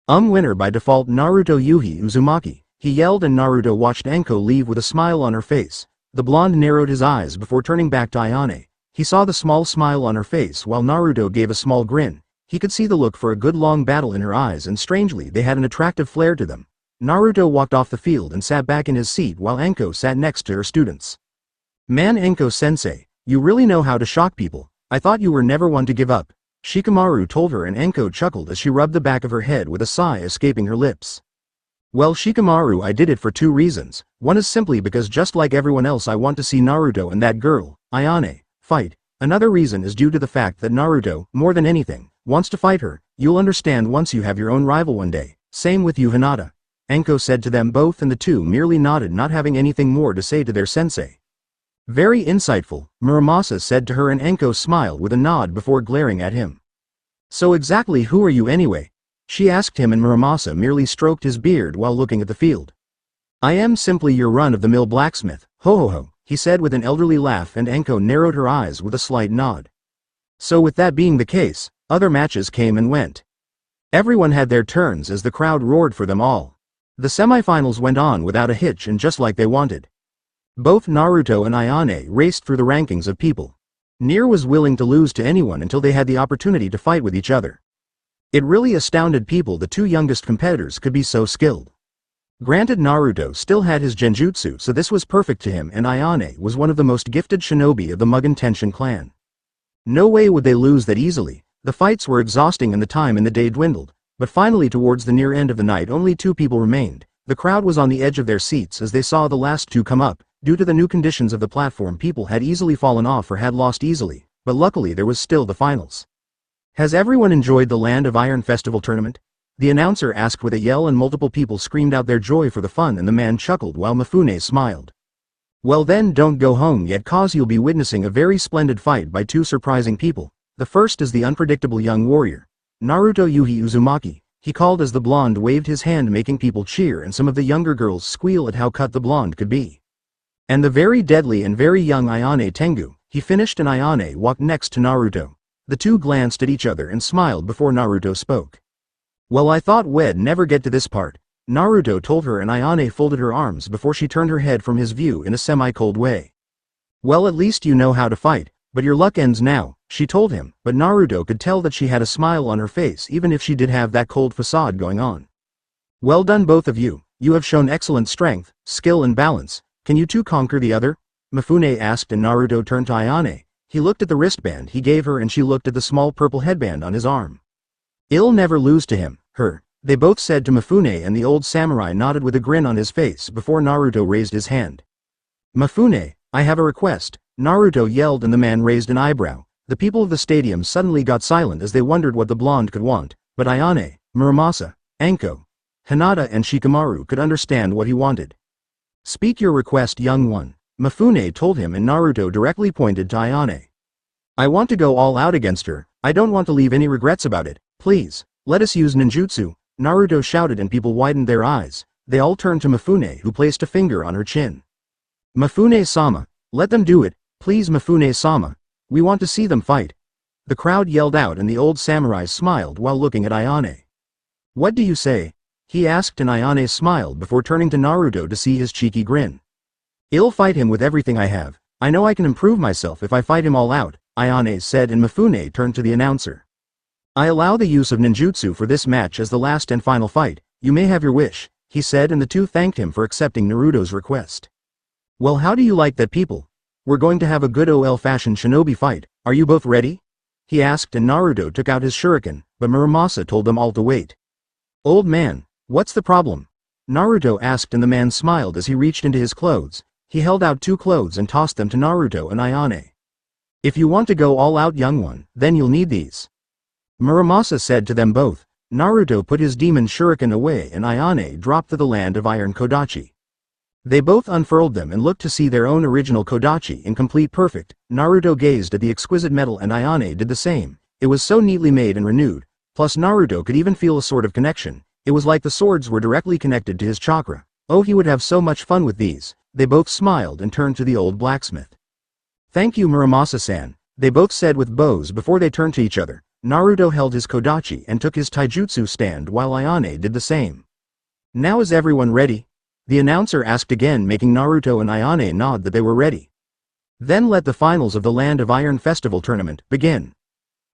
Winner by default, Naruto Yuhi Uzumaki, he yelled, and Naruto watched Anko leave with a smile on her face. The blonde narrowed his eyes before turning back to Ayane. He saw the small smile on her face while Naruto gave a small grin. He could see the look for a good long battle in her eyes, and strangely they had an attractive flair to them. Naruto walked off the field and sat back in his seat while Anko sat next to her students. Man, Anko-sensei, you really know how to shock people. I thought you were never one to give up, Shikamaru told her, and Anko chuckled as she rubbed the back of her head with a sigh escaping her lips. Well, Shikamaru, I did it for two reasons. One is simply because just like everyone else I want to see Naruto and that girl, Ayane, fight. Another reason is due to the fact that Naruto, more than anything, wants to fight her. You'll understand once you have your own rival one day. Same with you, Hinata, Anko said to them both, and the two merely nodded, not having anything more to say to their sensei. Very insightful, Muramasa said to her, and Anko smiled with a nod before glaring at him. So exactly who are you anyway? She asked him, and Muramasa merely stroked his beard while looking at the field. I am simply your run-of-the-mill blacksmith, ho, he said with an elderly laugh, and Anko narrowed her eyes with a slight nod. So with that being the case, other matches came and went. Everyone had their turns as the crowd roared for them all. The semifinals went on without a hitch and just like they wanted. Both Naruto and Ayane raced through the rankings of people. Near was willing to lose to anyone until they had the opportunity to fight with each other. It really astounded people the two youngest competitors could be so skilled. Granted, Naruto still had his genjutsu, so this was perfect to him, and Ayane was one of the most gifted shinobi of the Mugen Tenshin clan. No way would they lose that easily. The fights were exhausting and the time in the day dwindled, but finally towards the near end of the night only two people remained. The crowd was on the edge of their seats as they saw the last two come up. Due to the new conditions of the platform, people had easily fallen off or had lost easily, but luckily there was still the finals. Has everyone enjoyed the Land of Iron Festival tournament? The announcer asked with a yell, and multiple people screamed out their joy for the fun, and the man chuckled while Mifune smiled. Well then, don't go home yet, cause you'll be witnessing a very splendid fight by two surprising people. The first is the unpredictable young warrior, Naruto Yuhi Uzumaki, he called as the blonde waved his hand, making people cheer and some of the younger girls squeal at how cut the blonde could be. And the very deadly and very young Ayane Tengu, he finished, and Ayane walked next to Naruto. The two glanced at each other and smiled before Naruto spoke. Well, I thought we'd never get to this part, Naruto told her, and Ayane folded her arms before she turned her head from his view in a semi-cold way. Well, at least you know how to fight, but your luck ends now, she told him, but Naruto could tell that she had a smile on her face even if she did have that cold facade going on. Well done both of you, you have shown excellent strength, skill and balance. Can you two conquer the other? Mifune asked, and Naruto turned to Ayane. He looked at the wristband he gave her and she looked at the small purple headband on his arm. I'll never lose to him, her, they both said to Mifune, and the old samurai nodded with a grin on his face before Naruto raised his hand. Mifune, I have a request, Naruto yelled, and the man raised an eyebrow. The people of the stadium suddenly got silent as they wondered what the blonde could want, but Ayane, Muramasa, Anko, Hinata and Shikamaru could understand what he wanted. Speak your request, young one, Mifune told him, and Naruto directly pointed to Ayane. I want to go all out against her. I don't want to leave any regrets about it. Please, let us use ninjutsu, Naruto shouted, and people widened their eyes. They all turned to Mifune, who placed a finger on her chin. Mifune-sama, let them do it, please Mifune-sama. We want to see them fight. The crowd yelled out, and the old samurai smiled while looking at Ayane. What do you say? He asked, and Ayane smiled before turning to Naruto to see his cheeky grin. I'll fight him with everything I have. I know I can improve myself if I fight him all out, Ayane said, and Mifune turned to the announcer. I allow the use of ninjutsu for this match as the last and final fight. You may have your wish, he said, and the two thanked him for accepting Naruto's request. Well, how do you like that, people? We're going to have a good old-fashioned shinobi fight. Are you both ready? He asked, and Naruto took out his shuriken, but Muramasa told them all to wait. Old man, what's the problem? Naruto asked, and the man smiled as he reached into his clothes. He held out 2 clothes and tossed them to Naruto and Ayane. If you want to go all out, young one, then you'll need these. Muramasa said to them both. Naruto put his demon shuriken away and Ayane dropped to the land of iron kodachi. They both unfurled them and looked to see their own original kodachi in complete perfect. Naruto gazed at the exquisite metal and Ayane did the same. It was so neatly made and renewed. Plus Naruto could even feel a sort of connection. It was like the swords were directly connected to his chakra. Oh, he would have so much fun with these. They both smiled and turned to the old blacksmith. Thank you, Muramasa-san, they both said with bows before they turned to each other. Naruto held his kodachi and took his taijutsu stand while Ayane did the same. Now is everyone ready? The announcer asked again, making Naruto and Ayane nod that they were ready. Then let the finals of the Land of Iron Festival tournament begin.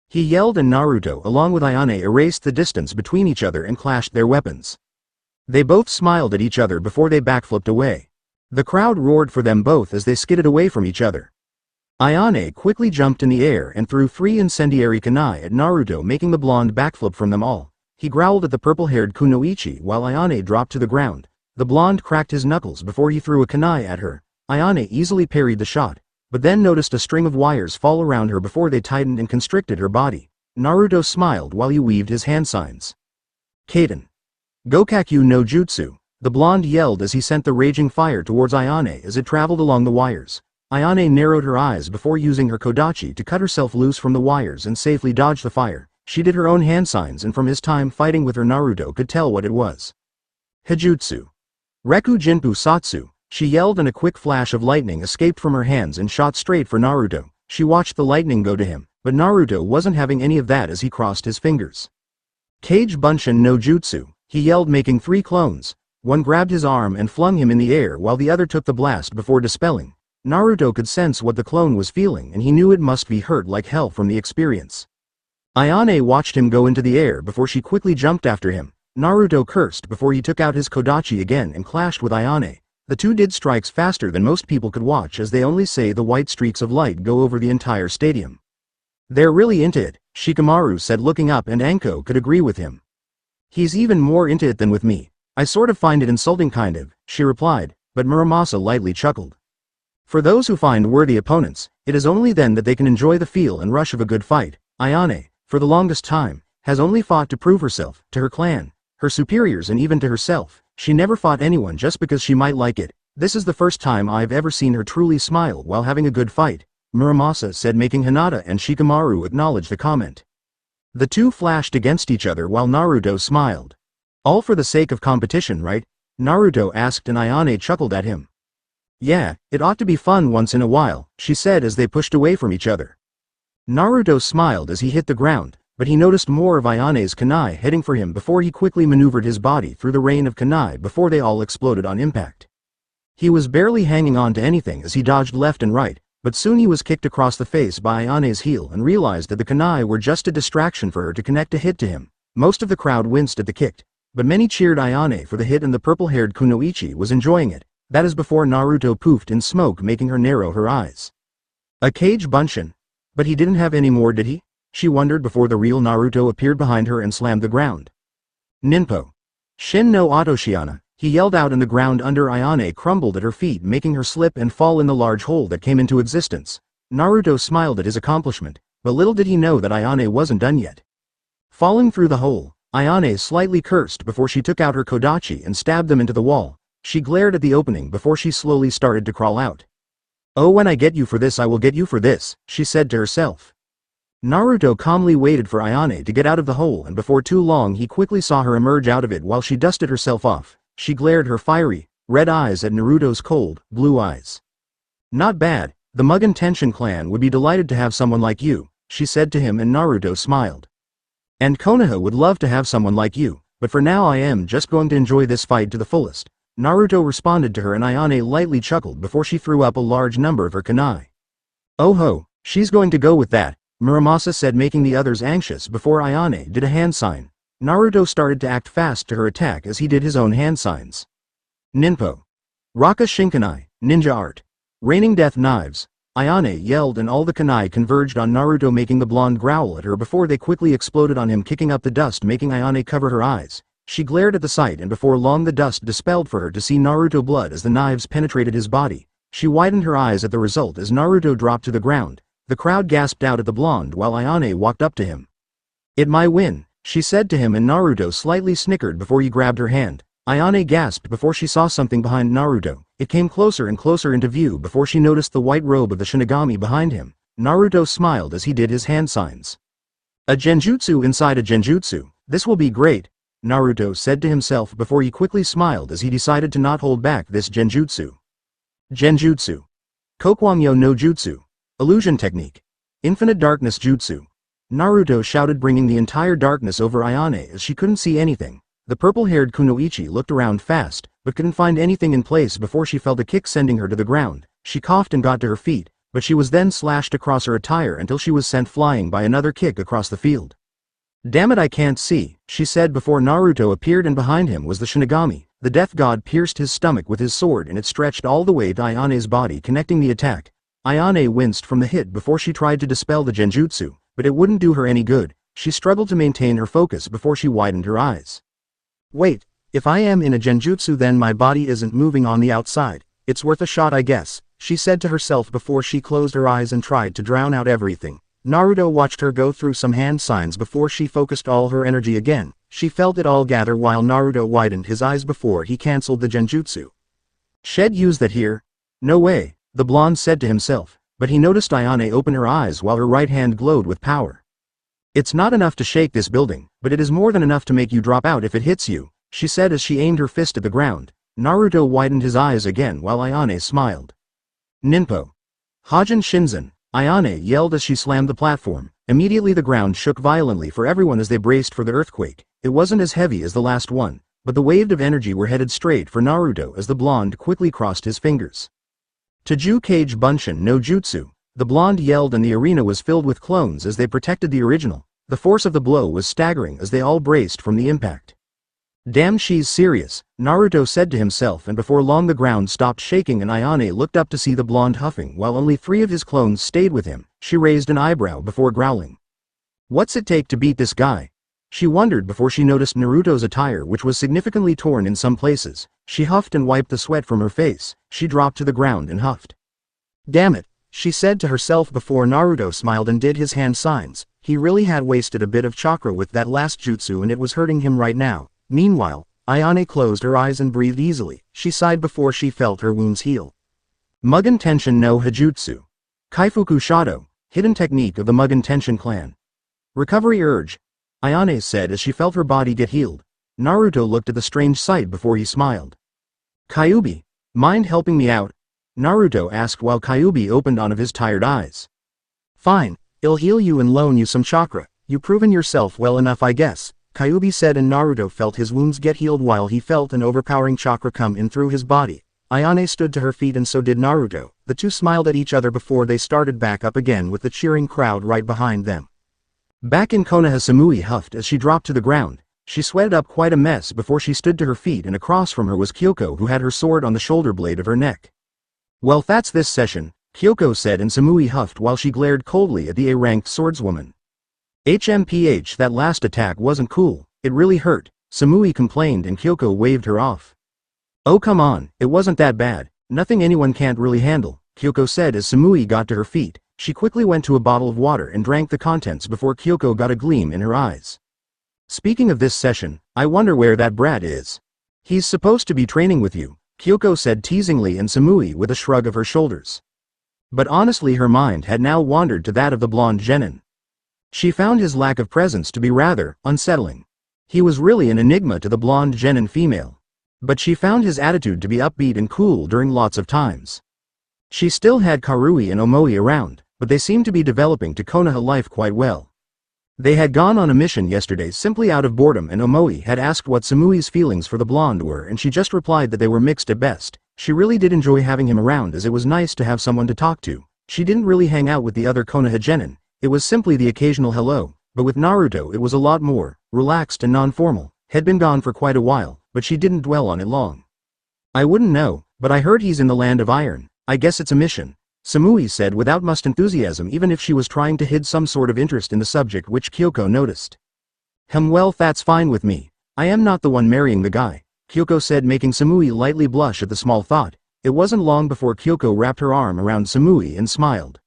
He yelled, and Naruto along with Ayane erased the distance between each other and clashed their weapons. They both smiled at each other before they backflipped away. The crowd roared for them both as they skidded away from each other. Ayane quickly jumped in the air and threw 3 incendiary kunai at Naruto, making the blonde backflip from them all. He growled at the purple-haired Kunoichi while Ayane dropped to the ground. The blonde cracked his knuckles before he threw a kunai at her. Ayane easily parried the shot, but then noticed a string of wires fall around her before they tightened and constricted her body. Naruto smiled while he weaved his hand signs. Kaden. Gokakyu no Jutsu, the blonde yelled as he sent the raging fire towards Ayane as it traveled along the wires. Ayane narrowed her eyes before using her kodachi to cut herself loose from the wires and safely dodge the fire. She did her own hand signs, and from his time fighting with her Naruto could tell what it was. Hijutsu. Reku Jinpu Satsu, she yelled, and a quick flash of lightning escaped from her hands and shot straight for Naruto. She watched the lightning go to him, but Naruto wasn't having any of that as he crossed his fingers. Kage Bunshin no Jutsu, he yelled, making 3 clones. One grabbed his arm and flung him in the air while the other took the blast before dispelling. Naruto could sense what the clone was feeling, and he knew it must be hurt like hell from the experience. Ayane watched him go into the air before she quickly jumped after him. Naruto cursed before he took out his kodachi again and clashed with Ayane. The two did strikes faster than most people could watch, as they only say the white streaks of light go over the entire stadium. They're really into it, Shikamaru said, looking up, and Anko could agree with him. He's even more into it than with me. I sort of find it insulting, kind of, she replied, but Muramasa lightly chuckled. For those who find worthy opponents, it is only then that they can enjoy the feel and rush of a good fight. Ayane, for the longest time, has only fought to prove herself, to her clan, her superiors, and even to herself. She never fought anyone just because she might like it. This is the first time I've ever seen her truly smile while having a good fight, Muramasa said, making Hinata and Shikamaru acknowledge the comment. The two flashed against each other while Naruto smiled. All for the sake of competition, right? Naruto asked, and Ayane chuckled at him. Yeah, it ought to be fun once in a while, she said as they pushed away from each other. Naruto smiled as he hit the ground, but he noticed more of Ayane's kunai heading for him before he quickly maneuvered his body through the rain of kunai before they all exploded on impact. He was barely hanging on to anything as he dodged left and right, but soon he was kicked across the face by Ayane's heel and realized that the kunai were just a distraction for her to connect a hit to him. Most of the crowd winced at the kick, but many cheered Ayane for the hit, and the purple-haired Kunoichi was enjoying it. That is before Naruto poofed in smoke, making her narrow her eyes. A Kage Bunshin? But he didn't have any more, did he? She wondered before the real Naruto appeared behind her and slammed the ground. Ninpo. Shin no Otoshiana, he yelled out, and the ground under Ayane crumbled at her feet, making her slip and fall in the large hole that came into existence. Naruto smiled at his accomplishment, but little did he know that Ayane wasn't done yet. Falling through the hole, Ayane slightly cursed before she took out her kodachi and stabbed them into the wall. She glared at the opening before she slowly started to crawl out. Oh, when I get you for this, I will get you for this, she said to herself. Naruto calmly waited for Ayane to get out of the hole, and before too long he quickly saw her emerge out of it while she dusted herself off. She glared her fiery, red eyes at Naruto's cold, blue eyes. Not bad, the Mugen Tenshin clan would be delighted to have someone like you, she said to him, and Naruto smiled. And Konoha would love to have someone like you, but for now I am just going to enjoy this fight to the fullest. Naruto responded to her, and Ayane lightly chuckled before she threw up a large number of her kunai. Oh ho, she's going to go with that, Muramasa said, making the others anxious before Ayane did a hand sign. Naruto started to act fast to her attack as he did his own hand signs. Ninpo. Raka Shinkanai, Ninja art. Raining death knives. Ayane yelled and all the kunai converged on Naruto, making the blonde growl at her before they quickly exploded on him, kicking up the dust, making Ayane cover her eyes. She glared at the sight and before long the dust dispelled for her to see Naruto blood as the knives penetrated his body. She widened her eyes at the result as Naruto dropped to the ground. The crowd gasped out at the blonde while Ayane walked up to him. "It might win," she said to him, and Naruto slightly snickered before he grabbed her hand. Ayane gasped before she saw something behind Naruto. It came closer and closer into view before she noticed the white robe of the Shinigami behind him. Naruto smiled as he did his hand signs. "A genjutsu inside a genjutsu. This will be great," Naruto said to himself before he quickly smiled as he decided to not hold back this genjutsu. Genjutsu. Kokwangyo no Jutsu. Illusion technique. Infinite darkness jutsu. Naruto shouted, bringing the entire darkness over Ayane as she couldn't see anything. The purple-haired Kunoichi looked around fast, but couldn't find anything in place before she felt a kick sending her to the ground. She coughed and got to her feet, but she was then slashed across her attire until she was sent flying by another kick across the field. "Damn it, I can't see," she said before Naruto appeared, and behind him was the Shinigami. The death god pierced his stomach with his sword and it stretched all the way to Ayane's body, connecting the attack. Ayane winced from the hit before she tried to dispel the genjutsu, but it wouldn't do her any good. She struggled to maintain her focus before she widened her eyes. "Wait, if I am in a genjutsu then my body isn't moving on the outside. It's worth a shot, I guess," she said to herself before she closed her eyes and tried to drown out everything. Naruto watched her go through some hand signs before she focused all her energy again. She felt it all gather while Naruto widened his eyes before he cancelled the genjutsu. "Shed use that here? No way," the blonde said to himself, but he noticed Ayane open her eyes while her right hand glowed with power. "It's not enough to shake this building, but it is more than enough to make you drop out if it hits you," she said as she aimed her fist at the ground. Naruto widened his eyes again while Ayane smiled. "Ninpo. Hajin Shinzen," Ayane yelled as she slammed the platform. Immediately the ground shook violently for everyone as they braced for the earthquake. It wasn't as heavy as the last one, but the waves of energy were headed straight for Naruto as the blonde quickly crossed his fingers. "Taju Kage Bunshin no Jutsu," the blonde yelled, and the arena was filled with clones as they protected the original. The force of the blow was staggering as they all braced from the impact. "Damn, she's serious," Naruto said to himself, and before long the ground stopped shaking and Ayane looked up to see the blonde huffing while only 3 of his clones stayed with him. She raised an eyebrow before growling. "What's it take to beat this guy?" she wondered before she noticed Naruto's attire, which was significantly torn in some places. She huffed and wiped the sweat from her face. She dropped to the ground and huffed. "Damn it," she said to herself before Naruto smiled and did his hand signs. He really had wasted a bit of chakra with that last jutsu and it was hurting him right now. Meanwhile, Ayane closed her eyes and breathed easily. She sighed before she felt her wounds heal. Mugen Tenshin no Hajutsu. Kaifuku Shadow, hidden technique of the Mugen Tenshin clan. Recovery urge, Ayane said as she felt her body get healed. Naruto looked at the strange sight before he smiled. "Kyuubi, mind helping me out?" Naruto asked while Kyuubi opened one of his tired eyes. "Fine, I'll heal you and loan you some chakra. You've proven yourself well enough, I guess," Kyuubi said, and Naruto felt his wounds get healed while he felt an overpowering chakra come in through his body. Ayane stood to her feet and so did Naruto. The two smiled at each other before they started back up again with the cheering crowd right behind them. Back in Konoha, Samui huffed as she dropped to the ground. She sweated up quite a mess before she stood to her feet, and across from her was Kyoko, who had her sword on the shoulder blade of her neck. "Well, that's this session," Kyoko said, and Samui huffed while she glared coldly at the A-ranked swordswoman. "HMPH, that last attack wasn't cool, it really hurt," Samui complained, and Kyoko waved her off. "Oh come on, it wasn't that bad, nothing anyone can't really handle," Kyoko said as Samui got to her feet. She quickly went to a bottle of water and drank the contents before Kyoko got a gleam in her eyes. "Speaking of this session, I wonder where that brat is. He's supposed to be training with you," Kyoko said teasingly, and Samui with a shrug of her shoulders. But honestly her mind had now wandered to that of the blonde genin. She found his lack of presence to be rather unsettling. He was really an enigma to the blonde genin female. But she found his attitude to be upbeat and cool during lots of times. She still had Karui and Omoi around, but they seemed to be developing to Konoha life quite well. They had gone on a mission yesterday simply out of boredom, and Omoi had asked what Samui's feelings for the blonde were, and she just replied that they were mixed at best. She really did enjoy having him around as it was nice to have someone to talk to. She didn't really hang out with the other Konoha genin. It was simply the occasional hello, but with Naruto it was a lot more relaxed and non-formal. Had been gone for quite a while, but she didn't dwell on it long. "I wouldn't know, But I heard he's in the land of iron. I guess it's a mission. Samui said without much enthusiasm, even if she was trying to hide some sort of interest in the subject, which Kyoko noticed. Well, that's fine with me. I am not the one marrying the guy, Kyoko said, making Samui lightly blush at the small thought. It wasn't long before Kyoko wrapped her arm around Samui and smiled.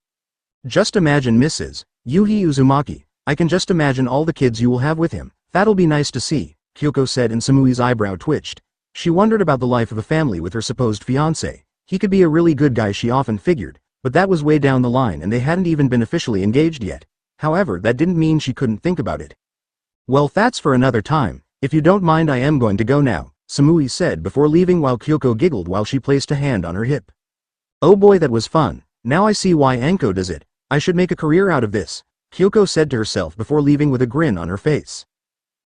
Just imagine Mrs. Yuhi Uzumaki. I can just imagine all the kids you will have with him. That'll be nice to see, Kyoko said, and Samui's eyebrow twitched. She wondered about the life of a family with her supposed fiancé. He could be a really good guy, she often figured, but that was way down the line and they hadn't even been officially engaged yet. However, that didn't mean she couldn't think about it. Well, that's for another time. If you don't mind, I am going to go now, Samui said before leaving, while Kyoko giggled while she placed a hand on her hip. Oh boy, that was fun. Now I see why Anko does it. I should make a career out of this, Kyoko said to herself before leaving with a grin on her face.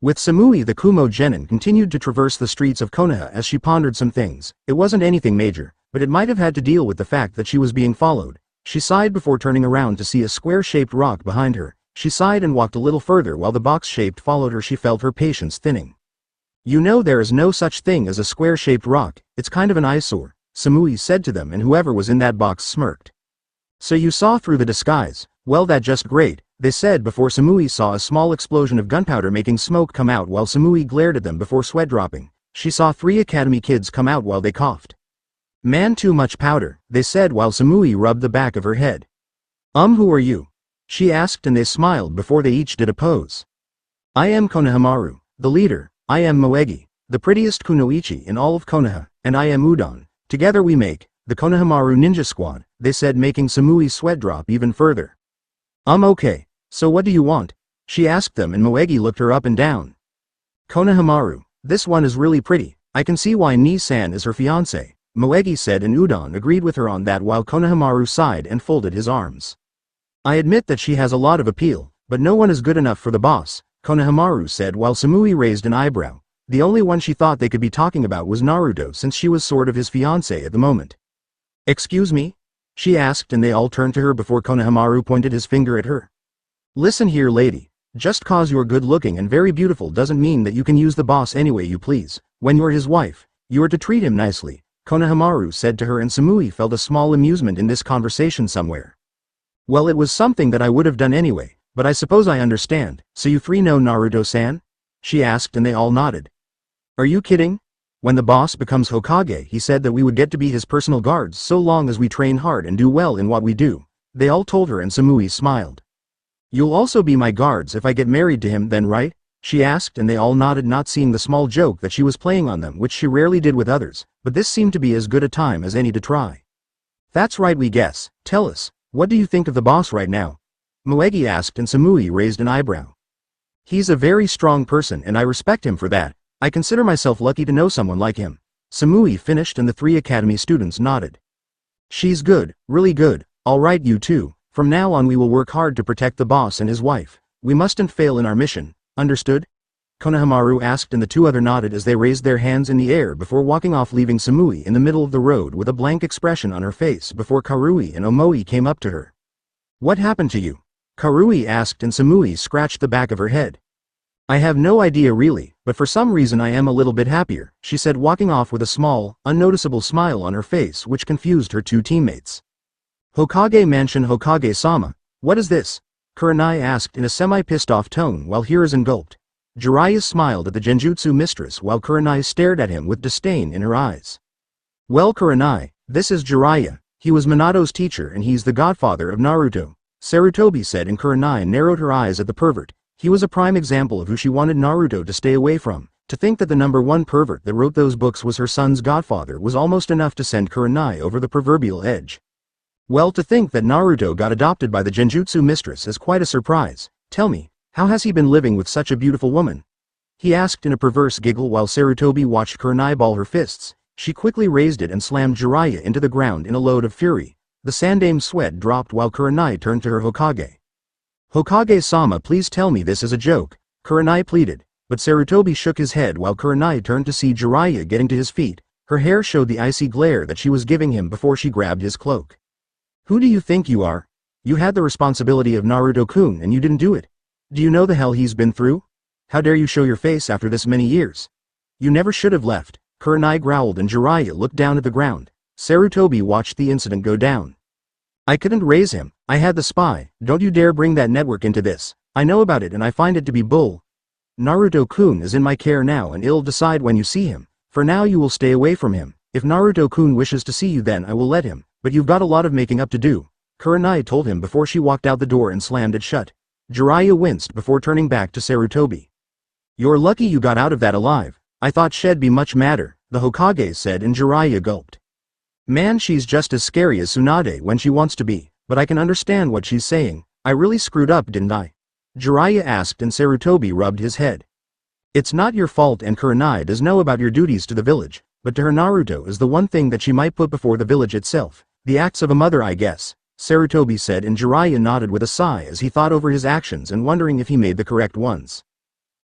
With Samui, the Kumo genin continued to traverse the streets of Konoha as she pondered some things. It wasn't anything major, but it might have had to deal with the fact that she was being followed. She sighed before turning around to see a square-shaped rock behind her. She sighed and walked a little further while the box-shaped followed her. She felt her patience thinning. You know, there is no such thing as a square-shaped rock. It's kind of an eyesore, Samui said to them, and whoever was in that box smirked. So you saw through the disguise. Well, that's just great, they said before Samui saw a small explosion of gunpowder making smoke come out while Samui glared at them before sweat dropping. She saw 3 academy kids come out while they coughed. Man, too much powder, they said while Samui rubbed the back of her head. Who are you? She asked, and they smiled before they each did a pose. I am Konohamaru, the leader. I am Moegi, the prettiest kunoichi in all of Konoha, and I am Udon. Together we make the Konohamaru Ninja Squad, they said, making Samui's sweat drop even further. Okay, so what do you want? She asked them, and Moegi looked her up and down. Konohamaru, this one is really pretty. I can see why Nii-san is her fiancé, Moegi said, and Udon agreed with her on that while Konohamaru sighed and folded his arms. I admit that she has a lot of appeal, but no one is good enough for the boss, Konohamaru said while Samui raised an eyebrow. The only one she thought they could be talking about was Naruto, since she was sort of his fiancé at the moment. Excuse me? She asked, and they all turned to her before Konohamaru pointed his finger at her. Listen here, lady. Just cause you're good looking and very beautiful doesn't mean that you can use the boss any way you please. When you're his wife, you are to treat him nicely, Konohamaru said to her, and Samui felt a small amusement in this conversation somewhere. Well, it was something that I would have done anyway, but I suppose I understand. So you 3 know Naruto-san? She asked, and they all nodded. Are you kidding? When the boss becomes Hokage, he said that we would get to be his personal guards so long as we train hard and do well in what we do. They all told her, and Samui smiled. You'll also be my guards if I get married to him then, right? She asked, and they all nodded, not seeing the small joke that she was playing on them, which she rarely did with others, but this seemed to be as good a time as any to try. That's right, we guess. Tell us, what do you think of the boss right now? Moegi asked, and Samui raised an eyebrow. He's a very strong person and I respect him for that. I consider myself lucky to know someone like him. Samui finished, and the 3 academy students nodded. She's good, really good. Alright, you two. From now on we will work hard to protect the boss and his wife. We mustn't fail in our mission. Understood? Konohamaru asked, and the 2 others nodded as they raised their hands in the air before walking off, leaving Samui in the middle of the road with a blank expression on her face before Karui and Omoi came up to her. What happened to you? Karui asked, and Samui scratched the back of her head. I have no idea really, but for some reason I am a little bit happier, she said, walking off with a small, unnoticeable smile on her face which confused her 2 teammates. Hokage Mansion. Hokage-sama, what is this? Kurenai asked in a semi-pissed-off tone while Hiruzen gulped. Jiraiya smiled at the Genjutsu mistress while Kurenai stared at him with disdain in her eyes. Well, Kurenai, this is Jiraiya. He was Minato's teacher and he's the godfather of Naruto, Sarutobi said, and Kurenai narrowed her eyes at the pervert. He was a prime example of who she wanted Naruto to stay away from. To think that the #1 pervert that wrote those books was her son's godfather was almost enough to send Kurenai over the proverbial edge. Well, to think that Naruto got adopted by the Genjutsu mistress is quite a surprise. Tell me, how has he been living with such a beautiful woman? He asked in a perverse giggle while Sarutobi watched Kurenai ball her fists. She quickly raised it and slammed Jiraiya into the ground in a load of fury. The Sandame's sweat dropped while Kurenai turned to her Hokage. Hokage-sama, please tell me this is a joke, Kurenai pleaded, but Sarutobi shook his head while Kurenai turned to see Jiraiya getting to his feet. Her hair showed the icy glare that she was giving him before she grabbed his cloak. Who do you think you are? You had the responsibility of Naruto-kun and you didn't do it. Do you know the hell he's been through? How dare you show your face after this many years? You never should have left, Kurenai growled and Jiraiya looked down at the ground. Sarutobi watched the incident go down. I couldn't raise him, I had the spy, don't you dare bring that network into this. I know about it and I find it to be bull. Naruto-kun is in my care now and I'll decide when you see him. For now you will stay away from him. If Naruto-kun wishes to see you then I will let him, but you've got a lot of making up to do. Kurenai told him before she walked out the door and slammed it shut. Jiraiya winced before turning back to Sarutobi. You're lucky you got out of that alive. I thought she'd be much madder, the Hokage said and Jiraiya gulped. Man, she's just as scary as Tsunade when she wants to be, but I can understand what she's saying. I really screwed up, didn't I? Jiraiya asked and Sarutobi rubbed his head. It's not your fault and Kurenai does know about your duties to the village, but to her Naruto is the one thing that she might put before the village itself. The acts of a mother, I guess, Sarutobi said and Jiraiya nodded with a sigh as he thought over his actions and wondering if he made the correct ones.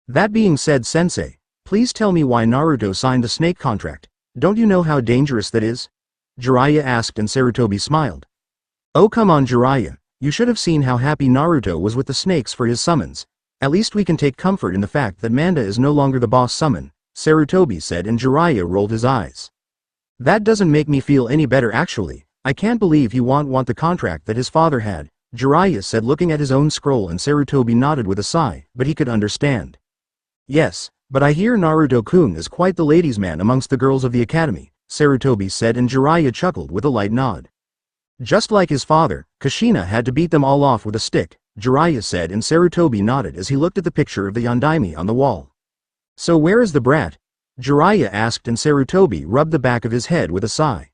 That being said, Sensei, please tell me why Naruto signed a snake contract. Don't you know how dangerous that is? Jiraiya asked and Sarutobi smiled. Oh come on Jiraiya, you should have seen how happy Naruto was with the snakes for his summons. At least we can take comfort in the fact that Manda is no longer the boss summon, Sarutobi said and Jiraiya rolled his eyes. That doesn't make me feel any better actually. I can't believe he want the contract that his father had, Jiraiya said looking at his own scroll and Sarutobi nodded with a sigh, but he could understand. Yes, but I hear Naruto-kun is quite the ladies' man amongst the girls of the academy, Sarutobi said and Jiraiya chuckled with a light nod. Just like his father, Kushina had to beat them all off with a stick, Jiraiya said and Sarutobi nodded as he looked at the picture of the Yondaime on the wall. So where is the brat? Jiraiya asked and Sarutobi rubbed the back of his head with a sigh.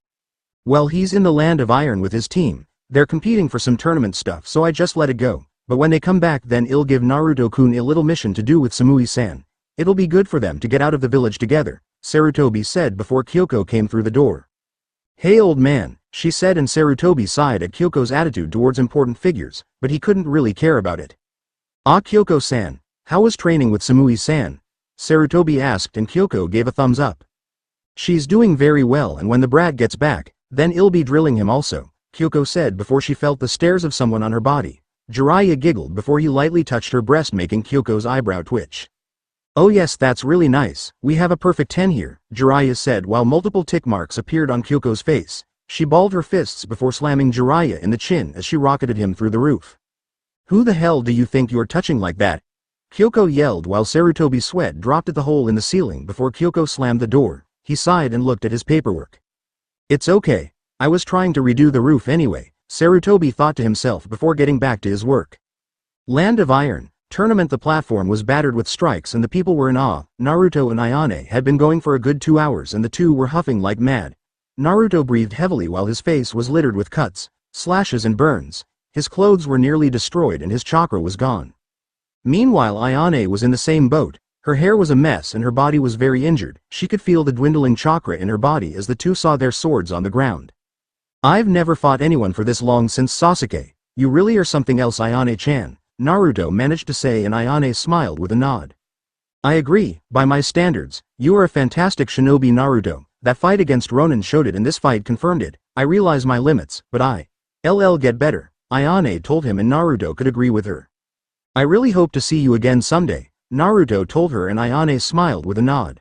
Well, he's in the Land of Iron with his team. They're competing for some tournament stuff so I just let it go, but when they come back then I'll give Naruto-kun a little mission to do with Samui-san. It'll be good for them to get out of the village together, Sarutobi said before Kyoko came through the door. Hey old man, she said and Sarutobi sighed at Kyoko's attitude towards important figures, but he couldn't really care about it. Ah Kyoko-san, how was training with Samui-san? Sarutobi asked and Kyoko gave a thumbs up. She's doing very well and when the brat gets back, then I'll be drilling him also, Kyoko said before she felt the stares of someone on her body. Jiraiya giggled before he lightly touched her breast making Kyoko's eyebrow twitch. Oh yes, that's really nice, we have a perfect 10 here, Jiraiya said while multiple tick marks appeared on Kyoko's face. She balled her fists before slamming Jiraiya in the chin as she rocketed him through the roof. Who the hell do you think you're touching like that? Kyoko yelled while Sarutobi's sweat dropped at the hole in the ceiling before Kyoko slammed the door. He sighed and looked at his paperwork. It's okay, I was trying to redo the roof anyway, Sarutobi thought to himself before getting back to his work. Land of Iron. Tournament. The platform was battered with strikes and the people were in awe. Naruto and Ayane had been going for a good 2 hours and the two were huffing like mad. Naruto breathed heavily while his face was littered with cuts, slashes and burns. His clothes were nearly destroyed and his chakra was gone. Meanwhile Ayane was in the same boat. Her hair was a mess and her body was very injured. She could feel the dwindling chakra in her body as the two saw their swords on the ground. I've never fought anyone for this long since Sasuke. You really are something else, Ayane-chan, Naruto managed to say and Ayane smiled with a nod. I agree, by my standards, you are a fantastic shinobi Naruto. That fight against Ronin showed it and this fight confirmed it. I realize my limits, but I'll get better, Ayane told him and Naruto could agree with her. I really hope to see you again someday, Naruto told her and Ayane smiled with a nod.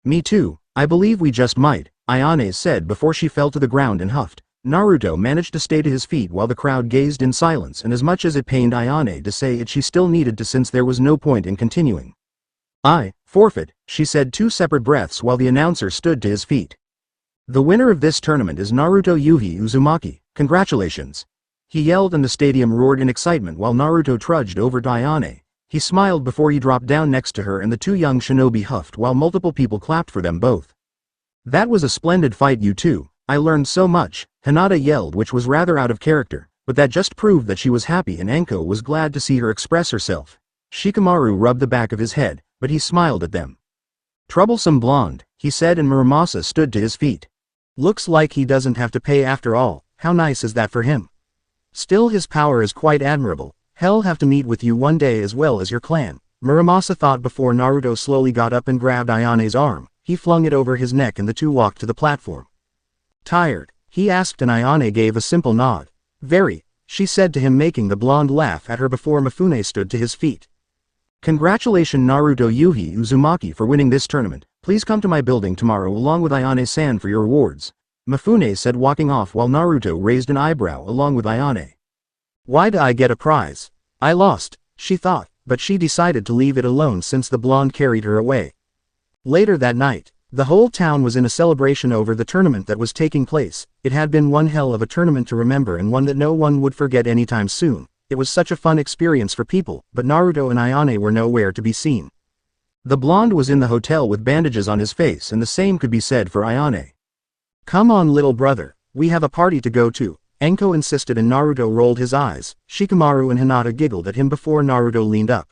Me too, I believe we just might, Ayane said before she fell to the ground and huffed. Naruto managed to stay to his feet while the crowd gazed in silence and as much as it pained Ayane to say it she still needed to since there was no point in continuing. I forfeit, she said 2 separate breaths while the announcer stood to his feet. The winner of this tournament is Naruto Yuhi Uzumaki, congratulations. He yelled and the stadium roared in excitement while Naruto trudged over to Ayane. He smiled before he dropped down next to her and the 2 young shinobi huffed while multiple people clapped for them both. That was a splendid fight, you two. I learned so much, Hinata yelled, which was rather out of character, but that just proved that she was happy and Anko was glad to see her express herself. Shikamaru rubbed the back of his head, but he smiled at them. Troublesome blonde, he said and Muramasa stood to his feet. Looks like he doesn't have to pay after all, how nice is that for him? Still his power is quite admirable, he'll have to meet with you one day as well as your clan, Muramasa thought before Naruto slowly got up and grabbed Ayane's arm. He flung it over his neck and the two walked to the platform. Tired? He asked and Ayane gave a simple nod. Very, she said to him making the blonde laugh at her before Mifune stood to his feet. Congratulations Naruto Yuhi Uzumaki for winning this tournament. Please come to my building tomorrow along with Ayane-san for your rewards, Mifune said walking off while Naruto raised an eyebrow along with Ayane. Why'd I get a prize? I lost, she thought, but she decided to leave it alone since the blonde carried her away. Later that night, the whole town was in a celebration over the tournament that was taking place. It had been one hell of a tournament to remember and one that no one would forget anytime soon. It was such a fun experience for people, but Naruto and Ayane were nowhere to be seen. The blonde was in the hotel with bandages on his face, and the same could be said for Ayane. Come on little brother, we have a party to go to, Anko insisted, and Naruto rolled his eyes. Shikamaru and Hinata giggled at him before Naruto leaned up.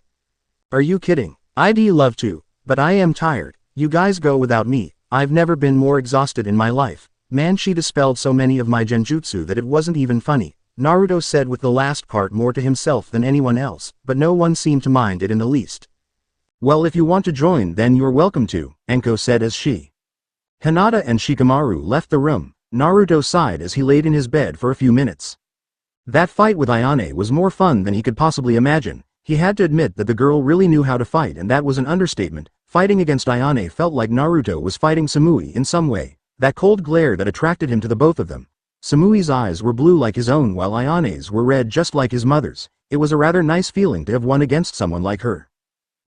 Are you kidding? I'd love to, but I am tired. You guys go without me. I've never been more exhausted in my life. Man, she dispelled so many of my genjutsu that it wasn't even funny, Naruto said with the last part more to himself than anyone else, but no one seemed to mind it in the least. Well, if you want to join then you're welcome to, Anko said as she. Hinata and Shikamaru left the room. Naruto sighed as he laid in his bed for a few minutes. That fight with Ayane was more fun than he could possibly imagine. He had to admit that the girl really knew how to fight, and that was an understatement. Fighting against Ayane felt like Naruto was fighting Samui in some way. That cold glare that attracted him to the both of them. Samui's eyes were blue like his own while Ayane's were red just like his mother's. It was a rather nice feeling to have won against someone like her.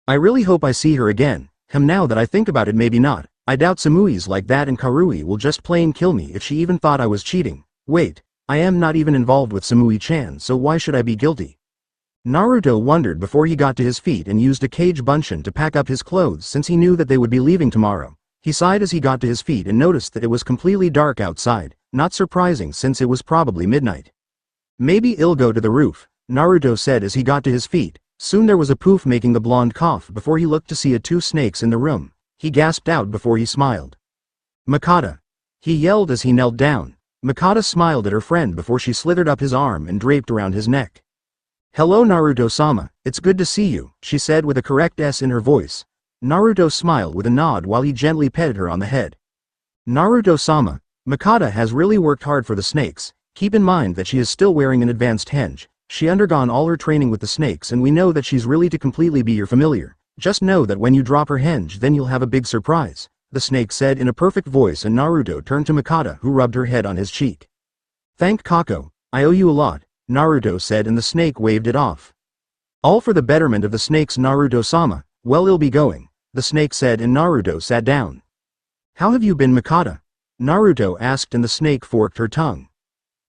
I really hope I see her again. Now that I think about it, maybe not. I doubt Samui's like that, and Karui will just plain kill me if she even thought I was cheating. Wait, I am not even involved with Samui-chan, so why should I be guilty? Naruto wondered before he got to his feet and used a kage bunshin to pack up his clothes since he knew that they would be leaving tomorrow. He sighed as he got to his feet and noticed that it was completely dark outside, not surprising since it was probably midnight. Maybe I'll go to the roof, Naruto said as he got to his feet. Soon there was a poof making the blonde cough before he looked to see two snakes in the room. He gasped out before he smiled. Mikata! He yelled as he knelt down. Mikata smiled at her friend before she slithered up his arm and draped around his neck. Hello Naruto-sama, it's good to see you, she said with a correct S in her voice. Naruto smiled with a nod while he gently petted her on the head. Naruto-sama, Mikata has really worked hard for the snakes. Keep in mind that she is still wearing an advanced henge. She undergone all her training with the snakes, and we know that she's really to completely be your familiar. Just know that when you drop her henge then you'll have a big surprise, the snake said in a perfect voice, and Naruto turned to Mikata, who rubbed her head on his cheek. Thank Kako, I owe you a lot, Naruto said, and the snake waved it off. All for the betterment of the snakes, Naruto-sama. Well, I'll be going, the snake said, and Naruto sat down. How have you been, Mikata? Naruto asked, and the snake forked her tongue.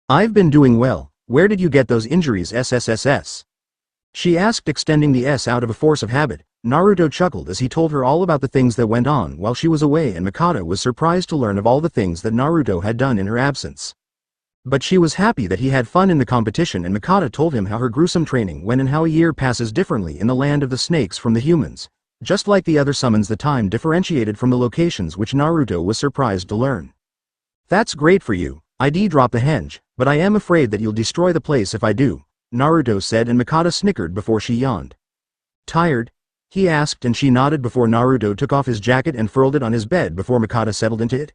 I've been doing well. Where did you get those injuries, SSSS? She asked, extending the S out of a force of habit. Naruto chuckled as he told her all about the things that went on while she was away, and Mikata was surprised to learn of all the things that Naruto had done in her absence. But she was happy that he had fun in the competition, and Mikata told him how her gruesome training went and how a year passes differently in the land of the snakes from the humans. Just like the other summons, the time differentiated from the locations, which Naruto was surprised to learn. That's great for you. I'd drop the henge, but I am afraid that you'll destroy the place if I do, Naruto said, and Mikata snickered before she yawned. Tired? He asked, and she nodded before Naruto took off his jacket and furled it on his bed before Mikata settled into it.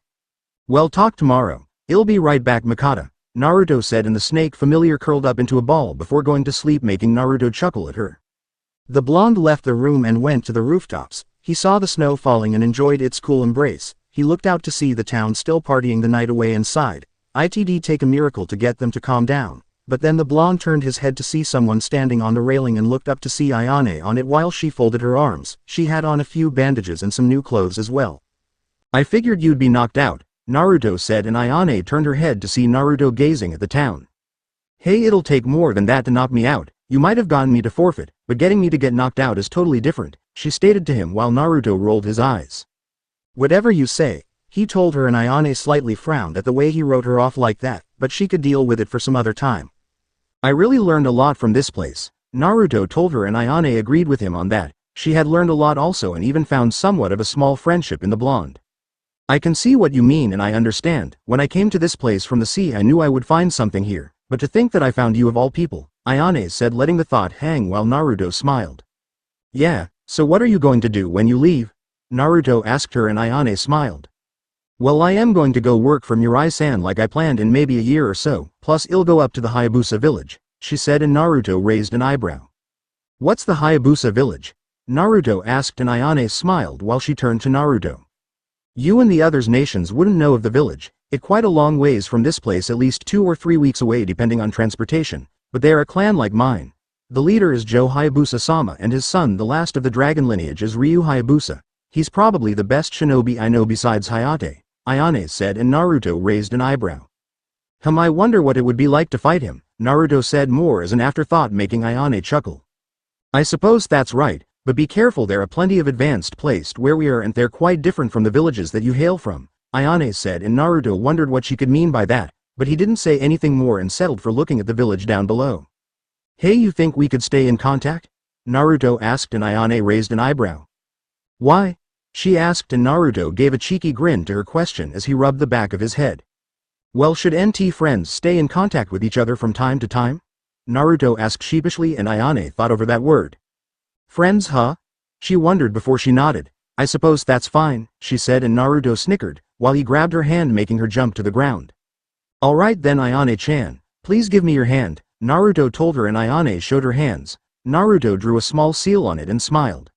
Well, talk tomorrow. I'll be right back, Mikata, Naruto said, and the snake familiar curled up into a ball before going to sleep, making Naruto chuckle at her. The blonde left the room and went to the rooftops. He saw the snow falling and enjoyed its cool embrace. He looked out to see the town still partying the night away and sighed. It'd take a miracle to get them to calm down. But then the blonde turned his head to see someone standing on the railing and looked up to see Ayane on it while she folded her arms. She had on a few bandages and some new clothes as well. I figured you'd be knocked out, Naruto said, and Ayane turned her head to see Naruto gazing at the town. Hey, it'll take more than that to knock me out. You might have gotten me to forfeit, but getting me to get knocked out is totally different, she stated to him while Naruto rolled his eyes. Whatever you say, he told her, and Ayane slightly frowned at the way he wrote her off like that, but she could deal with it for some other time. I really learned a lot from this place, Naruto told her, and Ayane agreed with him on that. She had learned a lot also, and even found somewhat of a small friendship in the blonde. I can see what you mean and I understand. When I came to this place from the sea I knew I would find something here, but to think that I found you of all people, Ayane said, letting the thought hang while Naruto smiled. Yeah, so what are you going to do when you leave? Naruto asked her, and Ayane smiled. Well, I am going to go work for Mirai-san like I planned in maybe a year or so, plus I'll go up to the Hayabusa village, she said, and Naruto raised an eyebrow. What's the Hayabusa village? Naruto asked, and Ayane smiled while she turned to Naruto. You and the others nations wouldn't know of the village, it's quite a long ways from this place, at least 2 or 3 weeks away depending on transportation, but they are a clan like mine. The leader is Joe Hayabusa-sama and his son, the last of the dragon lineage, is Ryu Hayabusa. He's probably the best shinobi I know besides Hayate, Ayane said, and Naruto raised an eyebrow. I wonder what it would be like to fight him, Naruto said, more as an afterthought, making Ayane chuckle. I suppose that's right, but be careful, there are plenty of advanced placed where we are and they're quite different from the villages that you hail from, Ayane said, and Naruto wondered what she could mean by that, but he didn't say anything more and settled for looking at the village down below. Hey, you think we could stay in contact? Naruto asked, and Ayane raised an eyebrow. Why? She asked, and Naruto gave a cheeky grin to her question as he rubbed the back of his head. Well, should NT friends stay in contact with each other from time to time? Naruto asked sheepishly, and Ayane thought over that word. Friends, huh? She wondered before she nodded. I suppose that's fine, she said, and Naruto snickered, while he grabbed her hand, making her jump to the ground. Alright then, Ayane-chan, please give me your hand, Naruto told her, and Ayane showed her hands. Naruto drew a small seal on it and smiled.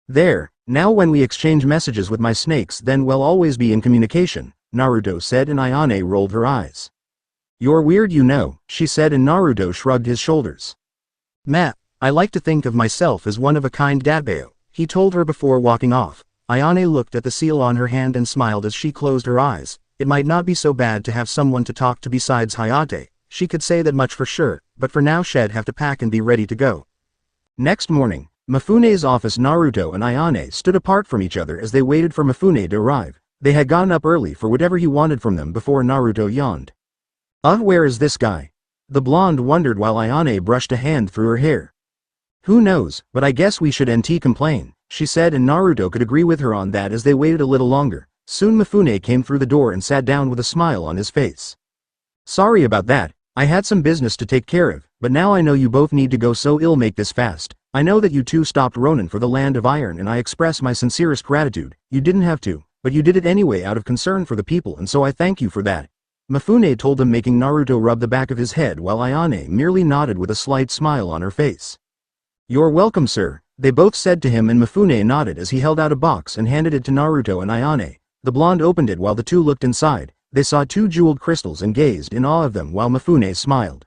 There, now when we exchange messages with my snakes then we'll always be in communication, Naruto said, and Ayane rolled her eyes. You're weird, you know, she said, and Naruto shrugged his shoulders. Meh, I like to think of myself as one of a kind dadbao, he told her before walking off. Ayane looked at the seal on her hand and smiled as she closed her eyes. It might not be so bad to have someone to talk to besides Hayate, she could say that much for sure, but for now she'd have to pack and be ready to go. Next morning, Mifune's office. Naruto and Ayane stood apart from each other as they waited for Mifune to arrive. They had gotten up early for whatever he wanted from them before Naruto yawned. Where is this guy? The blonde wondered while Ayane brushed a hand through her hair. Who knows, but I guess we should NT complain, she said, and Naruto could agree with her on that as they waited a little longer. Soon Mifune came through the door and sat down with a smile on his face. Sorry about that, I had some business to take care of, but now I know you both need to go, so I'll make this fast. I know that you two stopped Ronin for the Land of Iron and I express my sincerest gratitude. You didn't have to, but you did it anyway out of concern for the people, and so I thank you for that. Mifune told him, making Naruto rub the back of his head while Ayane merely nodded with a slight smile on her face. You're welcome, sir, they both said to him, and Mifune nodded as he held out a box and handed it to Naruto and Ayane. The blonde opened it while the two looked inside. They saw 2 jeweled crystals and gazed in awe of them while Mifune smiled.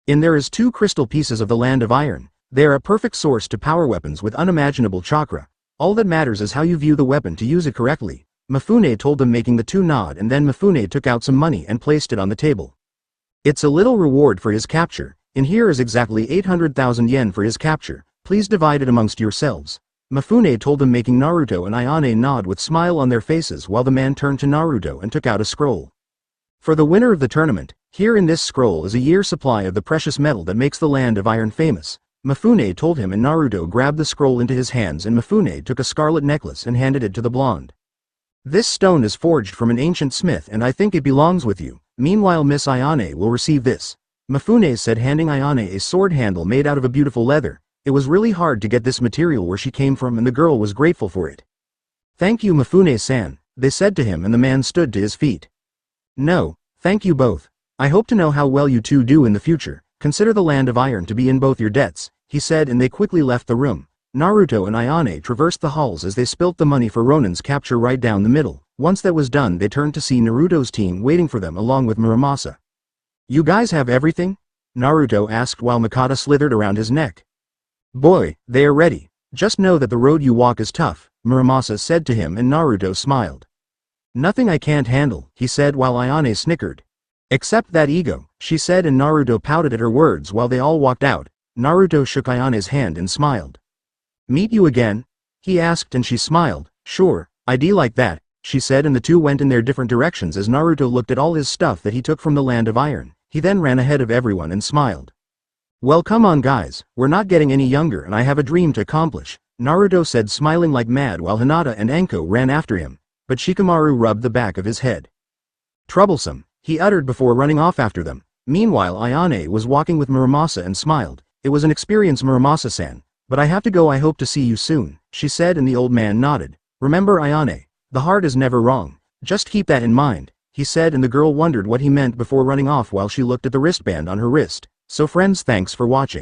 In there is 2 crystal pieces of the Land of Iron. They are a perfect source to power weapons with unimaginable chakra. All that matters is how you view the weapon to use it correctly, Mifune told them, making the two nod, and then Mifune took out some money and placed it on the table. It's a little reward for his capture. In here is exactly 800,000 yen for his capture. Please divide it amongst yourselves, Mifune told them, making Naruto and Ayane nod with smile on their faces while the man turned to Naruto and took out a scroll. For the winner of the tournament, here in this scroll is a year's supply of the precious metal that makes the Land of Iron famous, Mifune told him, and Naruto grabbed the scroll into his hands, and Mifune took a scarlet necklace and handed it to the blonde. This stone is forged from an ancient smith and I think it belongs with you. Meanwhile, Miss Ayane will receive this, Mifune said, handing Ayane a sword handle made out of a beautiful leather. It was really hard to get this material where she came from, and the girl was grateful for it. Thank you, Mifune-san, they said to him, and the man stood to his feet. No, thank you both. I hope to know how well you two do in the future. Consider the Land of Iron to be in both your debts, he said, and they quickly left the room. Naruto and Ayane traversed the halls as they spilt the money for Ronin's capture right down the middle. Once that was done, they turned to see Naruto's team waiting for them along with Muramasa. You guys have everything? Naruto asked while Mikata slithered around his neck. Boy, they are ready. Just know that the road you walk is tough, Muramasa said to him, and Naruto smiled. Nothing I can't handle, he said while Ayane snickered. Except that ego, she said, and Naruto pouted at her words while they all walked out. Naruto shook Ayane's hand and smiled. Meet you again? He asked, and she smiled. Sure, I'd like that, she said, and the two went in their different directions as Naruto looked at all his stuff that he took from the Land of Iron. He then ran ahead of everyone and smiled. Well, come on guys, we're not getting any younger and I have a dream to accomplish, Naruto said, smiling like mad while Hinata and Anko ran after him, but Shikamaru rubbed the back of his head. Troublesome, he uttered before running off after them. Meanwhile, Ayane was walking with Muramasa and smiled. It was an experience, Muramasa-san, but I have to go. I hope to see you soon, she said, and the old man nodded. Remember, Ayane, the heart is never wrong. Just keep that in mind, he said, and the girl wondered what he meant before running off while she looked at the wristband on her wrist. So friends, thanks for watching.